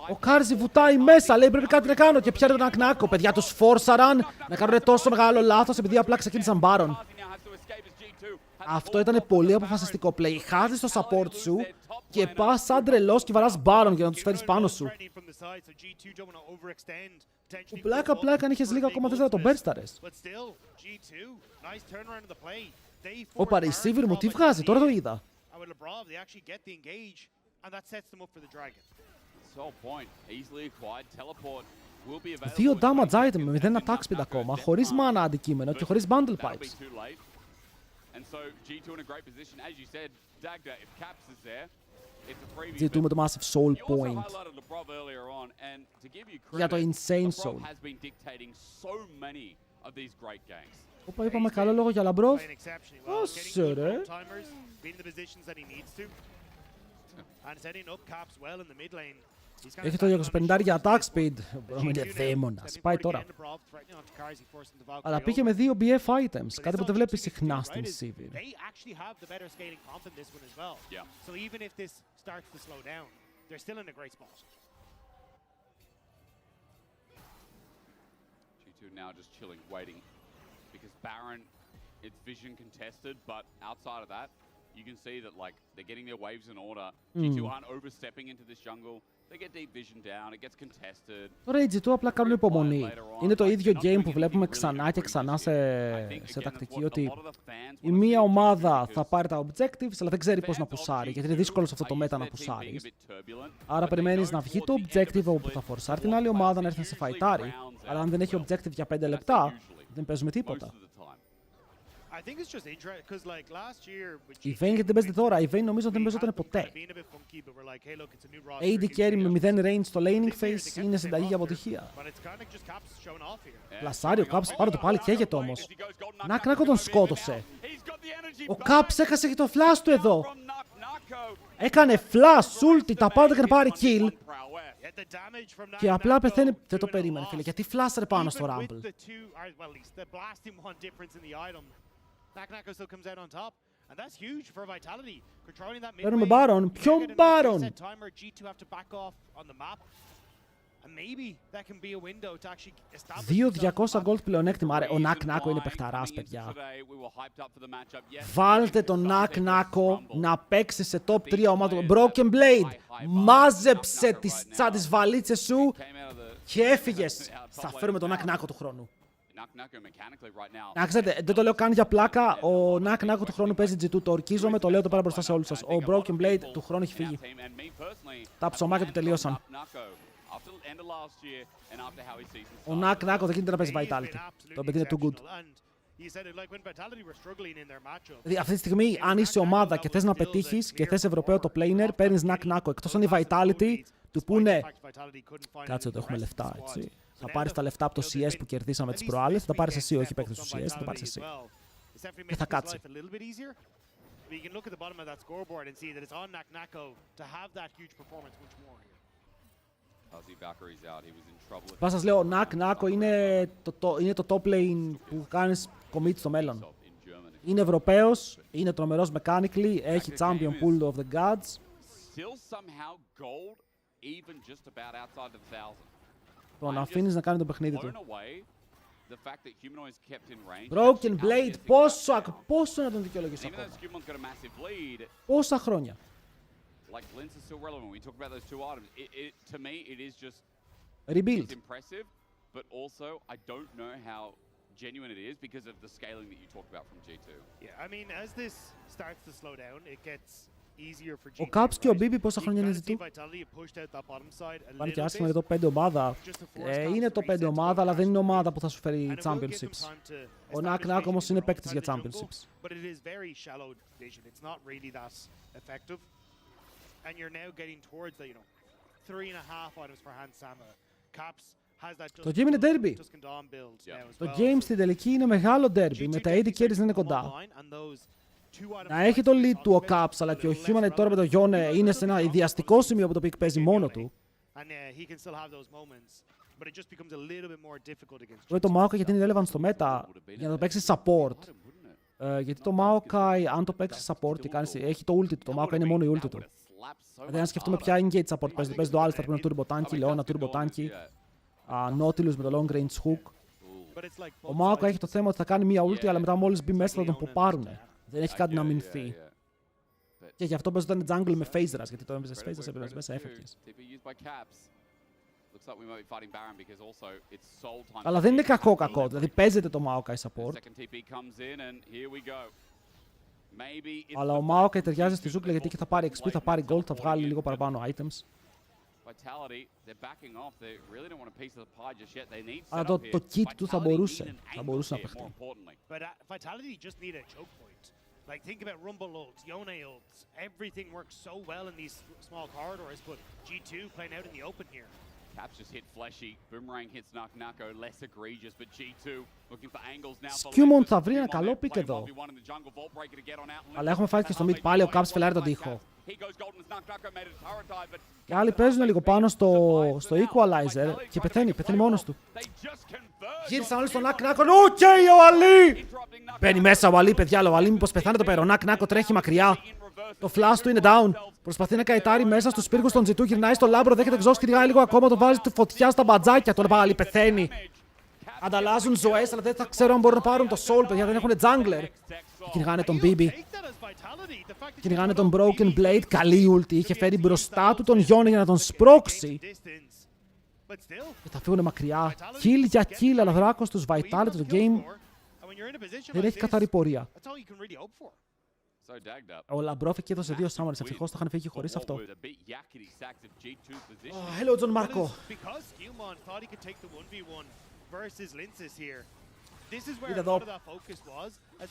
Ο Κάρζι βουτάει μέσα, λέει πρέπει κάτι να κάνω και πιάνει τον Nak Nako. Παιδιά τους φόρσαραν να κάνουν τόσο μεγάλο λάθος επειδή απλά ξεκίνησαν Baron. Αυτό ήταν πολύ αποφασιστικό play. Χάζεις το support σου και πας σαν τρελός και βαράς Baron για να τους φέρεις πάνω σου. Ο πλάκα αν είχες λίγα ακόμα δεν θα τον μπέρσταρες. Ο receiver μου τι βγάζει, τώρα το είδα. 2 damage item με 0 attack speed ακόμα, χωρίς mana αντικείμενο και χωρίς bundle pipes. And so G2 in a great position, as you said, Dagda, if Caps is there, it's a preview. G2 με το massive soul You also point. highlighted LeBron earlier on, and to give you Για το credit, insane LeBron soul. has been dictating so many of these great games. Όπα είπαμε καλό λόγο για Λαμπρόβ. Άσε ρε. Έχει το 250 για attack speed. Μπορούμε είναι δαίμονας. Πάει τώρα. Αλλά πήγε με 2 BF items. Κάτι που δεν βλέπει συχνά στην Sivir. G2 now just chilling, waiting. Because Baron, it's vision contested, but outside of that, you can see that like they're getting their waves in order. G2 aren't overstepping into this jungle. They get deep vision down, it gets contested. Τώρα οι G2 απλά κάνουν υπομονή. Είναι το ίδιο game που βλέπουμε ξανά και ξανά σε τακτική ότι η μία ομάδα θα πάρει τα objectives αλλά δεν ξέρει πώς να πουσάρει γιατί είναι δύσκολο σε αυτό το meta να πουσάρεις. Άρα περιμένεις να βγει το objective όπου θα φορσάρει την άλλη ομάδα να έρθει να σε φαϊτάρει. Αλλά αν δεν έχει objective για 5 λεπτά δεν παίζουμε τίποτα. Η Vayne γιατί δεν παίζεται τώρα, η Vayne νομίζω ότι δεν παίζονταν ποτέ. AD carry με 0 range στο laning phase είναι συνταγή για αποτυχία. Πλασάρει ο Caps, πάρε το πάλι καίγεται όμως. Nak Nako τον σκότωσε. Ο Caps έχασε και το flash του εδώ. Έκανε flash, ulti, τα πάντα και να πάρει kill. Και απλά πεθαίνει, δεν το περίμενε φίλε, γιατί φλάσαρε πάνω στο Rumble. Παίρνουμε Baron, ποιον Baron? 2.200 gold πλεονέκτημα. Άρα, ο Νακ Νάκο είναι παιχταράς, παιδιά. Βάλτε τον Νακ Νάκο να παίξει σε top 3 ομάδα. Broken Blade, μάζεψε τις βαλίτσες σου και έφυγες. Θα φέρουμε τον Νακ Νάκο του χρόνου. Να ξέρετε, δεν το λέω καν για πλάκα. Ο Νακ Νάκο του χρόνου παίζει G2. Το ορκίζομαι, το λέω το πέρα μπροστά σε όλους σας. Ο Broken Blade του χρόνου έχει φύγει. Τα ψωμάκια του τελείωσαν. Ο Νακ Νάκο δεν γίνεται να παίζει Vitality. Το παιδί είναι too good. Δηλαδή, αυτή τη στιγμή, αν είσαι ομάδα και θες να πετύχεις και θες Ευρωπαίο το planer, παίρνεις Νακ Νάκο. Εκτός αν η Vitality του πούνε κάτσε ότι έχουμε λεφτά, έτσι. Θα πάρεις τα λεφτά από το CS που κερδίσαμε τις προάλλες, θα τα πάρεις εσύ, όχι παίκτες του CS, θα τα πάρεις εσύ. Και θα κάτσει. Πας σας λέω, Νακ Νάκο είναι το top lane που κάνεις commit στο μέλλον. Είναι Ευρωπαίος, είναι τρομερός mechanically, έχει champion pool of the gods. Το να αφήνεις να κάνει το παιχνίδι του. Broken Blade, πόσο να τον δικαιολογήσω ακόμα. Πόσα χρόνια. Rebuild. Genuine it is because of the scaling that you talked about from G2. Yeah, I mean, as this starts to slow down, it gets easier for G2. Ο Caps και ο Bibi πόσα χρόνια είναι G2. Πάνε και άσχημα για το 5 ομάδα. Είναι το 5 ομάδα, αλλά δεν είναι ομάδα που θα σου φέρει championships. Ο Νακ Νάκ όμως είναι παίκτης για championships. But it is very shallow vision. It's not really that effective. And you're now getting towards the, 3.5 items for Hans Sama. Caps. Το game είναι derby. Το game στην τελική είναι μεγάλο derby. Με τα AD carries δεν είναι κοντά. Να έχει το lead του ο Caps, αλλά και ο Human τώρα με το Yone είναι σε ένα ιδιαστικό σημείο που το Pick παίζει μόνο του. Το Maokai γιατί είναι relevant στο meta για να το παίξει support. Γιατί το Maokai, αν το παίξει support, έχει το ulti του. Το Maokai είναι μόνο η ulti του. Δηλαδή, αν σκεφτούμε ποια engage support παίζει το Alistar που είναι turbo tanky, Leona turbo tanky. Nautilus με το long range hook. Ο Maokai έχει το θέμα ότι θα κάνει μία ulti, αλλά μετά μόλις μπει μέσα θα τον ποπάρουνε. Δεν έχει κάτι να αμυνθεί. Και γι' αυτό παίζονταν jungle με phase rush, γιατί το έμβησες phase rush, έπαιρνες μέσα, έφευγες. Αλλά δεν είναι κακό, δηλαδή παίζεται το Maokai support. Αλλά ο Maokai ταιριάζει στη ζούγκλα γιατί και θα πάρει XP, θα πάρει gold, θα βγάλει λίγο παραπάνω items. Αλλά το kit του θα μπορούσε να παιχτεί. Like, think about Rumble ults, Yone ults. Everything works so well in these small corridors, but G2 playing out in the open here. Caps just hit Fleshy. Boomerang hits Nak Nako, less egregious, but G2 looking for angles now. Skewmon θα βρει ένα καλό pick εδώ. Αλλά έχουμε φάει και στο mid πάλι, ο Caps φελάρει τον τοίχο. Και άλλοι παίζουν λίγο πάνω στο equalizer και πεθαίνει μόνος του. Γύρισαν όλοι στον Νακ Νάκο. Οκ, ο Αλή! Μπαίνει μέσα ο Αλή, παιδιά, ο Αλή μήπως πεθάνει το πέρα. Ο Νακ Νάκο τρέχει μακριά. Το flash του είναι down. Προσπαθεί να καητάρει μέσα στους πύργους των G2, γυρνάει στο λάμπρο, δέχεται εξώς, κυνηγάει λίγο ακόμα, το βάζει τη φωτιά στα μπατζάκια. Τον Αλή πεθαίνει. Ανταλλάζουν ζωές, αλλά δεν θα ξέρω αν μπορούν να πάρουν το soul, παιδιά, δεν έχουν jungler. Κυνηγάνε τον Bibi. Κυνηγάνε τον Broken Blade. Καλή ulti. Είχε φέρει μπροστά του τον Yone για να τον σπρώξει. Και θα φύγουν μακριά. Kill για kill, αλλά δράκος τους Vitality το game δεν έχει καθαρή πορεία. Ο Λαμπρόφ εκεί έδωσε 2 summons. Ευτυχώς θα είχαν φύγει χωρίς αυτό. Hello, John Marco. Κοίτα εδώ,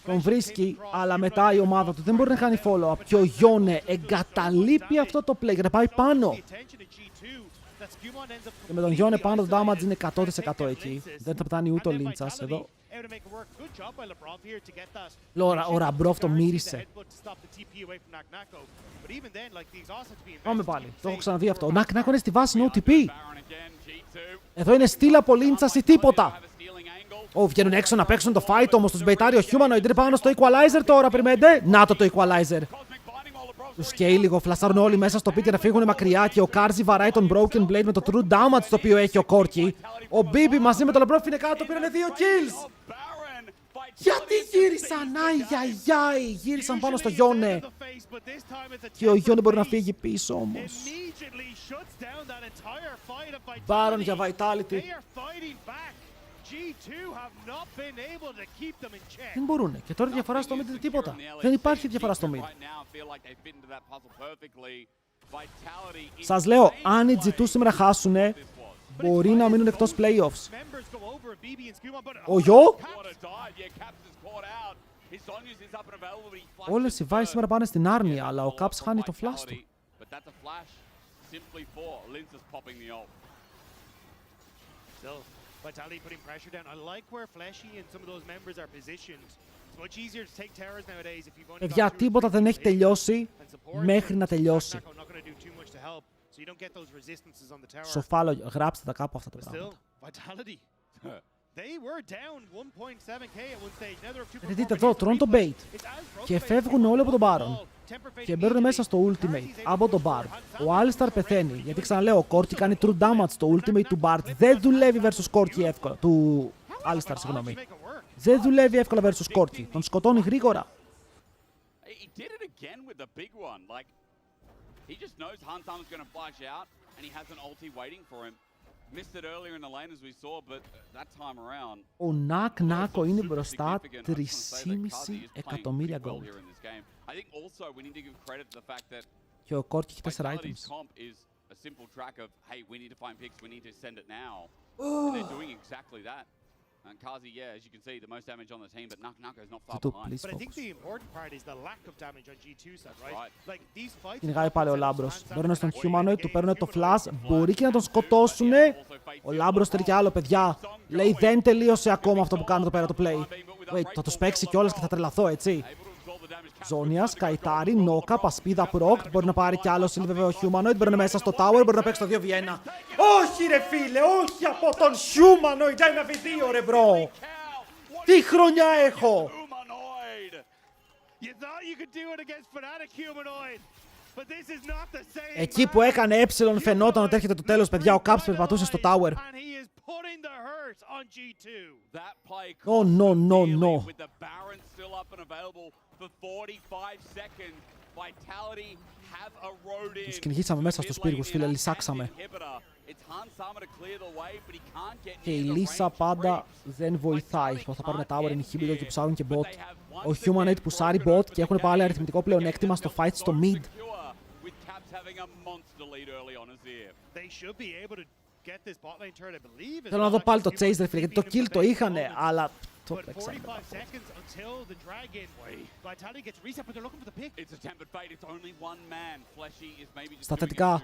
τον βρίσκει, αλλά μετά η ομάδα του δεν μπορεί να κάνει follow-up και ο Yone εγκαταλείπει αυτό το play για να πάει πάνω. Και με τον Yone πάνω το damage είναι 100% εκεί. Δεν θα πετάνει ούτε ο Λίντσας εδώ. Ο Ραμπρόφ το μύρισε. Πάμε πάλι, το έχω ξαναδεί αυτό. Ο Νακ Νάκο είναι στη βάση, είναι OTP. Εδώ είναι στήλα από Λίντσας ή τίποτα. Βγαίνουν έξω να παίξουν το fight, όμως τους μπεϊτάρει ο Humanoid, είναι πάνω στο equalizer τώρα, περιμένετε. Να το equalizer. Τους καίει λίγο, φλασάρουν όλοι μέσα στο πίτι να φύγουν μακριά και ο Κάρζι βαράει τον Broken Blade με το true damage το οποίο έχει ο Κόρκι. Ο Μπίμπι μαζί με τον Λαμπρόφ είναι κάτω, πήρανε 2 kills. Γιατί γύρισαν, αϊ, γύρισαν πάνω στο Γιόνε. Και ο Γιόνε μπορεί να φύγει πίσω όμως. Baron για Vitality. Δεν μπορούνε. Και τώρα η διαφορά στο mid είναι τίποτα. Δεν υπάρχει διαφορά στο mid. Σας λέω, αν οι G2 σήμερα χάσουνε, μπορεί να μείνουν εκτός playoffs. Ο Γιο! Όλες οι Vice σήμερα πάνε στην άρμια, αλλά ο Caps χάνει το flash του. Vitality putting pressure down. I like where Fleshy and some of those members are positioned. It's much easier to take towers nowadays if you've only got Παιδιά, τίποτα δεν έχει τελειώσει μέχρι να τελειώσει. Σοφάλο, γράψτε τα κάπου αυτά τα πράγματα. Δείτε εδώ, τρώνε το bait και φεύγουν όλοι από τον Baron και μπαίνουν μέσα στο ultimate από τον Bard. Ο Alistar πεθαίνει, γιατί ξαναλέω, ο Corki κάνει true damage στο ultimate του Bard. Δεν δουλεύει versus Corki εύκολα, του Alistar, συγγνώμη. Δεν δουλεύει εύκολα versus Corki, τον σκοτώνει γρήγορα. Ο Νακ Νάκο είναι μπροστά 3,5 εκατομμύρια gold. Και ο Corki έχει 4 items. And Kazi, yeah, as you can see, the most damage on the team, but Nako's not far G2, behind. But I think the important part is the lack of damage on G2 side, right? Like these fights. Κυνηγάει πάλι ο Λάμπρος. Μπαίνουν στον Humanoid, του παίρνουν το flash. Μπορεί και να τον σκοτώσουνε. Ο Λάμπρος θέλει κι άλλο, παιδιά. Λέει δεν τελείωσε ακόμα αυτό που κάνω εδώ πέρα το play. Wait, θα τους παίξει κιόλας και θα τρελαθώ, έτσι. Ζώνιας, Καϊτάρι, Νόκα, Πασπίδα, Proct. Μπορεί να πάρει κι άλλο σύλλη βέβαια ο Humanoid. Μπορεί να μέσα στο Tower, μπορεί να παίξει το 2v1. Όχι ρε φίλε, όχι από τον Humanoid. 1v2 ρε μπρο. Τι χρονιά έχω. Εκεί που έκανε έψιλον φαινόταν ότι έρχεται το τέλος, παιδιά. Ο Caps περπατούσε στο Tower. Oh, no. Τους κυνηγήσαμε μέσα στους πύργους, φίλε, λυσάξαμε. Και η Λύσα πάντα δεν βοηθάει. Θα πάρουν Tower, inhibitor και πουσάρουν και bot. Ο Humanoid πουσάρει bot και έχουν πάλι αριθμητικό πλεονέκτημα στο fight στο mid. Θέλω να δω πάλι το chase, ρε φίλε, γιατί το kill το είχανε, αλλά το παίξανε. Στα θετικά,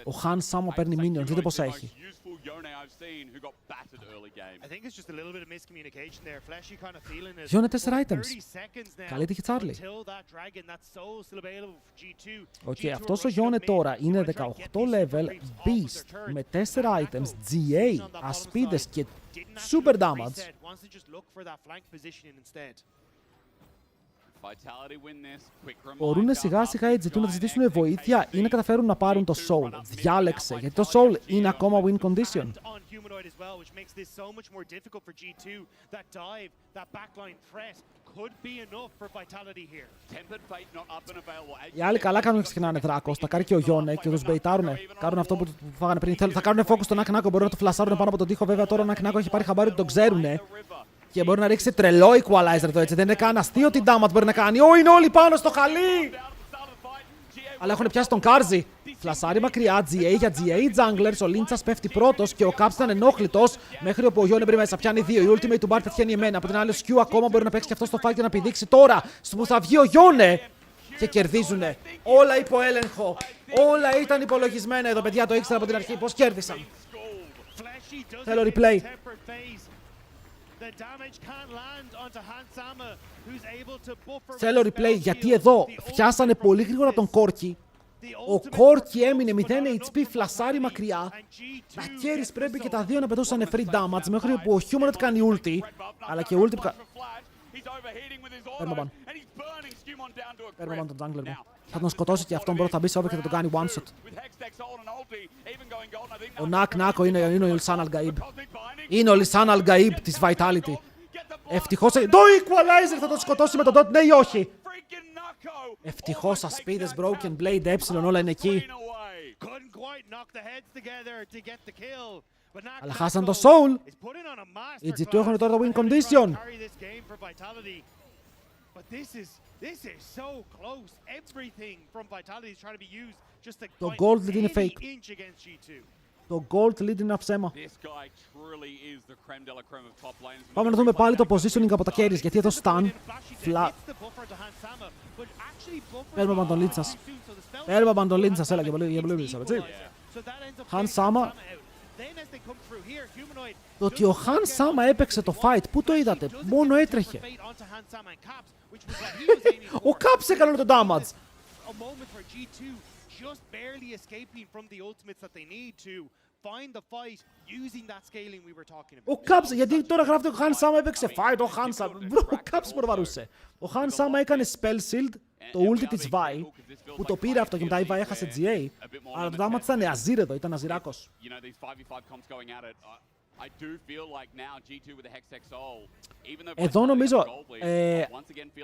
ο Han Samo παίρνει minions, δείτε πόσα έχει. Γιώνε 4 items. Καλή τύχη Charlie. Οκ, αυτός ο Γιώνε τώρα είναι 18 level beast με 4 items, GA, ασπίδες και super damage. Μπορούν σιγά σιγά οι G2 να ζητήσουν βοήθεια ή να καταφέρουν να πάρουν το Soul. Διάλεξε, γιατί το Soul είναι ακόμα win condition. Οι άλλοι καλά κάνουν και ξεκινάνε Δράκος, τα κάνει και ο Γιώνε και τους μπεϊτάρουνε. Κάνουν αυτό που φάγανε πριν. Θα κάνουν focus στον Νακ Νάκο, μπορούν να το φλασάρουν πάνω από τον τοίχο. Βέβαια τώρα ο Νακ Νάκο έχει πάρει χαμπάρι ότι τον ξέρουνε. Και μπορεί να ρίξει τρελό equalizer εδώ, έτσι. Δεν είναι καν αστείο τι damage μπορεί να κάνει. Είναι όλοι πάνω στο χαλί! Αλλά έχουν πιάσει τον Κάρζι. Φλασάρι μακριά, GA για GA junglers. Ο Λίντσας πέφτει πρώτος και ο Caps ήταν ενόχλητος. Μέχρι όπου ο Γιώνε μπρει μέσα, πιάνει 2. Η ultimate του Bart πετυχαίνει εμένα. Από την άλλη, ο Skew ακόμα μπορεί να παίξει και αυτό στο fight και να πηδήξει τώρα. Στο που θα βγει ο Γιώνε. Και κερδίζουνε. Όλα υπό έλεγχο. Όλα ήταν υπολογισμένα εδώ, παιδιά. Το ήξερα από την αρχή. Πώς κέρδισαν. Θέλω replay. Θέλω replay, γιατί εδώ φτιάσανε πολύ γρήγορα τον Corki. Ο Corki έμεινε 0 HP, φλασάρι μακριά. Τα Carries πρέπει και τα δύο να πετούσαν free damage μέχρι που ο Humanoid κάνει ulti. Αλλά και ulti Παίρνω πάνω. Παίρνω πάνω τον jungler μου. Θα τον σκοτώσει και αυτόν πρώτα, θα μπει σε over και θα τον κάνει one shot. Ο Νάκο είναι ο Λισάν Αλγκαΐμπ. Είναι ο Λισάν Αλγκαΐμπ της Vitality. Ευτυχώς το equalizer θα τον σκοτώσει με τον dot, ναι ή όχι. Ευτυχώς ασπίδες, broken blade, όλα είναι εκεί. Αλλά χάσαν το soul. Οι G2 έχουν τώρα το win condition. Το gold lead είναι fake. Το gold lead είναι ένα ψέμα. Πάμε να δούμε πάλι το positioning από τα carries, γιατί εδώ stun, Παίρνουμε παντολίν σας. Παίρνουμε παντολίν σας, έλα και πολύ βρίσκαμε, έτσι. Χαν Σάμα. Το ότι ο Χαν Σάμα έπαιξε το fight, πού το είδατε, μόνο έτρεχε. Ο Caps έκανε όλο το damage. Ο Caps, γιατί τώρα γράφετε ο Χαν Σάμα έπαιξε fight, ο Χαν Σάμα. Ο Caps προβαρούσε. Ο Χαν Σάμα έκανε spell shield, το ulti της Vi, που το πήρε αυτό και μετά η Vi έχασε GA. Αλλά το damage ήταν αζίρεδο, ήταν αζιράκος. Εδώ νομίζω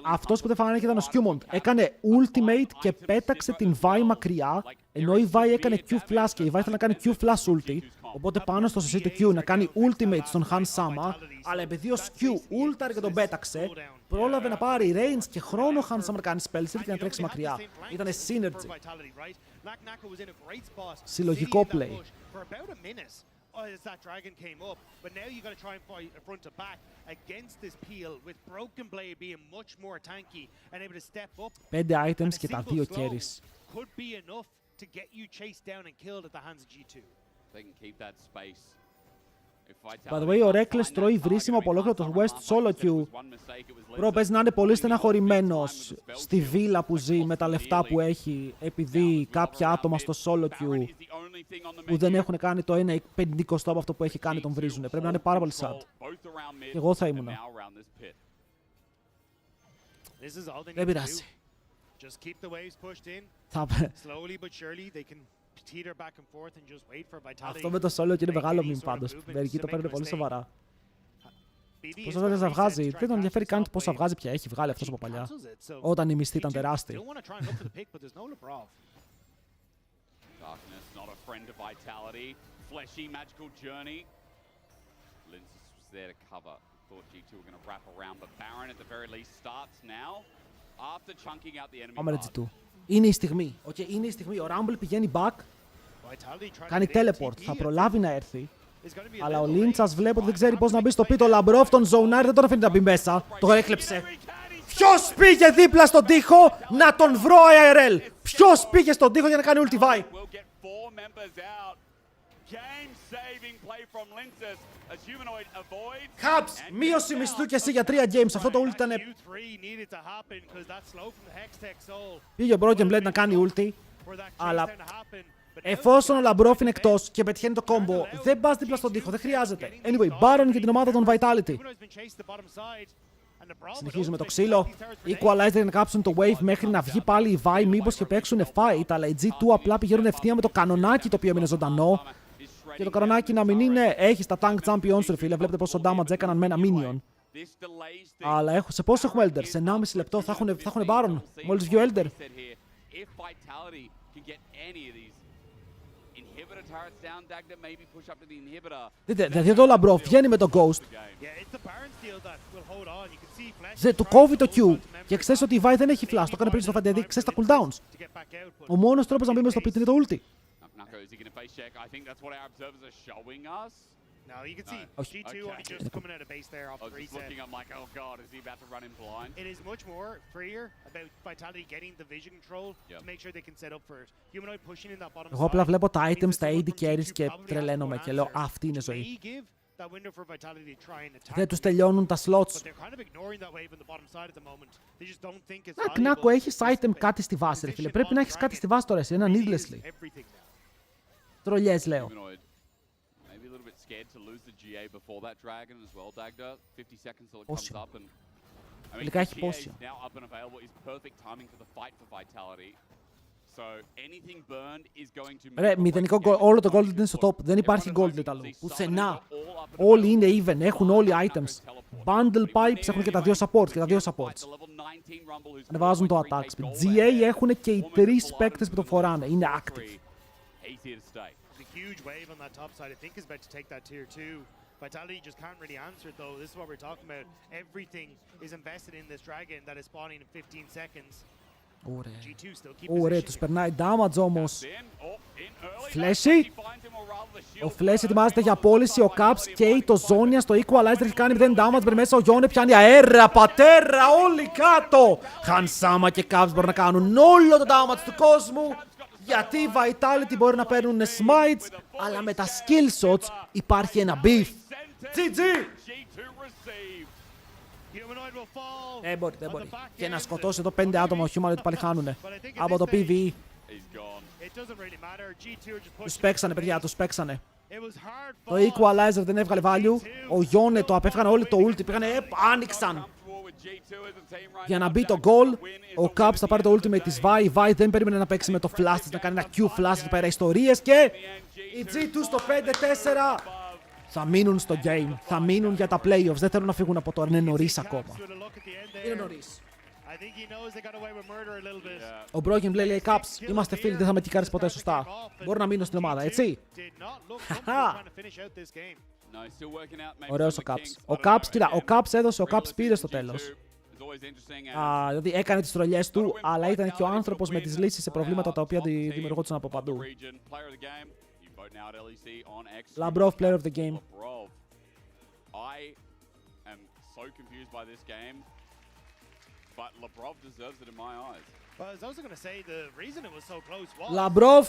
αυτός που δεν φάνηκε ήταν ο Skewmont. Έκανε ultimate και πέταξε την Vi μακριά, ενώ η Vi έκανε Q flash και η Vi ήθελε να κάνει Q flash ulti. Οπότε πάνω στο CC του Q να κάνει ultimate στον Han Sama, αλλά επειδή ο Q ultar και τον πέταξε, πρόλαβε να πάρει range και χρόνο ο Han Sama να κάνει spell shield και να τρέξει μακριά. Ήτανε synergy. Συλλογικό play. As that dragon came up, but now you got to try and fight front to back against this peel with Broken Blade being much more tanky and able to step up. 5 items και τα 2 carries. Could be enough to get you chased down and killed at the hands of G2. They can keep that space. By the way, ο Reckless τρώει βρίσιμο από ολόκληρο το West Solo Q. Bro, παίζει να είναι πολύ στεναχωρημένος στη βίλα που ζει με τα λεφτά που έχει, επειδή κάποια άτομα στο Solo Q που δεν έχουν κάνει το 1/50 από αυτό που έχει κάνει τον βρίζουνε. Πρέπει να είναι πάρα πολύ sad. Και εγώ θα ήμουνα. Δεν πειράζει. Αυτό με το solo και είναι μεγάλο meme πάντως. Μερικοί το παίρνουν πολύ σοβαρά. Πόσα θα βγάζει, δεν τον ενδιαφέρει καν πόσα βγάζει πια έχει βγάλει αυτός από παλιά. Όταν η μισθή ήταν τεράστια. Πάμε G2. Είναι η στιγμή. Okay, είναι η στιγμή. Ο Rumble πηγαίνει back. Κάνει teleport. Θα προλάβει να έρθει. Αλλά ο Λίντσας βλέπω ότι δεν ξέρει πώς να μπει στο πίτο. Λαμπρόφ τον ζωνάρι δεν τον αφήνει να μπει μέσα. Το έκλεψε. Ποιος πήγε δίπλα στον τοίχο να τον βρω IRL. Ποιος πήγε στον τοίχο για να κάνει ulti Vi. Caps, μείωση μισθού και εσύ για 3 games. Αυτό το ulti ήταν... Πήγε ο Broken Blade να κάνει ulti, αλλά εφόσον ο Λαμπρόφ είναι εκτός και πετυχαίνει το combo, δεν πας δίπλα στον τοίχο, δεν χρειάζεται. Anyway, Baron για την ομάδα των Vitality. Συνεχίζουμε το ξύλο. Equalizer για να κάψουν το wave μέχρι να βγει πάλι η Vi, μήπως και παίξουν fight, αλλά οι G2 απλά πηγαίνουν ευθεία με το κανονάκι το οποίο έμεινε ζωντανό. Και το κανονάκι να μην είναι, έχει τα tank champions ρε φίλε, βλέπετε πόσο damage έκαναν με ένα minion. Αλλά σε πόσο έχουμε Elder, σε 1,5 λεπτό θα έχουν Baron, μόλις βγει ο Elder. Δείτε, δηλαδή εδώ ο Λαμπρό βγαίνει με τον Ghost. Του κόβει το Q και ξέρεις ότι η Vi δεν έχει flash, το έκανε πριν στο fight, δηλαδή ξέρεις τα cooldowns. Ο μόνος τρόπος να μπει μέσα στο pit είναι το ulti. Is he going to face check? I think that's what our observers are showing us. No, you can see G2 only just coming out of base there after reset. I was looking, I'm like, oh god, is he about to run him blind? It is much more freer about Vitality getting the vision control to make sure they can set up for it. Humanoid pushing in that bottom side. Εγώ απλά βλέπω τα items, τα AD carries και τρελαίνομαι και λέω αυτή είναι ζωή. Δεν τους τελειώνουν τα slots. Νάκο, έχεις item κάτι στη βάση ρε φίλε. Πρέπει να έχεις κάτι στη βάση τώρα εσύ, ένα needlessly. Τρολιές λέω. Τελικά έχει πόσια. Now up and available is perfect timing for the fight for vitality. So anything burned is going to. Ρε, μηδενικό gold, όλο το gold είναι στο top. Δεν υπάρχει gold αλλού. Πουθενά. Όλοι είναι even, έχουν όλοι items. Bundle pipes έχουν και τα δύο supports. Και τα δύο supports. Ανεβάζουν το attack speed. GA έχουν και οι τρεις παίκτες που το φοράνε. Είναι active. A huge wave on that top side. I think is about to take that tier 2. Vitality just can't really answer it though. This is what we're talking about. Everything is invested in this dragon that is spawning in 15 seconds. Ωραία, τους περνάει damage όμως. Φλέσι. Ο Φλέσι ετοιμάζεται για πώληση. Ο Caps καίει το Zonia στο equalizer. Έχει κάνει 0 damage. Μπαίνει μέσα ο Γιόνε, πιάνει αέρα. Πατέρα, όλοι κάτω. Χανσάμα και Caps μπορούν να κάνουν όλο το damage του κόσμου. Γιατί οι Vitality μπορεί να παίρνουν smites, αλλά με τα skill shots υπάρχει ένα beef. GG! Δεν μπορεί. Και να σκοτώσει εδώ 5 άτομα ο Humanoid πάλι χάνουνε. Από το PvE. Τους παίξανε, παιδιά, τους παίξανε. Το equalizer δεν έβγαλε value. Ο Γιόνε το απέφυγαν όλοι το ulti. Πήγανε, άνοιξαν. Για να μπει το goal, ο Caps θα πάρει το ultimate της Vi. Η Vi δεν περίμενε να παίξει με το flash της, να κάνει ένα Q flash πέρα ιστορίες και οι G2 στο 5-4 θα μείνουν στο game, θα μείνουν για τα playoffs, δεν θέλουν να φύγουν από τώρα, είναι νωρίς ακόμα. Είναι νωρίς. Ο Broken Blade λέει Caps, είμαστε φίλοι, δεν θα με κικάρεις ποτέ σωστά. Μπορώ να μείνω στην ομάδα, έτσι. Ωραίος ο Caps. Ο Caps έδωσε, ο Caps πήρε στο τέλος. Δηλαδή έκανε τις τρολιές του, αλλά ήταν και ο άνθρωπος με τις λύσεις σε προβλήματα τα οποία δημιουργόντουσαν από παντού. Labrov, player of the game. I am so confused by this game, but Labrov deserves it in my eyes. Well, I was also going to say the reason it was so close was Labrov.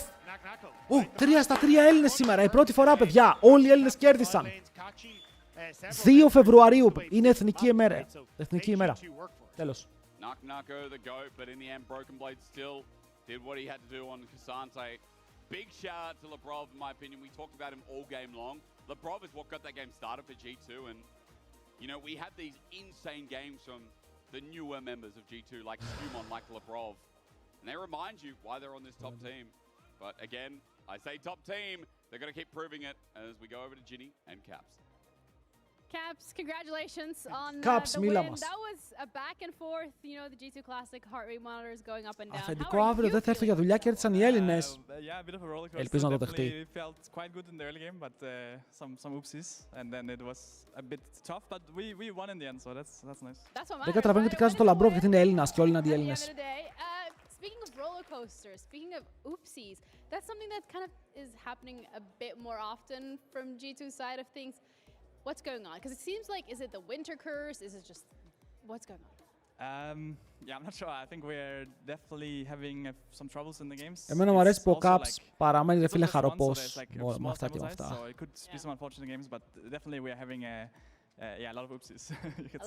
3 στα 3 Έλληνες σήμερα. Η πρώτη φορά, παιδιά. Όλοι οι Έλληνες κέρδισαν. 2 Φεβρουαρίου είναι εθνική ημέρα. Εθνική ημέρα. Τέλος. Nako the GOAT, but in the end, Broken Blade still did what he had to do on Cassante. Big shout out to Labrov, in my opinion. We talked about him all game long. Labrov is what got that game started for G2, and you know, we had these insane games from the newer members of G2, like Skumon, like Labrov, and they remind you why they're on this top team. But again, I say top team, they're going to keep proving it as we go over to Ginny and Caps. Caps, congratulations on Caps, the μίλα win. μας. That was a back and forth, you know, the G2 Classic heart rate monitors going up and down. Αφεντικό αύριο δεν θα έρθω για δουλειά, κέρδισαν οι Έλληνες. Ελπίζω να το δεχτεί. Felt quite good in the early game, but some oopsies, and then it was a bit tough, but we won in the end, so that's nice. Δεν καταλαβαίνω γιατί κράζουν το Labrov, γιατί είναι Έλληνας και όλοι είναι αντιέλληνες. Speaking of roller coasters, speaking of oopsies, that's something that kind of is happening a bit more often from G2's side of things. What's going on? Because it seems like, is it the winter curse? Is it just, what's going on? Yeah, I'm not sure. I think we're definitely having some troubles in the games. Εμένα μου αρέσει που ο Caps παραμένει ρε φίλε χαροπός με αυτά και με αυτά. So it could be some unfortunate games, but definitely we're having a lot of oopsies.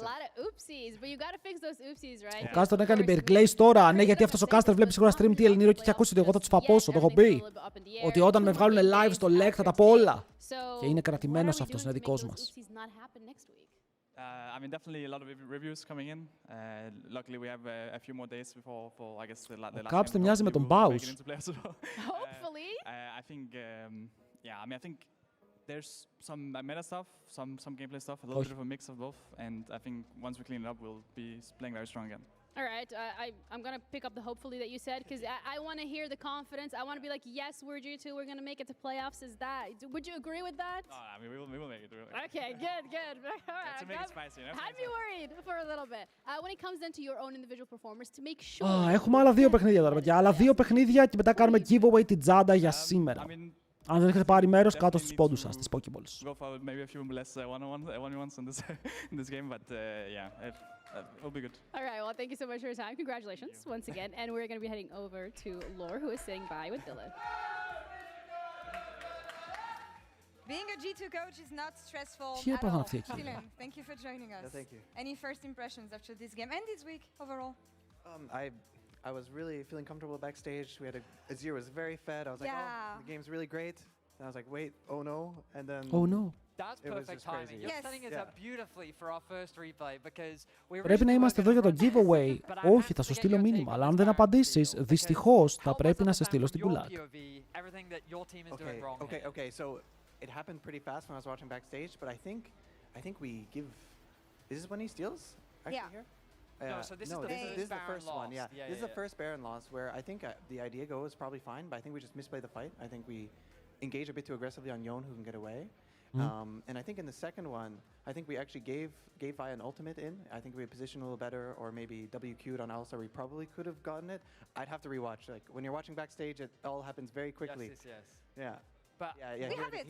A lot of oopsies, but you gotta fix those oopsies, right? Ο Caster έκανε υπεργλέις τώρα. Ναι, γιατί αυτός ο Caster βλέπει σίγουρα stream τι Ελληνίρο και έχει ακούσει ότι εγώ θα τους φαπώσω. Το έχω πει. Ότι όταν με βγάλουν live στο LEC θα τα πω όλα. Και είναι κρατημένος αυτός, είναι δικός μας. I mean, definitely a lot of reviews coming in. Luckily, we have a few more days before I guess the last. Ο Caps δεν μοιάζει με τον Baus. Hopefully. I think, yeah. I mean, I think there's some meta stuff, some gameplay stuff, a little bit of a mix of both, and I think once we clean it up, we'll be playing very strong again. All right, I'm going to pick up the hopefully that you said, because I want to hear the confidence. I want to be like, yes, we're G2, we're going to make it to playoffs. Is that, would you agree with that? I mean, we will make it. Really. Okay, good. All right, to make it spicy, you know? Had me worried for a little bit. When it comes into your own individual performance, to make sure... Έχουμε άλλα 2 παιχνίδια τώρα, παιδιά. Άλλα 2 παιχνίδια και μετά κάνουμε giveaway την Τζάντα για σήμερα. Αν δεν έχετε πάρει μέρος, κάτω στους πόντους σας, στις Pokeballs. Go for maybe a few less one-on-ones in this game, but yeah, it will be good. All right, well, thank you so much for your time. Congratulations once again. And we're going to be heading over to Lore, who is sitting by with Dylan. Being a G2 coach is not stressful Τι at έπαθαν all. αυτοί εκεί. Dylan, thank you for joining us. Thank you. Any first impressions after this game and this week overall? I was really feeling comfortable backstage. We had Azir was very fed. I was like, oh, the game's really great. And I was like, wait, oh no. And then Oh no. That's It was perfect just crazy. timing. You're Yes. setting us up beautifully for our first replay because we Πρέπει να είμαστε εδώ για το giveaway. Όχι, θα σου στείλω μήνυμα, αλλά αν δεν απαντήσεις, δυστυχώς θα πρέπει να σε στείλω στην πουλάκ. Okay. So it happened pretty fast when I was watching backstage, but I think we give. Is this when he steals? Actually, here? No, so this is the first one. Yeah, this is the first Baron loss where I think the idea go is probably fine, but I think we just misplay the fight. I think we engage a bit too aggressively on Yon, who can get away. And I think in the second one, I think we actually gave Vi an ultimate in. I think we positioned a little better, or maybe WQ'd on Alistar. We probably could have gotten it. I'd have to rewatch. Like when you're watching backstage, it all happens very quickly. Yes. Yeah. But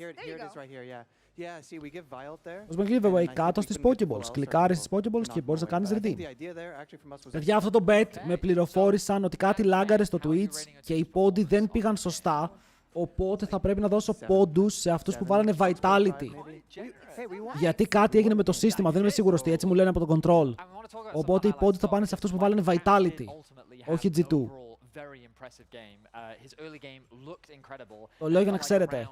Here it is right here. Yeah. See, we give Vi out there. Ως με giveaway κάτω στις Pokeballs. Κλικάρεις στις Pokeballs και μπορείς να κάνεις redeem. Παιδιά, αυτό το bet με πληροφόρησαν ότι κάτι λάγκαρε στο Twitch και οι πόντοι δεν πήγαν σωστά. Οπότε θα πρέπει να δώσω πόντους σε αυτούς που βάλανε Vitality. Γιατί κάτι έγινε με το σύστημα, δεν είμαι σίγουρος τι, έτσι μου λένε από το control. Οπότε οι πόντοι θα πάνε σε αυτούς που βάλανε Vitality, όχι G2. Το λέω για να ξέρετε.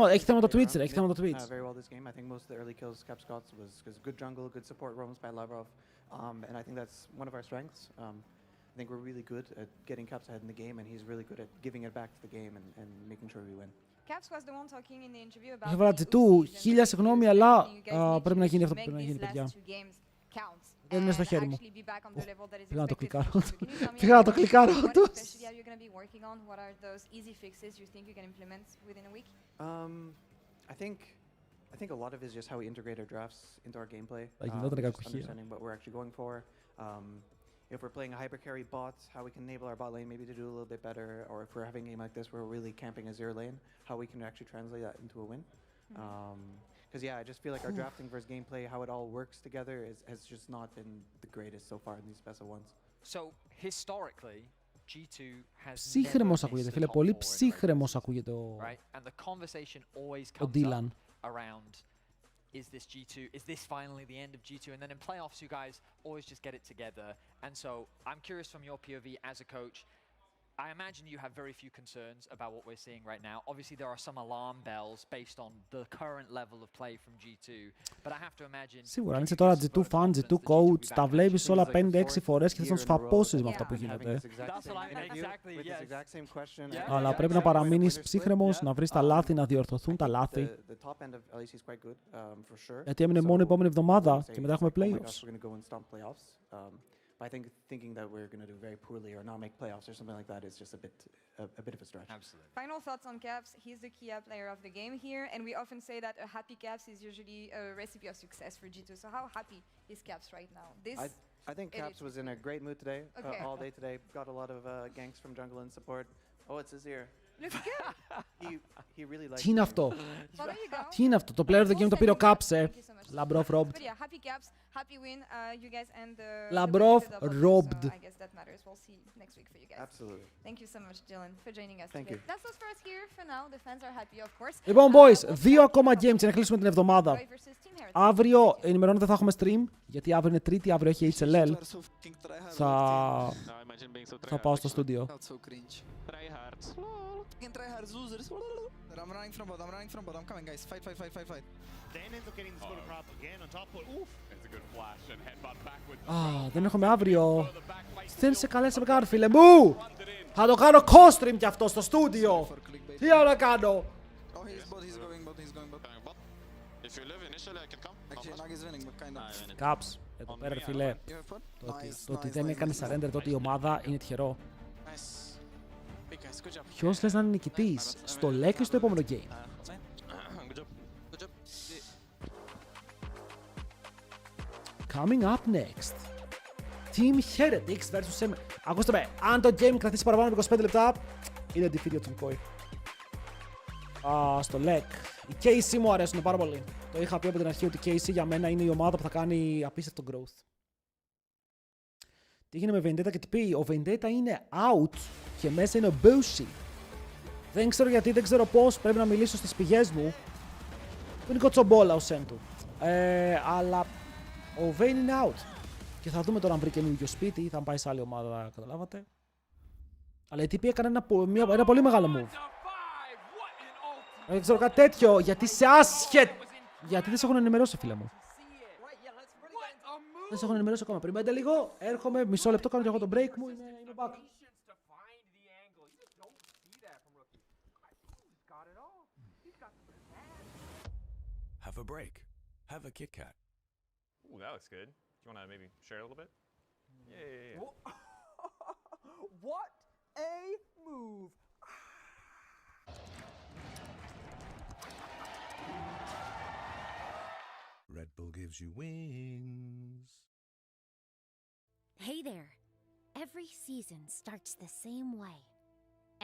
Έχει θέμα το Twitch, έχει θέμα το Twitch. I think we're really good at getting Caps ahead in the game, and he's really good at giving it back to the game and making sure we win. Caps was the one talking in the interview about Έβαλα G2, χίλια συγγνώμη, αλλά πρέπει να γίνει αυτό που πρέπει να γίνει, παιδιά. Δεν είναι στο χέρι μου. Πήγα να το κλικάρω. Πήγα να το κλικάρω τους. I think a lot of it is just how we integrate our drafts into our gameplay. Understanding what we're actually going for. If we're playing a hyper carry bot, how we can enable our bot lane maybe to do a little bit better, or if we're having a game like this where we're really camping a zero lane, how we can actually translate that into a win. Because I just feel like our drafting versus gameplay, how it all works together, has just not been the greatest so far in these best of ones. So historically, G2 has ψύχρεμος ακούγεται, φίλε, πολύ ψύχρεμος ακούγεται ο Dylan. Around, is this G2, is this finally the end of G2? And then in playoffs, you guys always just get it together. And so I'm curious from your POV as a coach, I imagine you have very few concerns about what we're seeing right now. Obviously, there are some alarm bells based on the current level of play from G2. But I have to imagine... Σίγουρα, αν είσαι τώρα G2 fan, G2 coach, τα βλέπεις όλα 5-6 φορές και θες να τους φαπώσεις με αυτά που γίνεται. Αλλά πρέπει να παραμείνεις ψύχρεμος, να βρεις τα λάθη, να διορθωθούν τα λάθη. Γιατί έμεινε μόνο η επόμενη εβδομάδα και μετά έχουμε playoffs. I think thinking that we're going to do very poorly or not make playoffs or something like that is just a bit of a stretch. Absolutely. Final thoughts on Caps. He's the key player of the game here, and we often say that a happy Caps is usually a recipe of success for G2. So how happy is Caps right now? I think Caps was in a great mood today, all day today. Got a lot of ganks from jungle and support. Oh, it's his ear. Looks good. He really likes. Τι είναι αυτό? Τι είναι αυτό? Το player of the game το πήρε ο Caps, Labrov robbed. But yeah, happy Caps, happy win, you guys, and Labrov robbed. So I guess that matters. We'll see next week for you guys. Absolutely. Thank you so much, Dylan, for joining us. Thank you. That's all for us here for now. The fans are happy, of course. Λοιπόν, boys, 2 ακόμα games για να κλείσουμε την εβδομάδα. Αύριο, ενημερώνω, δεν θα έχουμε stream, γιατί αύριο είναι Τρίτη, αύριο έχει HLL. Θα πάω στο στούντιο. I'm running from bot, I'm coming, guys. Fight. Then ends up getting the skull crop again on top, but oof. It's a good flash and headbutt backwards. Δεν έχουμε αύριο. Δεν σε καλέσαμε καν, φίλε μου. Θα το κάνω COSTREAM κι αυτό στο στούντιο. Τι να κάνω. Oh, he's going bot. If you live initially, I can come. Actually, Nag is winning, but kind of. Caps, εδώ πέρα, φίλε. Το ότι δεν έκανε surrender τότε η ομάδα είναι τυχερό. Ποιος λες να είναι νικητής στο LEC και στο επόμενο game? Coming up next. Team Heretics vs. Ακούστε με, αν το game κρατήσει παραπάνω από 25 λεπτά, είναι defeat του Koi. Στο LEC. Οι KC μου αρέσουν πάρα πολύ. Το είχα πει από την αρχή ότι KC για μένα είναι η ομάδα που θα κάνει απίστευτο growth. Τι έγινε με Vendetta και τι πει? Ο Vendetta είναι out και μέσα είναι ο Bushi. Δεν ξέρω γιατί, δεν ξέρω πώς, πρέπει να μιλήσω στις πηγές μου. Που είναι κοτσομπόλα ο Σεν του. Αλλά ο Vayne είναι out. Και θα δούμε τώρα αν βρει καινούργιο σπίτι ή θα πάει σε άλλη ομάδα, καταλάβατε. Αλλά η TP έκανε ένα πολύ μεγάλο move. Δεν ξέρω κάτι τέτοιο, γιατί σε άσχετ. Γιατί δεν σε έχουν ενημερώσει, φίλε μου. Δεν σε έχουν ενημερώσει ακόμα. Περιμένετε λίγο, έρχομαι, μισό λεπτό, κάνω και εγώ το break μου, είμαι back. Have a break. Have a Kit Kat. Ooh, that looks good. Do you want to maybe share a little bit? Yeah. What a move! Red Bull gives you wings. Hey there. Every season starts the same way.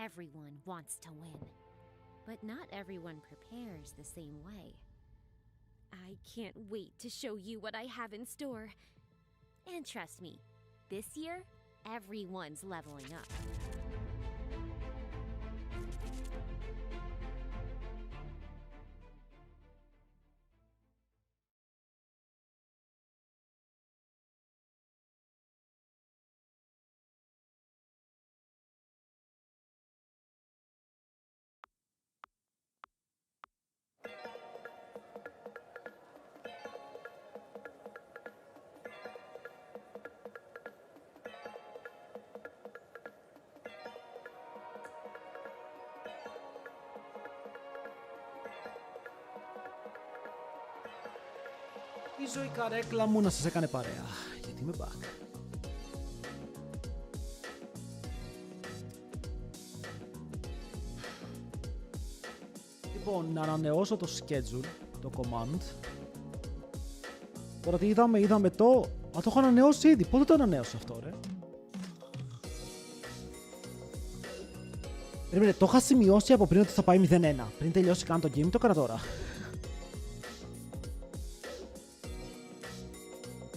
Everyone wants to win. But not everyone prepares the same way. I can't wait to show you what I have in store. And trust me, this year, everyone's leveling up. Ελπίζω η καρέκλα μου να σας έκανε παρέα, γιατί είμαι back. Λοιπόν, να ανανεώσω το schedule, το command. Τώρα τι είδαμε το... Α, το έχω ανανεώσει ήδη. Πότε το ανανέωσα αυτό, ρε? Περίμενε, το είχα σημειώσει από πριν ότι θα πάει 0-1. Πριν τελειώσει καν το game, το έκανα τώρα.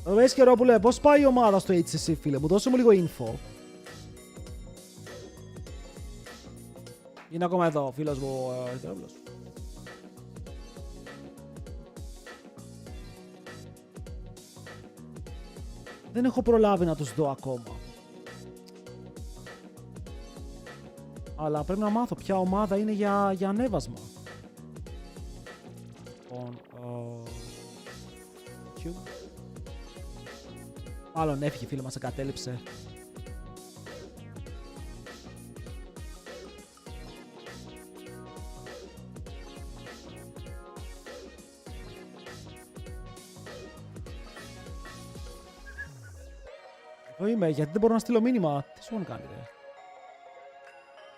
Ρωμαίες και Ρόπουλε, πώς πάει η ομάδα στο HCC, φίλε μου, δώσε μου λίγο info. Είναι ακόμα εδώ, φίλος μου, Ρόπουλος. Δεν έχω προλάβει να τους δω ακόμα. Αλλά πρέπει να μάθω ποια ομάδα είναι για ανέβασμα. Λοιπόν, μάλλον έφυγε, φίλε μας, εγκατέλειψε. Εδώ είμαι, γιατί δεν μπορώ να στείλω μήνυμα. Τι σου έχουν κάνει, ρε?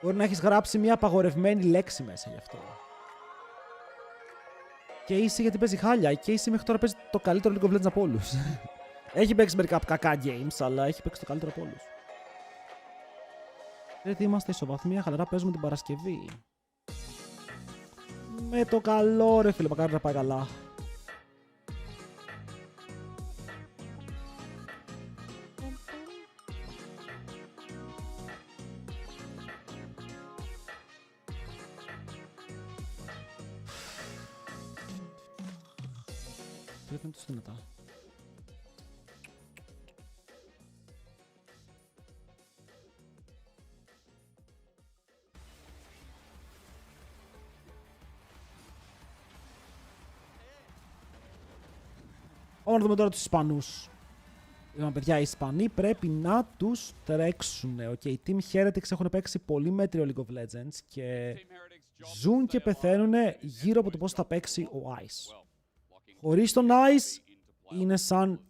Μπορεί να έχεις γράψει μια απαγορευμένη λέξη μέσα γι' αυτό. Και είσαι γιατί παίζει χάλια. Και είσαι μέχρι τώρα παίζει το καλύτερο League of Legends από όλους. Έχει παίξει μερικά κακά games, αλλά έχει παίξει το καλύτερο από όλους. Γιατί είμαστε ισοβαθμία, χαλαρά παίζουμε την Παρασκευή. Με το καλό, ρε φίλε, μακάρι να πάει καλά. Πρέπει να τους δυνατά. Πάμε να δούμε τώρα τους Ισπανούς. Λοιπόν, παιδιά, οι Ισπανοί πρέπει να τους τρέξουν. Okay, οι Team Heretics έχουν παίξει πολύ μέτριο League of Legends και ζουν και πεθαίνουν γύρω από το πώς θα παίξει ο Ice. Χωρίς τον Ice είναι σαν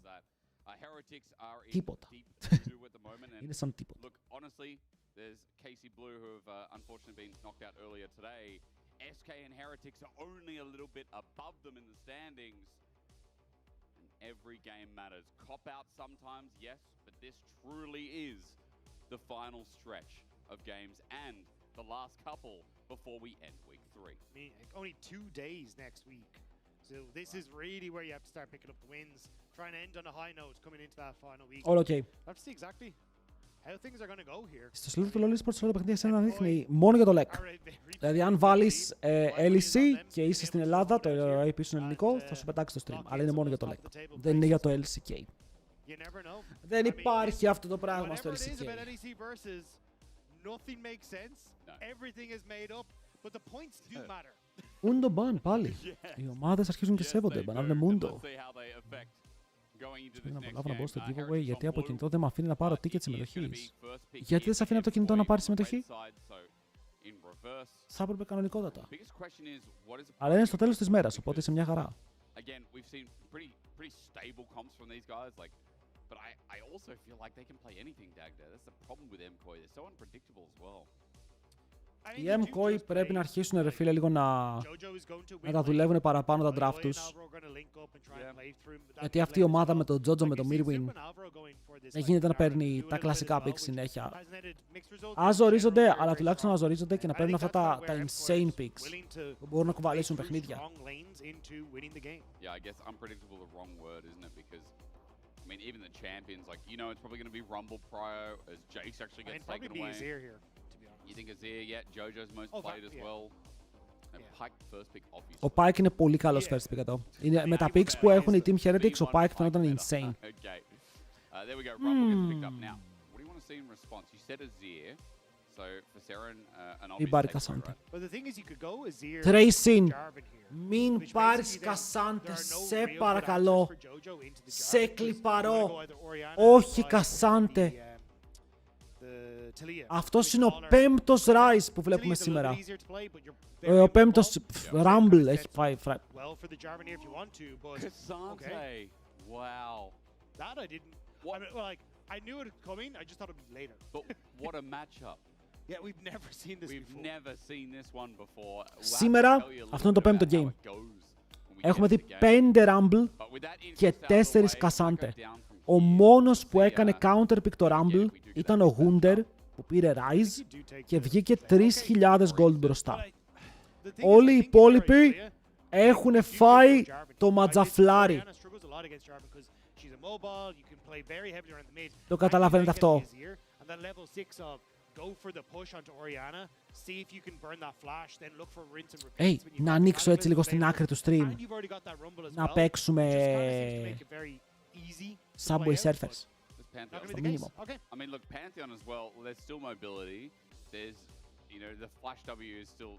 τίποτα. Είναι σαν τίποτα. SK and Heretics are only a little bit above them in the standings. And every game matters. Cop out sometimes, yes, but this truly is the final stretch of games and the last couple before we end week 3. I mean, only 2 days next week. So this is really where you have to start picking up the wins, trying to end on a high note coming into that final week. All okay. Let's see exactly how things are going to go here. Στο σελίδα του LoL Esports όλο το παιχνίδι να δείχνει μόνο για το LEC. Δηλαδή αν βάλεις LEC και είσαι στην Ελλάδα, το IP σου είναι ελληνικό, θα σου πετάξει το stream. Αλλά είναι μόνο για το LEC. Δεν είναι για το LCK. Δεν υπάρχει αυτό το πράγμα στο LCK. nothing makes sense. Everything is made up, but the points do matter. Ούντο μπαν πάλι. Οι ομάδες αρχίζουν και σέβονται. Μπανάβνε μούντο. Θέλω να προλάβω να μπω στο giveaway γιατί από κινητό δεν με αφήνει να πάρω ticket συμμετοχής. Γιατί δεν σε αφήνει από το κινητό να πάρει συμμετοχή? Θα έπρεπε κανονικότατα. Αλλά είναι στο τέλος της μέρας, οπότε είσαι μια χαρά. But I also feel like they can play anything, Dagda. That's the problem with MCOY. They're so unpredictable as well. Οι MCOY πρέπει να αρχίσουν, ρε φίλε, λίγο να τα δουλεύουν παραπάνω τα draft τους. Γιατί αυτή η ομάδα με τον Jojo, με τον Mirwin, δεν γίνεται να παίρνει τα κλασικά picks συνέχεια. Ας ζορίζονται, αλλά τουλάχιστον να ζορίζονται και να παίρνουν αυτά τα insane picks που μπορούν να κουβαλήσουν παιχνίδια. Yeah, I guess unpredictable is the wrong word, isn't it? Because I mean, even the champions, like, you know, it's probably going to be Rumble Prio as Jace actually gets taken away. Azir here, to be honest. You think Azir, yeah, Jojo's most played as well. Pike first pick, obviously. Ο Pike είναι πολύ καλός first pick εδώ. Με τα picks που έχουν οι Team Heretics, ο Pike φαίνονταν insane. Okay. There we go. Rumble gets picked up. Now, what do you want to see in response? You said Azir. So, for Seren, an obvious Κασάντε. But the thing is, you could go Azir, Tracing. Jarvan here. Μην πάρεις Κασάντε, σε παρακαλώ. Σε κλιπαρώ. Όχι Κασάντε. Αυτός είναι ο πέμπτος Rise που βλέπουμε σήμερα. Ο πέμπτος Rumble έχει πάει. K'Sante. Wow. That I didn't. I mean, well, like, I knew it was coming. I just thought it would be later. But what a matchup. Yeah, we've never seen this We've before. never seen this one before. Σήμερα, αυτό είναι το πέμπτο game. Έχουμε δει 5 Rumble και 4 Κασάντε. Ο μόνος που έκανε counterpick το Rumble ήταν ο Wunder που πήρε Rise και βγήκε 3.000 gold μπροστά. Όλοι οι υπόλοιποι έχουν φάει το ματζαφλάρι. Το καταλαβαίνετε αυτό. Να ανοίξω έτσι λίγο στην άκρη του stream. Να παίξουμε Subway Surfers. Στο μήνυμο. I mean, look, Pantheon as well, there's still mobility. There's, you know, the Flash W is still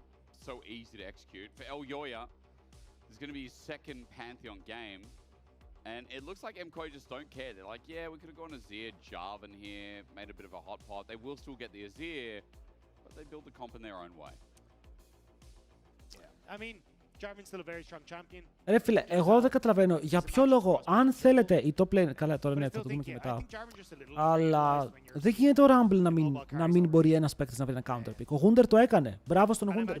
so easy to execute. For El Yoya, there's going to be his second Pantheon game. And it looks like MCOY just don't care. They're like, yeah, we could have gone Azir, Jarvan here, made a bit of a hot pot. They will still get the Azir, but they build the comp in their own way. Yeah. I mean, Jarvan's still a very strong champion. Ρε φίλε, εγώ δεν καταλαβαίνω για ποιο λόγο, αν θέλετε η top lane. Καλά, τώρα ναι, θα το δούμε και μετά. Αλλά δεν γίνεται ο Rumble να μην μπορεί ένας παίκτης να βρει ένα counter pick. Ο Wunder το έκανε. Μπράβο στον Wunder.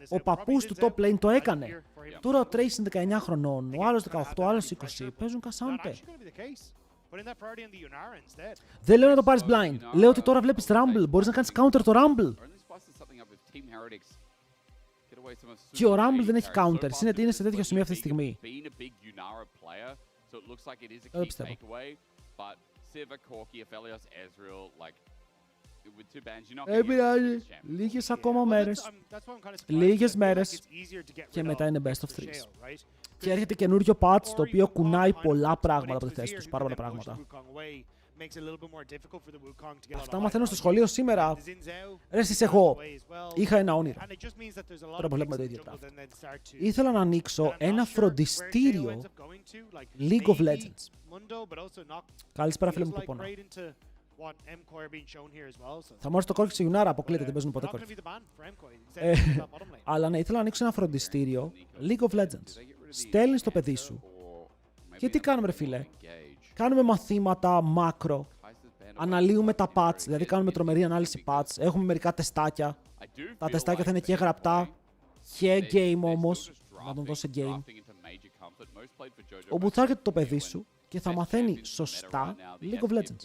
Ο παππούς του top lane το έκανε. Τώρα ο Trace είναι 19 χρονών, ο άλλος 18, ο άλλος 20. Παίζουν Κασάντε. Δεν λέω να το πάρεις blind. Λέω ότι τώρα βλέπεις Rumble. Μπορείς να κάνεις counter το Rumble. Και ο Rumble δεν έχει counters, είναι σε τέτοιο σημείο αυτή τη στιγμή. Δεν το πιστεύω. Δεν πειράζει. Λίγες ακόμα μέρες. Λίγες μέρες. Και μετά είναι best of 3. Και έρχεται καινούριο patch το οποίο κουνάει πολλά πράγματα από τη θέση τους. Πάρα πολλά πράγματα. Αυτά μαθαίνω στο σχολείο σήμερα. Ρε εσείς εγώ είχα ένα όνειρο. Τώρα που βλέπουμε το ίδιο πράγμα. Ήθελα να ανοίξω ένα φροντιστήριο League of Legends. Καλησπέρα φίλε μου που πονά. Θα μου έρθει το κόρκι σε Γιουνάρα, αποκλείεται, δεν παίζουν ποτέ κόρκι. Αλλά ναι, ήθελα να ανοίξω ένα φροντιστήριο League of Legends. Στέλνεις το παιδί σου. Και τι κάνουμε ρε φίλε. Κάνουμε μαθήματα μάκρο, αναλύουμε τα patch, δηλαδή κάνουμε τρομερή ανάλυση patch, έχουμε μερικά τεστάκια. Τα τεστάκια θα είναι και γραπτά και game όμως, να τον δώσει game. Όπου θα έρχεται το παιδί σου και θα μαθαίνει σωστά League of Legends.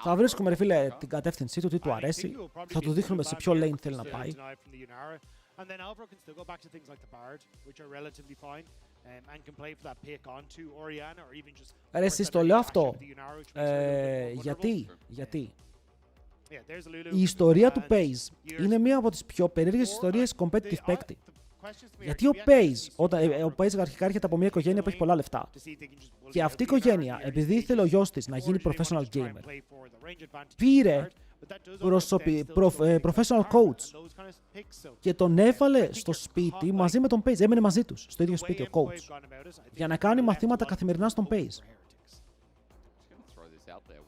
Θα βρίσκουμε ρε φίλε την κατεύθυνσή του, τι του αρέσει, θα του δείχνουμε σε ποιο lane θέλει να πάει. And then Alvaro can still go back to things like the Bard, which are relatively fine, and can play for that pick onto Orianna or even just. Ρε εσείς το λέω αυτό. Γιατί. Η ιστορία του Paze είναι μία από τις πιο περίεργες ιστορίες competitive παίκτη. Γιατί ο Pace, ο Pace αρχικά έρχεται από μια οικογένεια που έχει πολλά λεφτά. Και αυτή η οικογένεια, επειδή ήθελε ο γιος της να γίνει professional gamer, πήρε professional coach και τον έβαλε στο σπίτι μαζί με τον Pace. Έμενε μαζί τους, στο ίδιο σπίτι ο coach, για να κάνει μαθήματα καθημερινά στον Pace.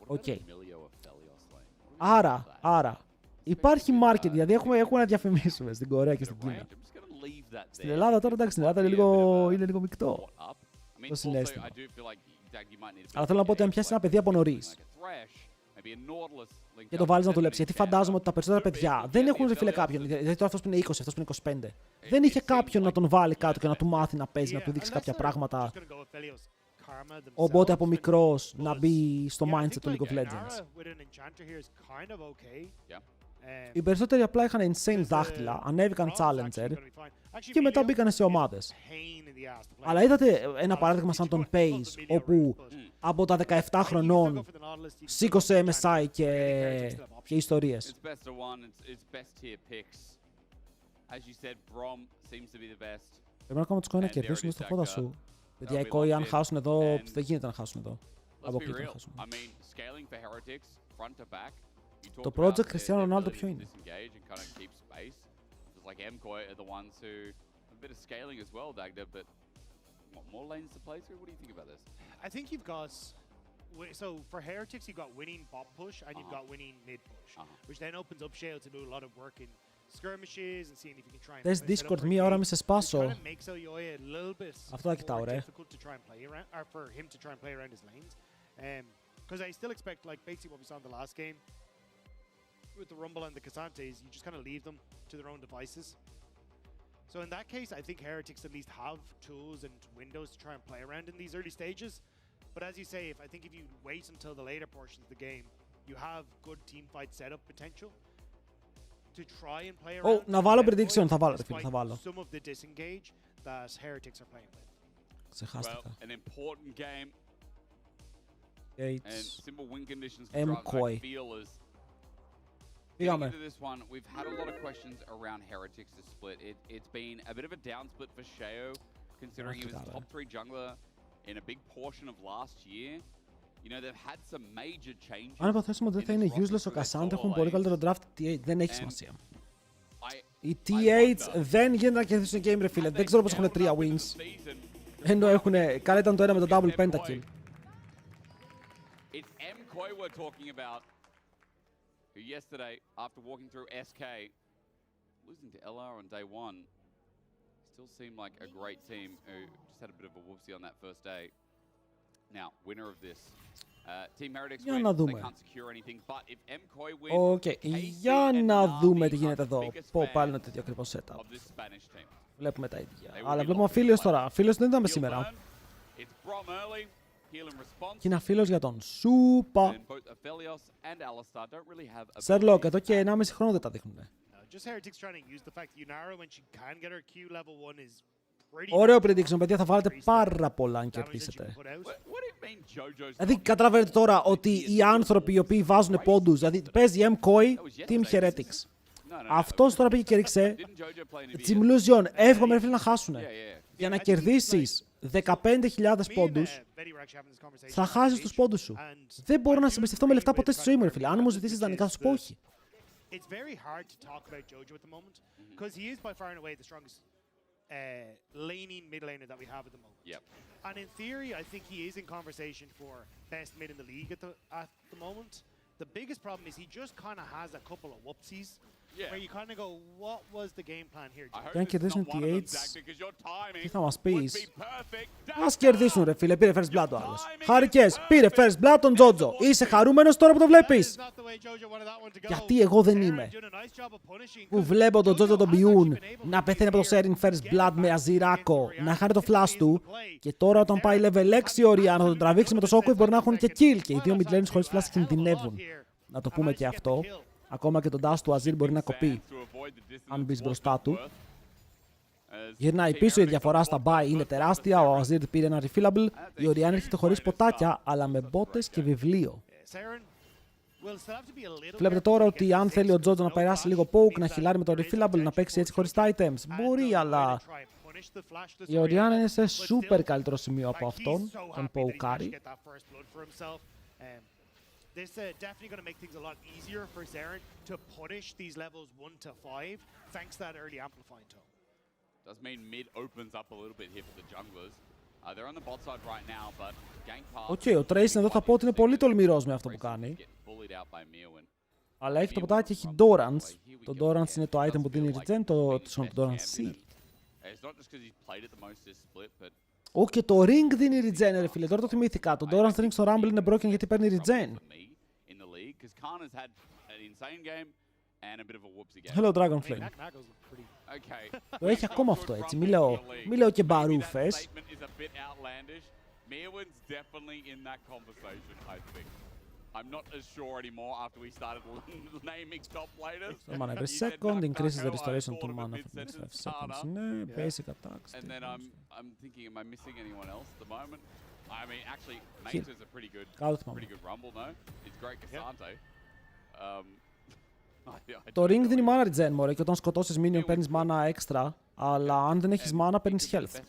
Okay. Άρα, υπάρχει market, δηλαδή έχουμε να διαφημίσουμε στην Κορέα και στην Κίνα. Στην Ελλάδα τώρα, εντάξει, στην Ελλάδα είναι λίγο μεικτό το συναίσθημα. Αλλά θέλω να πω ότι αν πιάσει ένα παιδί από νωρίς και το βάλεις να δουλέψει, γιατί φαντάζομαι ότι τα περισσότερα παιδιά δεν έχουν ρε φίλε κάποιον, δηλαδή τώρα αυτός που είναι 20, αυτός που είναι 25, δεν είχε κάποιον να τον βάλει κάτω και να του μάθει να παίζει, να του δείξει κάποια πράγματα. Οπότε από μικρός να μπει στο mindset του League of Legends. Οι περισσότεροι απλά είχαν insane δάχτυλα, ανέβηκαν challenger και μετά μπήκαν σε ομάδες. Αλλά είδατε ένα παράδειγμα σαν τον Pace, όπου από τα 17 χρονών σήκωσε MSI και ιστορίες. Πρέπει να κάνουμε τους κόλλοι να κερδίσουν στα φώτα σου. Παιδιά, οι κόλλοι αν χάσουν εδώ, δεν γίνεται να χάσουν εδώ. Αποκλείται να χάσουν. Το project Cristiano Ronaldo ποιο είναι? I think you've got, so for Heretics you've got winning bot push and you've got winning mid push, which then opens up Shale to do a lot of work in skirmishes and seeing if you can try and Θες Discord μία ώρα μη σε σπάσω. Αυτό θα κοιτάω ρε. For him to try and play around his lanes. Because I still expect, like basically what we saw in the last game with the Rumble and the Cassantes, you just kind of leave them to their own devices. So in that case, I think Heretics at least have tools and windows to try and play around in these early stages. But as you say, I think if you wait until the later portions of the game, you have good team fight setup potential to try and play around. Να βάλω prediction, θα βάλω, θα βάλω. Some of the disengage that Heretics are playing with. Ξεχάστηκα. An important game. And simple win conditions MCOI. Getting into this one, we've had a lot of questions around Heretics this split. It's been a bit of a down split for Sheo, considering he was a top 3 jungler in a big portion of last year. You know, they've had some major changes. Αν υποθέσουμε ότι δεν θα είναι useless ο Cassandra, έχουν πολύ καλύτερο draft T8, δεν έχει σημασία. Οι T8 δεν γίνεται να κερδίσουν game ρε φίλε, δεν ξέρω πως έχουν 3 wins. Ενώ έχουν, καλά ήταν το ένα με το double pentakill. It's MCOI we're talking about, who yesterday, after walking through SK, losing to LR on day 1, still seemed like a great team who just had a bit of a whoopsie on that first day. Now, winner of this, Team Heretics win, they can't secure anything, but if MCOI win, Okay, για να δούμε τι γίνεται εδώ. Πω πάλι είναι το ίδιο ακριβώς setup. Βλέπουμε τα ίδια. Αλλά βλέπουμε φίλος τώρα. Φίλος δεν είδαμε σήμερα. Και είναι φίλος για τον Σούπα. Σερλοκ, εδώ και 1,5 χρόνο δεν τα δείχνουν. Ωραίο prediction, παιδιά, θα βάλετε πάρα πολλά αν κερδίσετε. Δηλαδή, καταλαβαίνετε τώρα ότι οι άνθρωποι οι οποίοι βάζουν πόντους, δηλαδή παίζει MCOI, Team Heretics. Αυτός τώρα πήγε και ρίξε Team εύχομαι να χάσουν. Για να κερδίσεις 15.000 πόντους, θα χάσεις τους πόντους σου. Δεν μπορώ να συμπιστευτώ με λεφτά ποτέ στη ζωή μου, ρε φίλε. Αν μου ζητήσεις δανεικά, θα σου πω όχι. It's very hard to talk about Jojo at the moment because he is by far and away the strongest laning mid laner that we have at the moment. Yep. And in theory, I think he is in conversation for best mid in the league at the moment. The biggest problem is he just kind of has a couple of whoopsies. Yeah. Where you kind of go, what was the game plan here? Και αν κερδίσουν T8, τι θα μας πεις? Ας κερδίσουν ρε φίλε, πήρε first blood ο άλλος. Χαρικές, πήρε first blood τον Τζότζο. Είσαι χαρούμενος τώρα που το βλέπεις? Γιατί εγώ δεν είμαι? Που βλέπω τον Τζότζο τον Μπιούν να πεθαίνει από το sharing first blood με αζιράκο, να χάνει το flash του και τώρα όταν πάει level 6 ωριά να τον τραβήξει με το shockwave μπορεί να έχουν και kill και οι δύο mid laners χωρίς flash κινδυνεύουν. Να το πούμε και αυτό. Ακόμα και τον dash του Azir μπορεί να κοπεί αν μπεις μπροστά του. Γυρνάει πίσω, η διαφορά στα buy είναι τεράστια. Ο Azir πήρε ένα refillable. Η Orianna έρχεται χωρίς ποτάκια, αλλά με μπότες και βιβλίο. Βλέπετε τώρα ότι αν θέλει ο Τζότζο να περάσει λίγο poke, να χιλάρει με το refillable, να παίξει έτσι χωρίς τα items, μπορεί, αλλά η Orianna είναι σε super καλύτερο σημείο από αυτόν, τον pokeάρει. This definitely going to make things a lot easier for Zeren to punish these levels 1 to 5, thanks to that early amplifying tone. Does mean mid opens up a little bit here for the junglers. They're on the bot side right now, but gank pass. Οκ, ο Trace εδώ θα πω ότι είναι πολύ τολμηρός με αυτό που κάνει. Αλλά έχει το ποτάκι, έχει Dorans. Το Dorans είναι το item που δίνει regen, το Dorans Seal. Ω, και το Ring δίνει regen, ρε φίλε, τώρα το θυμήθηκα. Το Dorans Ring στο Rumble είναι broken γιατί παίρνει regen. Hello Dragonflame. Το έχει ακόμα αυτό έτσι, μη λέω και μπαρούφες. I'm not as sure anymore after we started naming top laners. So mana every second increases the restoration to mana for the next 5 seconds. No, basic attacks. And then I'm thinking, am I missing anyone else at the moment? I mean, actually, Mate is a pretty good rumble, no? It's great Cassante. Το ring δίνει mana regen, μωρέ, και όταν σκοτώσεις minion παίρνεις mana έξτρα, αλλά αν δεν έχεις mana παίρνεις health.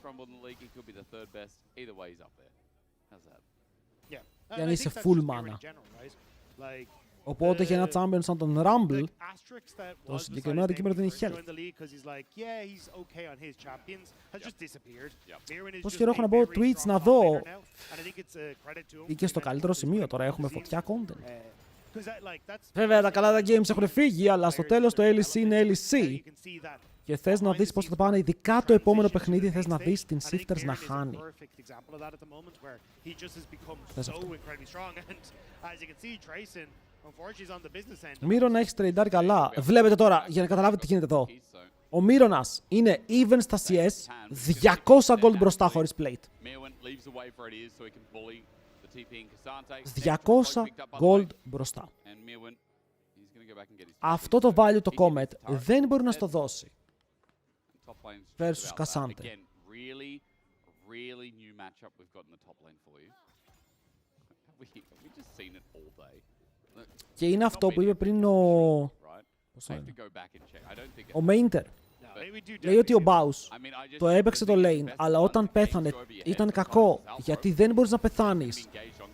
Για να είσαι full mana. Οπότε για ένα champion σαν τον Rumble, το συγκεκριμένο αντικείμενο δεν έχει health. Πόσο καιρό έχω να μπω Twitch να δω. Μπήκε στο καλύτερο σημείο, τώρα έχουμε φωτιά content. Βέβαια τα καλά τα games έχουν φύγει, αλλά στο τέλος το LEC είναι LEC. Και θες να δεις πώς θα το πάνε, ειδικά το επόμενο παιχνίδι θες να δεις την Shifters να χάνει. Θες αυτό. Μύρονα έχει τρέιντάρει καλά. Βλέπετε τώρα, για να καταλάβετε τι γίνεται εδώ. Ο Μύρονας είναι even στα CS, 200 gold μπροστά χωρίς plate. 200 gold μπροστά. Αυτό το value το Comet δεν μπορεί να στο δώσει. Versus Cassante. Και είναι αυτό που είπε πριν ο Mainter. Λέει ότι ο Baus το έπαιξε το lane, αλλά όταν πέθανε ήταν κακό, γιατί δεν μπορείς να πεθάνεις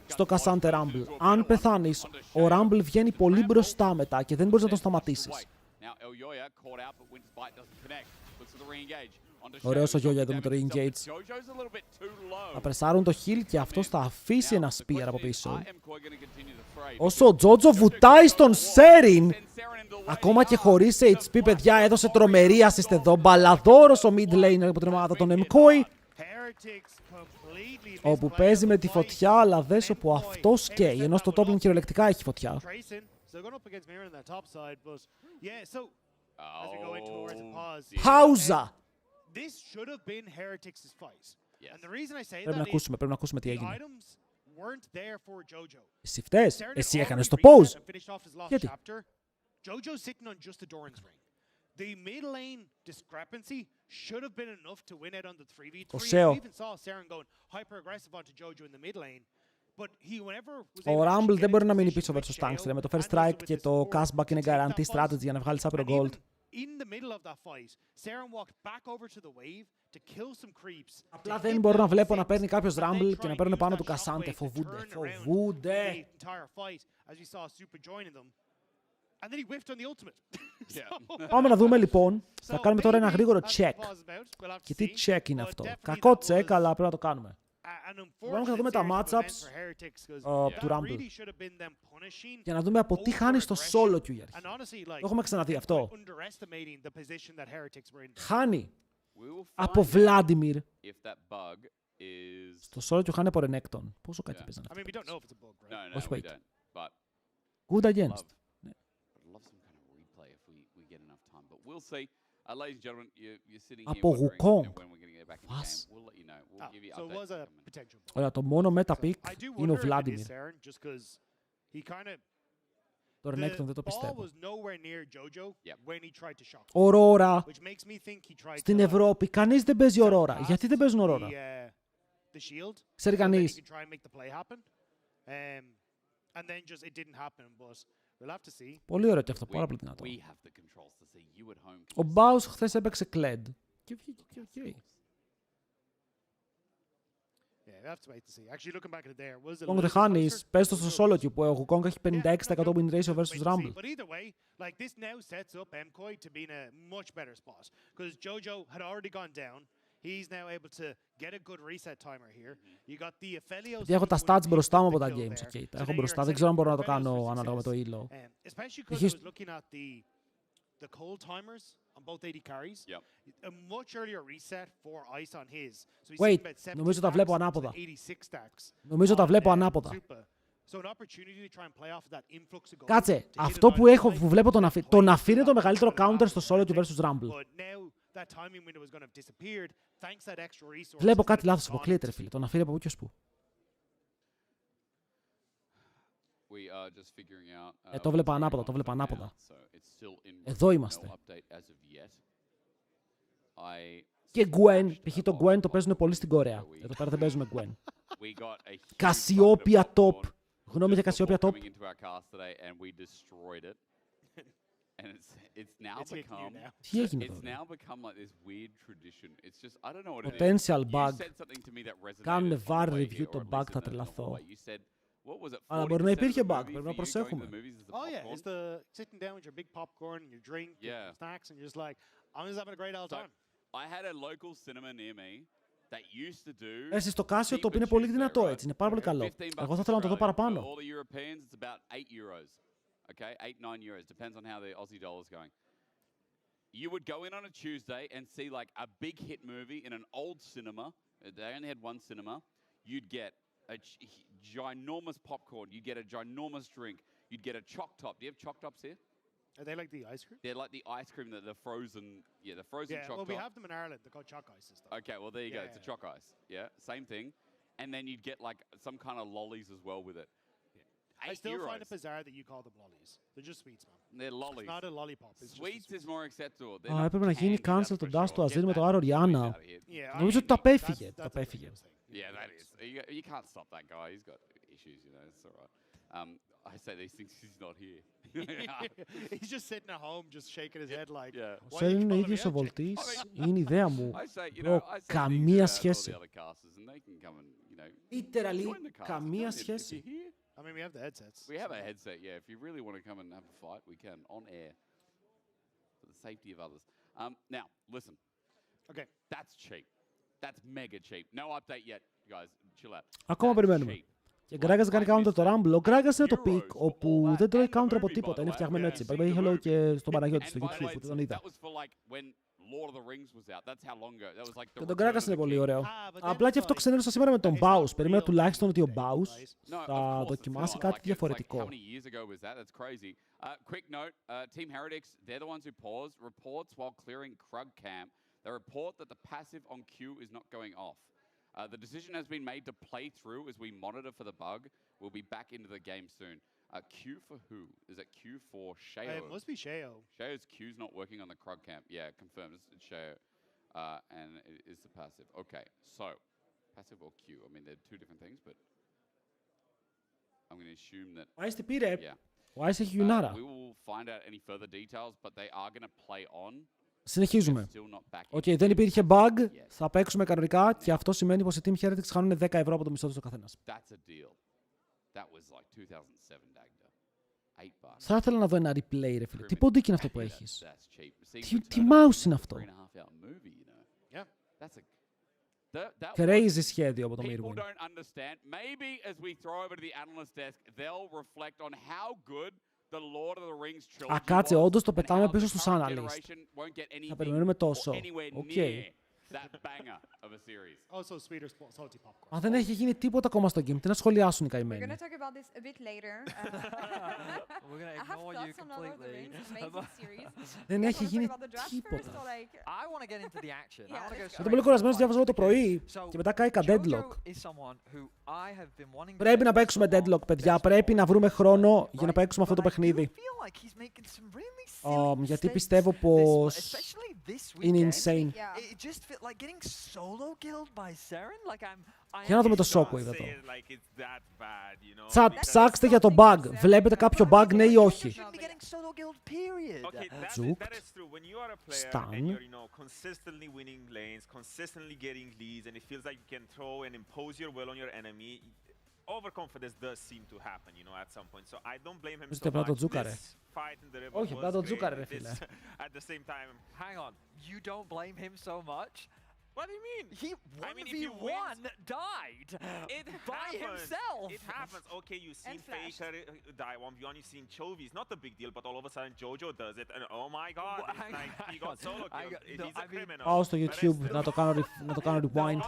στο Cassante Rumble. Αν πεθάνεις, ο Rumble βγαίνει πολύ μπροστά μετά και δεν μπορείς να τον σταματήσεις. Ωραίος ο Γιώγια εδώ με το re-engage. Θα πρεσάρουν το heal και αυτός θα αφήσει ένα spear από πίσω. Όσο ο Τζότζο βουτάει στον Σέριν, ακόμα και χωρίς HP, παιδιά, έδωσε τρομερή assist εδώ. Μπαλαδόρος ο mid laner από την ομάδα των MKOI, όπου παίζει με τη φωτιά, αλλά δες όπου αυτός καίει, ενώ στο top lane κυριολεκτικά έχει φωτιά. Πάουζα! Πρέπει να ακούσουμε τι έγινε. Εσύ φταίς, εσύ έκανες το pause. Γιατί? Ο Σέο. Ο Rumble δεν μπορεί να μείνει πίσω versus Tankster. Με το first strike και το cashback είναι guarantee strategy για να βγάλεις άπειρο gold. Απλά δεν μπορώ να βλέπω να παίρνει κάποιος Rumble και να παίρνουν πάνω του Cassante. Φοβούνται. Πάμε να δούμε λοιπόν. Θα κάνουμε τώρα ένα γρήγορο check. Και τι check είναι αυτό? Κακό check, αλλά πρέπει να το κάνουμε. Μπορούμε να δούμε τα matchups του Rumble για να δούμε από τι χάνει στο solo queue. Το έχουμε ξαναδεί αυτό. Χάνει από Vladimir. Στο solo queue χάνει από Renekton. Πόσο κάτι παίζανε αυτό? Όχι, wait. Good against. Από Wukong. Ωραία, το μόνο meta pick είναι ο Vladimir. Το Renekton δεν το πιστεύω. Aurora. Στην Ευρώπη κανείς δεν παίζει Aurora. Γιατί δεν παίζουν Aurora? Ξέρει κανείς? and then just it didn't happen, but we'll have to see. Πολύ ωραίο και αυτό, πάρα πολύ δυνατό. We have the controls to see you at home. Ο Μπάους χθες έπαιξε κλέντ. Και βγήκε και οκ. Κόγκ δεν χάνεις, πες το στο solo queue που ο Wukong έχει 56% win ratio versus Rumble. But either way, like this now sets up MKOI to be in a much better spot because Jojo had already gone down. He's now able to get a good reset timer here. You got the Aphelios. Γιατί έχω τα stats μπροστά μου από τα games, okay. Τα έχω μπροστά, δεν ξέρω αν μπορώ να το κάνω ανάλογα με το elo. Especially because I was looking at the cold timers on both AD carries. Yep. A much earlier reset for Ice on his. So he's Wait, about 70 νομίζω τα βλέπω ανάποδα. 86 stacks. Νομίζω τα βλέπω ανάποδα. So an opportunity to try and play off of that influx of goals. Κάτσε, αυτό που βλέπω τον Ναφί είναι το μεγαλύτερο counter στο solo queue versus Rumble. Βλέπω κάτι λάθος, αποκλείεται ρε φίλε, τον Ναφί από ποιος που. Το βλέπα ανάποδα, Εδώ είμαστε. Και Gwen, π.χ. το Gwen το παίζουν πολύ στην Κορέα. Εδώ πέρα δεν παίζουμε Gwen. Cassiopeia top. Γνώμη για Cassiopeia top. Τι έγινε τώρα. Potential bug. Κάνουν VAR review το bug, θα τρελαθώ. Αλλά μπορεί να υπήρχε bug, πρέπει να προσέχουμε. Oh yeah, it's the sitting down with your big popcorn and your drink and snacks and you're just like, I'm just having a great old time. I had a local cinema near me that used to do. Εσύ στο Casio το οποίο είναι πολύ δυνατό έτσι, είναι πάρα πολύ καλό. Εγώ θα ήθελα να το δω παραπάνω. All the Europeans, it's about €8. Okay, €8-9, depends on how the Aussie dollar is going. You would go in on a Tuesday and see like a big hit movie in an old cinema. They only had one cinema. You'd get a ginormous popcorn. You'd get a ginormous drink. You'd get a choc top. Do you have choc tops here? Are they like the ice cream? They're like the ice cream, the frozen, the frozen choc top. Well, we have them in Ireland. They're called choc ices. Okay, well there you go. It's a choc ice. Yeah, same thing. And then you'd get like some kind of lollies as well with it. I still find it bizarre that you call them lollies. They're just sweets, man. They're lollies. It's not a lollipop. It's Sweets is more acceptable. Έπρεπε να γίνει cancel τον Dust του Azir με το Άρο Ριάννα. Νομίζω ότι το απέφυγε. Yeah, that is. You can't stop that guy. He's got issues, you know. It's all right. I say these things because he's not here. He's just sitting at home, just shaking his head like. Ο Σέλ είναι ίδιος ο βολτής, είναι η ιδέα μου. Καμία σχέση. Literally, καμία σχέση. I mean, we have the headsets. We have a headset, yeah. If you really want to come and have a fight, we can, on air. For the safety of others. Now, listen. Okay. That's cheap. That's mega cheap. No update yet, guys. Chill out. Ακόμα περιμένουμε. Και Γκράγκας κάνει counter το Rumble. Ο Γκράγκας είναι το pick, όπου δεν τρώει counter από τίποτα. Είναι φτιαγμένο έτσι. Πρέπει να είχε hello και στον Παναγιώτη στο YouTube που τον είδα. Και τον Γκράγκας είναι πολύ ωραίο. Απλά και αυτό ξενέρωσα σήμερα με τον Baus. Περίμενα τουλάχιστον ότι ο Baus θα δοκιμάσει κάτι διαφορετικό. Quick note, Team Heretics, they're the ones who paused. Reports while clearing Krug camp. They report that the passive on Q is not going off. The decision has been made to play through as we monitor for the bug. We'll be back into the game soon. Q for who? Is it Q for Sheo? It must be Sheo. Sheo's Q's not working on the Krug camp. Yeah, confirmed. It's Sheo. And it is the passive. Okay, so passive or Q? I mean, they're two different things, but I'm going to assume that. Why is the P-Rep? Yeah. Why is it Yunara? We will find out any further details, but they are going to play on. Συνεχίζουμε. Οκ, δεν υπήρχε bug, θα παίξουμε κανονικά και αυτό σημαίνει πως οι Team Heretics χάνουν 10 ευρώ από το μισθό τους ο καθένας. Θα ήθελα να δω ένα replay, ρε φίλε. Τι ποντίκι είναι αυτό που έχεις. Τι mouse είναι αυτό. Crazy σχέδιο από το Mirwin. Α, κάτσε, όντως το πετάμε πίσω στους analysts. Θα περιμένουμε τόσο. Οκ. Μα δεν έχει γίνει τίποτα ακόμα στο game. Τι να σχολιάσουν οι καημένοι. Δεν έχει γίνει τίποτα. Είμαι πολύ κουρασμένος, διάβαζα το πρωί και μετά κάηκα deadlock. Πρέπει να παίξουμε deadlock, παιδιά. Πρέπει να βρούμε χρόνο για να παίξουμε αυτό το παιχνίδι. Γιατί πιστεύω πως είναι insane. It just felt like getting solo killed by Seren. Like Για να δούμε το Shockwave Say εδώ. it like it's that bad, you know? Ψάξτε για το bug. Βλέπετε κάποιο bug, ναι ή όχι. Okay, that is true. When you are a player Stun. and you're, consistently winning lanes, consistently getting leads, and it feels like you can throw and impose your will on your enemy, overconfidence does seem to happen, at some point. So I don't blame him so much. This fight in the river Όχι, απλά το τζούκαρε, ρε φίλε. At the same time, hang on, you don't blame him so much? What do you mean? He 1v1 died by himself. It happens. Okay, you've seen Faker die 1v1, you've seen Chovy. It's not a big deal, but all of a sudden Jojo does it, and oh my god, it's like he got solo killed. He's a criminal. Πάω στο YouTube να το κάνω rewind.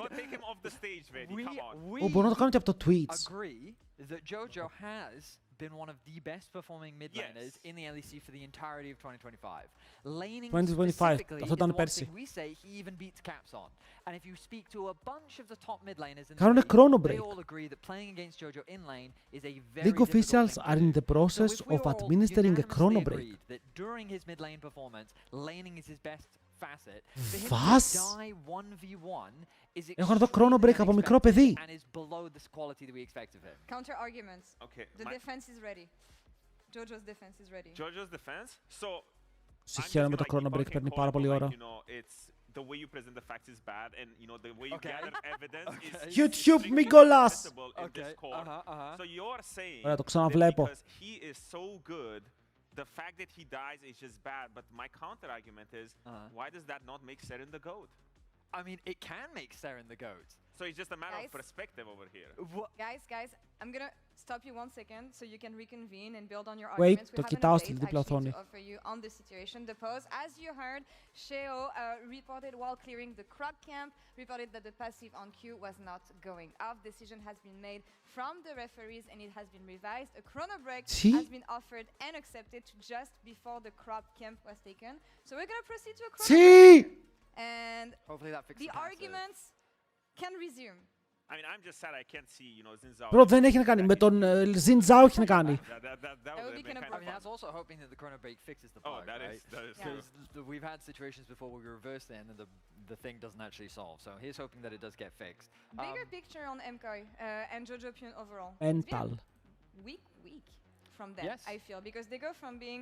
Go take him off the stage, Vedi. Come on. Μπορώ να το κάνω και από το Twitch. Agree that Jojo has been one of the best performing mid laners in the LEC for the entirety of 2025. Laning 2025, specifically αυτό is ήταν the one πέρσι. thing we say he even beats Caps on. And if you speak to a bunch of the top mid laners in the Κάνουνε league, chrono they break. all agree that playing against Jojo in lane is a very League officials are in the process of administering a chrono break. that during his mid lane performance, laning is his best facet. For him Βας! to die 1v1 is Έχω να δω chrono break από μικρό παιδί. and is below this quality that we expect of him. Counter arguments. Okay. The defense is ready. Jojo's defense is ready. Jojo's defense? So Συγχαίρομαι, το chrono break παίρνει πάρα πολύ ώρα. the way you present the facts is bad, and the way you gather evidence is YouTube, Mikolas! in Discord. So you're saying Ωραία, το that ξαναβλέπω. because he is so good, the fact that he dies is just bad. But my counter argument is, why does that not make Seren the GOAT? I mean, it can make Seren the GOAT. So it's just a matter of perspective over here. Guys, I'm gonna stop you 1 second so you can reconvene and build on your Wait, arguments. το We have an κοιτάω update στη δίπλα actually οθόνη. to offer you on this situation. The pause, as you heard, Sheo reported while clearing the crop camp, reported that the passive on Q was not going off. Decision has been made from the referees and it has been revised. A chrono break has been offered and accepted just before the crop camp was taken. So we're gonna proceed to a chrono break. And hopefully that fixes the arguments can resume. I mean, I'm just sad I can't see, Xin Zhao. Bro, δεν έχει να κάνει. Με τον Xin Zhao έχει να κάνει. I mean, that's also hoping that the chrono break fixes the bug, right? That is Because we've had situations before where we reverse it and then the thing doesn't actually solve. So here's hoping that it does get fixed. Bigger picture on MKOI and Jojo Pune overall. Mental. Weak from them, I feel, because they go from being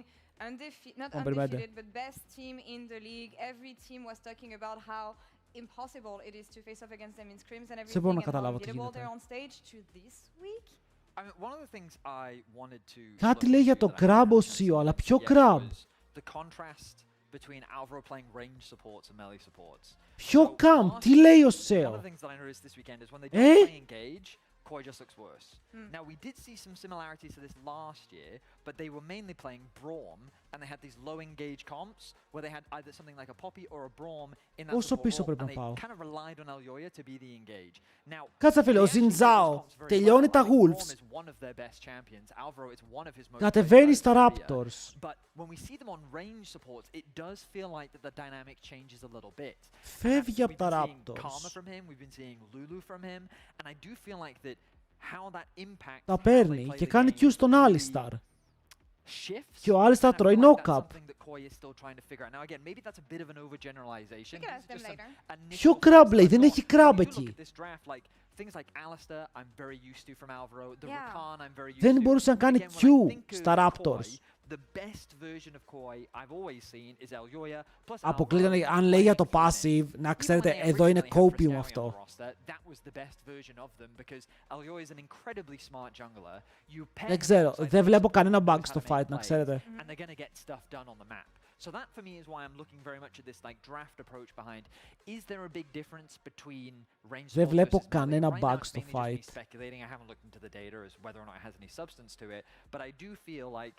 not undefeated, but best team in the league. Every team was talking about how impossible it is to face off against them in scrims and everything, and how unbeatable they're on stage, to this week. I mean, one of the things I wanted to Κάτι λέει για το crab ο Σιο, αλλά ποιο crab? The contrast between Alvaro playing range supports and melee supports. Ποιο camp? Τι λέει ο Σeo? One of the things that I noticed this weekend is when they don't play engage, Koi just looks worse. Now, we did see some similarities to this last year, but they were mainly playing Braum, and they had these low engage comps where they had either something like a Poppy or a Braum in that support role, and they kind of relied on Elyoya to be the engage. Now, κάτσε φίλε, ο Xin Zhao τελειώνει τα Wolves. Κατεβαίνει στα Raptors. But when we see them on range supports, it does feel like that the dynamic changes a little bit. Φεύγει από τα Karma Raptors. from him, we've been seeing Lulu from him, and I do feel like that how that impacts Τα παίρνει και κάνει Q στον Alistar. shifts. Και ο Alistar τρώει That's knock-up. something that Koi is still trying to figure out. Now again, maybe that's a bit of an overgeneralization. We can ask them later. Ποιο crab λέει, δεν έχει crab εκεί. This draft, like things like Alistair, I'm very used to from Alvaro. The Rakan, I'm very used to. Δεν μπορούσε να κάνει Again, Q when I think of στα Raptors. Koi, the best version of Koi I've always seen is Elyoya plus Αποκλείται αν λέει για το passive, να ξέρετε, εδώ είναι copium αυτό. That was the best version of them because Elyoya is an incredibly smart jungler. You pair Δεν ξέρω, δεν βλέπω κανένα bug στο fight, να plays, ξέρετε. and they're going to get stuff done on the map. So that for me is why I'm looking very much at this like draft approach behind. Is there a big difference between range Δεν support βλέπω versus melee? κανένα Right now bug it's στο mainly just me fight. speculating. I haven't looked into the data as whether or not it has any substance to it, but I do feel like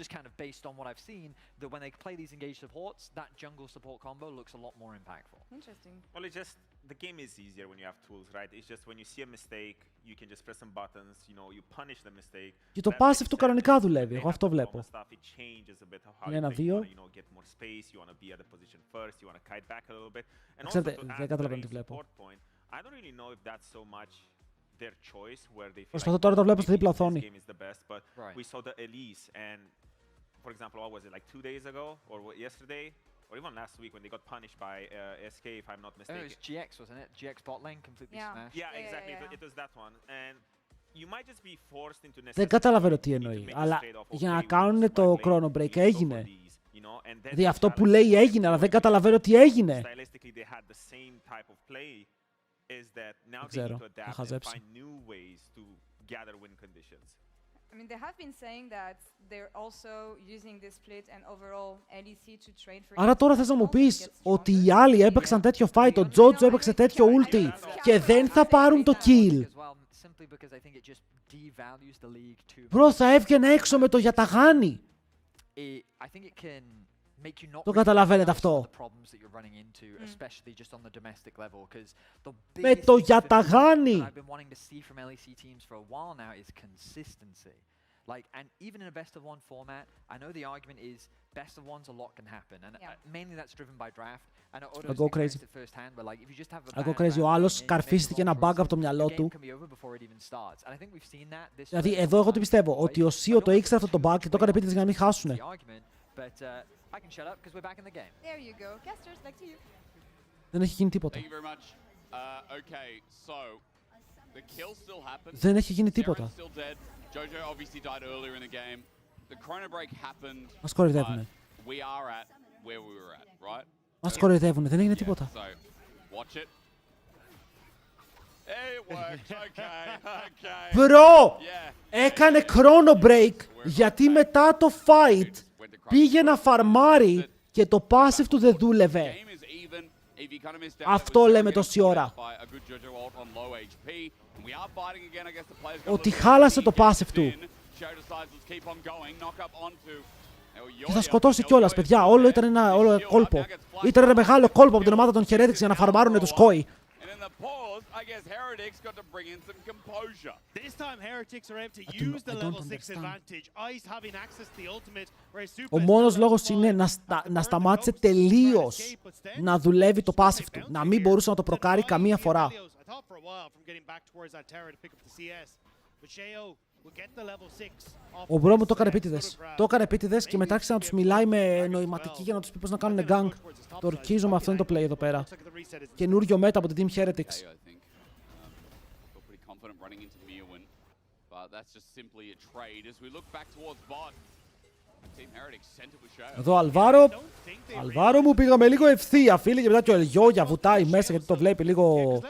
just kind of based on what I've seen, that when they play these engaged supports, that jungle support combo looks a lot more impactful. Interesting. Well, it's just, the game is easier when you have tools, right? It's just when you see a mistake, you can just press some buttons, you punish the mistake. Και το passive του κανονικά δουλεύει, εγώ αυτό βλέπω. It changes a bit how Είναι you 1-2. get more space, you want to be at the position first, you want to kite back a little bit. And also Ξέρετε, to add δεν to καταλαβαίνω the τι βλέπω. support point, I don't really know if that's so much their choice where they feel Προσπαθώ τώρα να το βλέπω στη δίπλα this οθόνη. game is the best, but we saw the Elise and for example, what was it, like 2 days ago or yesterday? or even last week when they got punished by SK, if I'm not Oh, mistaken. it was GX, wasn't it? GX bot lane completely smashed. Yeah, exactly. It was that one. And you might just be forced into necessity. Δεν καταλαβαίνω τι εννοεί, αλλά για να κάνουν το chrono break έγινε. Δηλαδή αυτό που λέει έγινε, αλλά δεν καταλαβαίνω τι έγινε. Δεν ξέρω, θα χαζέψω. I mean, they have been saying that they're also using this split and overall LEC to trade for. Άρα τώρα θες να μου πεις ότι οι άλλοι έπαιξαν τέτοιο fight, ο Jojo έπαιξε τέτοιο ulti και δεν θα πάρουν το kill. Μπρο, θα έβγαινε έξω με το Yatagani. Το καταλαβαίνετε αυτό. Με το Yatagani. Like, and even in a best of one format, I know the argument is best of ones, a lot can happen, and mainly that's driven by draft. And I go crazy. First hand, but like if you just have a I go crazy. Ο άλλος καρφίστηκε ένα bug από το μυαλό του. Δηλαδή εδώ εγώ τι πιστεύω, ότι ο Σίο το ήξερε αυτό το bug και το έκανε επίτηδες για να μην χάσουνε. Δεν έχει γίνει τίποτα. Δεν έχει γίνει τίποτα. Μας κοροϊδεύουνε. Μας κοροϊδεύουνε, δεν έγινε τίποτα. Μπρο! Έκανε chrono break γιατί μετά το fight πήγε να φαρμάρει και το passive του δεν δούλευε. Αυτό λέμε τόση ώρα. Ότι χάλασε το passive του. Και θα σκοτώσει κιόλας, παιδιά. Όλο ήταν ένα κόλπο. Ήταν ένα μεγάλο κόλπο από την ομάδα των Heretics για να φαρμάρουν τους Koi. Ο μόνος λόγος είναι να σταμάτησε τελείως να δουλεύει το passive του. Να μην μπορούσε να το προκάρει καμία φορά. Ο Μπρο μου το έκανε επίτηδες. Το έκανε επίτηδες και μετά άρχισε να τους μιλάει με νοηματική για να τους πει πώς να κάνουν gang. Το ορκίζομαι, αυτό είναι το play εδώ πέρα. Καινούριο μέτα από την Team Heretics. Εδώ Αλβάρο μου πήγαμε λίγο ευθεία, φίλοι, και μετά και ο Ελιόγια βουτάει μέσα γιατί το βλέπει λίγο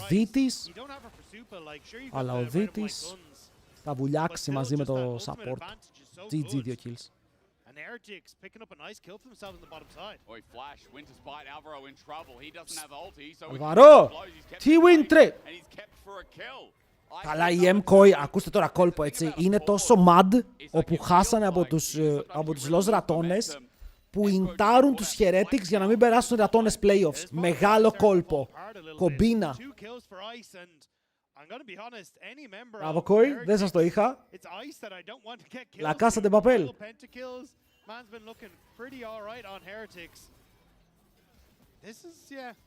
Δίτης. Αλλά ο Δίτης θα βουλιάξει μαζί με το support. GG, 2 kills. Αλβάρο! Τι win trade! Καλά η MKOI, ακούστε τώρα κόλπο έτσι, είναι τόσο mad όπου χάσανε από τους Los Ratones που ιντάρουν τους Heretics για να μην περάσουν Ratones playoffs. Μεγάλο κόλπο. Κομπίνα. Μπράβο KOI, δεν σας το είχα. Λακάσατε Μπαπέλ.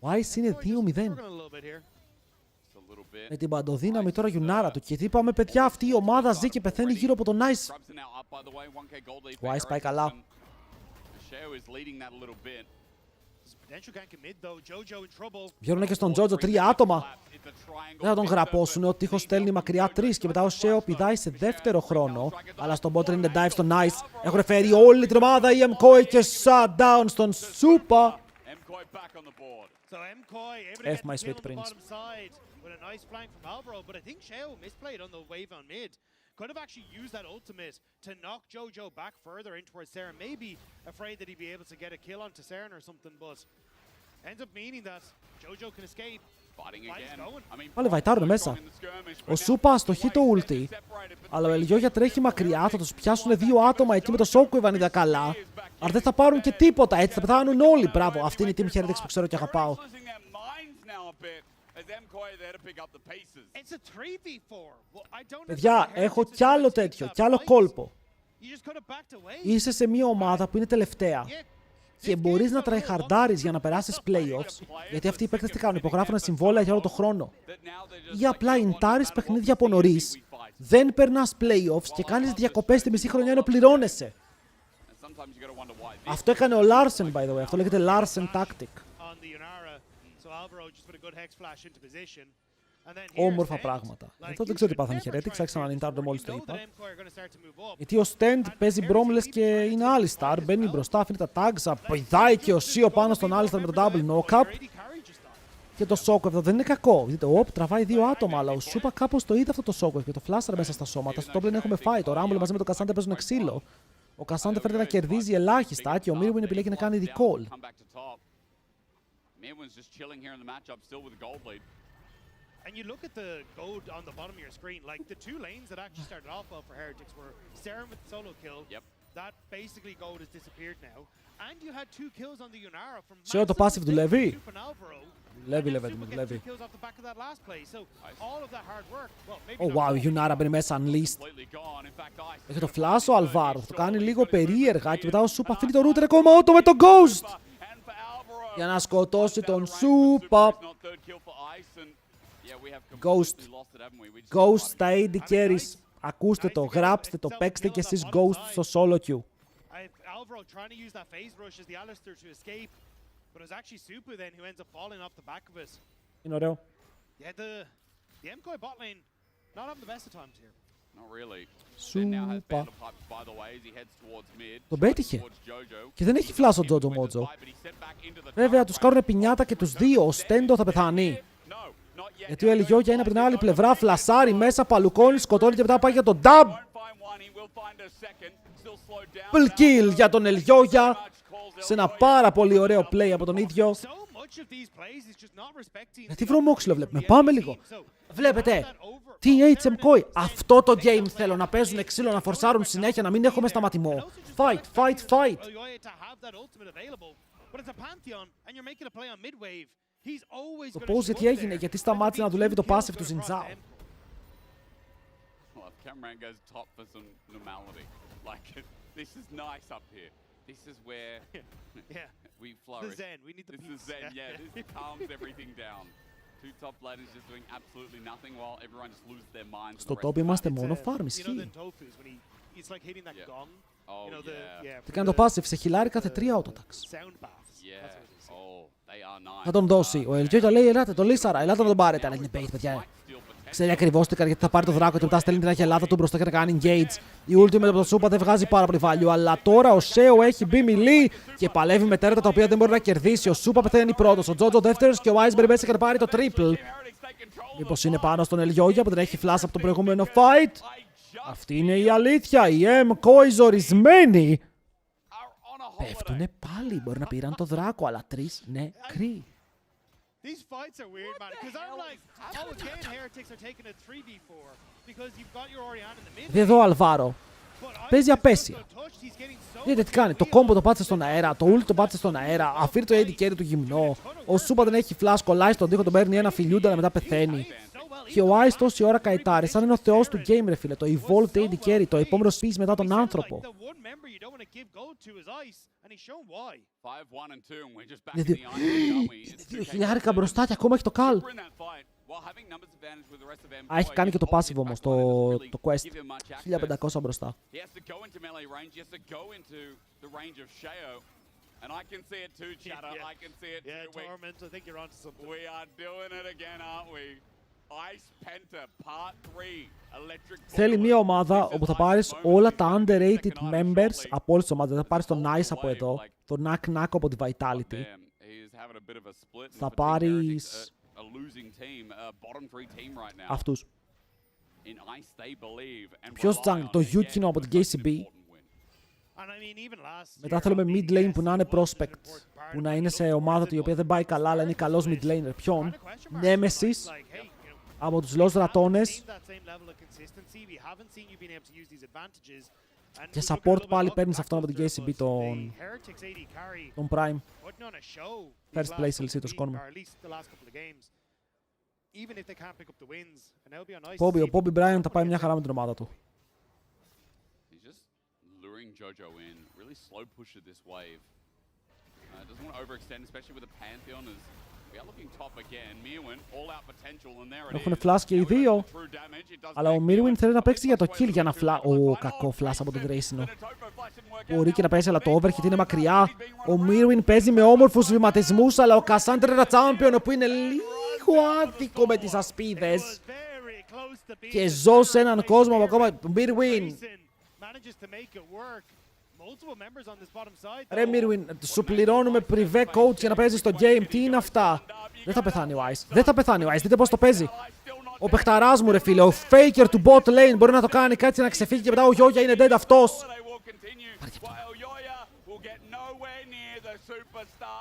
Wise είναι 2-0. Με την παντοδύναμη τώρα Γιουνάρα του. Και τι είπαμε, παιδιά, αυτή η ομάδα ζει και πεθαίνει γύρω από τον Nice. Wise πάει καλά. Βγαίνουν και στον Jojo 3 άτομα. Δεν θα τον γραπώσουν. Ο τείχος στέλνει μακριά 3 και μετά ο Sheo πηδάει σε δεύτερο χρόνο. Αλλά στον bot είναι dive στον Nice. Έχουν φέρει όλη την ομάδα η MKOI και shutdown στον Super. F my sweet prince. With a nice flank from Alvaro, but I think Sheo misplayed on the wave on mid. Could have actually used that ultimate to knock Jojo back further in towards Saren. Maybe afraid that he'd be able to get a kill onto Saren or something, but ends up meaning that Jojo can escape. Πάλι βαϊτάρουν μέσα. Ο Σούπα αστοχεί το ulti, αλλά ο Ελιόγια τρέχει μακριά, θα τους πιάσουν 2 άτομα εκεί με το Shockwave αν είδα καλά. Αλλά δεν θα πάρουν και τίποτα, έτσι θα πεθάνουν όλοι. Μπράβο, αυτή είναι η Team Heretics που ξέρω και αγαπάω. Παιδιά, έχω κι άλλο τέτοιο, κι άλλο κόλπο. Είσαι σε μια ομάδα που είναι τελευταία και μπορείς να τραϊχαρντάρεις για να περάσεις playoffs, γιατί αυτοί οι παίκτες τι κάνουν, υπογράφουν συμβόλαια για όλο τον χρόνο. Ή απλά ιντάρεις παιχνίδια από νωρίς, δεν περνάς playoffs και κάνεις διακοπές τη μισή χρονιά ενώ πληρώνεσαι. sometimes you got to wonder why. Αυτό έκανε ο Larsen, by the way. Αυτό λέγεται Larsen tactic. Όμορφα πράγματα. Εδώ δεν ξέρω τι πάθανε οι Heretics, άρχισαν να νιντάρονται μόλις το είπα. Γιατί ο Stand παίζει Bromless και είναι Alistar, μπαίνει μπροστά, αφήνει τα tags, πηδάει και ο Σίο πάνω στον Alistar με το double knock-up. Και το Shockwave εδώ δεν είναι κακό. Δείτε, τραβάει δύο άτομα, αλλά ο Σούπα κάπως το είδε αυτό το Shockwave και το φλάσαρε μέσα στα σώματα. Στο top lane έχουμε φάει. Το Rumble μαζί με τον Cassandra παίζουν ξύλο. Ο Cassandra φαίνεται να κερδίζει ελάχιστα και ο Mirwin επιλέγει να κάνει recall. And you look at the gold on the bottom of your screen, like the two lanes that actually started off well for Heretics were Saren with the solo kill. Yep. That basically gold has disappeared now. And you had two kills on the Yunara from Σε το passive δουλεύει. Δουλεύει. Wow, η Yunara μπαίνει μέσα unleashed. Έχει το flash ο Alvaro, θα το κάνει λίγο περίεργα και μετά ο Σούπα αφήνει το router κομμάτο με το Ghost. Για να σκοτώσει τον Σούπα. Ghost στα AD carries. Ακούστε το, γράψτε το, παίξτε και εσείς Ghost στο solo queue. Είναι ωραίο. Σούπα. Τον πέτυχε. Και δεν έχει φλάσο ο Τζότζο Μότζο. Βέβαια τους κάνουν πινιάτα και τους δύο. Ο Στέντο θα πεθάνει. Γιατί ο Ελιγιόγια είναι από την άλλη πλευρά, φλασάρει μέσα, παλουκώνει, σκοτώνει και μετά πάει για τον dub. Full kill για τον Ελιγιόγια. Σε ένα πάρα πολύ ωραίο play από τον ίδιο. Γιατί βρωμόξυλο βλέπουμε, πάμε λίγο. Βλέπετε, THM Koi. Αυτό το game θέλω, να παίζουν ξύλο, να φορσάρουν συνέχεια, να μην έχουμε σταματημό. Fight, fight, fight. Το pause γιατί έγινε, γιατί σταμάτησε να δουλεύει το passive του Ζιντζάο. This is where we flourish. This is Zen, yeah. This calms everything down. Two top laners just doing absolutely nothing while everyone just loses their minds. Στο top είμαστε μόνο farm, ισχύει. Τι κάνει το passive, σε χιλάρει κάθε 3 auto-attacks. Θα τον δώσει. Ο Ελγιόγια λέει: ελάτε, το λύσαρα, ελάτε να τον πάρετε. Αλλά είναι bait, παιδιά. Ξέρει ακριβώς τι κάνει, γιατί θα πάρει το δράκο και μετά στέλνει την αγελάδα του μπροστά και να κάνει engage. Η ultimate από το Σούπα δεν βγάζει πάρα πολύ value. Αλλά τώρα ο Σέο έχει μπει μιλή και παλεύει με τέρατα τα οποία δεν μπορεί να κερδίσει. Ο Σούπα πεθαίνει πρώτος, ο Τζότζο δεύτερος και ο Iceberg μέσα και πάρει το triple. Μήπως είναι πάνω στον Ελγιόγια που δεν έχει flash από το προηγούμενο fight. Αυτή είναι η αλήθεια. Οι M-Koi ζορισμένοι. Πέφτουνε πάλι. Μπορεί να πήραν το δράκο, αλλά 3 νεκροί. These fights are weird, man, because I'm like, oh, again, Heretics are taking a 3v4 because you've got your Orianna in the mid. Δείτε εδώ ο Αλβάρο. Παίζει απέσια. Δείτε τι κάνει. Το κόμπο το πάτησε στον αέρα, το ult το πάτησε στον αέρα, αφήνει το AD carry του γυμνό. Ο Σούπα δεν έχει flash, κολλάει στον τοίχο, τον παίρνει ένα φιλιούντα και μετά πεθαίνει. Και ο Ice τόση ώρα καητάρει, σαν είναι ο θεός του game, ρε φίλε. Το evolved AD carry, το επόμενο speech μετά τον άνθρωπο. Είναι 2.000 μπροστά και ακόμα έχει το καλ. Α, έχει κάνει και το passive όμως, το quest. 1.500 μπροστά. And I can see it too, Chatter. I can see it too. Torment, I think you're onto something. We are doing it again, aren't we? Ice Penta Part 3 Electric. Θέλει μια ομάδα όπου θα πάρεις όλα τα underrated members από όλες τις ομάδες. Θα πάρεις τον Nice από εδώ, τον Knack Knack από τη Vitality. Θα πάρεις αυτούς. Ποιος jungle, το Yukino από την KCB. Μετά θέλουμε mid lane που να είναι prospect, που να είναι σε ομάδα του η οποία δεν πάει καλά αλλά είναι καλός mid laner. Ποιον? Nemesis από τους Los Ratones. Και support πάλι παίρνεις αυτόν από την KCB, τον Prime. First place LC το σκόνουμε. Ο Bobby Bryant θα πάει μια χαρά με την ομάδα του. Jojo in, really slow push of this wave. Doesn't want to overextend, especially with the Pantheon as Έχουν flash και οι δύο. Αλλά ο Mirwin θέλει να παίξει για το kill για να κακό flash από τον Grayson. Μπορεί και να παίζει, αλλά το overhit είναι μακριά. Ο Mirwin παίζει με όμορφους βηματισμούς, αλλά ο Cassandra είναι ένα champion που είναι λίγο άδικο με τις ασπίδες. Και ζω σε έναν κόσμο που ακόμα... Mirwin! Ρε Mirwin, σου πληρώνουμε privé coach για να παίζεις στο game. Τι είναι αυτά? Δεν θα πεθάνει ο Ice. Δεν θα πεθάνει ο Ice. Δείτε πώς το παίζει. Ο παιχταράς μου ρε φίλε. Ο faker του bot lane μπορεί να το κάνει κάτι να ξεφύγει και μετά ο Yoya είναι dead αυτός.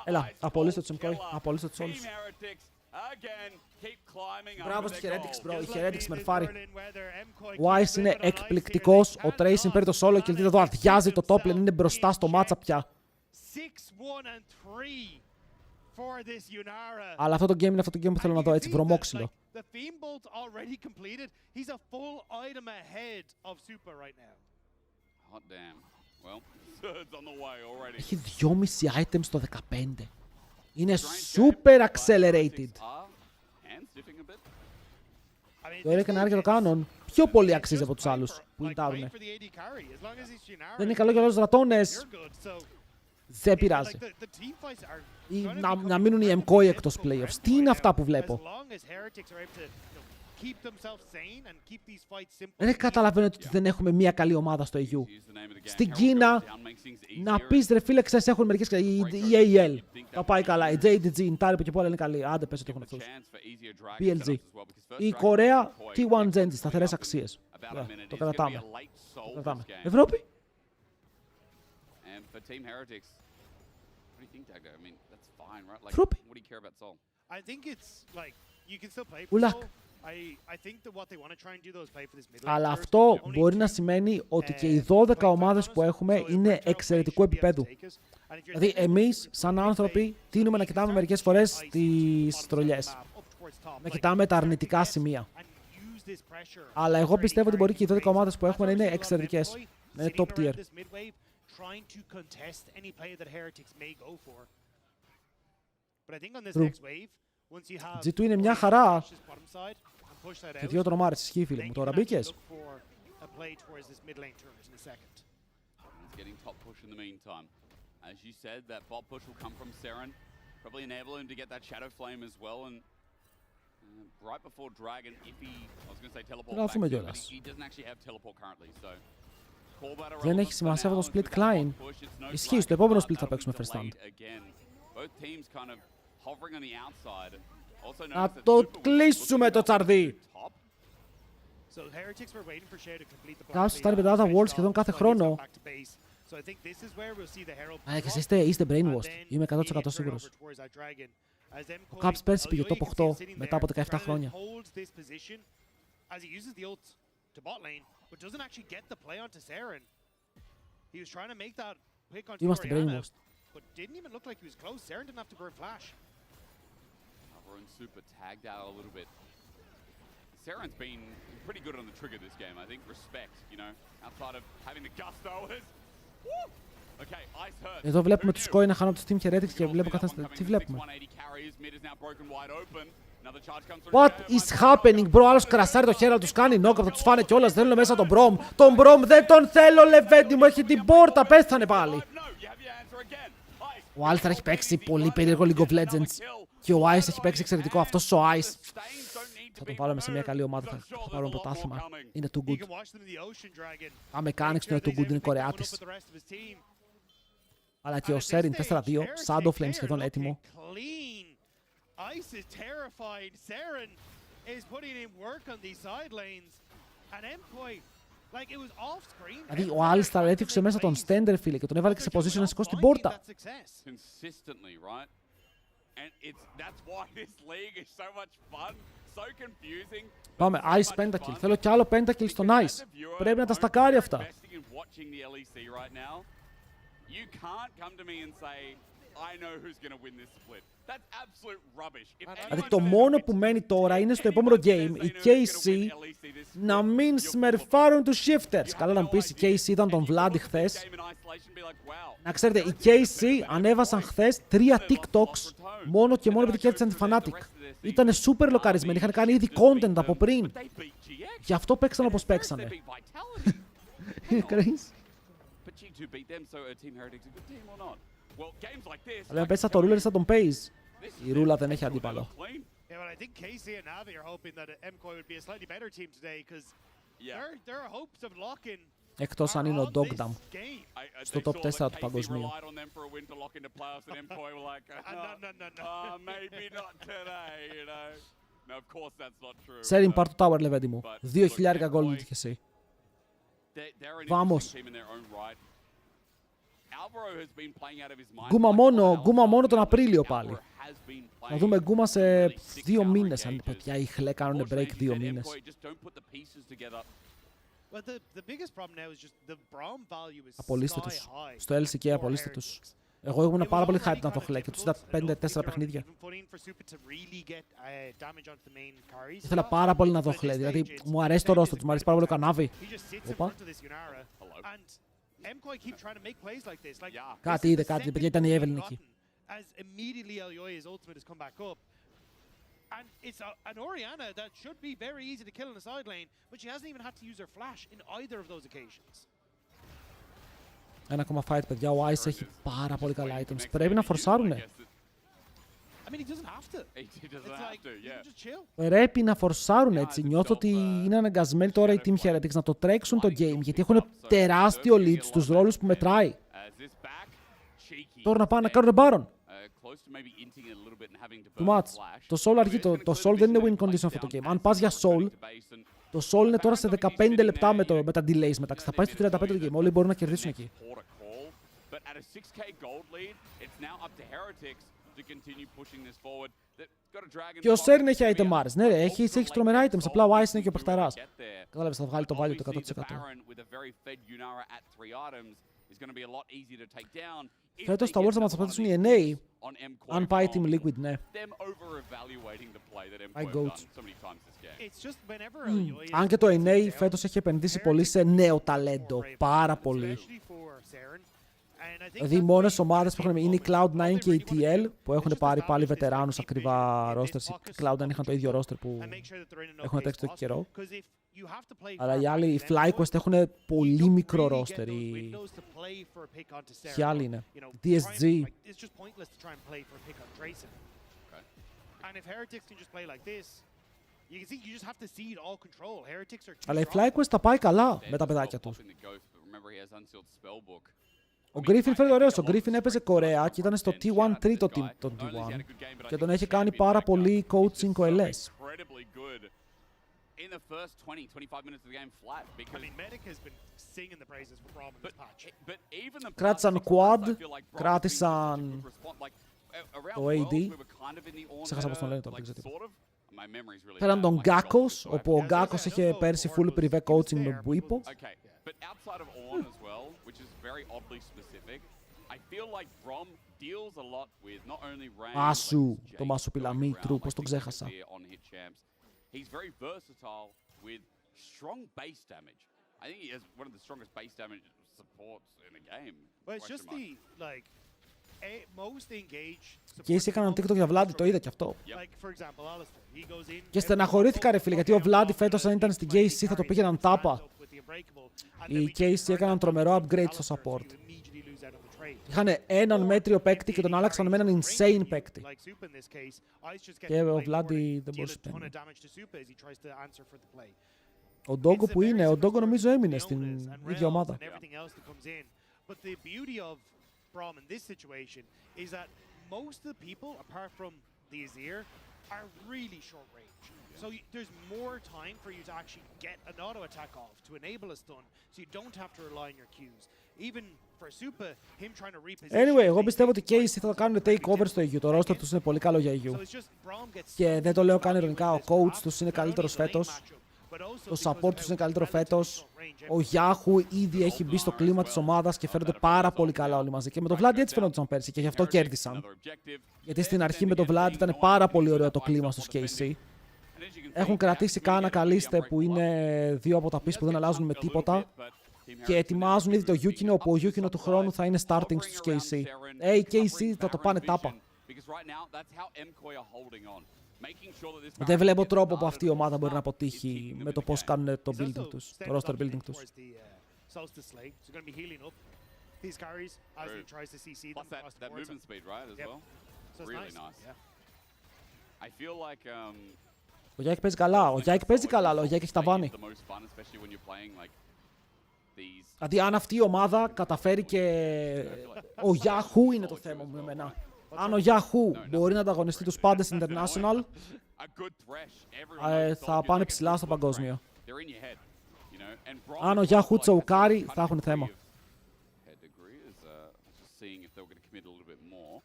Έλα, απολύστε τους Emkoi. Απολύστε τους όλους. Μπράβο στους Heretics, bro. Οι Heretics μερφάρι. Ο Ice είναι εκπληκτικός. Ο Tracing παίρνει το solo και δείτε εδώ αδειάζει το top lane. Είναι μπροστά στο matchup πια. Αλλά αυτό το game είναι αυτό το game που θέλω να δω έτσι, βρωμόξυλο. Έχει 2,5 items στο 15. Είναι super accelerated. Το έκανε άρκετο το κάνον. Πιο πολύ αξίζει από τους άλλους που ητάρουν. Δεν είναι καλό για όλους τους ρατώνες. Δεν πειράζει. Ή να μείνουν οι Emkoi εκτός playoffs. Τι είναι αυτά που βλέπω? Δεν καταλαβαίνω ότι δεν έχουμε μια καλή ομάδα στο EU. Στην Κίνα, να πεις ρε φίλε, ξέρεις έχουν μερικές η AL. Θα πάει καλά. Η JDG, η Intar που και πολλά είναι καλή. Άντε πες ότι έχουν αυτούς. PLG. Η Κορέα, T1 Genji, σταθερές αξίες. Το κρατάμε. Ευρώπη. Ευρώπη. Ουλάκ. Αλλά αυτό μπορεί να σημαίνει ότι και οι 12 ομάδες που έχουμε είναι εξαιρετικού επίπεδου. Δηλαδή εμείς σαν άνθρωποι τείνουμε να κοιτάμε μερικές φορές τις τρολιές. Να κοιτάμε τα αρνητικά σημεία. Αλλά εγώ πιστεύω ότι μπορεί και οι 12 ομάδες που έχουμε να είναι εξαιρετικές. Να είναι top tier. G2 είναι μια χαρά. Και δύο τρομάρες, ισχύει φίλε μου, τώρα μπήκες. Γράφουμε κιόλας. Δεν έχει σημασία αυτό το split Klein. Ισχύει, στο επόμενο split θα παίξουμε first stand. Να το κλείσουμε το τσαρδί. Κάποιος φτάνει πεντάδα World σχεδόν κάθε χρόνο. Και εσείς είστε brainwashed. Είμαι 100% σίγουρος. Ο Caps πέρσι πήγε top 8 μετά από 17 χρόνια. Είμαστε brainwashed. Super tagged out a little bit. Seren's been pretty good on the trigger this game. I think respect, you know, outside of having the gusto is. Okay, ice hurt. Εδώ βλέπουμε τους Koi να χάνουν από τους Team Heretics και βλέπω καθένα. Τι βλέπουμε? What is happening, bro? Άλλος κρασάρει το χέρι, τους κάνει knock, θα τους φάνε κιόλας. Θέλουν μέσα τον Brom. Τον Brom δεν τον θέλω, Λεβέντι μου, έχει την πόρτα, πέθανε πάλι. Ο Άλστερ έχει παίξει πολύ περίεργο League of Legends. Και ο Ice έχει παίξει εξαιρετικό. Αυτός ο Ice θα τον βάλουμε σε μια καλή ομάδα. Θα πάρουμε πρωτάθλημα. Είναι too good. Τα mechanics του είναι too good. Είναι Κορεάτης. Αλλά και ο Serin 4-2. Shadow Flame σχεδόν έτοιμο. Δηλαδή ο Άλσταρ έθιξε μέσα τον Stender φίλε και τον έβαλε και σε position να σηκώσει την πόρτα. Πάμε, Ice Pentakill. Θέλω κι άλλο Pentakill στον Ice. Πρέπει να τα στακάρει αυτά. Δηλαδή το μόνο που μένει τώρα είναι στο επόμενο game η KC να μην σμερφάρουν τους shifters. Καλά να μου πεις, η KC ήταν τον Vlad χθες. Να ξέρετε, οι KC ανέβασαν χθες 3 TikToks μόνο και μόνο επειδή κέρδισαν τη Fnatic. Ήτανε super λοκαρισμένοι, είχαν κάνει ήδη content από πριν. Γι' αυτό παίξαν όπως παίξανε. Είναι crazy. Αλλά αν παίξα το Ruler θα τον Pace. Η Ρούλα δεν έχει αντίπαλο. Yeah, but I think KC and Navi are hoping that MCOY would be a slightly better team today because there are hopes of locking. Εκτός αν είναι ο Dogdam στο top 4 του παγκοσμίου. Σέριν, πάρ' το tower, λεβέντη μου. 2.000 gold είχε εσύ. Βάμος. Γκούμα μόνο τον Απρίλιο πάλι. Να δούμε Γκούμα σε 2 μήνες. Αν παιδιά οι χλέ κάνουν break 2 μήνες. Απολύστε τους. Στο LCK απολύστε τους. Εγώ ήμουν πάρα πολύ hype να το χλέ και τους είδα 5-4 παιχνίδια. Ήθελα πάρα πολύ να το χλέ, δηλαδή μου αρέσει το roster τους, μου αρέσει πάρα πολύ ο Κανάβι. Οπα. Κάτι είδε, παιδιά ήταν η Evelyn εκεί. And it's an Orianna that should be very easy to kill in the side lane, but she hasn't even had to use her flash in either of those occasions. Ένα ακόμα fight, παιδιά. Ο Ice έχει πάρα πολύ καλά items. Πρέπει να φορσάρουνε. Πρέπει να φορσάρουν έτσι. Νιώθω ότι είναι αναγκασμένοι τώρα οι Team Heretics να το τρέξουν το game, γιατί έχουν τεράστιο lead στους ρόλους που μετράει. Τώρα να πάνε να κάνουν Baron. Too much. Το Soul αργεί. Το Soul δεν είναι win condition αυτό το game. Αν πας για Soul, το Soul είναι τώρα σε 15 λεπτά με τα delays μεταξύ. Θα πάει στο 35 το game. Όλοι μπορούν να κερδίσουν εκεί. Και ο Σέρν έχει item Mars. Ναι, έχει τρομερά items. Απλά ο Ice είναι και ο παιχταράς. Κατάλαβες, θα βγάλει το value το 100%. Φέτος τα Worlds θα μας απαντήσουν οι NA. Αν πάει Team Liquid, ναι. My goats. Αν και το NA φέτος έχει επενδύσει πολύ σε νέο ταλέντο. Πάρα πολύ. Δηλαδή οι μόνες ομάδες που έχουν είναι η Cloud9 και η TL που έχουν πάρει πάλι βετεράνους ακριβά rosters. Οι Cloud9 είχαν το ίδιο roster που έχουν τρέξει το καιρό. Αλλά οι άλλοι, οι FlyQuest έχουν πολύ μικρό roster. Ποιοι άλλοι είναι. DSG. Αλλά οι FlyQuest τα πάει καλά με τα παιδάκια τους. Ο Griffin φαίνεται ωραίος. Ο Griffin έπαιζε Κορέα και ήταν στο T1 τρίτο τον T1 και τον έχει κάνει πάρα πολύ coaching ο LS. Κράτησαν quad, κράτησαν το AD. Ξέχασα πώς τον λένε τώρα, δεν ξέρω τίποτα. Πέραν τον Γκάκος, όπου ο Γκάκος είχε πέρσι full privé coaching με Μπουίπο. Μάσου, το Μάσου Πιλαμήτρου, πώς τον ξέχασα. He's very versatile with strong base damage. I think he has one of the strongest base damage supports in the game. But it's just the like most engaged. Και εσύ έκαναν TikTok για Vlad, το είδα κι αυτό. Και στεναχωρήθηκα ρε φίλε, γιατί ο Vlad φέτος αν ήταν στην KC θα το πήγαιναν τάπα. Οι KC έκαναν τρομερό upgrade στο support. Είχαν έναν μέτριο παίκτη και τον άλλαξαν με έναν insane παίκτη. Και ο Βλάντι δεν μπορούσε να παίρνει. Ο Ντόγκο που είναι, ο Ντόγκο νομίζω έμεινε στην ίδια ομάδα. So there's more time for you to actually get an auto attack off to enable a stun, so you don't have to rely on your Qs. Even for Super, him trying to reposition. Anyway, εγώ πιστεύω ότι και οι θα κάνουν takeover στο EU. Το roster τους είναι πολύ καλό για EU. Και δεν το λέω καν ειρωνικά, ο coach τους είναι καλύτερος φέτος. Το support τους είναι καλύτερο φέτος. Ο Yahoo ήδη έχει μπει στο κλίμα της ομάδας και φαίνονται πάρα πολύ καλά όλοι μαζί. Και με τον Vlad έτσι φαίνονταν πέρσι και γι' αυτό κέρδισαν. Γιατί στην αρχή με τον Vlad ήταν πάρα πολύ ωραίο το κλίμα στους KC. Έχουν κρατήσει κάνα καλίστε που είναι 2 από τα πίσω που δεν αλλάζουν με τίποτα. Και ετοιμάζουν ήδη το Yukino, όπου ο Yukino του χρόνου θα είναι starting στους KC. Οι KC θα το πάνε τάπα. Δεν βλέπω τρόπο που αυτή η ομάδα μπορεί να αποτύχει με το πώς κάνουν το building τους, το roster building τους. These carries as he tries to CC them across the that board. movement speed, right, as well? So it's Really nice. Yeah. I feel like Ο Γιάκη παίζει καλά, ο Γιάκη παίζει καλά, αλλά ο Γιάκη έχει ταβάνει. the most fun, especially when you're playing like these. Δηλαδή, αν αυτή η ομάδα καταφέρει και ο Yahoo είναι το θέμα μου εμένα. Αν ο Yahoo μπορεί να ανταγωνιστεί τους πάντες International, θα πάνε ψηλά στο παγκόσμιο. Αν ο Yahoo τσοκάρει, θα έχουν θέμα. Seeing if they were going to commit a little bit more.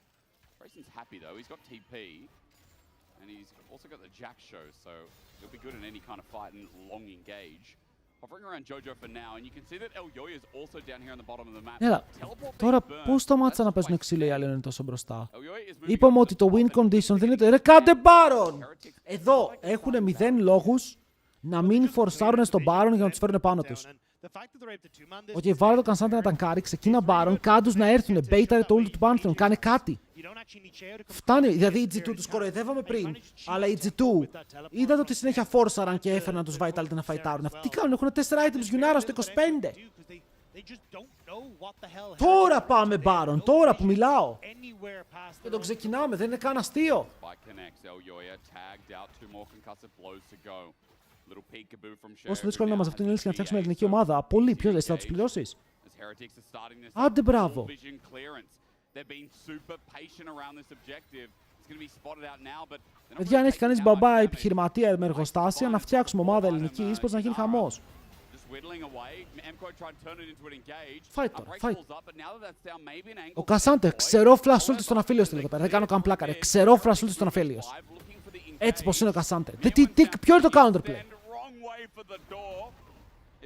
Grayson's happy though. He's got TP, and he's also got the Jack show, so he'll be good in any kind of fight and long engage. Hovering around Jojo for now, and you can see that El Yoya is also down here on the bottom of the map. Έλα, τώρα πώς σταμάτησαν να παίζουν ξύλο οι άλλοι είναι τόσο μπροστά. Είπαμε ότι το win condition δεν είναι το... Ρε κάντε Baron! Εδώ έχουν 0 λόγους να μην φορσάρουν στον Baron για να τους φέρουν πάνω τους. Οκ, βάλε το Κασάντε να ταγκάρει, ξεκίνα Baron, κάντους να έρθουν, μπέιταρε το ult του Pantheon, κάνε κάτι. Φτάνει, δηλαδή οι G2 τους κοροϊδεύαμε πριν, αλλά οι G2 είδατε ότι συνέχεια φόρσαραν και έφεραν τους Vitality να φαϊτάρουν. Αυτοί τι κάνουν, έχουν 4 items Γιουνάρα στο 25. Τώρα πάμε Baron, τώρα που μιλάω. Και τον ξεκινάμε, δεν είναι καν αστείο. Όσο δύσκολο να μαζευτούν οι Έλληνες και να φτιάξουν ελληνική ομάδα. Πολύ, ποιος εσύ θα τους πληρώσεις. Άντε μπράβο. Παιδιά, αν έχει κανείς μπαμπά επιχειρηματία με εργοστάσια, να φτιάξουμε ομάδα ελληνική eSports να γίνει χαμός. Φάει τώρα, φάει. Ο Κασάντε, ξερό φλασούλτη στον αφίλιος εδώ πέρα. Δεν κάνω καν πλάκα, ρε. Ξερό φλασούλτη στον αφίλιος. Έτσι πως είναι ο Κασάντε. Ποιο είναι το counterplay.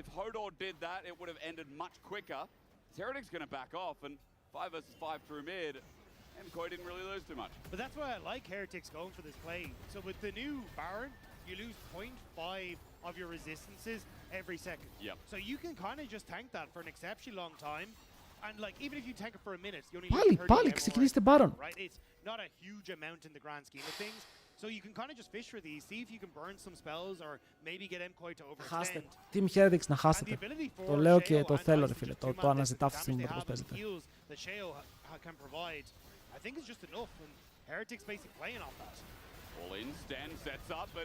If Hodor did that, it would have ended much quicker. Heretic's going to back off, and 5 versus 5 through mid, and Koi didn't really lose too much. But that's why I like Heretics going for this play. So with the new Baron, you lose 0.5 of your resistances every second. Yep. So you can kind of just tank that for an exceptionally long time. And like, even if you tank it for a minute, you only lose 30 Πάλι ξεκινήστε Baron. Right? It's not a huge amount in the grand scheme of things. So you can kind of just fish for these, see if you can burn some spells or maybe get MKOI to overextend. Χάστε. Team Heretics να χάσετε. Το λέω και το θέλω, ρε φίλε. Το αναζητάω αυτή τη στιγμή με το πώς παίζετε.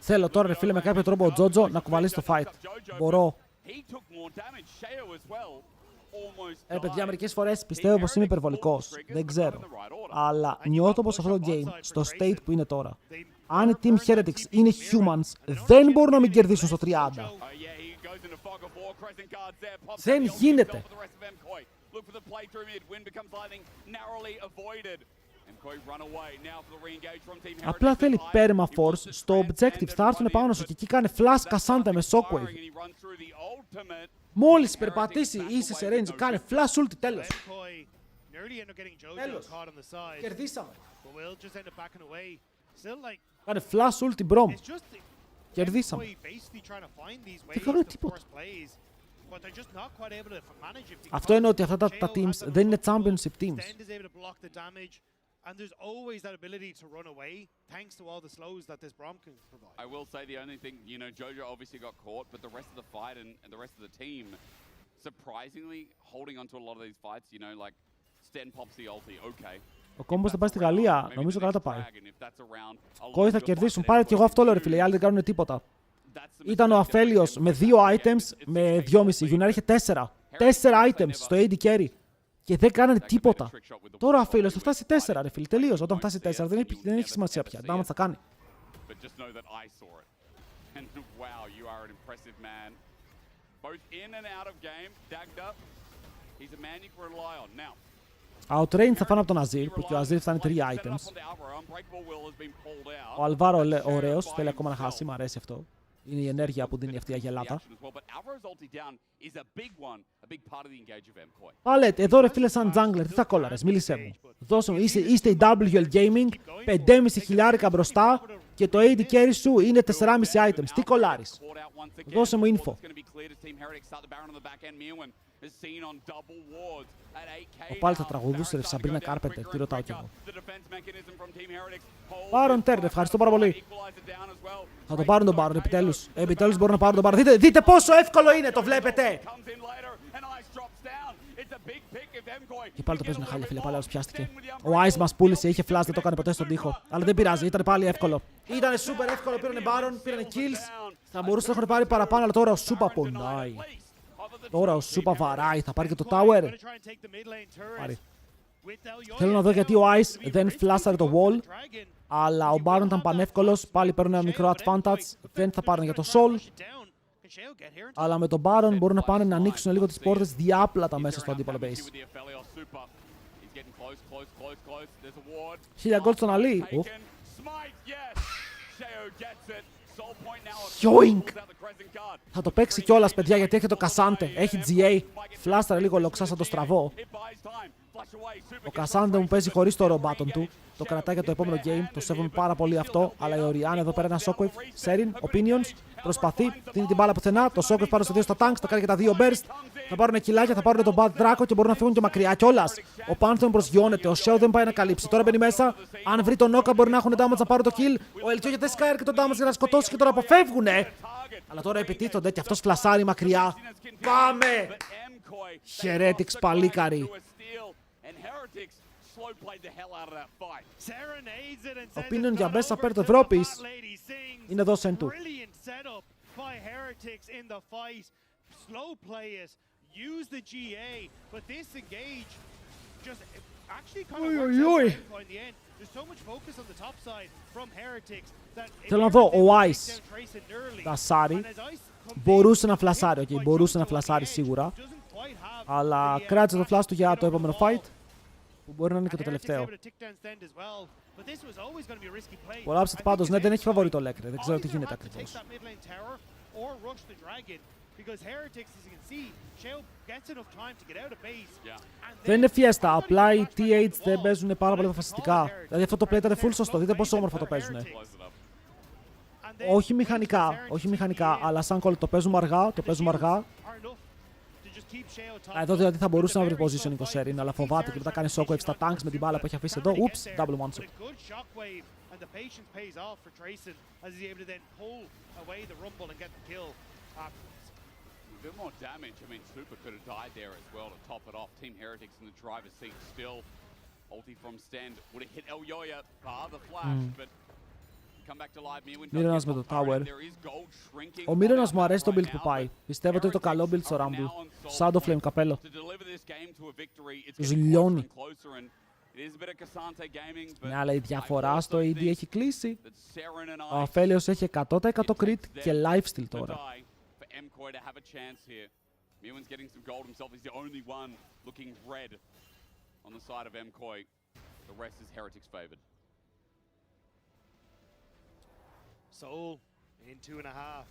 Θέλω τώρα, ρε φίλε, με κάποιο τρόπο ο Τζότζο να κουβαλήσει το fight. Μπορώ. Παιδιά, μερικές φορές πιστεύω πως είμαι υπερβολικός. Δεν ξέρω. Αλλά νιώθω πως αυτό το game, στο state που είναι τώρα, αν οι Team Heretics είναι humans, δεν μπορούν να μην κερδίσουν στο 30. Δεν γίνεται. Απλά θέλει permaforce στο objective. Θα έρθουν πάνω σου και εκεί κάνει flash Cassandra με shockwave. Μόλις περπατήσει είσαι σε range, κάνε flash ulti, τέλος. Τέλος. Κερδίσαμε. Κάνε flash ulti brom. Κερδίσαμε. Δεν κάνω τίποτα. Αυτό είναι ότι αυτά τα teams δεν είναι championship teams. And there's always that ability to run away, thanks to all the slows that this Brom can provide. I will say the only thing, you know, Jojo obviously got caught, but the rest of the fight and the rest of the team, surprisingly holding on to a lot of these fights, you know, like Sten pops the ulti, okay. Ο κόμπος θα πάει στη Γαλλία, νομίζω καλά τα πάει. Κόοι θα κερδίσουν, πάρε και εγώ αυτό λέω ρε φίλε, οι άλλοι δεν κάνουν τίποτα. Ήταν ο Αφέλιος με 2 items, με 2,5, η Γιουνάρ είχε 4. 4 items στο AD carry. Και δεν κάνανε τίποτα. Τώρα ο Αφέλιος θα φτάσει 4 ρε φίλε, τελείως. Όταν φτάσει 4 δεν έχει σημασία πια, damage θα κάνει. Outrange θα φάνε από τον Αζίρ, που και ο Αζίρ φτάνει 3 items. Ο Αλβάρο ωραίος, θέλει ακόμα να χάσει, μου αρέσει αυτό. Είναι η ενέργεια που δίνει αυτή η αγελάδα. Πάλε, εδώ ρε φίλε σαν jungler, τι θα κόλλαρες, μίλησέ μου. Δώσε μου, είστε η WL Gaming, 5,5 χιλιάρικα μπροστά και το AD carry σου είναι 4,5 items. Τι κολλάρεις. Δώσε μου info. Πάλι θα τραγουδούσε ρε Σαμπρίνα Κάρπεντερ, τι ρωτάω κι εγώ. Πάρον Τέρν, ευχαριστώ πάρα πολύ. Θα το πάρουν τον Πάρον, επιτέλους. Επιτέλους μπορούν να πάρουν τον Πάρον. Δείτε πόσο εύκολο είναι, το βλέπετε. Και πάλι το παίζουν χάλια, φίλε, πάλι άλλος πιάστηκε. Ο Ice μας πούλησε, είχε flash, δεν το έκανε ποτέ στον τοίχο. Αλλά δεν πειράζει, ήταν πάλι εύκολο. Ήταν super εύκολο, πήρανε Baron, πήρανε kills. Θα μπορούσαν να έχουν πάρει παραπάνω, αλλά τώρα ο Σούπα πονάει. Τώρα ο Σούπα βαράει, θα πάρει και το tower. Πάρει. Θέλω να δω γιατί ο Ice δεν φλάσαρε το wall. Αλλά ο Baron ήταν πανεύκολος, πάλι παίρνουν ένα μικρό advantage. Δεν θα πάρουν για το soul. Αλλά με τον Baron μπορούν να πάνε να ανοίξουν λίγο τις πόρτες διάπλατα μέσα στο αντίπαλο base. 1000 gold στον Αλή. Yoink! Θα το παίξει κιόλας, παιδιά, γιατί έχει το Κασάντε. Έχει GA. Φλάσταρε λίγο λοξά σαν το στραβό. Ο Κασάντε μου παίζει χωρίς το ρομπάτον του. Το κρατάει για το επόμενο game. Το σέβομαι πάρα πολύ αυτό. Αλλά η Οριάν εδώ πέρα ένα Shockwave. Σέριν, opinions. Προσπαθεί. Δίνει την μπάλα πουθενά. Το Shockwave πάρει στα 2 στα tanks. Το κάνει και τα 2 burst. Θα πάρουν κιλάκια. Θα πάρουν τον Bad Draco και μπορούν να φύγουν και μακριά κιόλας. Ο Pantheon προσγειώνεται. Ο Sheo δεν πάει να καλύψει. Τώρα μπαίνει μέσα. Αν βρει τον Νόκα μπορεί να έχουν damage να πάρουν το kill. Ο Ελτιό για 4 και το damage για να σκοτώσει και τώρα αποφεύγουνε. Αλλά τώρα επιτίθονται και αυτός φλασάρει μακριά. Πάμε! Heretics παλίκαρι. Opinion για μέσα πέρτο Ευρώπης. Είναι εδώ σεν του. Θέλω να δω ο Ice φλασάρει. Μπορούσε να φλασάρει, okay, μπορούσε να φλασάρει σίγουρα. Αλλά κράτησε το flash του για το επόμενο fight. Που μπορεί να είναι και το τελευταίο. Ο Lapset πάντως, ναι, δεν έχει φαβορεί το Lecre. Δεν ξέρω τι γίνεται ακριβώς. Δεν είναι fiesta, απλά οι TH δεν παίζουν πάρα πολύ αποφασιστικά. Δηλαδή αυτό το play ήταν full σωστό, δείτε πόσο όμορφο το παίζουν. Όχι μηχανικά, αλλά σαν call το παίζουμε αργά, Εδώ δηλαδή θα μπορούσε να βρει positioning ο Σέριν, αλλά φοβάται και μετά κάνει shockwave στα tanks με την μπάλα που έχει αφήσει εδώ. Ούψ, double one shot. A bit more damage. I mean, Super could have died there as well to top it off. Team Heretics in the driver's seat still. Ulti from Stand would have hit El Yoya, bar the flash, but come back to live. Μύρονας με το tower. Ο Μύρονας μου αρέσει το build που πάει. Πιστεύω ότι είναι το καλό build στο Rumble. Shadow Flame καπέλο. Τους λιώνει. Ναι, αλλά η διαφορά στο AD έχει κλείσει. Ο Αφέλιος έχει 100% crit και lifesteal τώρα. MCoy to have a chance here. Mewin's getting some gold himself. He's the only one looking red on the side of MCoy. The rest is Heretics favored. Soul in 2.5.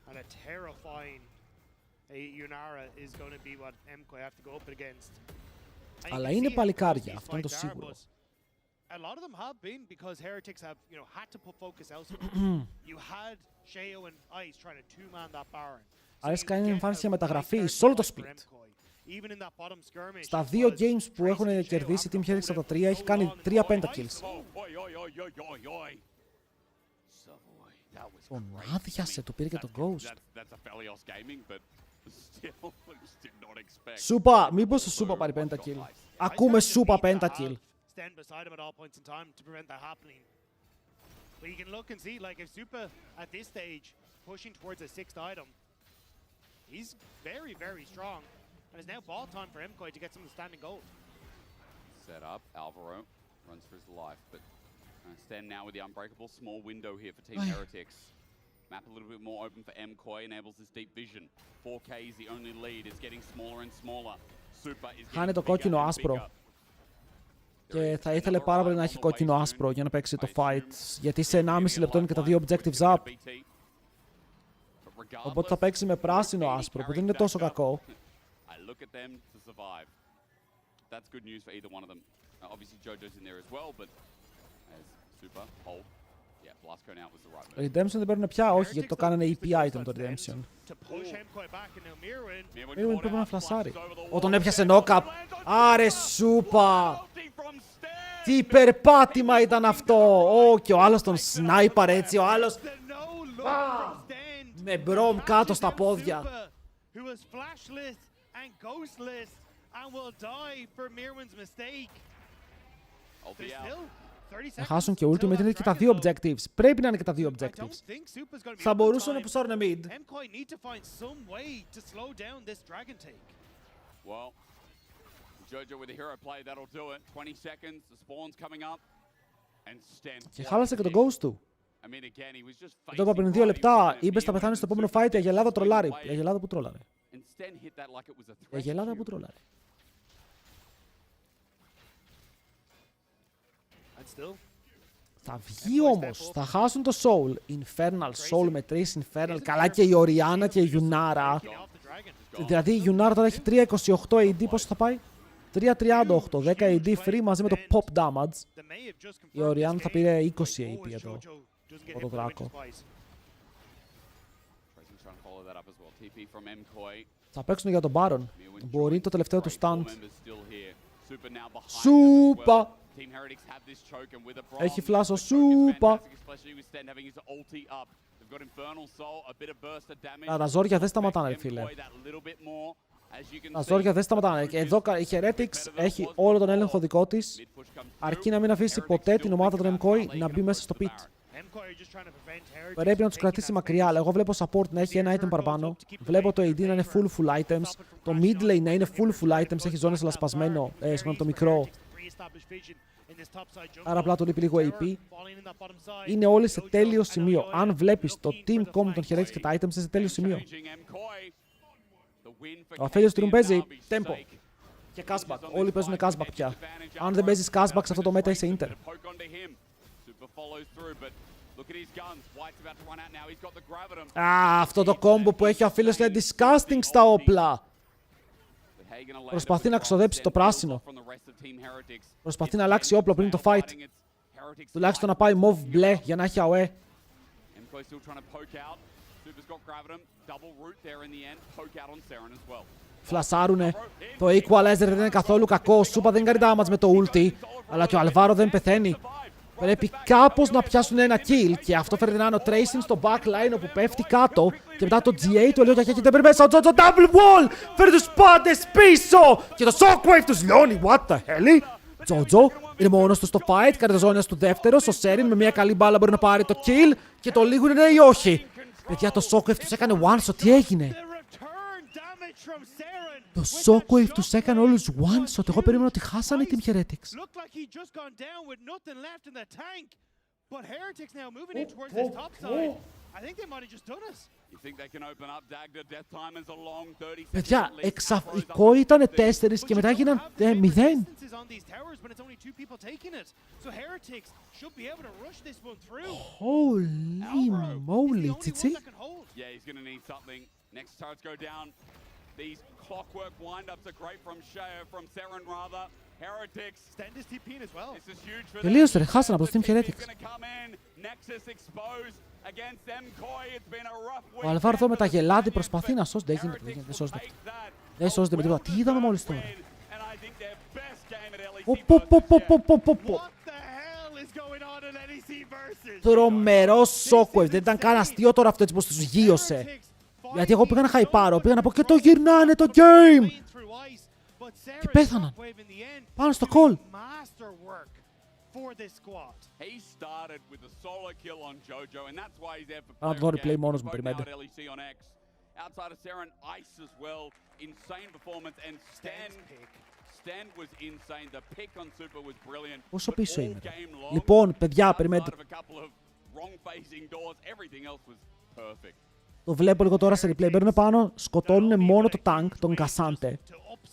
And a terrifying Yunara is going to be what MCoy have to go up against. Αλλά είναι παλικάρια, αυτό είναι το σίγουρο. A lot of them have been because Heretics have, you know, had to put focus elsewhere. You had Sheo and Ice trying to two-man that Baron. Ice κάνει εμφάνιση για μεταγραφή σε όλο το split. Στα 2 games που έχουν κερδίσει η Team Heretics από τα 3 έχει κάνει 3 pentakills. Τον άδειασε, του πήρε και τον Ghost. Σούπα, μήπως ο Σούπα πάρει pentakill. Ακούμε Σούπα pentakill. Stand beside him at all points in time to prevent that happening. But you can look and see, like, if Supa at this stage pushing towards a 6th item, he's very, very strong. And it's now ball time for MCoy to get some of the standing gold. Set up, Alvaro runs for his life, but Stand now with the unbreakable small window here for Team Heretics. Map a little bit more open for MCoy, enables this deep vision. 4K is the only lead, it's getting smaller and smaller. Supa is getting bigger and bigger. Και θα ήθελε πάρα πολύ να έχει κόκκινο άσπρο για να παίξει το fight. Γιατί σε 1,5 λεπτό είναι και τα 2 objectives up. Οπότε θα παίξει με πράσινο άσπρο, που δεν είναι τόσο κακό. I look at them to survive. That's good news for either one of them. Obviously Jojo's in there as well, but as super hold. Yeah, blast cone out was the right move. Redemption δεν παίρνουν πια, όχι, γιατί το κάνανε EP item το Redemption. Mirwin πρέπει να φλασάρει. Τον έπιασε knock-up. Άρε σούπα! Τι περπάτημα ήταν αυτό! Και ο άλλος τον σνάιπαρ έτσι, ο άλλος... Με μπρομ κάτω στα πόδια. Θα χάσουν και ultimate, είναι και τα δύο objectives. Πρέπει να είναι και τα δύο objectives. Θα μπορούσαν να πουσάρουν mid. Και χάλασε και τον ghost του. Το είπα πριν 2 λεπτά. Είπε θα πεθάνει στο επόμενο fight. Η Αγελάδα τρολάρει. Η Αγελάδα που τρόλαρε. Η Αγελάδα που τρόλαρε. Θα βγει όμως. Θα χάσουν το Soul. Infernal Soul με 3 Infernal. Καλά και η Οριάννα και η Γιουνάρα. Δηλαδή η Γιουνάρα τώρα έχει 3.28 AD. Πόσο θα πάει? 3.38. 10 AD free μαζί με το pop damage. Η Οριάννα θα πήρε 20 AP εδώ. Από το δράκο. Θα παίξουν για τον Baron. Μπορεί το τελευταίο του stand. Σούπα! Έχει flash ο Σούπα! Τα ζόρια δεν σταματάνε, φίλε. Τα ζόρια δεν σταματάνε. Εδώ η Heretics έχει όλο τον έλεγχο δικό της, αρκεί να μην αφήσει ποτέ την ομάδα των MKOI να μπει μέσα στο pit. Πρέπει να τους κρατήσει μακριά, αλλά εγώ βλέπω support να έχει ένα item παραπάνω. Βλέπω το AD να είναι full items. Το mid lane να είναι full items, έχει ζώνες λασπασμένο, το μικρό. Άρα απλά του λείπει λίγο AP. Είναι όλοι σε τέλειο σημείο. Αν βλέπεις το team com των Heretics και τα items, είναι σε τέλειο σημείο. Ο Αφέλιος Τρουμ παίζει tempo και cashback. Όλοι παίζουν cashback πια. Αν δεν παίζεις cashback σε αυτό το meta είσαι Inter. Αυτό το combo που έχει ο Αφέλιος είναι disgusting στα όπλα. Προσπαθεί να ξοδέψει το πράσινο. Προσπαθεί να αλλάξει όπλο πριν το fight. Τουλάχιστον να πάει mauve μπλε για να έχει AOE. Φλασάρουνε. Το equalizer δεν είναι καθόλου κακό. Ο Σούπα δεν κάνει damage με το ulti. Αλλά και ο Αλβάρο δεν πεθαίνει. Πρέπει κάπως να πιάσουν ένα kill. Και αυτό φέρνει να είναι ο Tracing στο backline όπου πέφτει κάτω. Και μετά το GA του Ελιό και δεν πρέπει μέσα. Ο Τζότζο double wall. Φέρνει τους πάντες πίσω. Και το shockwave τους λιώνει. What the hell? Τζότζο είναι μόνος του στο fight. Κάνει το ζώνια του δεύτερος. Ο Σέριν με μια καλή μπάλα μπορεί να πάρει το kill. Και το λίγο είναι ναι ή όχι. Παιδιά, το shockwave τους έκανε one shot. Τι έγινε? Το shockwave τους έκανε όλους one shot. Εγώ περίμενα ότι χάσανε την Heretics. Παιδιά, εξαφνικό ήταν 4 και μετά έγιναν 0. Holy moly, τσιτσί. These clockwork windups are great from Sheo, from Seren rather. Heretics. Stand his TP as well. This is huge for them. Τελείωσε ρε, χάσανε από το Team Heretics. Nexus exposed against MKOI. It's been a rough week. Ο Αλβάρο εδώ με τα γελάτι προσπαθεί να σώσει. Δεν γίνεται, δεν σώζεται. Δεν σώζεται με τίποτα. Τι είδαμε μόλις τώρα? Τρομερό shockwave. Δεν ήταν καν αστείο τώρα αυτό έτσι πως τους γείωσε. Γιατί εγώ πήγα να χαϊπάρω, πήγα να πω και το γυρνάνε το game! Και πέθαναν. Πάνω στο call. Πάω να το δω replay μόνος μου, περιμένετε. Πόσο πίσω είμαι? Λοιπόν, παιδιά, περιμένετε. Το βλέπω λίγο τώρα σε replay. Μπαίνουν πάνω, σκοτώνουν μόνο το tank, τον Κασάντε.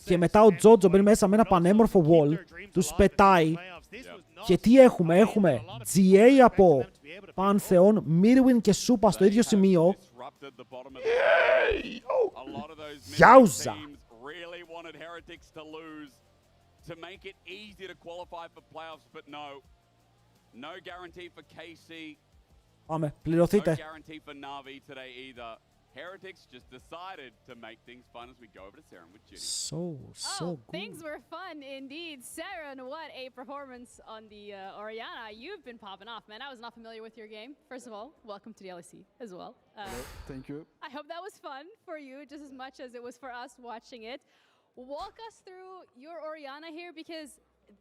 Και μετά ο Τζότζο μπαίνει μέσα με ένα πανέμορφο wall, τους πετάει. Και τι έχουμε? Έχουμε GA από Pantheon, Mirwin και Σούπα στο ίδιο σημείο. up at the bottom of the table. A lot of those Yowza. teams really wanted Heretics to lose to make it easy to qualify for playoffs, but no. No guarantee for KC. Πάμε, No πληρωθείτε. guarantee for Na'Vi today either. Heretics just decided to make things fun as we go over to Saren with Judy. So good. Things were fun indeed. Saren, what a performance on the Orianna. You've been popping off, man. I was not familiar with your game. First of all, welcome to the LEC as well. Thank you. I hope that was fun for you just as much as it was for us watching it. Walk us through your Orianna here because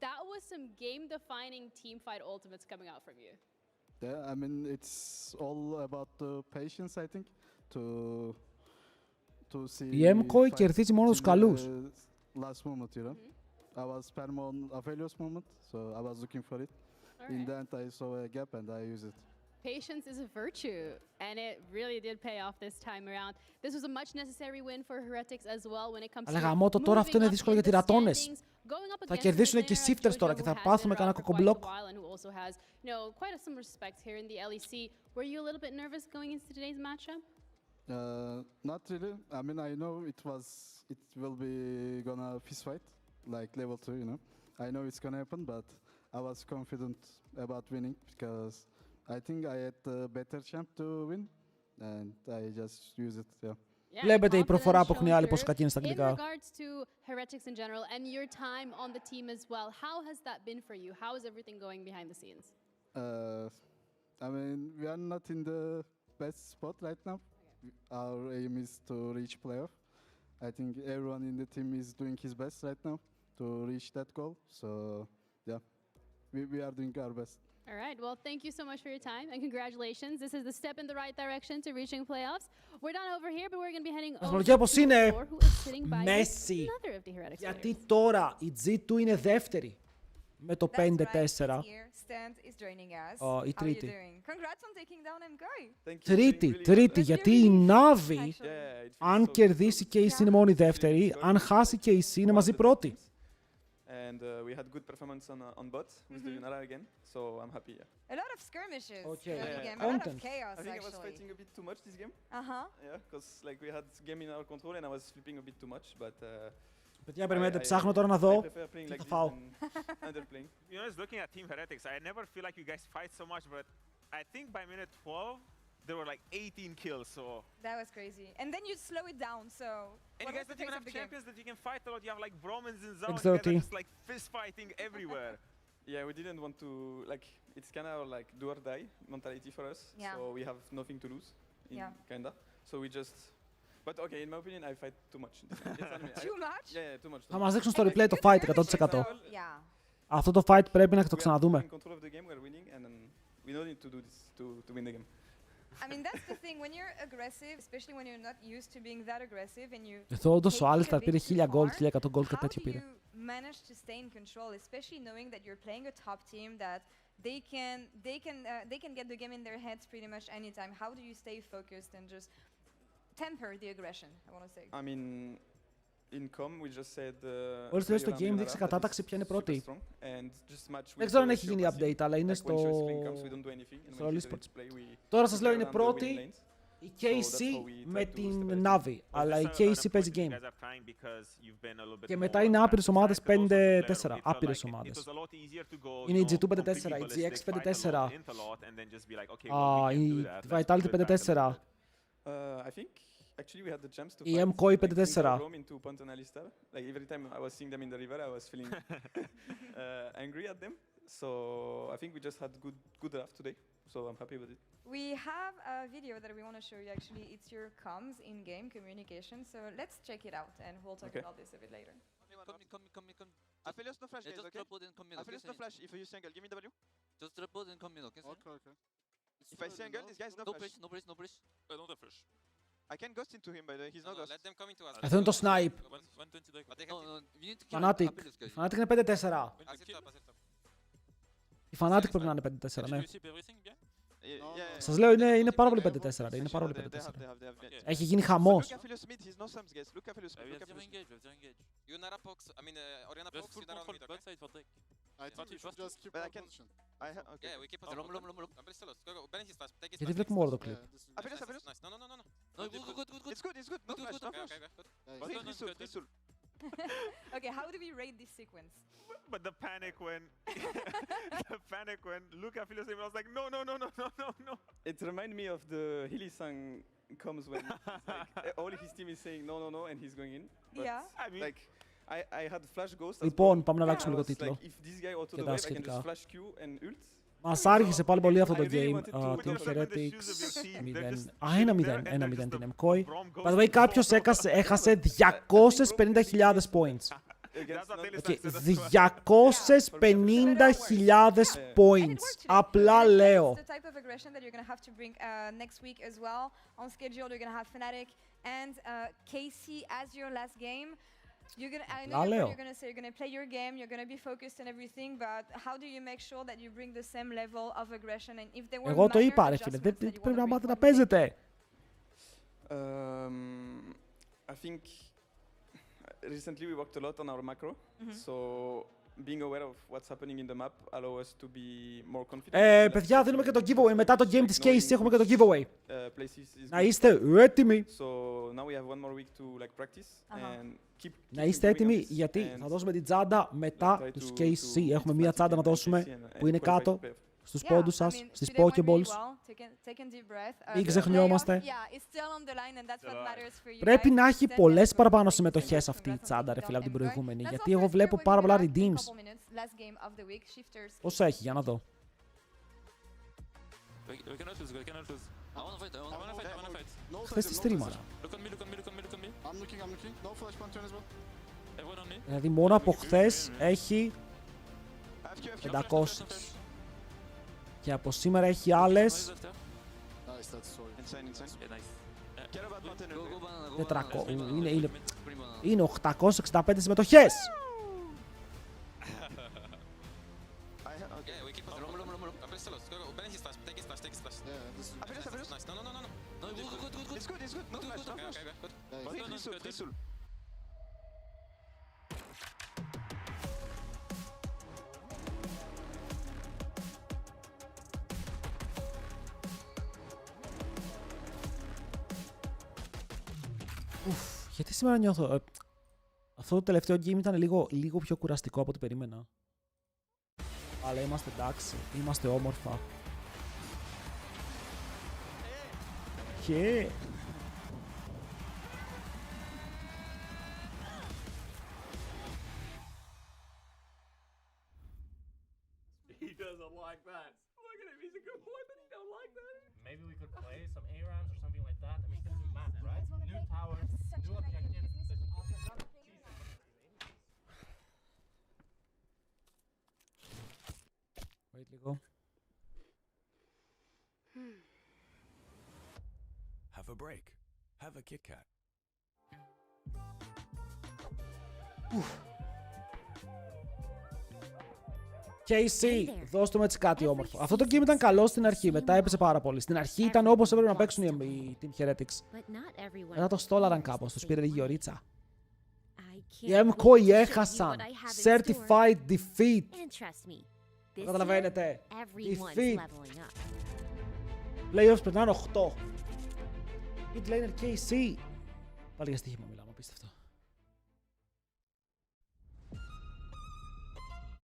that was some game-defining teamfight ultimates coming out from you. Yeah, I mean, it's all about the patience, I think, to see. Η Emco κερδίζει μόνο τους καλούς. Last moment, you know. I was perma on Aphelios moment, so I was looking for it. In the end, I saw a gap and I used it. Patience is a virtue, and it really did pay off this time around. This was a much necessary win for Heretics as well when it comes to Αλλά γαμώτο, τώρα αυτό είναι δύσκολο για τυρατώνες. Θα κερδίσουν και οι shifters τώρα και θα πάθουμε κανένα κοκομπλοκ. Quite some respect here in the LEC. Were you a little bit nervous going into today's matchup? Not really. I mean, I know it will be gonna fist fight, like level 2, you know. I know it's gonna happen, but I was confident about winning because I think I had the better champ to win, and I just use it, yeah. Βλέπετε η προφορά που έχουν οι άλλοι πόσο κακή είναι στα In αγγλικά. regards to Heretics in general and your time on the team as well, how has that been for you? How is everything going behind the scenes? I mean, we are not in the best spot right now. Our aim is to reach playoff. I think everyone in the team is doing his best right now to reach that goal. So, yeah, we are doing our best. All right, well, thank you so much for your time and congratulations. This is the step in the right direction to reaching playoffs. We're done over here, but we're going to be heading over to πώς είναι who is sitting by μέση. another of the Heretics Γιατί τώρα η G2 είναι δεύτερη με το 5-4. Η τρίτη. Τρίτη, γιατί η Na'Vi, αν κερδίσει και η C είναι μόνη δεύτερη, αν χάσει και η C είναι μαζί πρώτη. And we had good performance on bot with the Yunara again, so I'm happy. Yeah. A lot of skirmishes. Okay. A lot of chaos. I think actually. I was fighting a bit too much this game. Yeah, because like we had game in our control and I was flipping a bit too much, but. Παιδιά, περιμένετε, ψάχνω τώρα να δω τι θα φάω. You know, looking at Team Heretics, I never feel like you guys fight so much, but I think by minute 12, there were like 18 kills, so... That was crazy. And then you slow it down, so... And you guys don't even have champions that you can fight a lot. You have like Bromans and Zao, you guys are just like fist fighting everywhere. Yeah, we didn't want to, like, it's kind of like do or die mentality for us, so we have nothing to lose, kinda. So we just... But okay, in my opinion, I fight too much. Too much? Yeah, too much. Θα μας δείξουν στο replay το fight 100%. Αυτό το fight πρέπει να το ξαναδούμε. We are in control of the game, we're winning, and we don't need to do this to win the game. I mean, that's the thing. When you're aggressive, especially when you're not used to being that aggressive, and you. Εδώ όντως ο Alistar πήρε 1000 gold, 1100 gold και τέτοιο πήρε. Manage to stay in control, especially knowing that you're playing a top team that they can get the game in their heads pretty much anytime. How do you stay focused and just temper the aggression? I want to say. I mean, in com we just said. Όλες τις στο game δείξει κατάταξη ποια είναι πρώτη. Δεν ξέρω αν έχει γίνει update, αλλά είναι στο eSports. Τώρα σας λέω είναι πρώτη η KC με την Na'Vi, αλλά η KC παίζει game. Και μετά είναι άπειρες ομάδες 5-4, άπειρες ομάδες. Είναι η G2 5-4, η GX 5-4, η Vitality 5-4. Actually, we had the chance to η Emco 5-4. into Ponton Alistar. Like every time I was seeing them in the river, I was feeling angry at them. So I think we just had good draft today. So I'm happy with it. We have a video that we want to show you. Actually, it's your comms in-game communication. So let's check it out, and we'll talk about this a bit later. Come. Aphelios no flash, guys. Okay. Aphelios no flash. If you see angle, give me W. Just drop it and come in. Okay. Okay. If I see angle, this guy's no flash. No bridge. No flash. I can ghost into him, by the way. He's no ghost. Let them come into us. Αυτό είναι το snipe. Fanatic. Fanatic είναι 5-4. Η Fanatic πρέπει να είναι 5-4, ναι. Σας λέω είναι πάρα πολύ 5-4. Είναι πάρα πολύ 5-4. Έχει γίνει χαμός. Γιατί βλέπουμε όλο το κλιπ. Okay, how do we rate this sequence? But the panic when Luca Philo I was like, no. It reminds me of the Hilly song comes when like, all his team is saying no, and he's going in. But Yeah. I mean, like I had flash ghost. Λοιπόν, πάμε να αλλάξουμε λίγο τίτλο. Και τα σχετικά. Μας άρχισε πάλι πολύ αυτό το game. Team Heretics 0. 1-0 την MCOI. By the way, κάποιος έχασε 250.000 points. Okay, 250.000 points. Απλά λέω. The type of aggression that you're going to have to bring next week as well. On schedule, you're going to have Fnatic and Casey as your last game. I know you're going to say you're going to play your game, you're going to be focused and everything, but how do you make sure that you bring the same level of aggression? And if there were Εγώ το είπα, ρε φίλε, πρέπει να μάθετε να παίζετε. I think recently we worked a lot on our macro, so being aware of what's happening in the map allow us to be more confident. Παιδιά, δίνουμε και το giveaway. Μετά το game της Casey έχουμε και το giveaway. Να είστε έτοιμοι. So now we have one more week to like practice and keep. Να είστε έτοιμοι γιατί θα δώσουμε την τσάντα μετά τους Casey. Έχουμε μία τσάντα να δώσουμε που είναι κάτω στους πόντους σας, στις Pokeballs. Μην ξεχνιόμαστε. Πρέπει να έχει πολλές παραπάνω συμμετοχές αυτή η τσάντα, ρε φίλε, από την προηγούμενη. Γιατί εγώ βλέπω πάρα πολλά redeems. Πόσο έχει, για να δω. Χθες τη στρίμαρα. Δηλαδή μόνο από χθες έχει 500. Και από σήμερα έχει άλλες 400. Είναι 865 συμμετοχές. Γιατί σήμερα νιώθω... Αυτό το τελευταίο game ήταν λίγο πιο κουραστικό από ό,τι περίμενα. Αλλά είμαστε εντάξει, είμαστε όμορφα. Και... He doesn't like that. Look at him, he's a good boy, but he don't like that. Maybe we could play some A-rounds or something like that. I mean, it's a new map, right? New towers, new objectives. Wait λίγο. Have a break. Have a Kit Kat. KC, δώστε μου έτσι κάτι όμορφο. Αυτό το game ήταν καλό στην αρχή, μετά έπαιζε πάρα πολύ. Στην αρχή ήταν όπως έπρεπε να παίξουν οι Team Heretics. Μετά το στόλαραν κάπως, τους πήρε λίγη ωρίτσα. Οι MCOI έχασαν. Certified defeat. Το καταλαβαίνετε. Defeat. Playoffs πρέπει να είναι 8. Mid laner KC. Πάλι για στοίχημα μιλάμε, απίστευτο.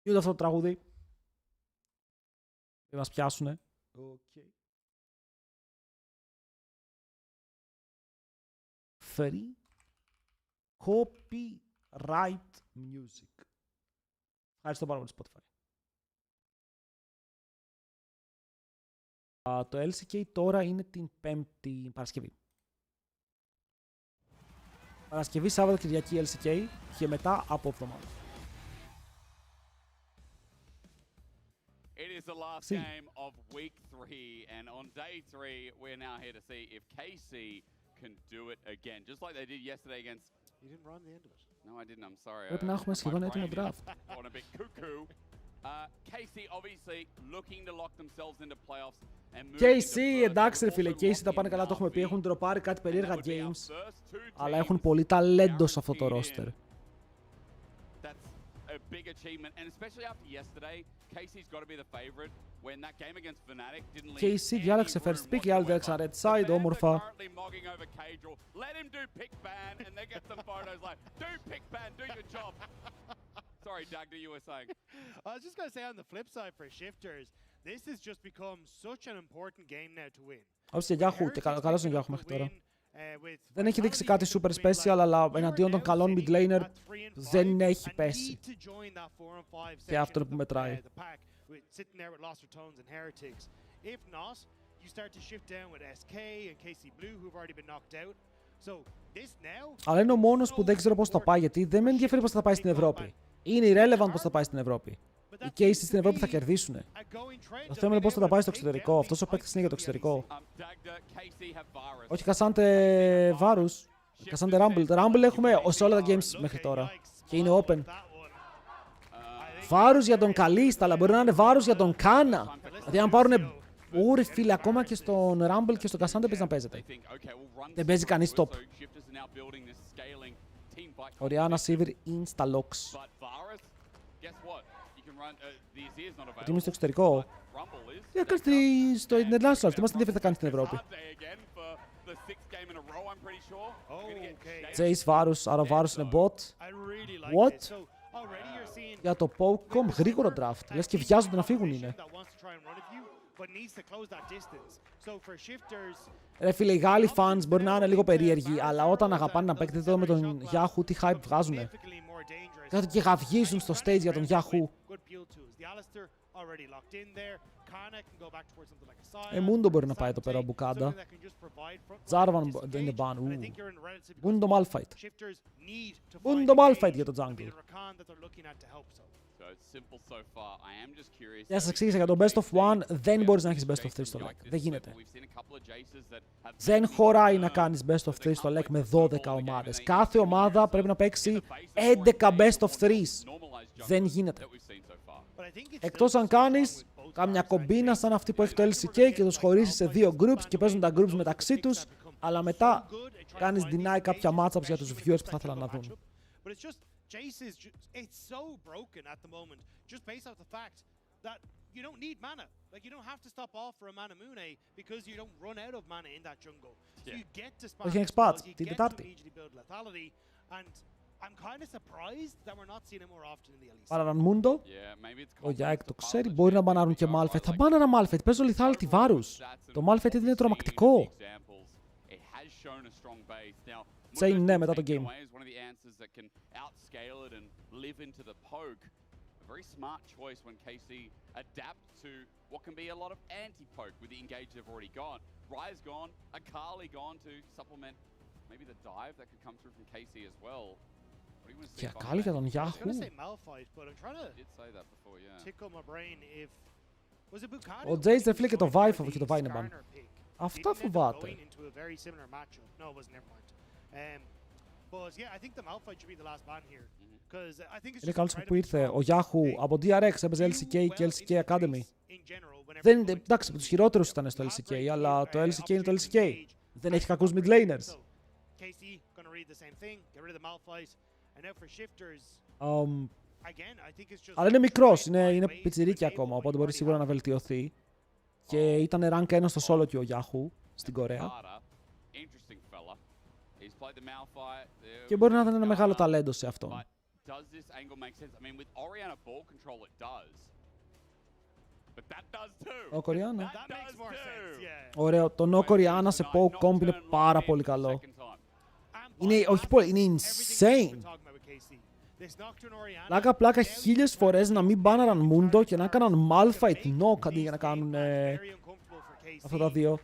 Ούτε αυτό το τραγούδι. Δεν μας πιάσουνε. Okay. Free copyright music. Ευχαριστώ πάρα πολύ Spotify. Το LCK τώρα είναι την Πέμπτη Παρασκευή. Παρασκευή, Σάββατο, Κυριακή LCK και μετά από εβδομάδα. It is the last game of week 3, and on day 3, we're now here to see if KC can do it again, just like they did yesterday against... You didn't run the end of it. No, I didn't, I'm sorry. Πρέπει να έχουμε σχεδόν έτοιμο draft. On a bit cuckoo. KC obviously looking to lock themselves into playoffs and move KC, εντάξει ρε φίλε, KC τα πάνε καλά, το έχουμε πει, έχουν ντροπάρει κάτι περίεργα games, αλλά έχουν πολύ ταλέντο σε αυτό το roster. big achievement, and especially after yesterday, Casey's got to be the favorite. When that game against Fnatic didn't leave Casey διάλεξε first pick, οι άλλοι διάλεξαν red side, όμορφα. currently mogging over Cagel. Let him do pick ban, and they get some photos like, do pick ban, do your job. Sorry, Dagda, you were saying. I was just going to say on the flip side for Shifters, this has just become such an important game now to win. Όπως και Yahoo, και καλώς είναι Yahoo μέχρι τώρα. Δεν έχει δείξει κάτι super special, αλλά εναντίον των καλών mid laner δεν έχει πέσει. Και αυτό είναι που μετράει. Sitting there with Lost Tones and Heretics. If not, you start to shift down with SK and KC Blue who've already been knocked out. So this now. Αλλά είναι ο μόνος που δεν ξέρω πώς θα πάει, γιατί δεν με ενδιαφέρει πώς θα πάει στην Ευρώπη. Είναι irrelevant πώς θα πάει στην Ευρώπη. Οι cases στην Ευρώπη θα κερδίσουν. Το θέμα είναι πώς θα τα πάει στο εξωτερικό. Αυτός ο παίκτης είναι για το εξωτερικό. Όχι Κασάντε Βάρους. Κασάντε Rumble. Rumble έχουμε σε όλα τα games μέχρι τώρα. Και είναι open. Βάρους για τον Καλίστα, αλλά μπορεί να είναι βάρους για τον Κάνα. Δηλαδή αν πάρουνε... Ωρε φίλε, ακόμα και στον Rumble και στον Κασάντε παίζει να παίζεται. Δεν παίζει κανείς top. Ο Ριάννα Σίβερ insta-locks. Ότι είμαι στο εξωτερικό. Τι έκανε στο International, τι μας την θα κάνει στην Ευρώπη. Jace βάρους, άρα βάρους είναι bot. What? Για το Pokecom, γρήγορο draft. Λες και βιάζονται να φύγουν είναι. Ρε φίλε, οι Γάλλοι fans μπορεί να είναι λίγο περίεργοι, αλλά όταν αγαπάνε να παίξετε εδώ με τον Yahoo, τι hype βγάζουνε. Κάτω και γαυγίζουν στο stage για τον Yahoo. Μούντο μπορεί να πάει εδώ πέρα ο Μπουκάντα. Τζάρβαν δεν είναι ban. Μούντο Malphite. Μούντο Malphite για το jungle. Για σας εξήγησα, για το best of one δεν μπορείς να έχεις best of 3 στο LEC. Δεν γίνεται. Δεν χωράει να κάνεις best of 3 στο LEC με 12 ομάδες. Κάθε ομάδα πρέπει να παίξει 11 best of 3. Δεν γίνεται. Εκτός αν κάνεις κάμια κομπίνα σαν αυτή που έχει το LCK και τους χωρίσεις σε 2 groups και παίζουν τα groups μεταξύ τους, αλλά μετά κάνεις deny κάποια matchups για τους viewers που θα ήθελαν να δουν. Jace is it's so broken at the moment, just based off the fact that you don't need mana. Like you don't have to stop off for a mana Mune because you don't run out of mana in that jungle. So you get to spam spells, you get to immediately build lethality, and I'm kind of surprised that we're not seeing it more often in the LEC. Παραν Μούντο, ο Γιάικ το ξέρει, μπορεί να μπανάρουν και Malphite. Θα μπάναρα Malphite, παίζω lethality βάρους. Το Malphite είναι τρομακτικό. Chain ναι, μετά το game. A very smart choice when KC adapts to what can be a lot of anti-poke with the engage they've already got. Rye's gone, Akali gone to supplement maybe the dive that could come through from KC as well. What do you want to see? Και Akali για τον Yahoo. I was going to say Malphite, but I'm trying to tickle my brain if... Was it Bukati? Ο Jace δεν φύγει και το Vi και το Vi είναι ban. Αυτά φοβάται. No, it wasn't, never mind. But yeah, I think the Malphite should be the last ban here. Είναι καλός που ήρθε ο Yahoo από DRX, έπαιζε LCK και LCK Academy. Δεν, εντάξει, από τους χειρότερους ήταν στο LCK, αλλά το LCK είναι το LCK. Δεν έχει κακούς mid laners. Αλλά είναι μικρός, είναι πιτσιρίκι ακόμα, οπότε μπορεί σίγουρα να βελτιωθεί. Και ήταν rank 1 στο solo και ο Yahoo στην Κορέα. Και μπορεί να ήταν ένα μεγάλο ταλέντο σε αυτόν. Does this angle make sense? I mean, with Orianna ball control, it does. But that does too. Ο Κοριάνα. That makes more sense, yeah. Ωραίο. Το No Κοριάνα σε poke comp είναι πάρα πολύ καλό. Είναι, όχι πολύ, είναι insane. Πλάκα 1000 φορές να μην μπάναραν Mundo και να έκαναν Malphite knock αντί για να κάνουν αυτά τα δύο.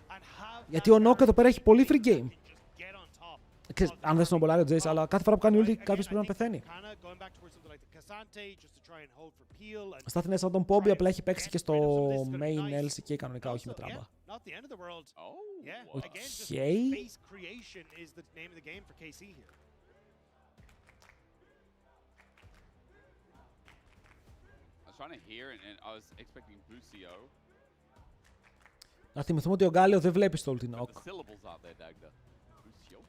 Γιατί ο Knock εδώ πέρα έχει πολύ free game. Αν δεν σνομπολάρει ο Jace, αλλά κάθε φορά που κάνει ulti κάποιος πρέπει να πεθαίνει. Στάθηνε σαν τον Poby, απλά έχει παίξει και στο main LCK κανονικά, όχι με τράμπα. Οκ. Να θυμηθούμε ότι ο Γκάλιο δεν βλέπει στο ulti knock.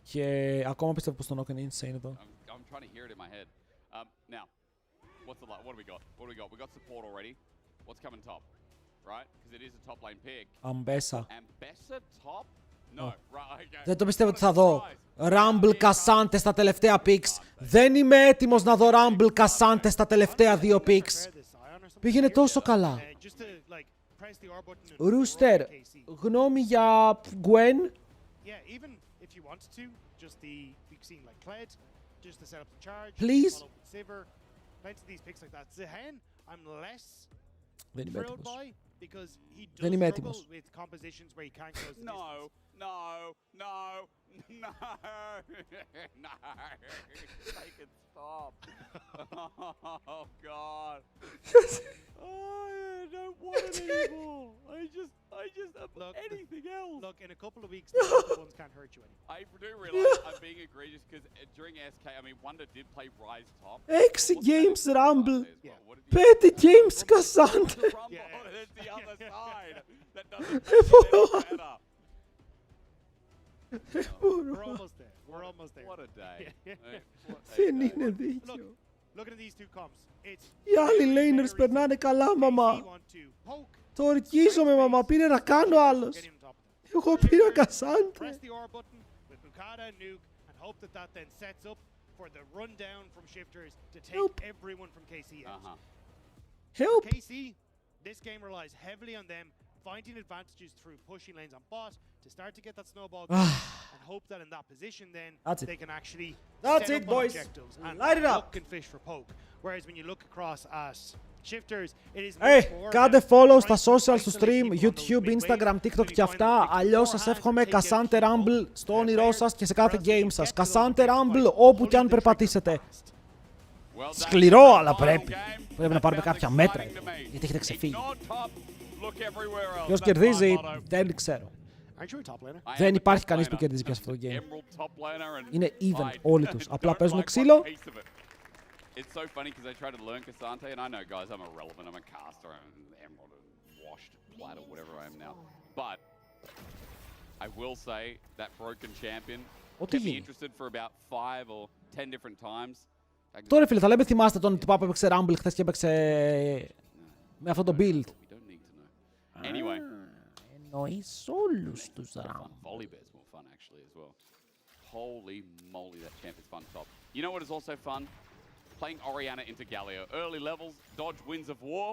Και ακόμα πιστεύω πως το knock είναι insane εδώ. What do we got? What do we got? We got support already. What's coming top? Right? Because it is a top lane pick. Ambessa. Ambessa top? No. Right, okay. Δεν το πιστεύω ότι θα δω Rumble Cassante στα τελευταία picks. Δεν είμαι έτοιμος να δω Rumble Cassante στα τελευταία 2 picks. Πήγαινε τόσο καλά. Rooster, γνώμη για Gwen? Please. Δεν είμαι έτοιμος. Δεν είμαι έτοιμος. No. Make it stop. Oh, God. Oh, I don't want it anymore. I just look, anything else. Look, in a couple of weeks, the ones can't hurt you anymore. I do realize I'm being egregious because during SK, I mean, Wonder did play Rise top. 6 games Rumble. 5 games Cassante. That's the other side. That doesn't make it better. We're almost there. We're almost there. What a day. Δεν είναι δίκιο. Look at these two comps. Οι άλλοι laners περνάνε καλά, μαμά. Το ορκίζομαι, μαμά. Πήρε να κάνω άλλος. Εγώ πήρα Cassante. Press the R button with Bukata and Nuke and hope that that then sets up for the rundown from Shifters to take everyone from KC out. Help. KC, this game relies heavily on them finding advantages through pushing lanes on bot to start to get that snowball going and hope that in that position then they can actually That's set it, up on boys. objectives and Light it up. look and fish for poke. Whereas when you look across at Shifters, it is κάντε follow στα social του stream, YouTube, Instagram, TikTok και αυτά. Αλλιώς σας εύχομαι Cassante Rumble στο όνειρό σας και σε κάθε game σας. Cassante Rumble όπου κι αν περπατήσετε. Σκληρό, αλλά πρέπει να πάρουμε κάποια μέτρα, γιατί έχετε ξεφύγει. Ποιος κερδίζει, δεν ξέρω. Δεν υπάρχει κανείς που κερδίζει πια σε αυτό το game. Είναι even όλοι τους. Απλά παίζουν ξύλο. It's so funny because I try to learn Cassante, and I know, guys, I'm irrelevant. I'm a caster, I'm emerald, washed, plat, or whatever I am now. But I will say that broken champion kept me interested for about 5 or 10 different times. Τώρα φίλε, θα λέμε θυμάστε τον τυπά που έπαιξε Rumble χθες και έπαιξε με αυτό το build. Anyway. Εννοείς όλους τους Rumble. Volibear's more fun actually as well. Holy moly, that champ is fun top. You know what is also fun? Playing Orianna into Galio. Early levels, dodge winds of war,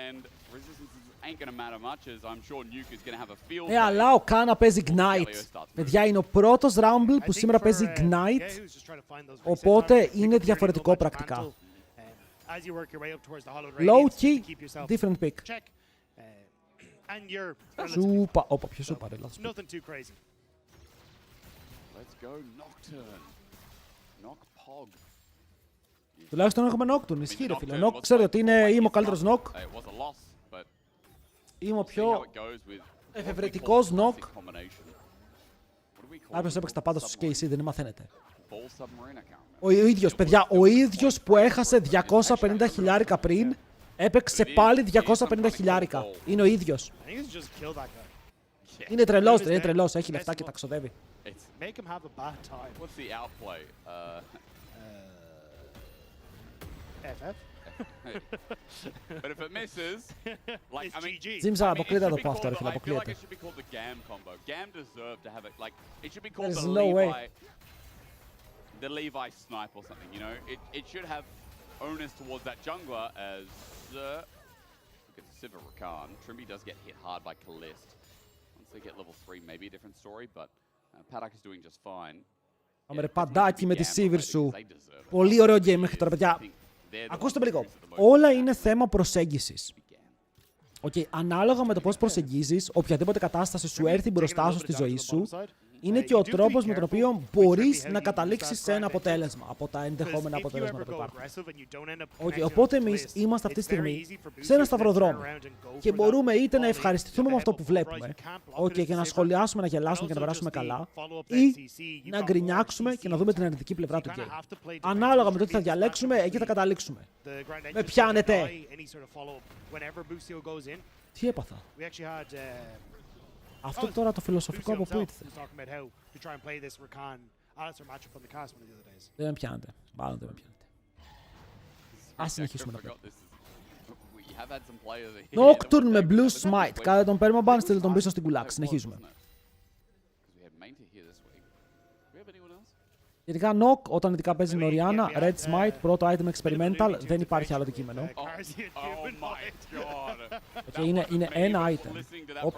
and resistance ain't gonna matter much as I'm sure Nuke is gonna have a field. Αλλά ο Κάνα παίζει Ignite. Παιδιά, είναι ο πρώτος Rumble που σήμερα παίζει Ignite, οπότε είναι διαφορετικό πρακτικά. Low key, different pick. Σούπα, όπα, ποιο σούπα ρε, λάθος. Let's go Nocturne. Knock Pog. Τουλάχιστον έχουμε Nocturne, ισχύει ρε φίλε. Nock, ξέρω ότι είμαι ο καλύτερος Nock. Είμαι ο πιο εφευρετικός Nock. Κάποιος έπαιξε τα πάντα στους KC, δεν μαθαίνετε. Ο ίδιος, παιδιά, ο ίδιος που έχασε 250 χιλιάρικα πριν, έπαιξε πάλι 250 χιλιάρικα. Είναι ο ίδιος. Είναι τρελός, είναι τρελός, έχει λεφτά και τα ξοδεύει. FF. But if it misses, like I mean, Ζήμισα, αποκλείεται να το πω αυτό, ρε φίλε, αποκλείεται. It should be called the Gam combo. Gam deserved to have it. Like it should be called the Levi snipe or something. You know, it should have onus towards that jungler as look at Sivir Rakan. Trimby does get hit hard by Kalist. Once they get level 3, maybe a different story. But Paddock is doing just fine. Πάμε ρε παντάκι με τη Sivir σου. Πολύ ωραίο game μέχρι τώρα, παιδιά. Ακούστε με λίγο. Όλα είναι θέμα προσέγγισης. Ανάλογα με το πώς προσεγγίζεις, οποιαδήποτε κατάσταση σου έρθει μπροστά σου στη ζωή σου, είναι και ο τρόπος με τον οποίο μπορείς να καταλήξεις σε ένα αποτέλεσμα από τα ενδεχόμενα αποτελέσματα που υπάρχουν. Οπότε εμείς είμαστε αυτή τη στιγμή σε ένα σταυροδρόμι και μπορούμε είτε να ευχαριστηθούμε με αυτό που βλέπουμε, και να σχολιάσουμε, να γελάσουμε και να περάσουμε καλά, ή να γκρινιάξουμε και να δούμε την αρνητική πλευρά του game. Ανάλογα με το τι θα διαλέξουμε, εκεί θα καταλήξουμε. Με πιάνετε! Τι έπαθα? Αυτό τώρα το φιλοσοφικό από πού ήρθε? Δεν με πιάνετε. Μάλλον δεν με πιάνετε. Ας συνεχίσουμε να πούμε. We have had some players here. Nocturne με Blue Smite. Κάνε τον permaban, στείλε τον πίσω στην κουλάκ. Συνεχίζουμε. Γενικά, Nock, όταν ειδικά παίζει Νοριάννα, Red Smite, πρώτο item experimental, δεν υπάρχει άλλο αντικείμενο. Είναι ένα item.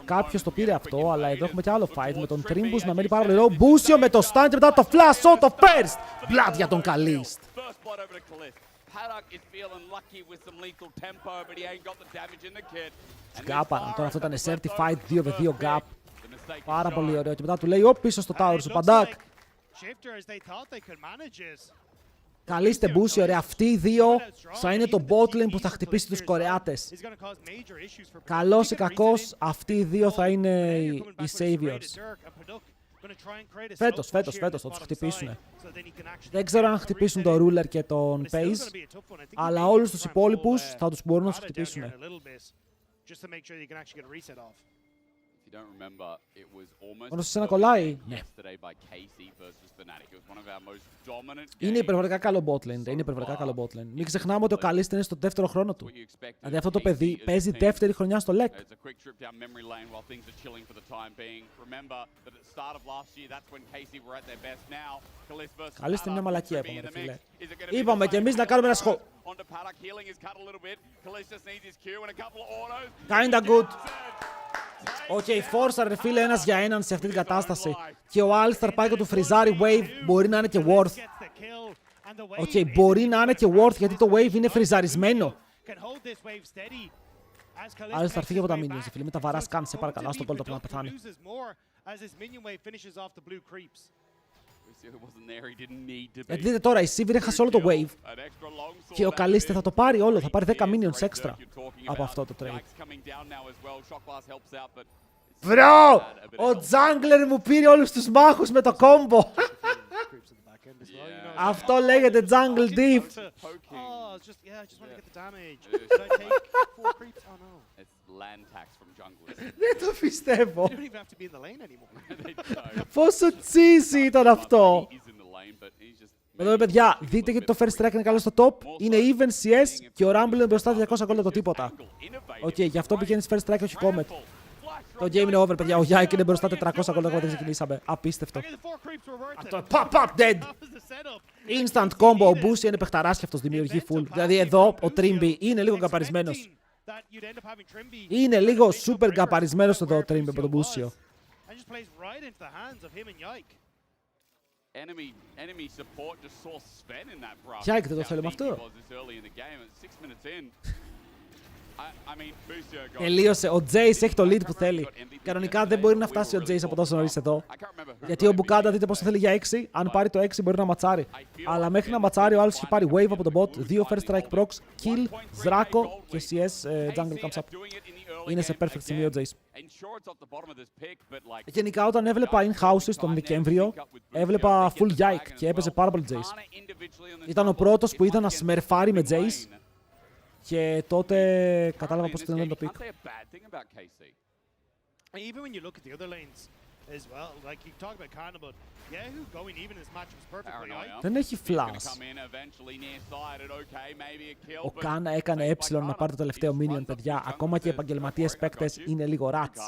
Κάποιος το πήρε αυτό, αλλά εδώ έχουμε κι άλλο fight με τον Trimbus να μένει πάρα πολύ low. Μπούσιο με το stun και μετά το flash shot, το first blood για τον Kalist. Σκάπαναν, τώρα αυτό ήταν certified 2v2 gap. Πάρα πολύ ωραίο. Και μετά του λέει, ο πίσω στο tower σου, Παντάκ. Καλείστε Μπούσι, ωραία. Αυτοί οι δύο θα είναι το botlane που θα χτυπήσει τους Κορεάτες. Καλός ή κακός, αυτοί οι δύο θα είναι οι saviors. Φέτος θα τους χτυπήσουν. Δεν ξέρω αν χτυπήσουν τον Ruler και τον Pace, αλλά όλους τους υπόλοιπους θα τους μπορούν να τους χτυπήσουν. Μόνο σε ένα κολλάει. Ναι. Είναι υπερβολικά καλό botlane. Μην ξεχνάμε ότι ο Kalist είναι στο δεύτερο χρόνο του. Δηλαδή αυτό το παιδί παίζει δεύτερη χρονιά στο LEC. Kalist είναι μια μαλακία, είπαμε, φίλε. Είπαμε και εμείς να κάνουμε ένα σχόλιο. Kinda good. Οκ, Forcer ρε φίλε, ένας για έναν σε αυτή την κατάσταση. Και ο Alistar πάει και του φριζάρει wave, μπορεί να είναι και worth. Οκ, μπορεί να είναι και worth γιατί το wave είναι φριζαρισμένο. Alistar φύγε από τα minions, φίλε, μην τα βαράς καν, σε παρακαλώ, στο κόλτο που να πεθάνει. Γιατί δείτε τώρα, η Sivir έχασε όλο το wave και ο Kalist θα το πάρει όλο, θα πάρει 10 minions extra από αυτό το trade. Βρω! Ο jungler μου πήρε όλους τους μάχους με το combo. Αυτό λέγεται jungle diff. Δεν το πιστεύω. Πόσο cheesy ήταν αυτό. Εδώ παιδιά, δείτε γιατί το first strike είναι καλό στο top. Είναι even CS και ο Rumble είναι μπροστά 200 gold το τίποτα. Οκ, γι' αυτό πηγαίνει first strike όχι Comet. Το game είναι over, παιδιά. Ο Yike είναι μπροστά 400 gold όταν δεν ξεκινήσαμε. Απίστευτο. Pop, pop, dead. Instant combo. Ο Boosie είναι παιχταράς δημιουργεί full. Δηλαδή εδώ ο Trimby είναι λίγο καπαρισμένος. Είναι λίγο super καπαρισμένος εδώ ο Trimby από τον Boosie. Yike δεν το θέλουμε αυτό. Τελείωσε. Ο Jace έχει το lead που θέλει. Κανονικά δεν μπορεί να φτάσει ο Jace από τόσο νωρίς εδώ. Γιατί ο Μπουκάντα, δείτε πόσο θέλει για 6. Αν πάρει το 6 μπορεί να ματσάρει. Αλλά μέχρι να ματσάρει ο άλλος έχει πάρει wave από τον bot. 2 first strike procs, kill, Zrako και CS jungle comes up. Είναι σε perfect σημείο ο Jace. Γενικά όταν έβλεπα in-houses τον Δεκέμβριο, έβλεπα full Yike και έπαιζε πάρα πολύ Jace. Ήταν ο πρώτος που είδα να σμερφάρει με Jace. Και τότε κατάλαβα πως δεν το πικ. Δεν έχει flash. Ο Κάνα έκανε έψιλον να πάρει το τελευταίο minion, παιδιά. Ακόμα και οι επαγγελματίες παίκτες είναι λίγο rats.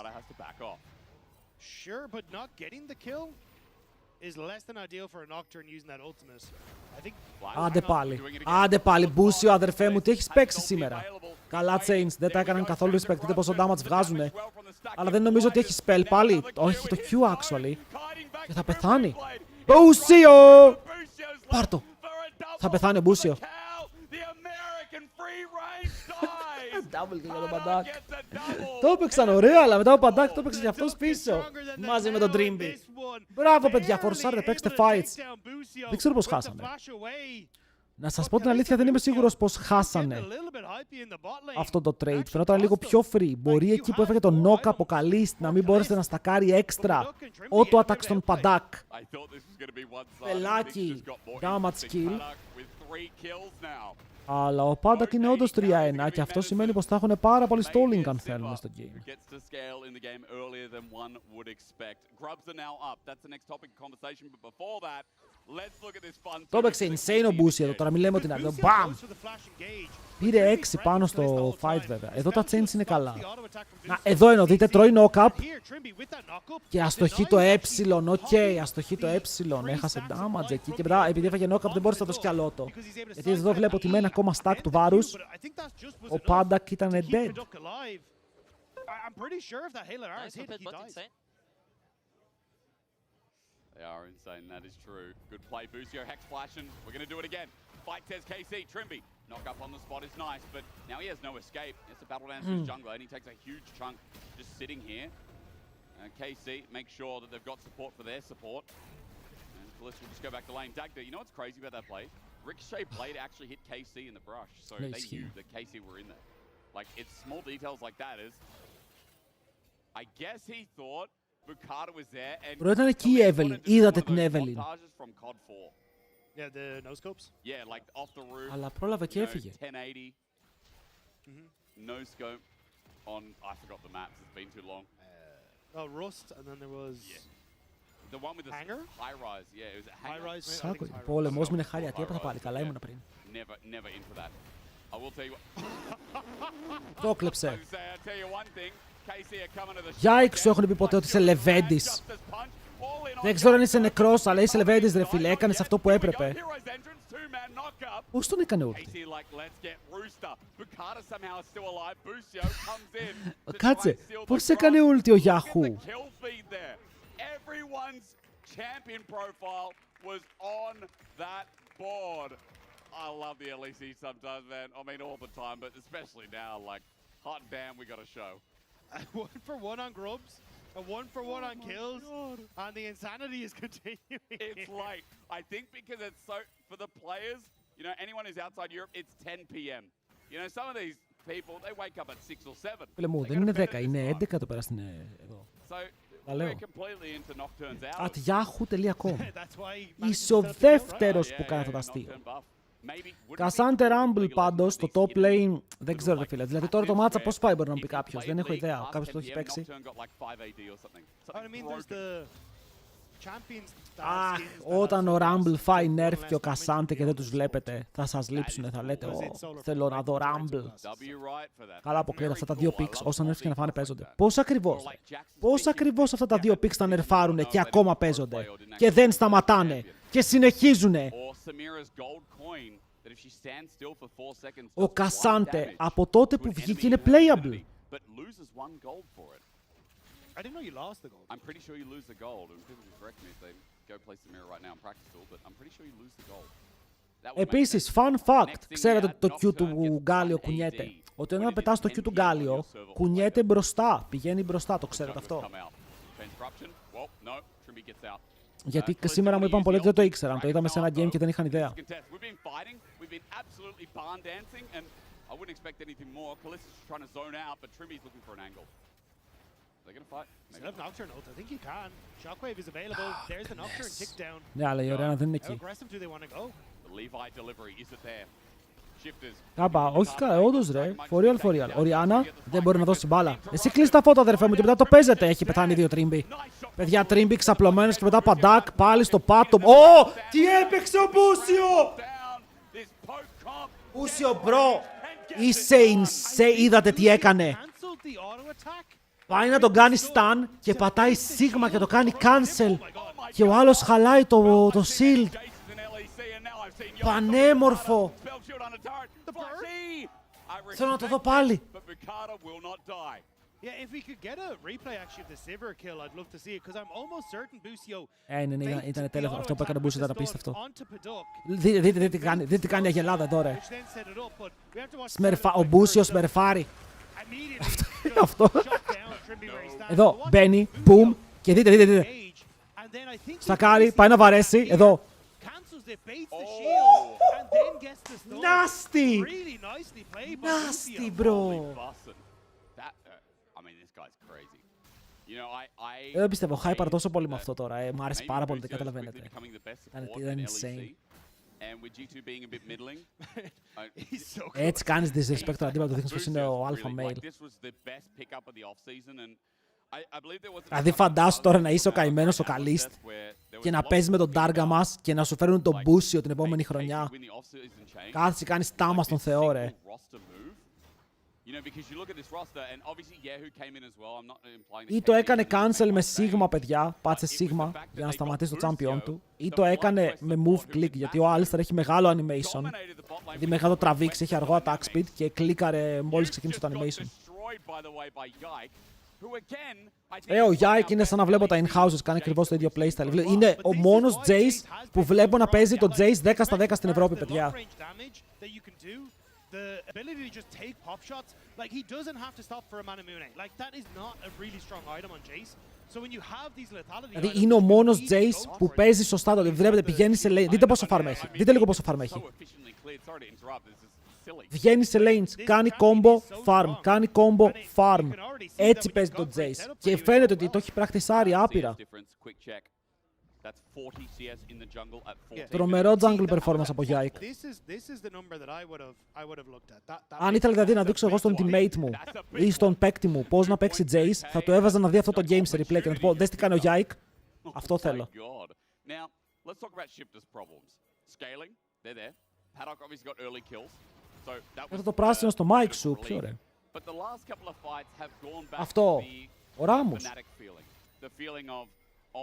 Άντε πάλι, Μπούσιο, αδερφέ μου, τι έχεις παίξει σήμερα. Καλά, Chains, δεν τα έκαναν καθόλου respect, δείτε πόσο damage βγάζουνε. Αλλά δεν νομίζω ότι έχει spell πάλι. Όχι, το Q actually. Και θα πεθάνει. Μπούσιο! Πάρ' το. Θα πεθάνει ο Μπούσιο. Double και για τον Παντάκ. Το έπαιξαν ωραία, αλλά μετά ο Παντάκ το έπαιξε και αυτός πίσω. Μαζί με τον Trimby. Μπράβο παιδιά, φορσάρτε, παίξτε fights. Δεν ξέρω πως χάσανε. Να σας πω την αλήθεια, δεν είμαι σίγουρος πως χάσανε αυτό το trade. Φαινόταν λίγο πιο free. Μπορεί εκεί που έφεγε τον knock από Kalist να μην μπορέσετε να στακάρει έξτρα auto attack στον Παντάκ. Πελάκι, damage kill. Αλλά ο Πάντακ είναι όντως 3-1 και αυτό σημαίνει πως θα έχουν πάρα πολύ stalling αν θέλουν στο game. Το έπαιξε insane ο Μπούσι εδώ, τώρα μην λέμε ότι είναι αργό. Μπαμ! Πήρε 6 πάνω στο fight βέβαια. Εδώ τα chains είναι καλά. Να, εδώ εννοώ, δείτε, τρώει knock-up. Και αστοχεί το ε, οκ, αστοχεί το ε. Έχασε damage εκεί και μετά επειδή έφαγε knock-up δεν μπόρεσε να δώσει κι άλλο το. Γιατί εδώ βλέπω ότι μένει ακόμα stack του βάρους. Ο Pandak ήταν dead. They are insane, that is true. Good play, Busio, Hex flashing. We're going to do it again. Fight says KC, Trimby. Knock up on the spot is nice, but now he has no escape. It's a battle dance with his jungler, and he takes a huge chunk just sitting here. KC makes sure that they've got support for their support. And Kalista will just go back to lane. Dagda, you know what's crazy about that play? Ricochet Blade actually hit KC in the brush, so they knew that KC were in there. Like, it's small details like that is... I guess he thought Bukata was there and... Bro, ήταν εκεί η Evelyn. Είδατε την Evelyn. Yeah, the no scopes. Yeah, like off the roof. Αλλά πρόλαβε και έφυγε. 1080. No scope on... I forgot the maps, it's been too long. Oh, Rust, and then there was... Yeah. The one with the Hanger? High rise, yeah, it was a Hanger. High rise. Σάκο, πόλεμος με είναι χάλια. Τι έπαθα πάλι, καλά ήμουνα πριν. Never in for that. I will tell you what... Το κλέψε. I'll tell you one thing. Γιάικ, σου έχουν πει ποτέ ότι είσαι Λεβέντης. Δεν ξέρω αν είσαι νεκρός, αλλά είσαι Λεβέντης ρε φίλε, έκανες αυτό που έπρεπε. Πώς τον έκανε ulti? Κάτσε, πώς έκανε ulti ο Yahoo? I love the LEC sometimes, man. I mean, all the time, but especially now, like, hot damn, we got a show. 1-for-1 on grubs, a 1-for-1 on kills, and the insanity is continuing. It's late. I think because it's so, for the players, you know, anyone who's outside Europe, it's 10 p.m. You know, some of these people, they wake up at 6 or 7. Φίλε μου, δεν είναι 10, είναι 11 το πέρα στην εδώ. So, we're completely into Nocturne's out. At yahoo.com. Είσαι ο δεύτερος που κάνει αυτό το αστείο. Κασάντε Rumble πάντως στο top lane δεν ξέρω ρε φίλε. Δηλαδή τώρα το μάτσα πώς πάει μπορεί να πει κάποιος. Δεν έχω ιδέα. Κάποιος το έχει παίξει. Αχ, όταν ο Rumble φάει nerf και ο Κασάντε και δεν τους βλέπετε θα σας λείψουνε. Θα λέτε θέλω να δω Rumble. Καλά αποκλείεται αυτά τα δύο picks όσα nerf και να φάνε παίζονται. Πώς ακριβώς αυτά τα δύο picks τα νερφάρουνε και ακόμα παίζονται. Και δεν σταματάνε. Και συνεχίζουνε. Ο Κασάντε από τότε που βγήκε είναι playable. I didn't know you lost the gold. I'm pretty sure you lose the gold. And people can correct me if they go play Samira right now in practice tool, but I'm pretty sure you lose the gold. Επίσης, fun fact, ξέρετε ότι το Q του Γκάλιο κουνιέται. Ότι όταν πετάς το Q του Γκάλιο, κουνιέται μπροστά, πηγαίνει μπροστά, το ξέρετε αυτό. Γιατί σήμερα μου είπαν πολλοί ότι δεν το ήξεραν, το είδαμε σε ένα game και δεν είχαν ιδέα. I wouldn't expect anything more. Kalista's trying to zone out, but Trimmy's looking for an angle. They're going to fight. They have Nocturne ult. I think you can. Shockwave is available. There's the Nocturne tick down. Ναι, αλλά η Orianna δεν είναι How εκεί. aggressive do they want to go? The Levi delivery, is it there? Shifters. Κάμπα, όχι καλά, όντως ρε. For real, for real. Orianna δεν μπορεί να δώσει μπάλα. Εσύ κλείς τα φώτα αδερφέ μου και μετά το παίζετε. Έχει πεθάνει δύο Trimby. Παιδιά, Trimby ξαπλωμένος και μετά Pandak πάλι στο πάτο. Ω! Τι έπαιξε ο Μπούσιο! Μπούσιο, μπρο! Είσαι insane. Είδατε τι έκανε. Πάει να τον κάνει stun και πατάει Sigma και το κάνει cancel. Και ο άλλος χαλάει το shield. Πανέμορφο. Θέλω να το δω πάλι. Yeah, if we could get a replay actually of the Sivir kill, I'd love to see it because I'm almost certain Busio. Ναι, ήταν τέλειο. Αυτό που έκανε Busio ήταν απίστευτο. Δείτε τι κάνει η αγελάδα εδώ ρε. Ο Busio σμερφάρει. Αυτό. Εδώ μπαίνει, boom. Και δείτε. Στακάρει, πάει να βαρέσει. Εδώ. Nasty! Nasty, bro! Δεν πιστεύω, χάιπαρα τόσο πολύ με αυτό τώρα. Μου άρεσε πάρα πολύ, δεν καταλαβαίνετε. Ήταν insane. Έτσι κάνεις disrespect τον αντίπαλο, το δείχνεις πως είναι ο alpha male. Δηλαδή, φαντάσου τώρα να είσαι ο καημένος ο Καλίστ και να παίζει με τον Τάργα μας και να σου φέρουν τον Μπούσιο την επόμενη χρονιά. Κάθεσαι και κάνεις τάμα στον Θεό, ρε. Ή το έκανε cancel με Sigma, παιδιά. Πάτσε Sigma για να σταματήσει το champion του. Ή το έκανε με move click, γιατί ο Alistar έχει μεγάλο animation. Δηλαδή μέχρι να το τραβήξει, έχει αργό attack speed και κλίκαρε μόλις ξεκίνησε το animation. Ο Yike είναι σαν να βλέπω τα in-houses, κάνει ακριβώς το ίδιο playstyle. Είναι ο μόνος Jace που βλέπω να παίζει το Jace 10 στα 10 στην Ευρώπη, παιδιά. The ability to just take pop shots, like he doesn't have to stop for a Manamune. Like that is not a really strong item on Jace. So when you have these lethality Δηλαδή είναι ο μόνος Jace που παίζει σωστά το. Βλέπετε, πηγαίνει σε lane. Δείτε πόσο farm έχει. Δείτε λίγο πόσο farm έχει. Βγαίνει σε lanes, κάνει combo, farm, κάνει combo, farm. Έτσι παίζει το Jace. Και φαίνεται ότι το έχει πρακτισάρει άπειρα. Τρομερό jungle performance από Yike. Αν ήθελα δηλαδή να δείξω εγώ στον teammate μου ή στον παίκτη μου πώς να παίξει Jace, θα το έβαζα να δει αυτό το game σε replay και να του πω δες τι κάνει ο Yike. Αυτό θέλω. Έχω το πράσινο στο mic σου, ποιο ρε. Αυτό, ο Ράμος.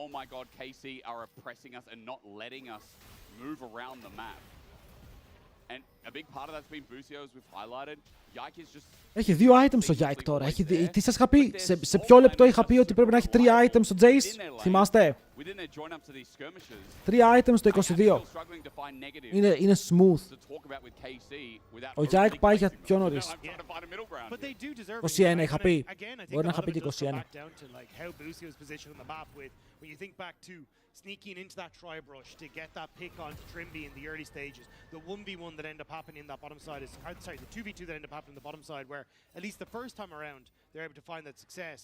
Oh my god, KC are oppressing us and not letting us move around the map. And a big part of that's been Busio, as we've highlighted. Yike is just... Έχει 2 items στο Yike τώρα. Τι σας είχα πει, σε ποιο λεπτό είχα πει ότι πρέπει να έχει 3 items στο Jace, θυμάστε. 3 items στο 22. Είναι smooth. Ο Yike πάει για πιο νωρίς. 21 είχα πει. Μπορεί να είχα πει και 21. Sneaking into that tri-brush to get that pick on Trimby in the early stages. The 1v1 that ended up happening in that bottom side is, sorry, the 2v2 that ended up happening in the bottom side, where at least the first time around, they're able to find that success.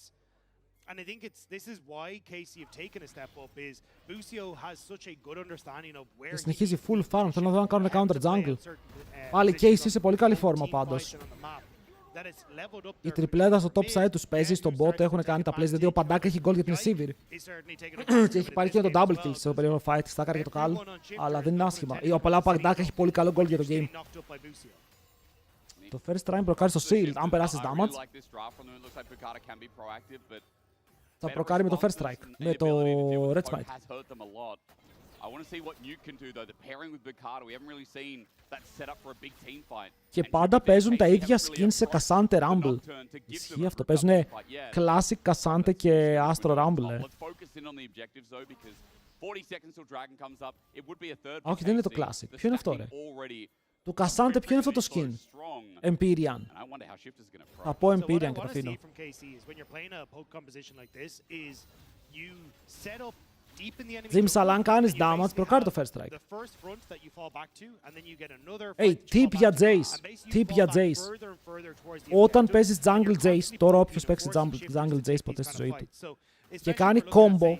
And I think this is why KC have taken a step up, is Busio has such a good understanding of where... Συνεχίζει full farm, θέλω να δω αν κάνουν counter jungle. Πάλι KC σε πολύ καλή φόρμα πάντως. Η τριπλέτα στο top side τους παίζει, στον bot έχουν κάνει τα plays, δηλαδή ο Παντάκα έχει gold για την Sivir. Και έχει πάρει και τον double kill στο περίοδο fight, στάκαρε και το κάλ, αλλά δεν είναι άσχημα. Ο Παντάκα έχει πολύ καλό gold για το game. Το first try προκάρει στο shield, αν περάσεις damage, θα προκάρει με το first strike, με το red smite. Και πάντα παίζουν τα ίδια skins σε Cassante Rumble. Ισχύει αυτό, παίζουν classic Cassante και Astro Rumble. Όχι, δεν είναι το classic. Ποιο είναι αυτό, ρε? Του Cassante ποιο είναι αυτό το skin? Empyrean. Θα πω Empyrean και το αφήνω. Jim Salan κάνεις damage, προκάρει το first strike. Tip για Jace. Tip για Jace. Όταν παίζεις jungle Jace, τώρα όποιος παίξει jungle Jace ποτέ στη ζωή του, και κάνει combo,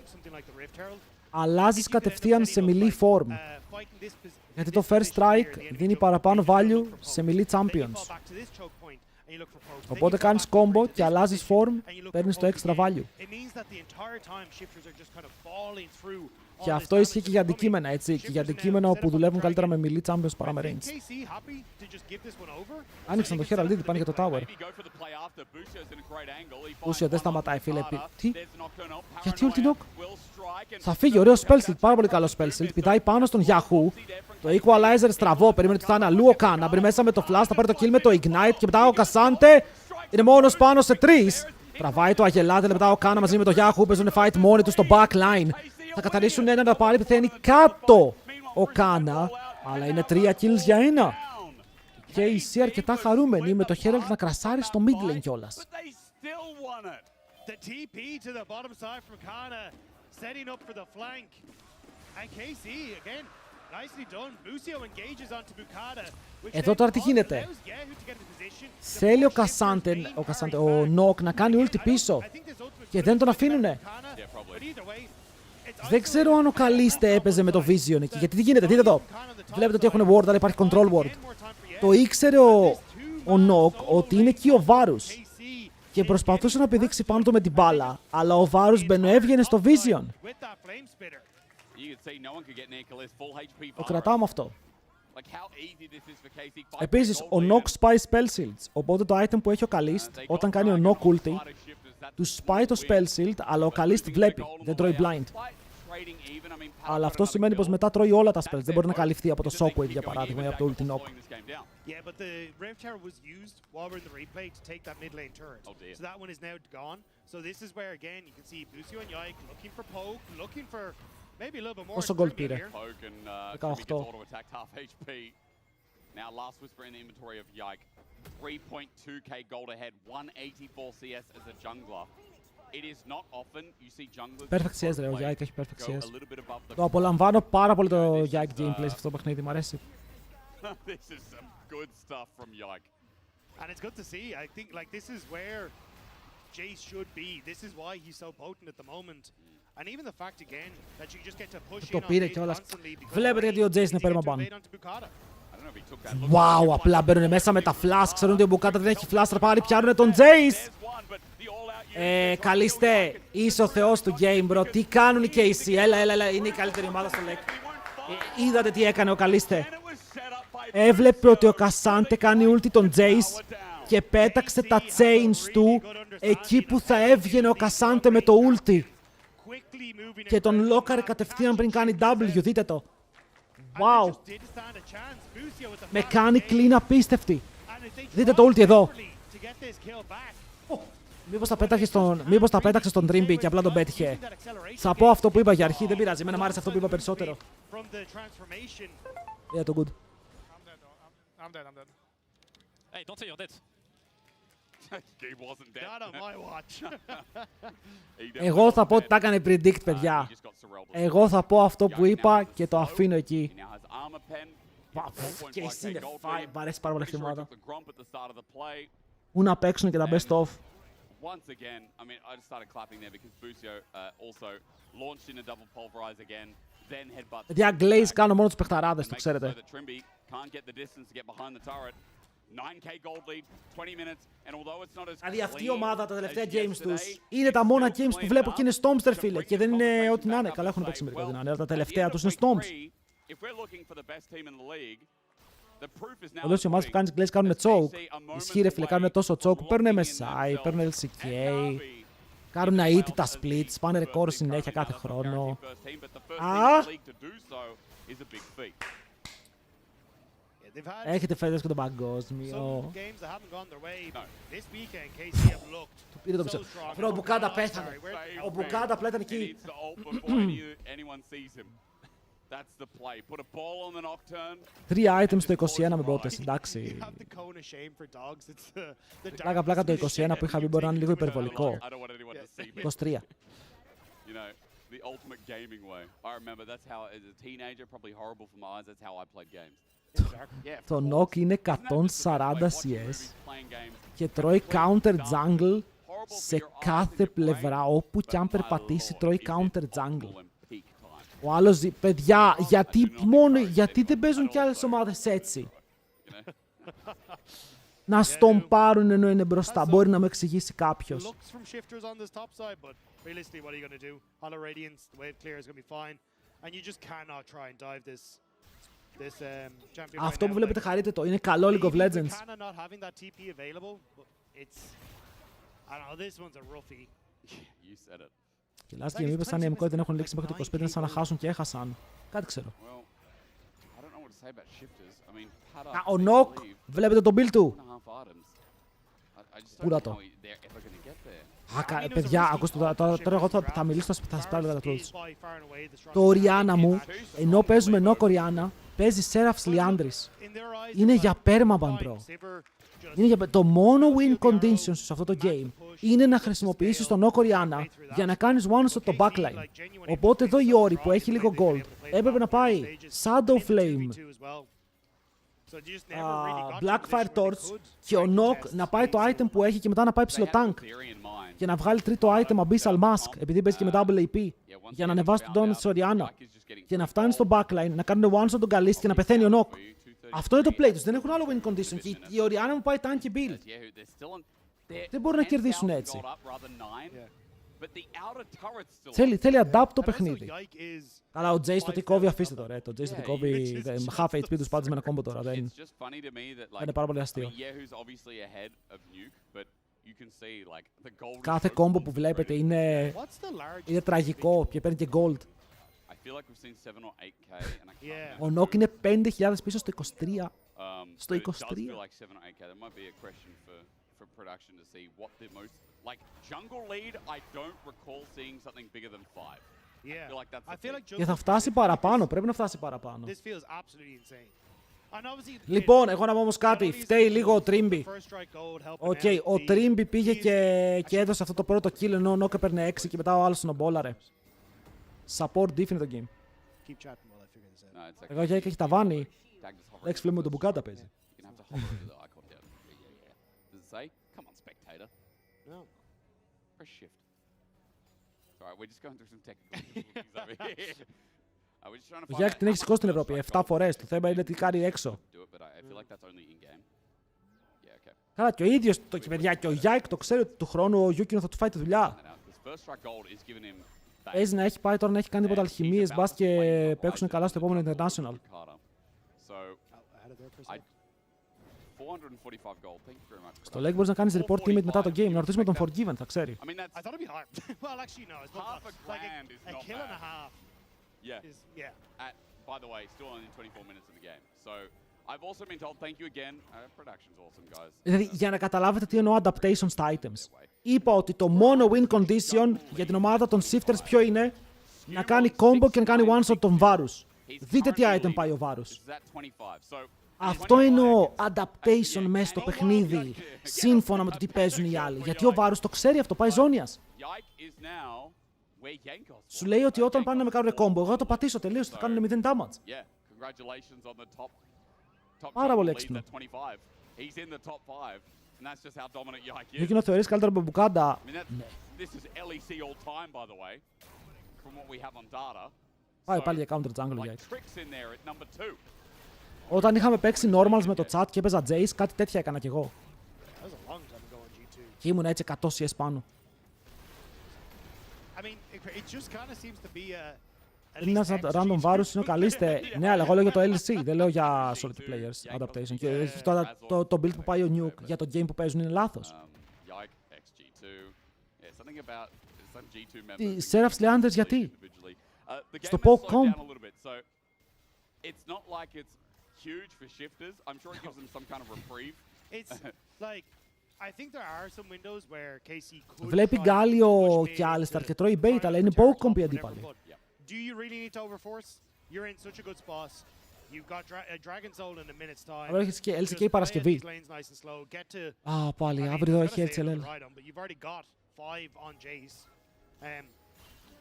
αλλάζεις κατευθείαν σε melee form. Γιατί το first strike δίνει παραπάνω value σε melee champions. Οπότε κάνεις combo και αλλάζεις form, παίρνεις το extra value. Και αυτό ισχύει και για αντικείμενα, έτσι. Και για αντικείμενα που δουλεύουν καλύτερα με melee champions παρά με range. Άνοιξαν το Herald, ήδη πάνε για το tower. Ούσιο δεν σταματάει, φίλε. Τι? Γιατί ulti knock? Θα φύγει, ωραίο spellshield, πάρα πολύ καλό spellshield. Πηδάει πάνω στον Yahoo. Το equalizer στραβό, περίμενε ότι θα είναι αλλού ο Κάνα. Μπρει μέσα με το flash, θα πάρει το kill με το ignite. Και μετά ο Cassante είναι μόνος πάνω σε 3. Τραβάει το Αγελάτε, μετά ο Κάνα μαζί με το Yahoo. Παίζουν fight μόνοι του στο backline. Θα καθαρίσουν ένα να πάρει, πεθαίνει κάτω ο Κάνα. Αλλά είναι 3 kills για 1. Και η C αρκετά χαρούμενη με το Herald να κρασάρει στο mid lane κιόλας. Εδώ τώρα τι γίνεται? Θέλει ο Νοκ να κάνει ulti πίσω και δεν τον αφήνουνε. Δεν ξέρω αν ο Καλίστε έπαιζε με το Vision εκεί, γιατί τι γίνεται, δείτε εδώ. Βλέπετε ότι έχουν ward, αλλά υπάρχει control ward. Το ήξερε ο Νοκ ότι είναι εκεί ο Varus. και προσπαθούσε να πηδήξει πάνω του με την μπάλα, αλλά ο Varus έβγαινε στο Vision. Το κρατάω με αυτό. Επίσης, ο Nock σπάει Spell Shields, οπότε το item που έχει ο Kalist, όταν κάνει ο Nock ulti, του σπάει το Spell Shield, αλλά ο Kalist βλέπει, δεν τρώει blind. Αλλά αυτό σημαίνει πως μετά τρώει όλα τα spells, δεν μπορεί να καλυφθεί από το Shockwave για παράδειγμα ή από το ulti Nock. Yeah, but the Rave Tower was used while we're in the replay to take that mid lane turret. So that one is now gone. So this is where again you can see Busio and Yike looking for poke, looking for maybe a little bit more. Πόσο gold πήρε? 18. Now last whisper in the inventory of Yike. 3.2k gold ahead, 184 CS as a jungler. It is not often you see junglers. Perfect CS ρε, ο Yike έχει perfect CS. Το απολαμβάνω πάρα πολύ το Yike gameplay σε αυτό το παιχνίδι, μου αρέσει. This is some good stuff from Yike. And it's good to see. I think like this is where Jace should be. This is why he's so potent at the moment. And even the fact again that you just get to push in on Jace constantly because βλέπετε γιατί ο Jace είναι πέρμα πάνω. Wow, απλά μπαίνουν μέσα με τα flash. Ξέρουν ότι ο Μπουκάτα δεν έχει flash, πάλι πιάνουν τον Jace. Καλίστε, είσαι ο θεός του game, bro. Τι κάνουν οι KC, έλα, είναι η καλύτερη ομάδα στο LEC. Είδατε τι έκανε ο Καλίστε. Έβλεπε ότι ο Κασάντε κάνει ulti τον Jace και πέταξε τα chains του εκεί που θα έβγαινε ο Κασάντε με το ulti. Και τον λόκαρε κατευθείαν πριν κάνει W, δείτε το. Wow. Με κάνει clean απίστευτη. Δείτε το ulti εδώ. Μήπως τα πέταξε στον Dream και απλά τον πέτυχε. Θα πω αυτό που είπα για αρχή, δεν πειράζει. Εμένα μου άρεσε αυτό που είπα περισσότερο. Yeah, το good. I'm dead. Hey, don't say you're dead. He wasn't dead. Not on my watch. Εγώ θα πω ότι τα έκανε predict, παιδιά. Εγώ θα πω αυτό που είπα και το αφήνω εκεί. Και εσύ είναι fine. Μ' αρέσει πάρα πολύ αυτή η ομάδα. Πού να παίξουν και τα best of. Once again, I mean, I just started clapping there because Busio also launched in a double pulverize again, then headbutt. Για Glaze κάνω μόνο τους παιχταράδες, το ξέρετε. Δηλαδή αυτή η ομάδα τα τελευταία games τους είναι τα μόνα games που βλέπω και είναι Storms, φίλε. Και δεν είναι ό,τι να είναι. Καλά έχουν παίξει μερικά ό,τι να είναι, αλλά τα τελευταία τους είναι Storms. Όλες οι ομάδες που κάνεις Glaze κάνουν choke. Ισχύει ρε φίλε, κάνουν τόσο choke που παίρνουν MSI, παίρνουν LCK, κάνουν αίτητα splits, πάνε ρεκόρ συνέχεια κάθε χρόνο. Έχετε φέτος και τον παγκόσμιο. Του πήρε το πίσω. Ο Μπουκάτα πέθανε. Ο Μπουκάτα απλά ήταν εκεί. Τρία items στο 21 με μπότες, εντάξει. Πλάκα το 21 που είχα πει μπορεί να είναι λίγο υπερβολικό. 23. The ultimate gaming way. I remember that's how, as a teenager, probably horrible for my eyes, that's how I played games. Το Nock είναι 140 CS και τρώει counter jungle σε κάθε πλευρά. Όπου κι αν περπατήσει τρώει counter jungle. Ο άλλος, παιδιά, γιατί δεν παίζουν κι άλλες ομάδες έτσι. Να στον πάρουν ενώ είναι μπροστά. Μπορεί να με εξηγήσει κάποιος. Αυτό που βλέπετε χαρείτε το. Είναι καλό League of Legends. Και last game είπες αν οι MK δεν έχουν λήξει μέχρι το 25 είναι σαν να χάσουν και έχασαν. Κάτι ξέρω. Ο Nock, βλέπετε τον build του. Πούρα το. Παιδιά, ακούστε τώρα εγώ θα μιλήσω στα σπάρια τα tools. Το Orianna μου, ενώ παίζουμε Nock Orianna, παίζει Seraph's Liandry's. Είναι για permaban, bro. Το μόνο win condition σε αυτό το game είναι να χρησιμοποιήσεις τον Nock Orianna για να κάνεις one-shot το backline. Οπότε εδώ η Ori που έχει λίγο gold έπρεπε να πάει Shadow Flame, Blackfire Torch και ο Nock να πάει το item που έχει και μετά να πάει ψιλοτάνκ και να βγάλει τρίτο item Abyssal Mask επειδή παίζει και με double AP για να ανεβάσει τον Donut της Orianna και να φτάνει στο backline, να κάνουν one shot τον Kalist και να πεθαίνει ο Nock. Αυτό είναι το play τους, δεν έχουν άλλο win condition και η Orianna μου πάει tanky build. Δεν μπορούν να κερδίσουν έτσι. Θέλει adapt το παιχνίδι. Αλλά ο Jace το τι κόβει, αφήστε το ρε. Το Jace το τι κόβει, half HP τους πάντες με ένα κόμπο τώρα. Δεν είναι πάρα πολύ αστείο. Κάθε κόμπο που βλέπετε είναι τραγικό και παίρνει και gold. Ο Νόκ είναι 5.000 πίσω στο 23. Στο 23. Και θα φτάσει παραπάνω, πρέπει να φτάσει παραπάνω. Λοιπόν, εγώ να πω όμως κάτι, φταίει λίγο ο Τρίμπι. Οκ, ο Τρίμπι πήγε και έδωσε αυτό το πρώτο kill ενώ ο Νόκ έπαιρνε 6 και μετά ο άλλος τον μπόλαρε. Support diff είναι το game. Εγώ για έχει ταβάνι. Λέξη φίλε μου τον Μπουκάτα παίζει. Ο Γιάκ την έχει σηκώσει στην Ευρώπη 7 φορές. Το θέμα είναι τι κάνει έξω. Καλά, και ο ίδιος το παιδιά και ο Γιάκ το ξέρει ότι του χρόνου ο Γιούκινο θα του φάει τη δουλειά. Παίζει να έχει πάει τώρα να έχει κάνει τίποτα αλχημίες, μπας και παίξουν καλά στο επόμενο International. Στο leg μπορείς να κάνεις report teammate μετά το game, να ρωτήσουμε τον Forgiven, θα ξέρει. Δηλαδή, για να καταλάβετε τι εννοώ adaptation στα items. Είπα ότι το μόνο win condition για την ομάδα των Shifters ποιο είναι? Να κάνει combo και να κάνει one shot τον Varus. Δείτε τι item πάει ο Varus. Αυτό εννοώ adaptation μέσα στο παιχνίδι, σύμφωνα με το τι παίζουν οι άλλοι. Γιατί ο Varus το ξέρει αυτό, πάει ζώνιας. Σου λέει ότι όταν πάνε να με κάνουν combo, εγώ θα το πατήσω τελείως, θα κάνουν 0 damage. Πάρα πολύ έξυπνο. Γιούκινο θεωρείς καλύτερα από Μπουκάντα. Πάει πάλι για counter jungle για Όταν είχαμε παίξει normals με το chat και έπαιζα Jace, κάτι τέτοια έκανα κι εγώ. Και ήμουν έτσι 100 CS πάνω. Είναι ένας random Varus, είναι ο καλύστε. Ναι, αλλά εγώ λέω για το LC, δεν λέω για solid players adaptation. Και το build που πάει ο Nuke για το game που παίζουν είναι λάθος. Οι Seraphs Leanders γιατί? Στο poke-comp. Βλέπει Γκάλιο και Άλισταρ και τρώει bait, αλλά είναι poke-comp οι αντίπαλοι. Do you really need to overforce? You're in such a good spot. You've got Dragon Soul in a minute's time. Αλλά έχεις και LCK Παρασκευή. Α, πάλι, αύριο έχει LCL. But you've already got 5 on Jace.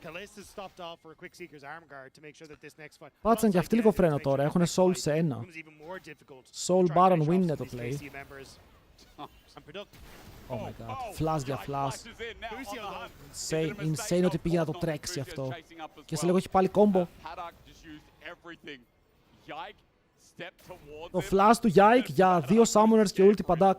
Callista's stopped off for a quick Seeker's arm guard to make sure that this next fight. Πάτσαν και αυτοί λίγο φρένο τώρα, έχουν Soul σε ένα. Soul Baron Win είναι το play. Oh my god, flash για flash. Insane ότι πήγε να το τρέξει αυτό. Και σε λίγο έχει πάλι combo. Το flash του Yike για 2 summoners και ulti padak.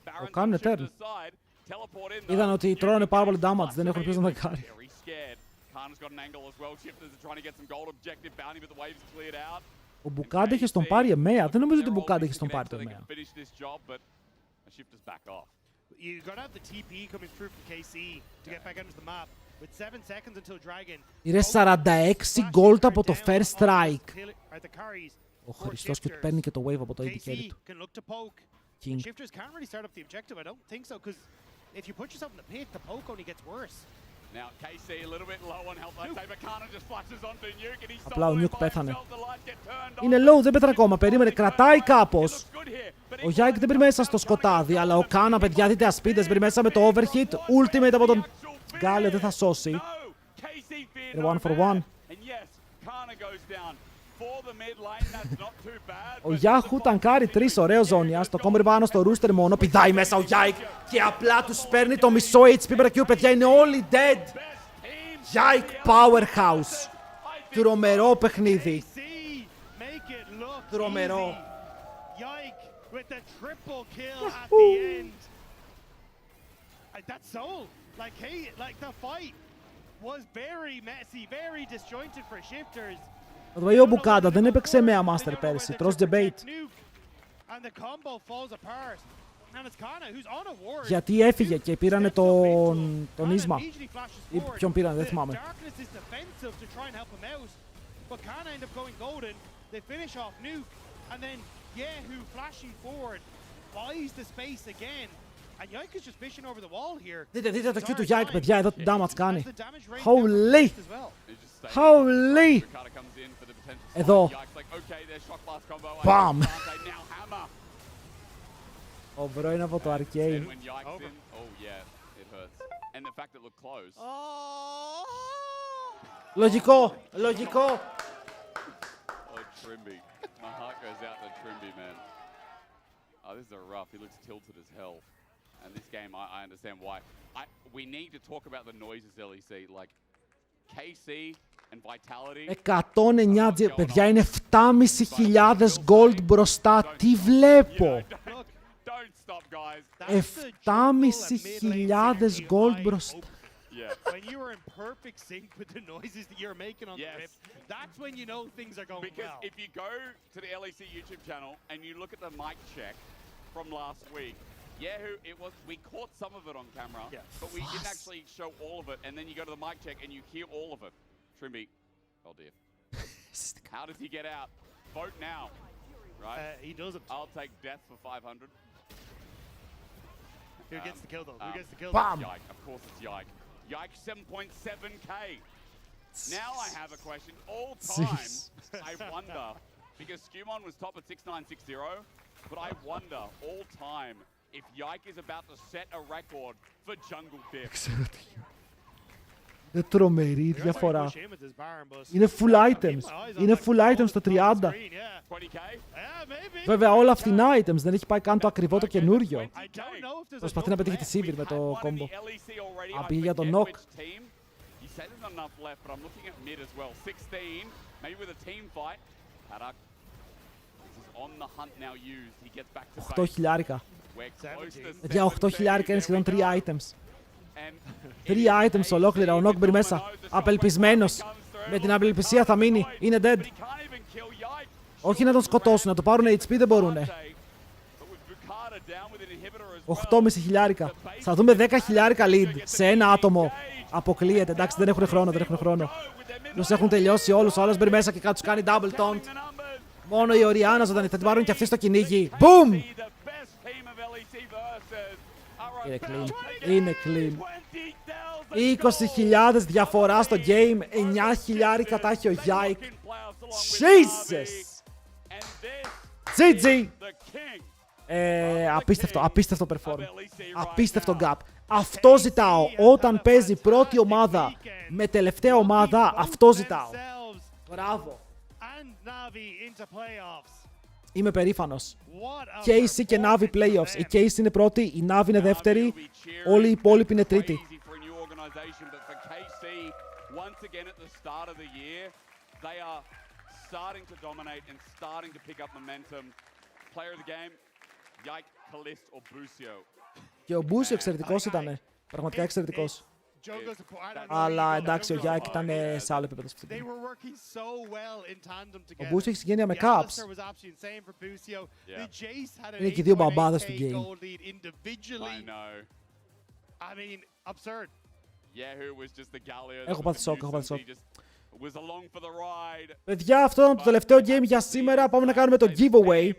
Το κάνουν turn. Είδαν ότι τρώνε πάρα πολύ damage, δεν έχουν ποιος να τα κάνει. Ο Μπουκάντα είχε στον πάρει εμέα, δεν νομίζω ότι ο Μπουκάντα είχε στον πάρει το εμέα. Πήρε 46 gold από το first strike. Ο Χριστός και του παίρνει και το wave από το AD carry του. King. Shifters can't really start up the objective, I don't think so, because if you put yourself in the pit, the poke only gets worse. Now KC a little bit low on health, but Kana just flashes onto Nuke and he's απλά ο Nuke πέθανε. Είναι low, δεν πέθανε ακόμα, περίμενε, κρατάει κάπως. Ο Yike δεν μπει μέσα στο σκοτάδι, αλλά ο Kana, παιδιά, δείτε ασπίδες, μπει μέσα με το overhit, ultimate από τον Γκάλε, δεν θα σώσει. Είναι 1 for 1. Ο Yahoo τανκάρει 3, ωραίο ζώνια. Το κόμπρι πάνω στο rooster μόνο. Πηδάει μέσα ο Yike και απλά τους παίρνει το μισό HP per Q. Παιδιά, είναι όλοι dead. Yike powerhouse. Τρομερό παιχνίδι. Τρομερό. Yike with the triple kill at the end. That's soul. Like the fight was very messy, very disjointed for Shifters. Θα το πάει ο Μπουκάντα, δεν έπαιξε με Master πέρυσι. Τρως debate. Γιατί έφυγε και πήρανε τον Ίσμα. Ή ποιον πήρανε, δεν θυμάμαι. Δείτε το Q του Yike, παιδιά, εδώ το damage κάνει. Holy! Holy! Εδώ. Μπαμ! Ο μπρο είναι από το arcade. Λογικό, λογικό. Oh, Trimby. My heart goes out to Trimby, man. Oh, this is a rough. He looks tilted as hell. And this game, I understand why. We need to talk about the noises, LEC. Like, KC and Vitality. 109, παιδιά, είναι 7.500 gold μπροστά. Τι βλέπω. 7.500 gold μπροστά. When you are in perfect sync with the noises that you're making on the rip, that's when you know things are going because well. If you go to the LEC YouTube channel and you look at the mic check from last week, Yahoo, we caught some of it on camera, but we didn't actually show all of it. And then you go to the mic check and you hear all of it. Trimby, oh dear. How does he get out? Vote now, right? He doesn't. I'll take death for 500. Who gets the kill though? Who gets the kill? Bam! Yike, of course it's Yike. Yike 7.7k. Now I have a question. All time, I wonder, because Skumon was top at 6960, but I wonder all time if Yike is about to set a record for jungle dip. Είναι τρομερή διαφορά. Είναι full items. Είναι full items στο 30. Βέβαια όλα φθηνά items. Δεν έχει πάει καν το ακριβό το καινούριο. Προσπαθεί να πετύχει τη Sivir με το combo. Α, πήγε για τον knock. 8 χιλιάρικα. Για 8 χιλιάρικα είναι σχεδόν 3 items. 3 items ολόκληρα, ο Νόκμπερ μέσα. Απελπισμένος. Με την απελπισία θα μείνει. Είναι dead. Όχι να τον σκοτώσουν, να το πάρουν HP δεν μπορούνε. 8,5 χιλιάρικα. Θα δούμε 10 χιλιάρικα lead σε ένα άτομο. Αποκλείεται. Εντάξει, δεν έχουν χρόνο, δεν έχουν χρόνο. Τους έχουν τελειώσει όλους. Ο άλλος μπαίνει μέσα και τους κάνει double taunt. Μόνο η Οριάννα ζωντανή. Θα την πάρουν και αυτοί στο κυνήγι. Boom! Είναι clean. Είναι clean. 20.000 διαφορά στο game. 9.000 κατά έχει ο Yike. Jesus! GG! Απίστευτο, απίστευτο perform. Απίστευτο gap. Αυτό ζητάω. Όταν παίζει πρώτη ομάδα με τελευταία ομάδα, αυτό ζητάω. Μπράβο. Είμαι περήφανος. KC και Navi playoffs. Η KC είναι πρώτη, η Navi είναι δεύτερη, όλοι οι υπόλοιποι είναι τρίτη. Και ο Μπούσιο εξαιρετικός ήτανε. Πραγματικά εξαιρετικός. Αλλά εντάξει, ο Yike ήταν σε άλλο επίπεδο. Ο Μπούσιο έχει συγγένεια με Caps. Είναι και οι δύο μπαμπάδες του game. Έχω πάθει σοκ, έχω πάθει σοκ. Παιδιά, αυτό ήταν το τελευταίο game για σήμερα. Πάμε να κάνουμε το giveaway.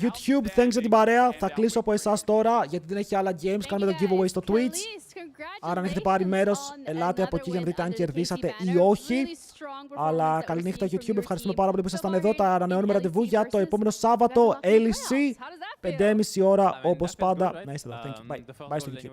YouTube, thanks για την παρέα. Θα κλείσω από εσάς τώρα, γιατί δεν έχει άλλα games. Κάνουμε το giveaway στο Twitch. Άρα αν έχετε πάρει μέρος, ελάτε από εκεί για να δείτε αν κερδίσατε ή όχι. Αλλά καληνύχτα YouTube, ευχαριστούμε πάρα πολύ που ήσασταν εδώ. Τα ανανεώνουμε ραντεβού για το επόμενο Σάββατο, LEC, 5:30 ώρα, όπως πάντα. Να είστε εδώ. Thank you. Bye. Bye στο YouTube.